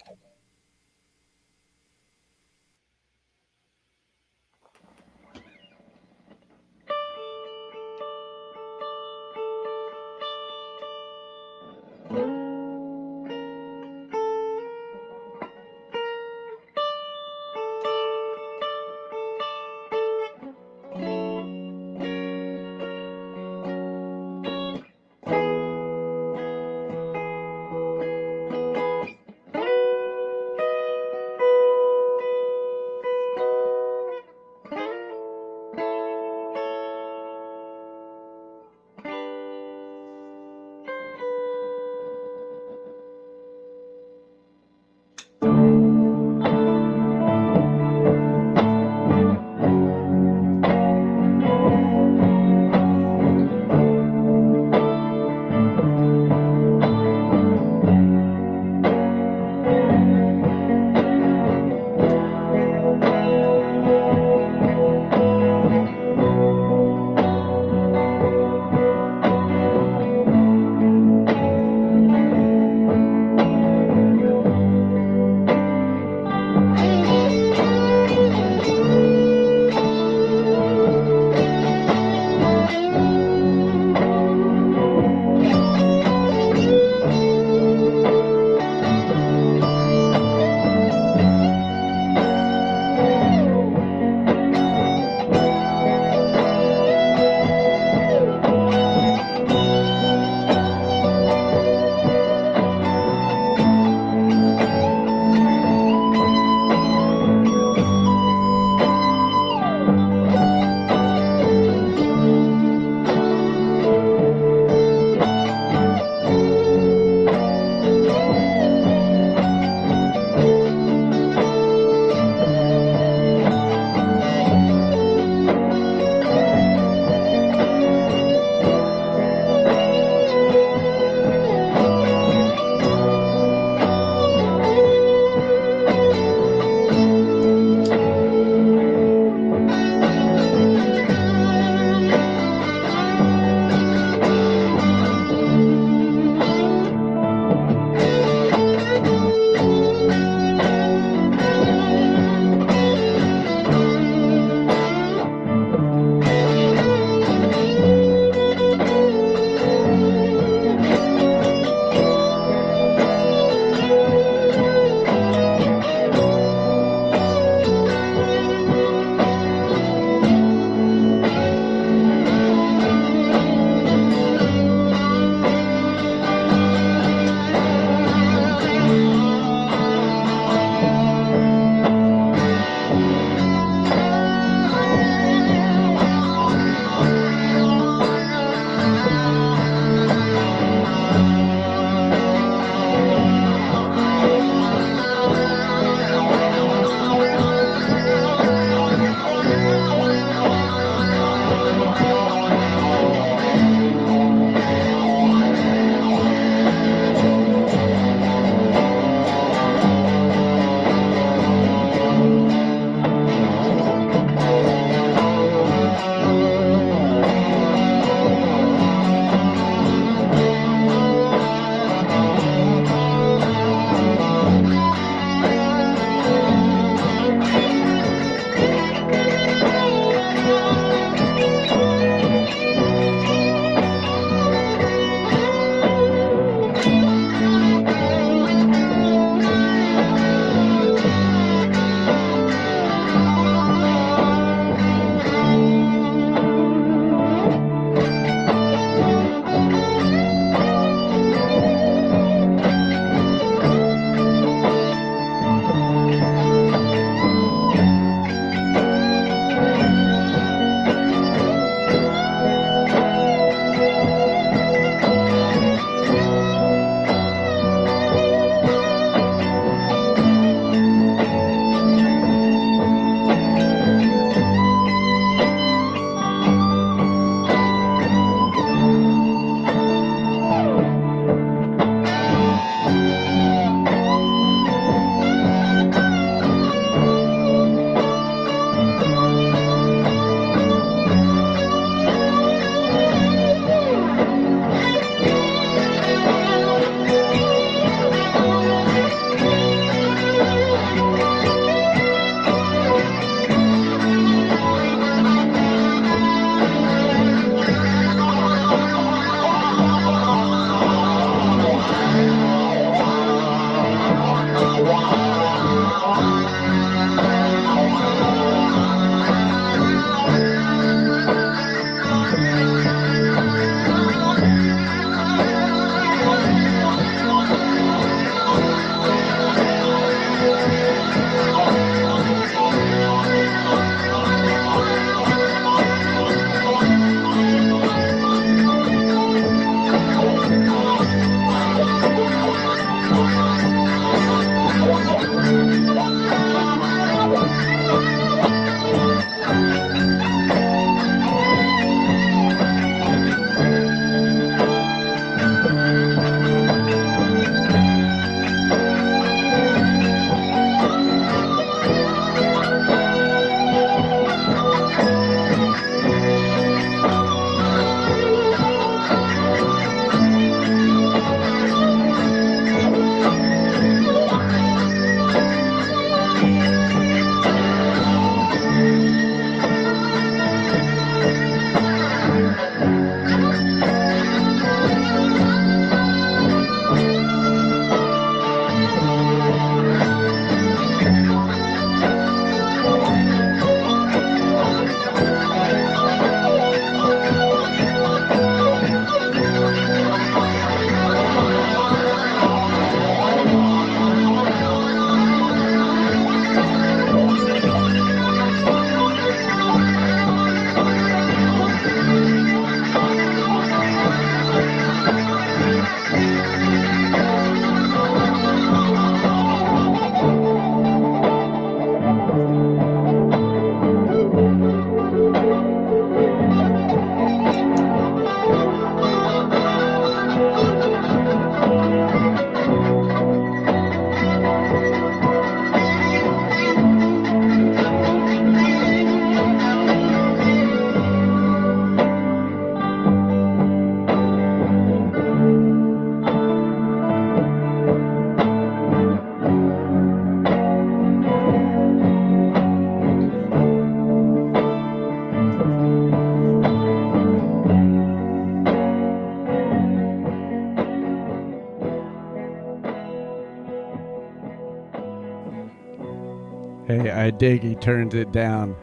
Hey, I dig he turns it down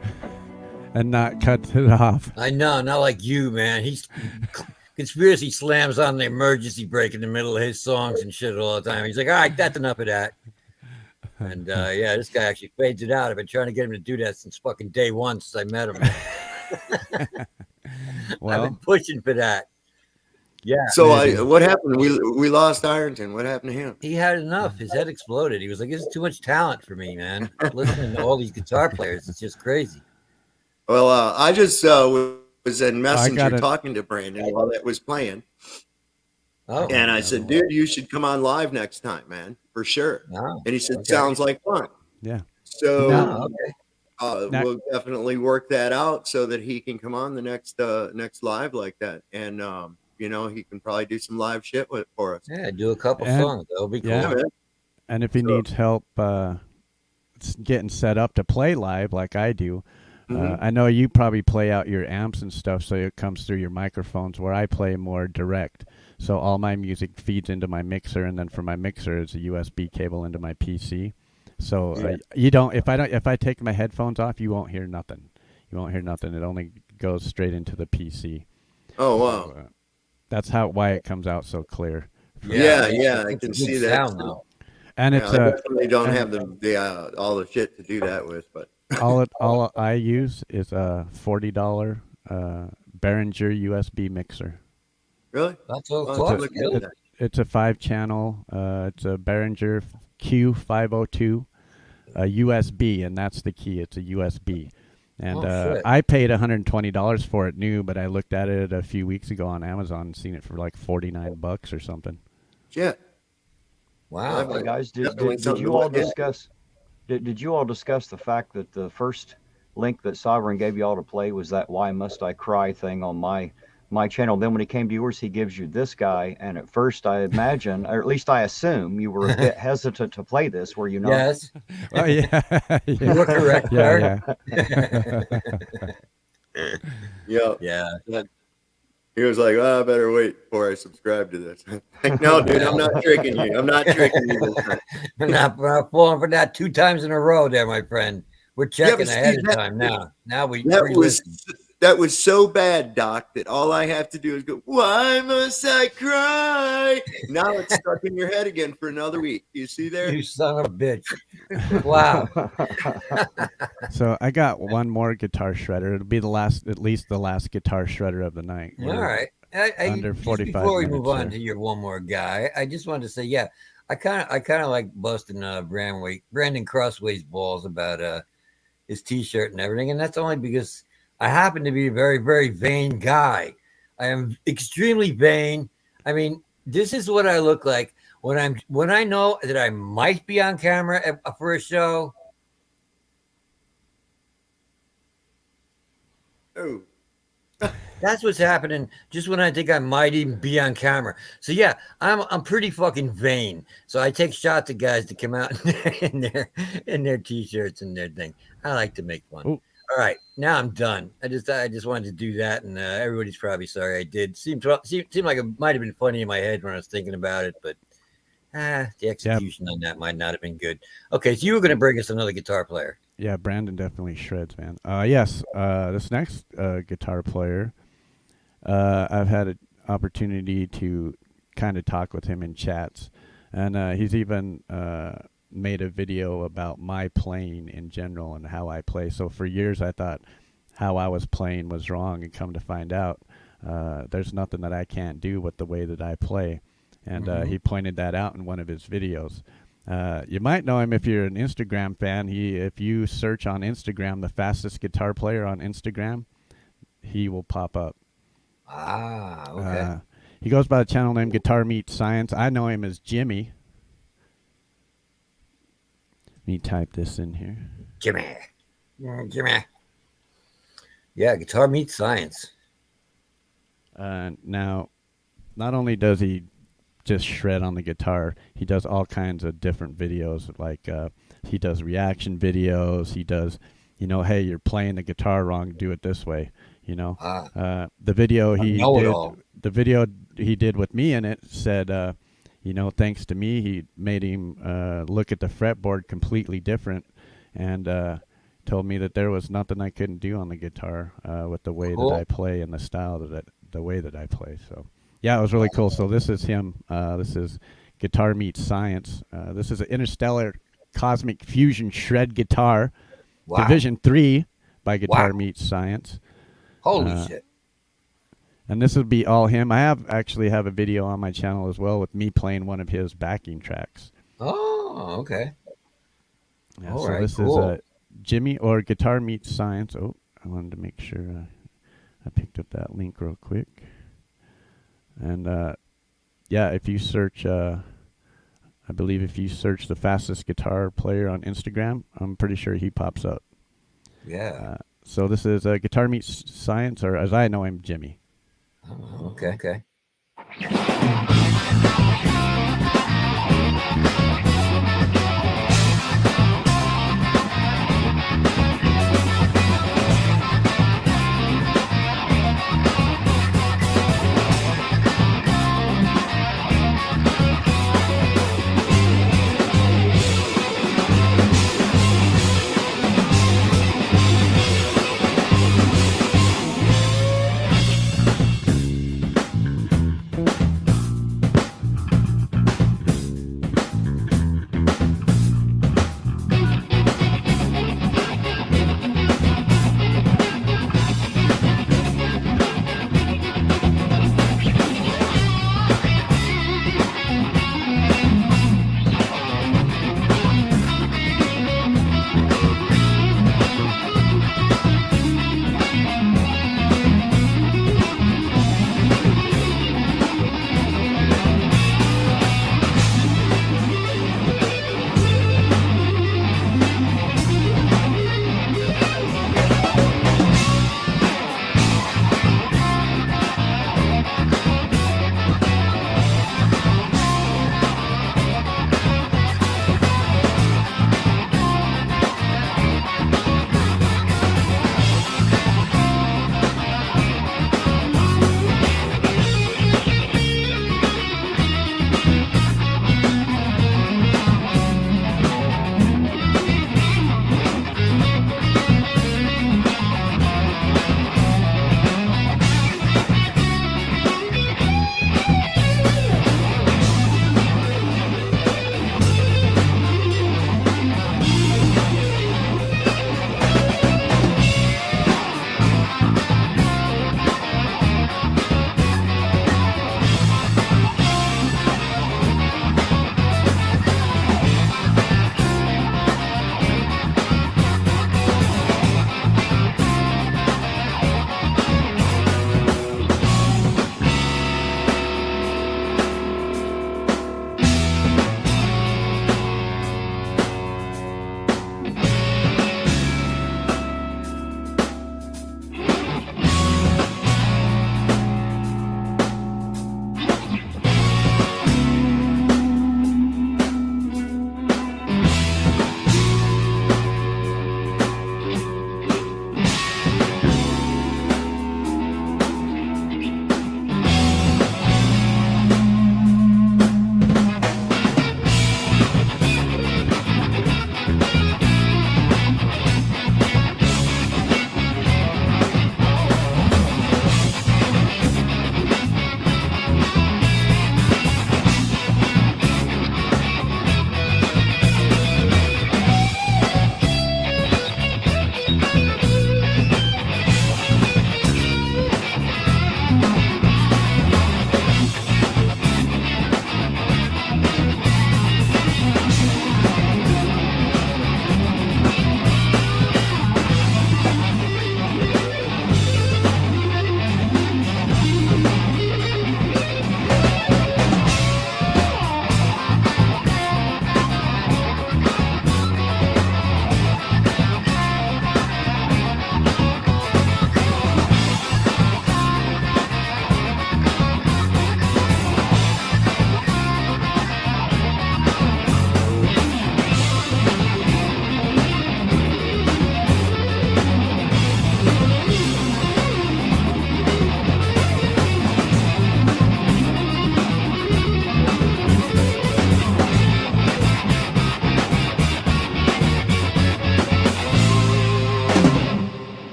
and not cuts it off. I know, not like you, man. He's Conspiracy slams on the emergency brake in the middle of his songs and shit all the time. He's like, all right, that's enough of that. And yeah, this guy actually fades it out. I've been trying to get him to do that since fucking day one since I met him. Well, I've been pushing for that. Yeah. So what happened? We lost Ironton. What happened to him? He had enough. His head exploded. He was like, this is too much talent for me, man. Listening to all these guitar players, it's just crazy. Well, I just was in Messenger gotta- talking to Brandon while that was playing. Oh, And I said, dude, you should come on live next time, man, for sure. oh, And he said, okay. sounds like fun. yeah. So Oh, okay. we'll definitely work that out so that he can come on the next live like that. And, you know, he can probably do some live shit for us. Yeah, do a couple And- songs. That'll be cool. Yeah. Yeah, man. And if he needs help getting set up to play live like I do, I know you probably play out your amps and stuff so it comes through your microphones, where I play more direct. So all my music feeds into my mixer, and then from my mixer it's a USB cable into my PC. So you don't if I take my headphones off, you won't hear nothing. You won't hear nothing. It only goes straight into the PC. Oh, wow. So, that's why it comes out so clear. Yeah, I It's can a good see that. sound, though. And Yeah, it's I definitely don't have the all the shit to do that with, but all I use is a $40 Behringer USB mixer. really, That's so Well, close. look at Really? that. It's a 5-channel. It's a Behringer Q502 USB, and that's the key. It's a USB. And Oh, shit. I paid $120 for it new, but I looked at it a few weeks ago on Amazon and seen it for like $49 or something. yeah. Wow. Yeah, Hey guys, did Definitely something you to all look at. discuss? Did you all discuss the fact that the first link that Sovereign gave you all to play was that "Why Must I Cry" thing on my channel? Then when he came to yours, he gives you this guy, and at first I imagine, or at least I assume, you were a bit hesitant to play this. Were you not? Yes. Oh yeah, You were correct, yeah, sir. yeah. Yeah. Yeah. He was like, oh, I better wait before I subscribe to this. Like, no, dude, I'm not tricking you. I'm not tricking you this time. We're not falling for that 2 times in a row there, my friend. We're checking but ahead Steve, of time now. Now we That that was so bad, Doc, that all I have to do is go, why must I cry? Now it's stuck in your head again for another week. You see there? You son of a bitch. Wow. So I got one more guitar shredder. It'll be at least the last guitar shredder of the night. All right. Under Just 45 before we move minutes on there. to your one more guy, I just wanted to say, yeah, I kind of like busting Brandon Crossway's balls about his T-shirt and everything, and that's only because I happen to be a very, very vain guy. I am extremely vain. I mean, this is what I look like when I know that I might be on camera for a show. Oh, That's what's happening just when I think I might even be on camera. So yeah, I'm pretty fucking vain. So I take shots at guys to come out in their T-shirts and their thing. I like to make fun. Ooh. All right, now I'm done. I just wanted to do that, and everybody's probably sorry I did. Seemed like it might have been funny in my head when I was thinking about it, but the execution on that might not have been good. Okay, so you were going to bring us another guitar player. Yeah, Brandon definitely shreds, man. Yes, this next guitar player, I've had an opportunity to kind of talk with him in chats, and he's even made a video about my playing in general and how I play. So for years I thought how I was playing was wrong, and come to find out there's nothing that I can't do with the way that I play. And he pointed that out in one of his videos. You might know him if you're an Instagram fan. If you search on Instagram, the fastest guitar player on Instagram, he will pop up. Ah, okay. He goes by the channel name Guitar Meets Science. I know him as Jimmy. Let me type this in here. Jimmy. Yeah, Guitar Meets Science. Now, not only does he just shred on the guitar, he does all kinds of different videos. Like he does reaction videos. He does, hey, you're playing the guitar wrong. Do it this way. The video he did with me in it said, thanks to me, he made him look at the fretboard completely different. and told me that there was nothing I couldn't do on the guitar with the way Cool. that I play and the style the way that I play. So yeah, it was really cool. So this is him. This is Guitar Meets Science. This is an Interstellar Cosmic Fusion Shred Guitar, Wow. Division 3 by Guitar Wow. Meets Science. Holy shit. And this would be all him. I actually have a video on my channel as well with me playing one of his backing tracks. Oh, okay. Yeah, All so right, this cool. is Jimmy or Guitar Meets Science. Oh, I wanted to make sure I picked up that link real quick. And yeah, if you search, I believe if you search the fastest guitar player on Instagram, I'm pretty sure he pops up. Yeah. So this is Guitar Meets Science, or as I know him, Jimmy. Oh, okay. Okay.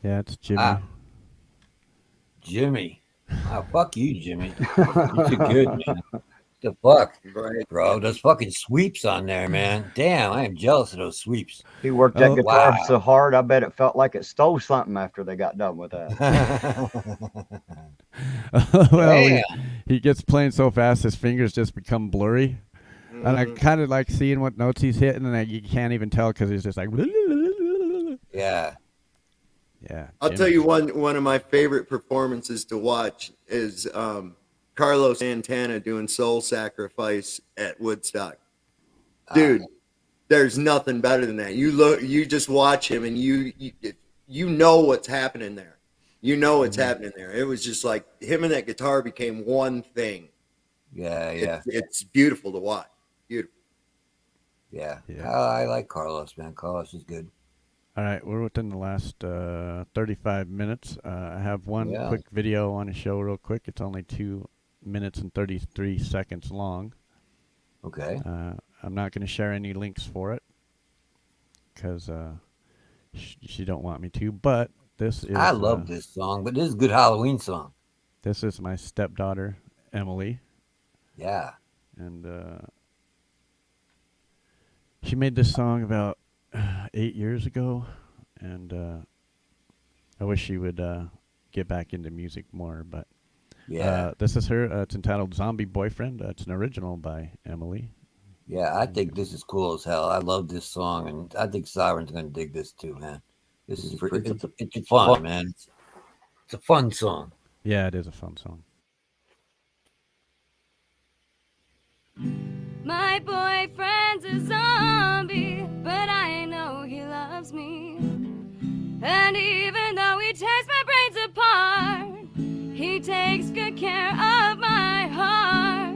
Yeah, it's Jimmy. Jimmy. Oh, fuck you, Jimmy. You're too good, man. The fuck, Right. bro? Those fucking sweeps on there, man. Damn, I am jealous of those sweeps. He worked that Oh, guitar wow. so hard, I bet it felt like it stole something after they got done with that. Well, he gets playing so fast, his fingers just become blurry. And I kind of like seeing what notes he's hitting, and you can't even tell because he's just like. Yeah. Yeah. I'll tell you one of my favorite performances to watch is Carlos Santana doing Soul Sacrifice at Woodstock. Dude, there's nothing better than that. You just watch him and you know what's happening there. You know what's happening there. It was just like him and that guitar became one thing. Yeah. It's beautiful to watch. Beautiful. Yeah. Yeah. I like Carlos, man. Carlos is good. All right, we're within the last 35 minutes. I have one quick video I want to show real quick. It's only 2 minutes and 33 seconds long. Okay. I'm not going to share any links for it because she don't want me to. But this is. I love this song, but this is a good Halloween song. This is my stepdaughter, Emily. Yeah. And she made this song about 8 years ago, and I wish she would get back into music more. But this is her. It's entitled "Zombie Boyfriend." It's an original by Emily. Yeah, I think this is cool as hell. I love this song, and I think Siren's gonna dig this too, man. This is it's fun, man. It's a fun song. Yeah, it is a fun song. My boyfriend's a zombie, but I know he loves me. And even though he tears my brains apart, he takes good care of my heart.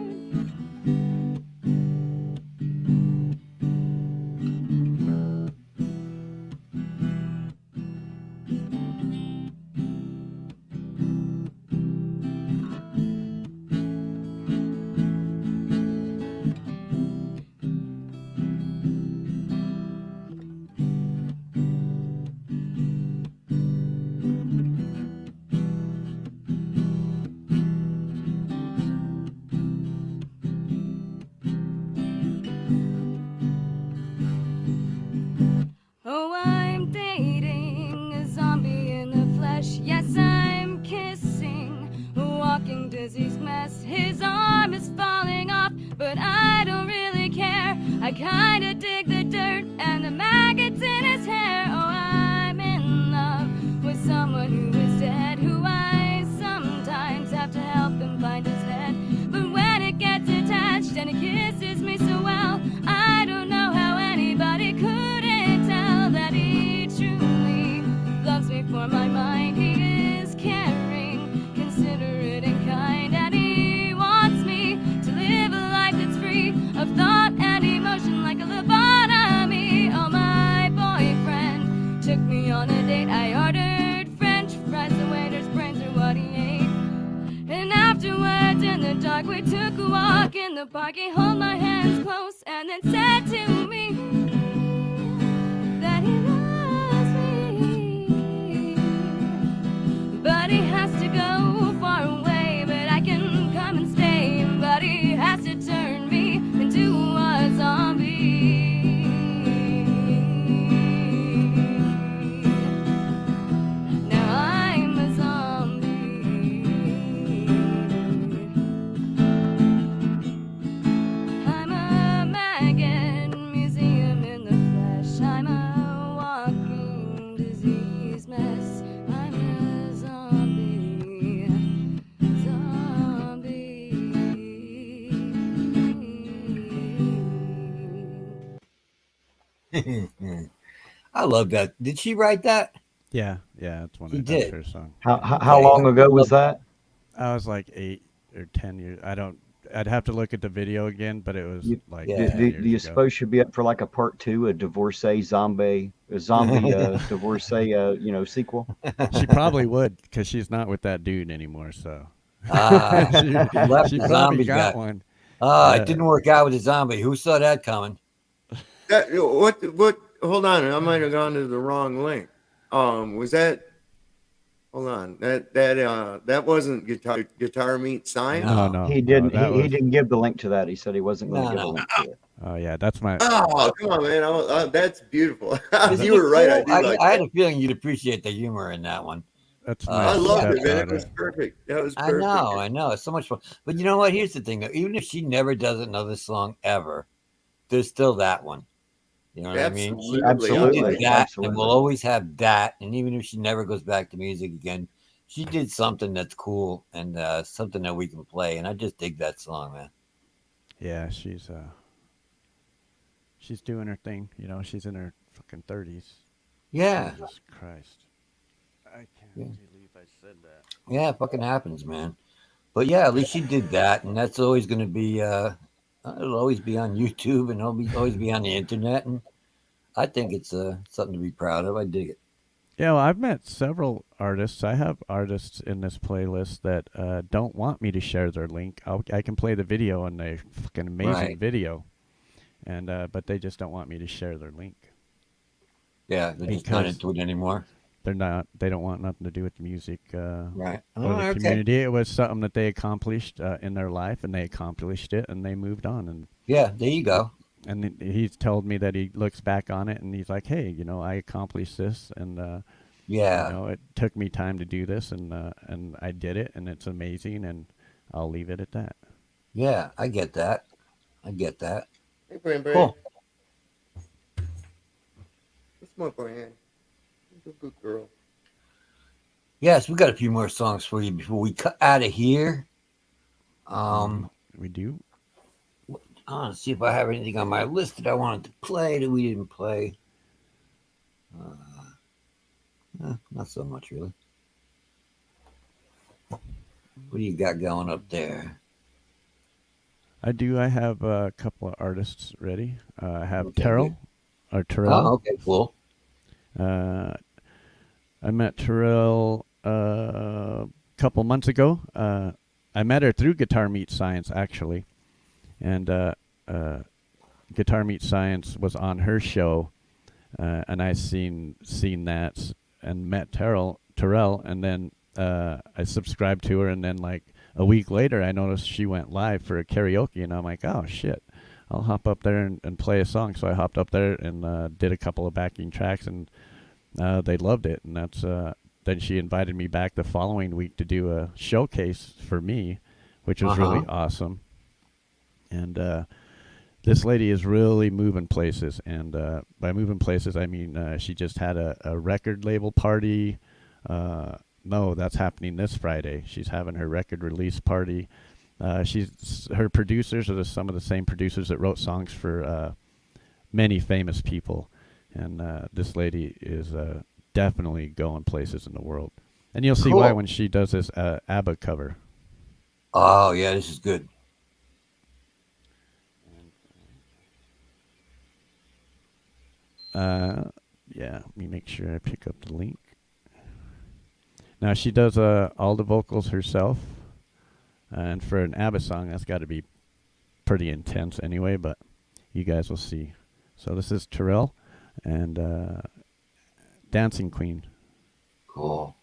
Oh, I'm dating a zombie in the flesh. Yes, I'm kissing a walking disease mess. His arm is falling off, but I don't really care. I kinda dig the dirt and the maggots in his hair. Oh, I'm in love with someone who is dead, who I sometimes have to help him find his head. But when it gets attached and it kisses me so well, I don't know how anybody couldn't tell that he truly loves me. For my mind, he is caring, considerate and kind, and he wants me to live a life that's free of thought and emotion like a lobotomy. Oh, my boyfriend took me on a date. I ordered French fries, the waiter's brains are what he ate. And afterwards in the dark we took a walk in the park. He held my hands close and then said to me that he loves me, but he has to go far away. But I can come and stay, but he has to turn me into a zombie. Now I'm a zombie. I'm a maggot museum in the flesh. I'm a walking disease mess. I'm a zombie. I love that. Did she write that? Yeah, it's one He of did. her songs. How long ago was that? I was like 8 or 10 years. I'd have to look at the video again, but it was like. Yeah. 10 Do years you ago. suppose she'll be up for like a part 2, a divorcee zombie divorcee sequel? She probably would, because she's not with that dude anymore. So Left she the probably zombie got guy. one. It didn't work out with the zombie. Who saw that coming? What? Hold on, I might have gone to the wrong link. Was that Hold on. That wasn't Guitar Meet Science. No, He no, didn't. that He was. didn't give the link to that. He said he wasn't going to No, give a no. link to it. Oh yeah, that's my. Oh, come on, man. That's beautiful. Isn't You it were right. I cool? do like I had that. a feeling you'd appreciate the humor in that one. That's I my I loved it, man. It stepdaughter. was perfect. That was I perfect. know. It's so much fun. But you know what? Here's the thing, though. Even if she never does another song ever, there's still that one. You know what I mean? She Absolutely. did that, and Absolutely. we'll always have that. And even if she never goes back to music again, she did something that's cool and something that we can play. And I just dig that song, man. Yeah, she's doing her thing. You know, she's in her fucking 30s. Yeah. Jesus Christ. I can't believe I said that. Yeah, it fucking happens, man. But yeah, at least she did that, and that's always going to be. It'll always be on YouTube, and it'll always be on the internet, and I think it's something to be proud of. I dig it. Yeah, well, I've met several artists. I have artists in this playlist that don't want me to share their link. I can play the video, and they fucking amazing Right. video, and but they just don't want me to share their link. Yeah, they're just not Because into it anymore. they're not. They don't want nothing to do with the music Right. or Oh, the okay. community. It was something that they accomplished in their life, and they accomplished it, and they moved on. Yeah, there you go. And he's told me that he looks back on it, and he's like, "Hey, you know, I accomplished this, and Yeah. you know, it took me time to do this, and I did it, and it's amazing, and I'll leave it at that." Yeah, I get that. Hey, Brain. Cool. What's my brand? You're a good girl. Yes, we got a few more songs for you before we cut out of here. We do. I want to see if I have anything on my list that I wanted to play that we didn't play. Not so much, really. What do you got going up there? I do. I have a couple of artists ready. I have Okay, Terrell, or Terrell. Oh, okay, cool. I met Terrell a couple months ago. I met her through Guitar Meet Science, actually, and Guitar Meet Science was on her show, and I seen that and met Terrell, and then I subscribed to her, and then like a week later, I noticed she went live for a karaoke, and I'm like, oh shit, I'll hop up there and play a song. So I hopped up there and did a couple of backing tracks, and they loved it, and that's then she invited me back the following week to do a showcase for me, which was really awesome. And this lady is really moving places, and by moving places, I mean she just had a record label party. No, that's happening this Friday. She's having her record release party. Her producers are some of the same producers that wrote songs for many famous people, and this lady is definitely going places in the world. And you'll see why when she does this ABBA cover. Oh, yeah, this is good. Yeah, let me make sure I pick up the link. Now she does all the vocals herself, and for an ABBA song, that's got to be pretty intense anyway. But you guys will see. So this is Terrell and Dancing Queen. Cool.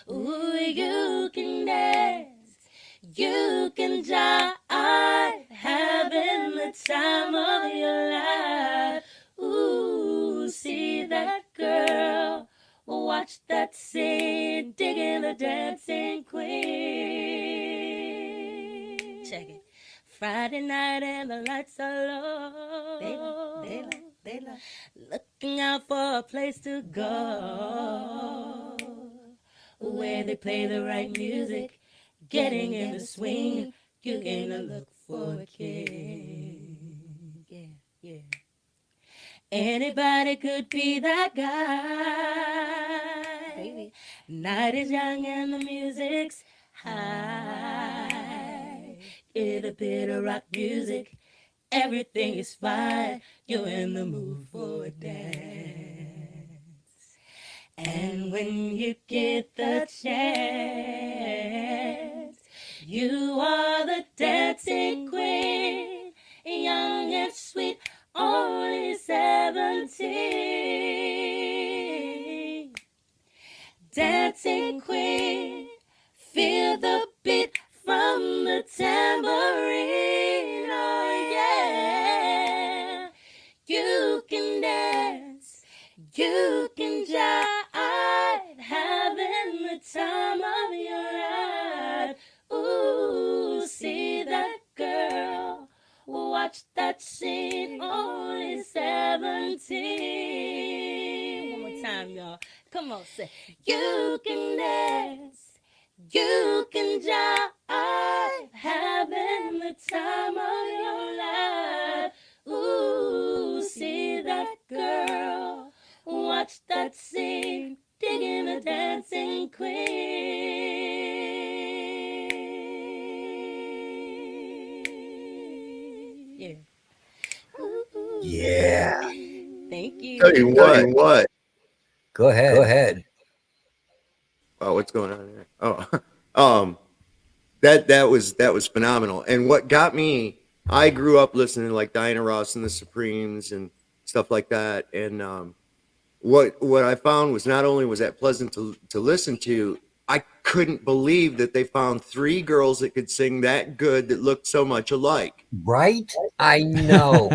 Ooh, you can dance, you can jive, having the time of your life. Ooh, see that girl, watch that scene, digging the dancing queen. Check it. Friday night and the lights are low. Daylight. Looking out for a place to go where they play the right music, getting in the swing. You're gonna look for a king. Yeah. Anybody could be that guy. Baby. Night is young and the music's high. Get a bit of rock music everything is fine. You're in the mood for a dance. And when you get the chance, you are the dancing queen, young and sweet, only 17. Dancing queen, feel the beat from the tambourine, oh yeah. You can dance, you can jive, having the time of your life. Ooh, see that girl, watch that scene, only 17. One more time, y'all. Come on, say. You can dance, you can jive, having the time of your life. Ooh, see that girl, watch that scene, digging a dancing queen. Yeah. Ooh. Yeah. Thank you. Tell you what. Go ahead. Go ahead. Oh, what's going on there? Oh, that was phenomenal. And what got me, I grew up listening to like Diana Ross and the Supremes and stuff like that. And what I found was not only was that pleasant to listen to, I couldn't believe that they found 3 girls that could sing that good that looked so much alike. Right? I know.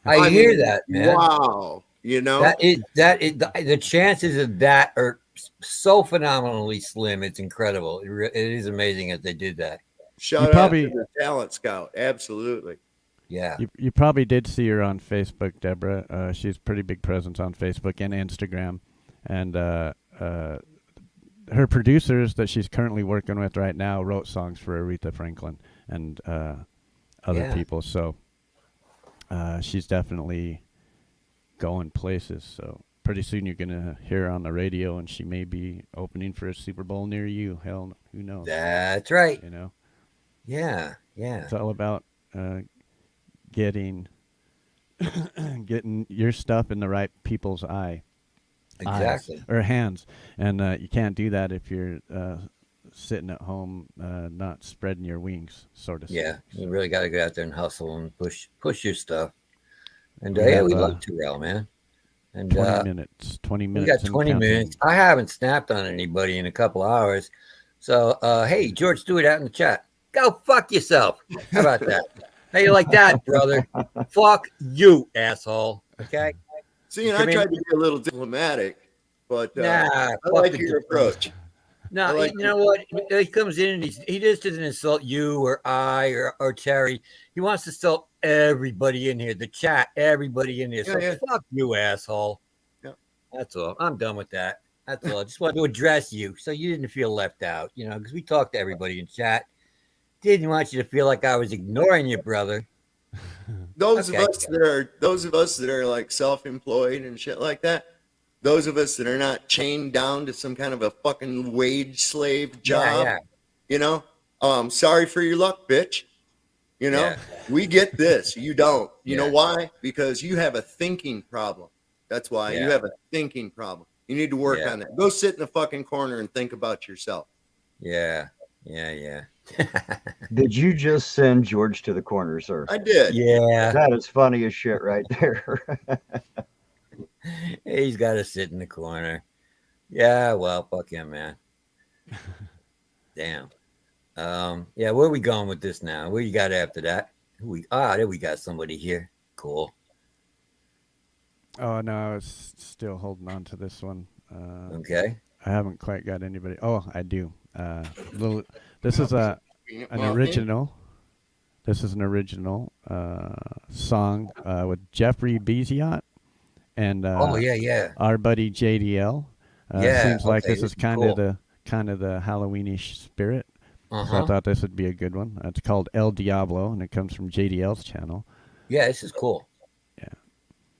I hear that, man. Wow. You know, the chances of that are so phenomenally slim. It's incredible. It is amazing that they did that. Shout out to the talent scout. Absolutely. Yeah. You probably did see her on Facebook, Deborah. She's a pretty big presence on Facebook and Instagram. And her producers that she's currently working with right now wrote songs for Aretha Franklin and other people. So she's definitely going places. So pretty soon you're going to hear her on the radio, and she may be opening for a Super Bowl near you. Hell, who knows? That's right. You know? Yeah. It's all about getting your stuff in the right people's eyes or hands, and you can't do that if you're sitting at home not spreading your wings, sort of. Yeah, you really got to get out there and hustle and push your stuff. And we love Terrell, man. And 20 minutes. We got 20 minutes. I haven't snapped on anybody in a couple hours, so hey, George Stewart out in the chat, go fuck yourself. How about that? How you like that, brother? Fuck you, asshole. Okay. See, and I tried to be a little diplomatic, but I like your approach. No, you know what? He comes in and he just doesn't insult you or I or Terry. He wants to insult everybody in here, the chat, everybody in here. So fuck you, asshole. Yeah. That's all. I'm done with that. That's all. I just wanted to address you so you didn't feel left out, because we talked to everybody in chat. Didn't want you to feel like I was ignoring you, brother. Those of us that are like self-employed and shit like that, those of us that are not chained down to some kind of a fucking wage slave job, sorry for your luck, bitch. We get this. You don't. You know why? Because you have a thinking problem. That's why you have a thinking problem. You need to work on that. Go sit in the fucking corner and think about yourself. Yeah. Did you just send George to the corner, sir? I did. Yeah. That is funny as shit right there. He's got to sit in the corner. Yeah, well, fuck him, man. Damn. Where are we going with this now? What you got after that? There we got somebody here. Cool. Oh, no, I was still holding on to this one. Okay. I haven't quite got anybody. Oh, I do. This is an original. This is an original song with Jeffrey Beziot and our buddy JDL. Seems like this is kind of the Halloweenish spirit. So I thought this would be a good one. It's called El Diablo, and it comes from JDL's channel. Yeah, this is cool. Yeah,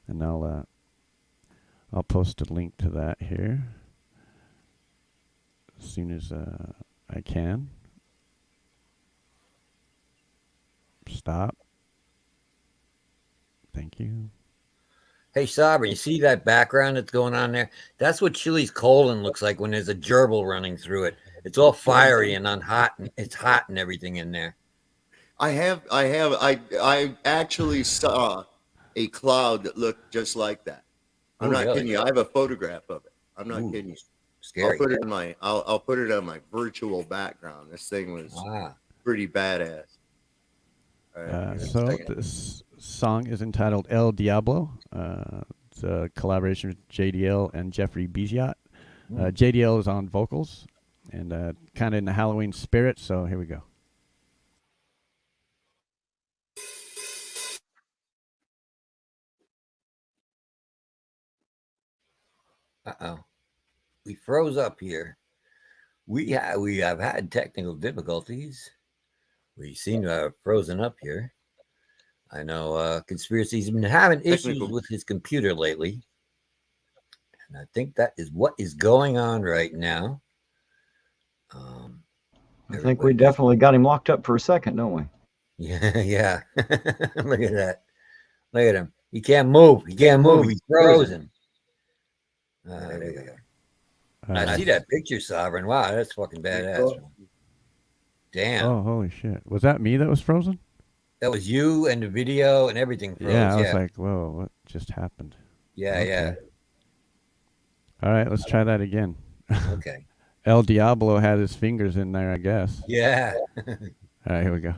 and I'll post a link to that here as soon as I can. Stop. Thank you. Hey, Sovereign, you see that background that's going on there? That's what Chili's colon looks like when there's a gerbil running through it. It's all fiery and hot, and it's hot and everything in there. I actually saw a cloud that looked just like that. I'm Oh, not really? kidding you. I have a photograph of it. I'm not Ooh, kidding you. scary. I'll put it on my virtual background. This thing was pretty badass. All right, So this song is entitled El Diablo. It's a collaboration with JDL and Jeffrey Biziat. JDL is on vocals and kind of in the Halloween spirit, so here we go. Uh-oh. We froze up here. We have had technical difficulties. We seem to have frozen up here. I know Conspiracy's been having issues with his computer lately. And I think that is what is going on right now. I think we definitely got him locked up for a second, don't we? Yeah, yeah. Look at that. Look at him. He can't move. He can't move. He's frozen. There we go. I see that picture, Sovereign. Wow, that's fucking badass. Damn. Oh, holy shit. Was that me that was frozen? That was you and the video and everything froze. Yeah, I was like, whoa, what just happened? Yeah, yeah. All right, let's try that again. Okay. El Diablo had his fingers in there, I guess. Yeah. All right, here we go.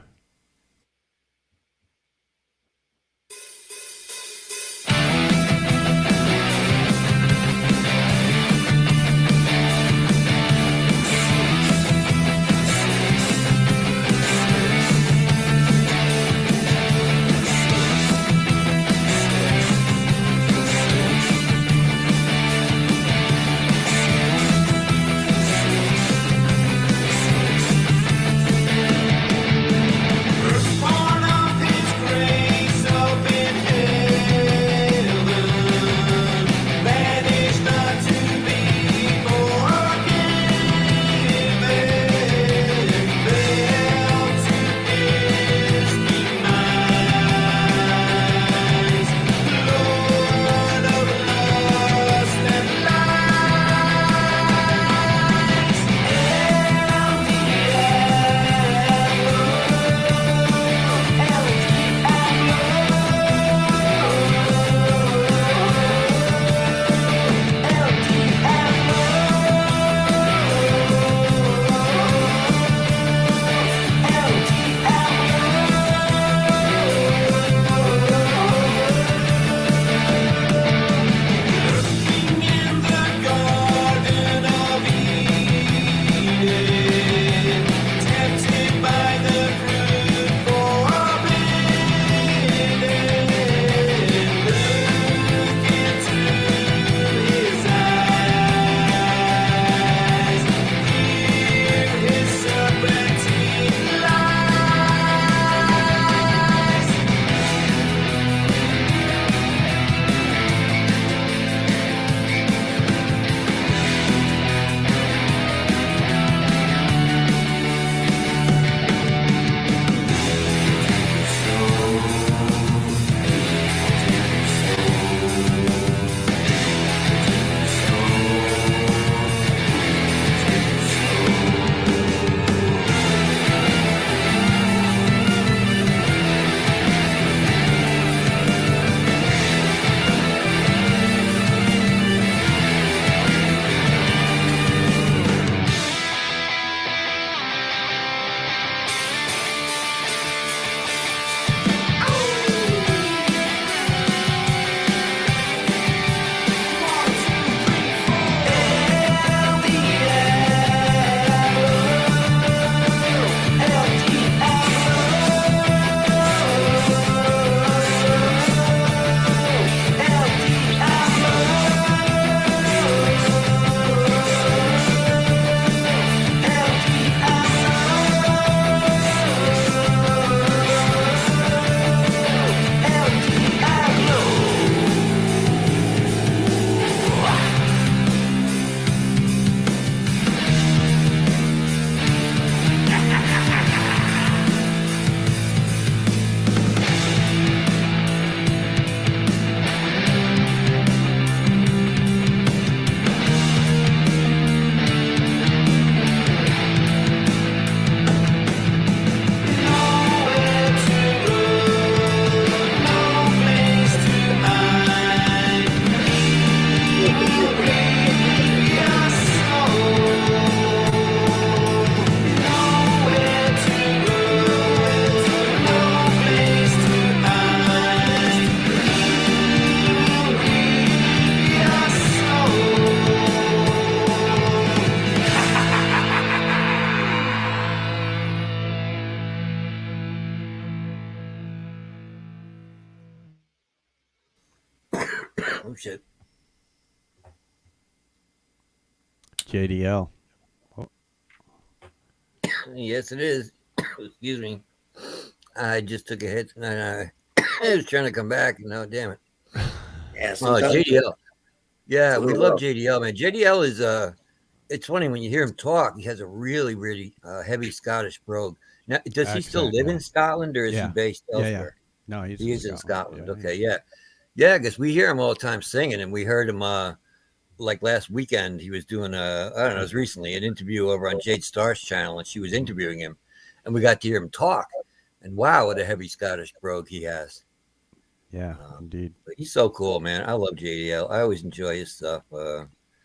Oh shit. JDL. Yes, it is. Excuse me. I just took a hit and I was trying to come back. No, damn it. Yeah, Oh, sometimes JDL. Yeah, it's a we little love rough. JDL, man. JDL is it's funny when you hear him talk. He has a really, really heavy Scottish brogue. Now, does he still Accent, live yeah. in Scotland or is he Yeah. based Yeah, elsewhere? No, he's He in is in Scotland. Scotland. Yeah, Okay, yeah, yeah. Because we hear him all the time singing, and we heard him like last weekend. He was doing I don't know, it was recently an interview over on Jade Star's channel, and she was interviewing him, and we got to hear him talk. And wow, what a heavy Scottish brogue he has. Yeah, indeed. But he's so cool, man. I love JDL. I always enjoy his stuff.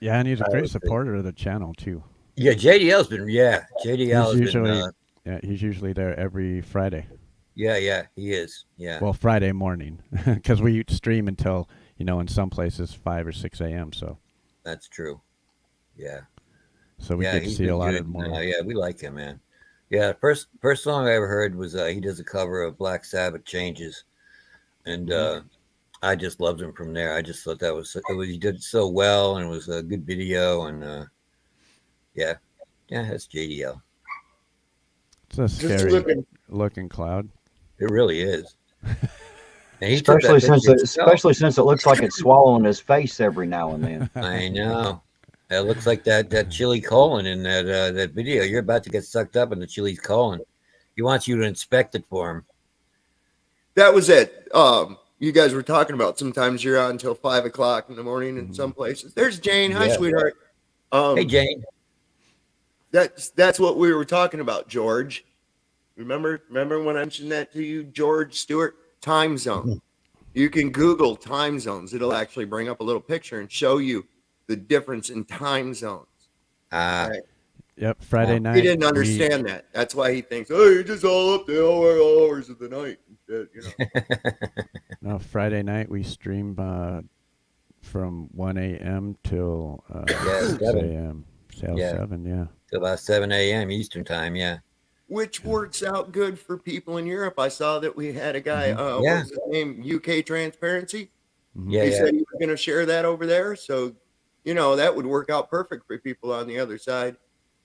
Yeah, and he's a I great always think- supporter of the channel too. Yeah, JDL's been JDL He's has usually been he's usually there every Friday. yeah, he is. Yeah. Well, Friday morning, because we stream until in some places 5 or 6 a.m. So That's true. Yeah. we Yeah, get to he's see a been lot good. of more. Yeah, we like him, man. Yeah, first song I ever heard was he does a cover of Black Sabbath Changes. And I just loved him from there. I just thought he did so well, and it was a good video, and yeah, that's JDL. It's a scary looking cloud. It really is. And he took that Especially picture himself. since it looks like it's swallowing his face every now and then. I know. It looks like that chili colon in that video. You're about to get sucked up in the chili's colon. He wants you to inspect it for him. That was it. You guys were talking about sometimes you're on until 5 o'clock in the morning in some places. There's Jane. Hi, Yeah. sweetheart. Hey, Jane. That's what we were talking about, George. Remember when I mentioned that to you, George Stewart? Time zone. You can Google time zones. It'll actually bring up a little picture and show you the difference in time zones. Right? Yep, Friday night. He didn't understand that. That's why he thinks, oh, you're just all up the hours of the night. And shit, No, Friday night we stream from 1 a.m. till 6 a.m. Till 7, yeah. Till about 7 a.m. Eastern time, yeah. Which works out good for people in Europe. I saw that we had a guy, what was his name? UK Transparency. Yeah, He said he was going to share that over there. So, that would work out perfect for people on the other side.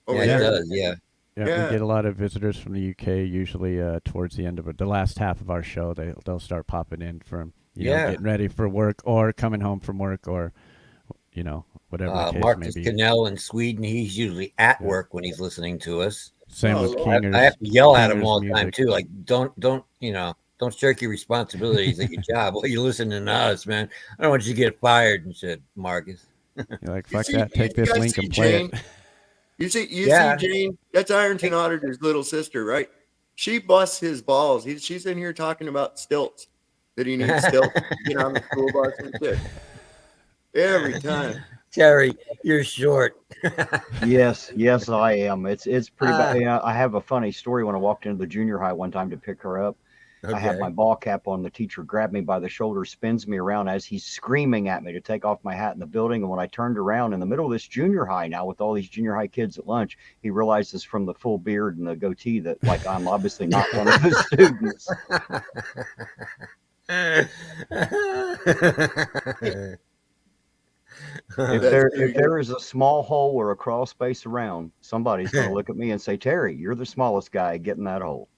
It does, yeah. Yeah, we get a lot of visitors from the UK. Usually, towards the end of the last half of our show, they'll start popping in from getting ready for work or coming home from work or whatever the case Marcus may be. Cannell in Sweden, he's usually at work when he's listening to us. Same with Kinger's. I have to yell at him Kinger's all the time music. too. Like, don't shirk your responsibilities at your job while you're listening to us, man. I don't want you to get fired and shit, Marcus. You're like, fuck that. Take this link and play it. You see Jane? That's Ironton Auditor's little sister, right? She busts his balls. She's in here talking about stilts, that he needs stilts to get on the school bus and shit. Every time. Terry, you're short. Yes, I am. It's pretty bad. I have a funny story. When I walked into the junior high one time to pick her up, I had my ball cap on. The teacher grabbed me by the shoulder, spins me around as he's screaming at me to take off my hat in the building. And when I turned around in the middle of this junior high now with all these junior high kids at lunch, he realizes from the full beard and the goatee that like I'm obviously not one of the students. If there is a small hole or a crawl space around, somebody's going to look at me and say, Terry, you're the smallest guy. Get in that hole.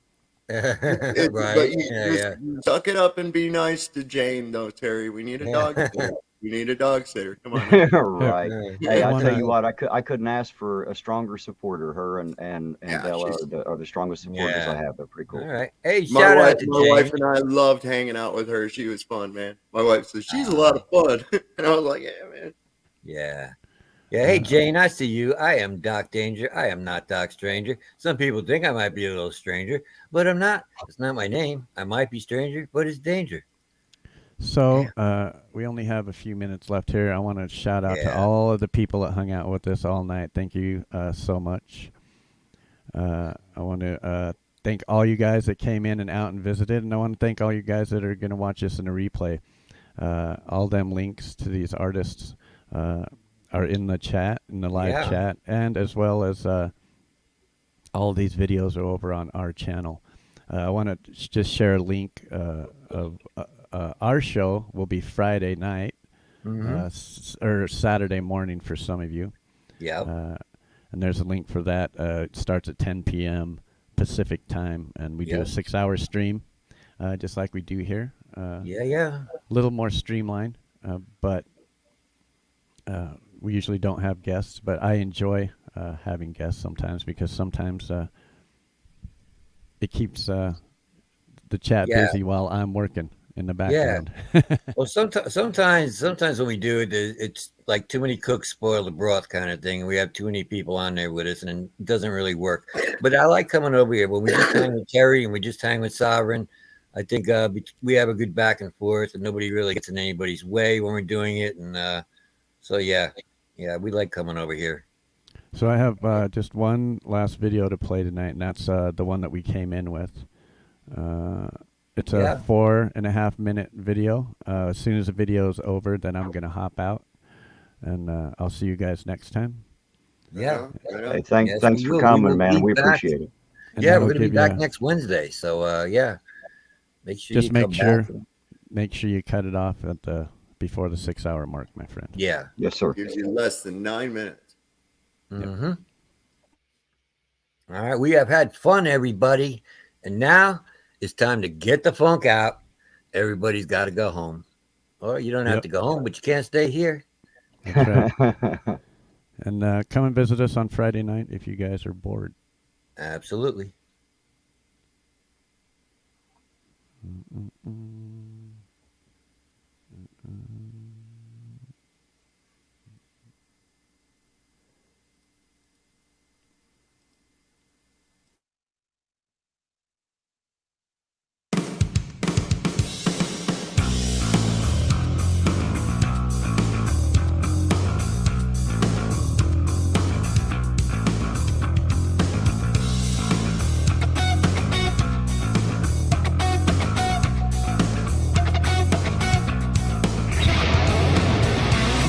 But you suck it up and be nice to Jane, though, Terry. We need a dog sitter. We need a dog sitter. Come on. Right. Hey, I tell you what, I couldn't ask for a stronger supporter. Her and Bella are the strongest supporters I have. They're pretty cool. All right. Hey, My shout wife, out to my Jane. wife and I loved hanging out with her. She was fun, man. My wife says she's a lot of fun, and I was like, yeah, man. Yeah. Hey, Jane, I see you. I am Doc Danger. I am not Doc Stranger. Some people think I might be a little stranger, but I'm not. It's not my name. I might be stranger, but it's danger. So we only have a few minutes left here. I want to shout out to all of the people that hung out with us all night. Thank you so much. I want to thank all you guys that came in and out and visited, and I want to thank all you guys that are going to watch this in a replay. All them links to these artists are in the chat, in the live chat, and as well as all these videos are over on our channel. I want to just share a link of our show will be Friday night or Saturday morning for some of you. Yeah. And there's a link for that. It starts at 10 p.m. Pacific time, and we do a 6-hour stream, just like we do here. Yeah. A little more streamlined, but we usually don't have guests. But I enjoy having guests sometimes, because sometimes it keeps the chat busy while I'm working in the background. Well, sometimes when we do it, it's like too many cooks spoil the broth kind of thing. We have too many people on there with us, and it doesn't really work. But I like coming over here when we just hang with Terry and we just hang with Sovereign. I think we have a good back and forth, and nobody really gets in anybody's way when we're doing it. And so we like coming over here. So I have just one last video to play tonight, and that's the one that we came in with. It's a 4.5 minute video. As soon as the video is over, then I'm going to hop out, and I'll see you guys next time. Yeah. Hey, thanks for coming, man. We appreciate it. And we're going to be back next Wednesday. So, make sure just you make come sure back. make sure you cut it off at before the 6-hour mark, my friend. Yeah. Yes, sir. Gives you less than 9 minutes. Mm-hmm. All right, we have had fun, everybody, and now it's time to get the funk out. Everybody's got to go home, or you don't have to go home, but you can't stay here. That's right. And come and visit us on Friday night if you guys are bored. Absolutely.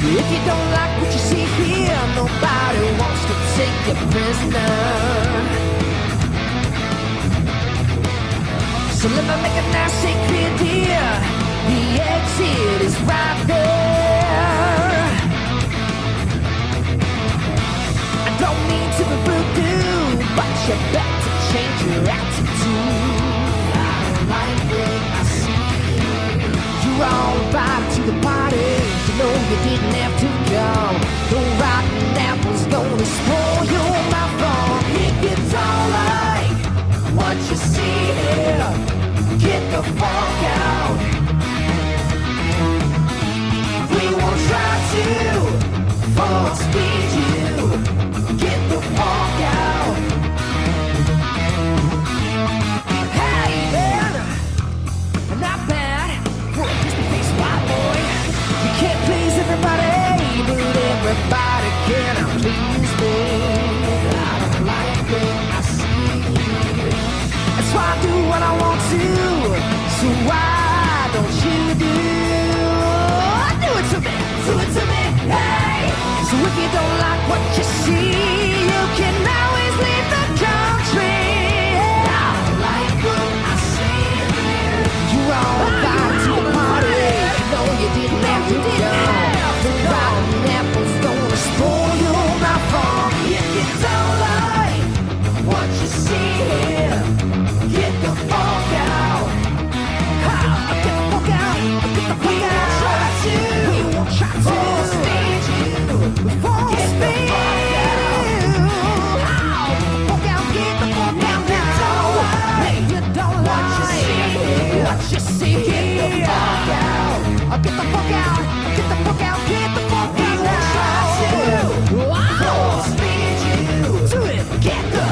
If you don't like what you see here, nobody wants to take you prisoner. So let me make a nice and clear deal. The exit is right there. I don't mean to be rude, but you better change your attitude. I don't like what I see. You're all invited to the party. No, you didn't have to go. The rotten apple's gonna spoil you, my phone. If you don't like what you see here, get the fuck out. We won't try to force feed you. Get the fuck out. Hey, man, not bad. We're just a big spot, boy. You can't please everybody, but everybody can please me. I don't like what I see. That's why I do what I want to. So why don't you do it to me? Do it to me, hey. So if you don't like what you see, you can always leave the country. I don't like what I see. You're all invited to the party. No, you didn't have to go. The rotten apple's gonna spoil you, my phone. If you don't like what you see here, get the fuck out. Get the fuck out. Get the fuck out. We won't try to stage you. Force me. Get the fuck out. Get the fuck out now. Hey, you don't like what you see here. Get the fuck out. Get the fuck out. Get the fuck out. Get the fuck out. We won't try to force feed you. Do it. Get the.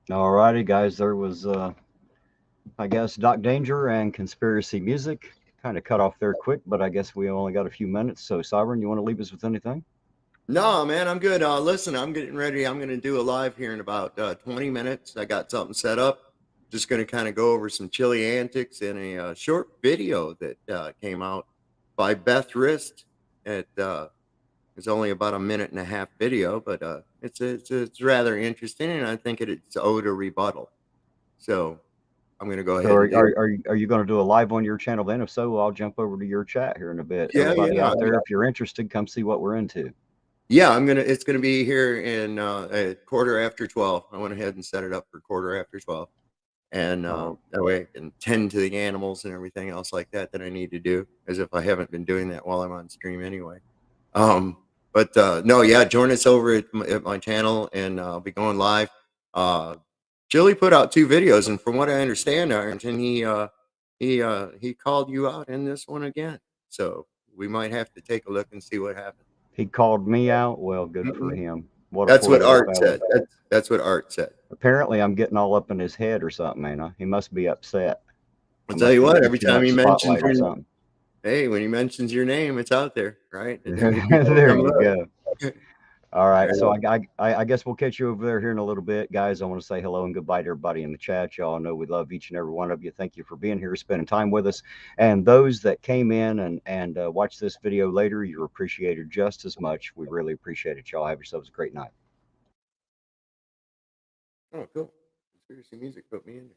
All righty, guys. There was, I guess, Doc Danger and Conspiracy Music. Kind of cut off there quick, but I guess we only got a few minutes. So, Sovereign, you want to leave us with anything? No, man, I'm good. Listen, I'm getting ready. I'm going to do a live here in about 20 minutes. I got something set up. Just going to kind of go over some chili antics in a short video that came out by Beth Rist. It's only about a minute and a half video, but it's rather interesting, and I think it's owed a rebuttal. So I'm going to go So, ahead and do it. are you going to do a live on your channel then? If so, I'll jump over to your chat here in a bit. Yeah, Everybody yeah, out there, if you're interested, come see what we're into. yeah. It's gonna be here in at 12:15. I went ahead and set it up for 12:15, and that way I can tend to the animals and everything else like that I need to do, as if I haven't been doing that while I'm on stream anyway. But no, yeah, join us over at my channel, and I'll be going live. Chili put out 2 videos, and from what I understand, Arrington, he called you out in this one again. So we might have to take a look and see what happens. He called me out. Well, good for him. What a That's poor what little Art fella. said. That's what Art said. Apparently, I'm getting all up in his head or something, ain't I? He must be upset. I'll He tell must you be what, every getting time that he mentions spotlight or your something. hey, when he mentions your name, it's out there, right? There you go. All right, so Yeah. I guess we'll catch you over there here in a little bit, guys. I want to say hello and goodbye to everybody in the chat. Y'all know we love each and every one of you. Thank you for being here, spending time with us, and those that came in and watch this video later, you're appreciated just as much. We really appreciate it, y'all. Have yourselves a great night. Oh, cool. Conspiracy Music put me in there.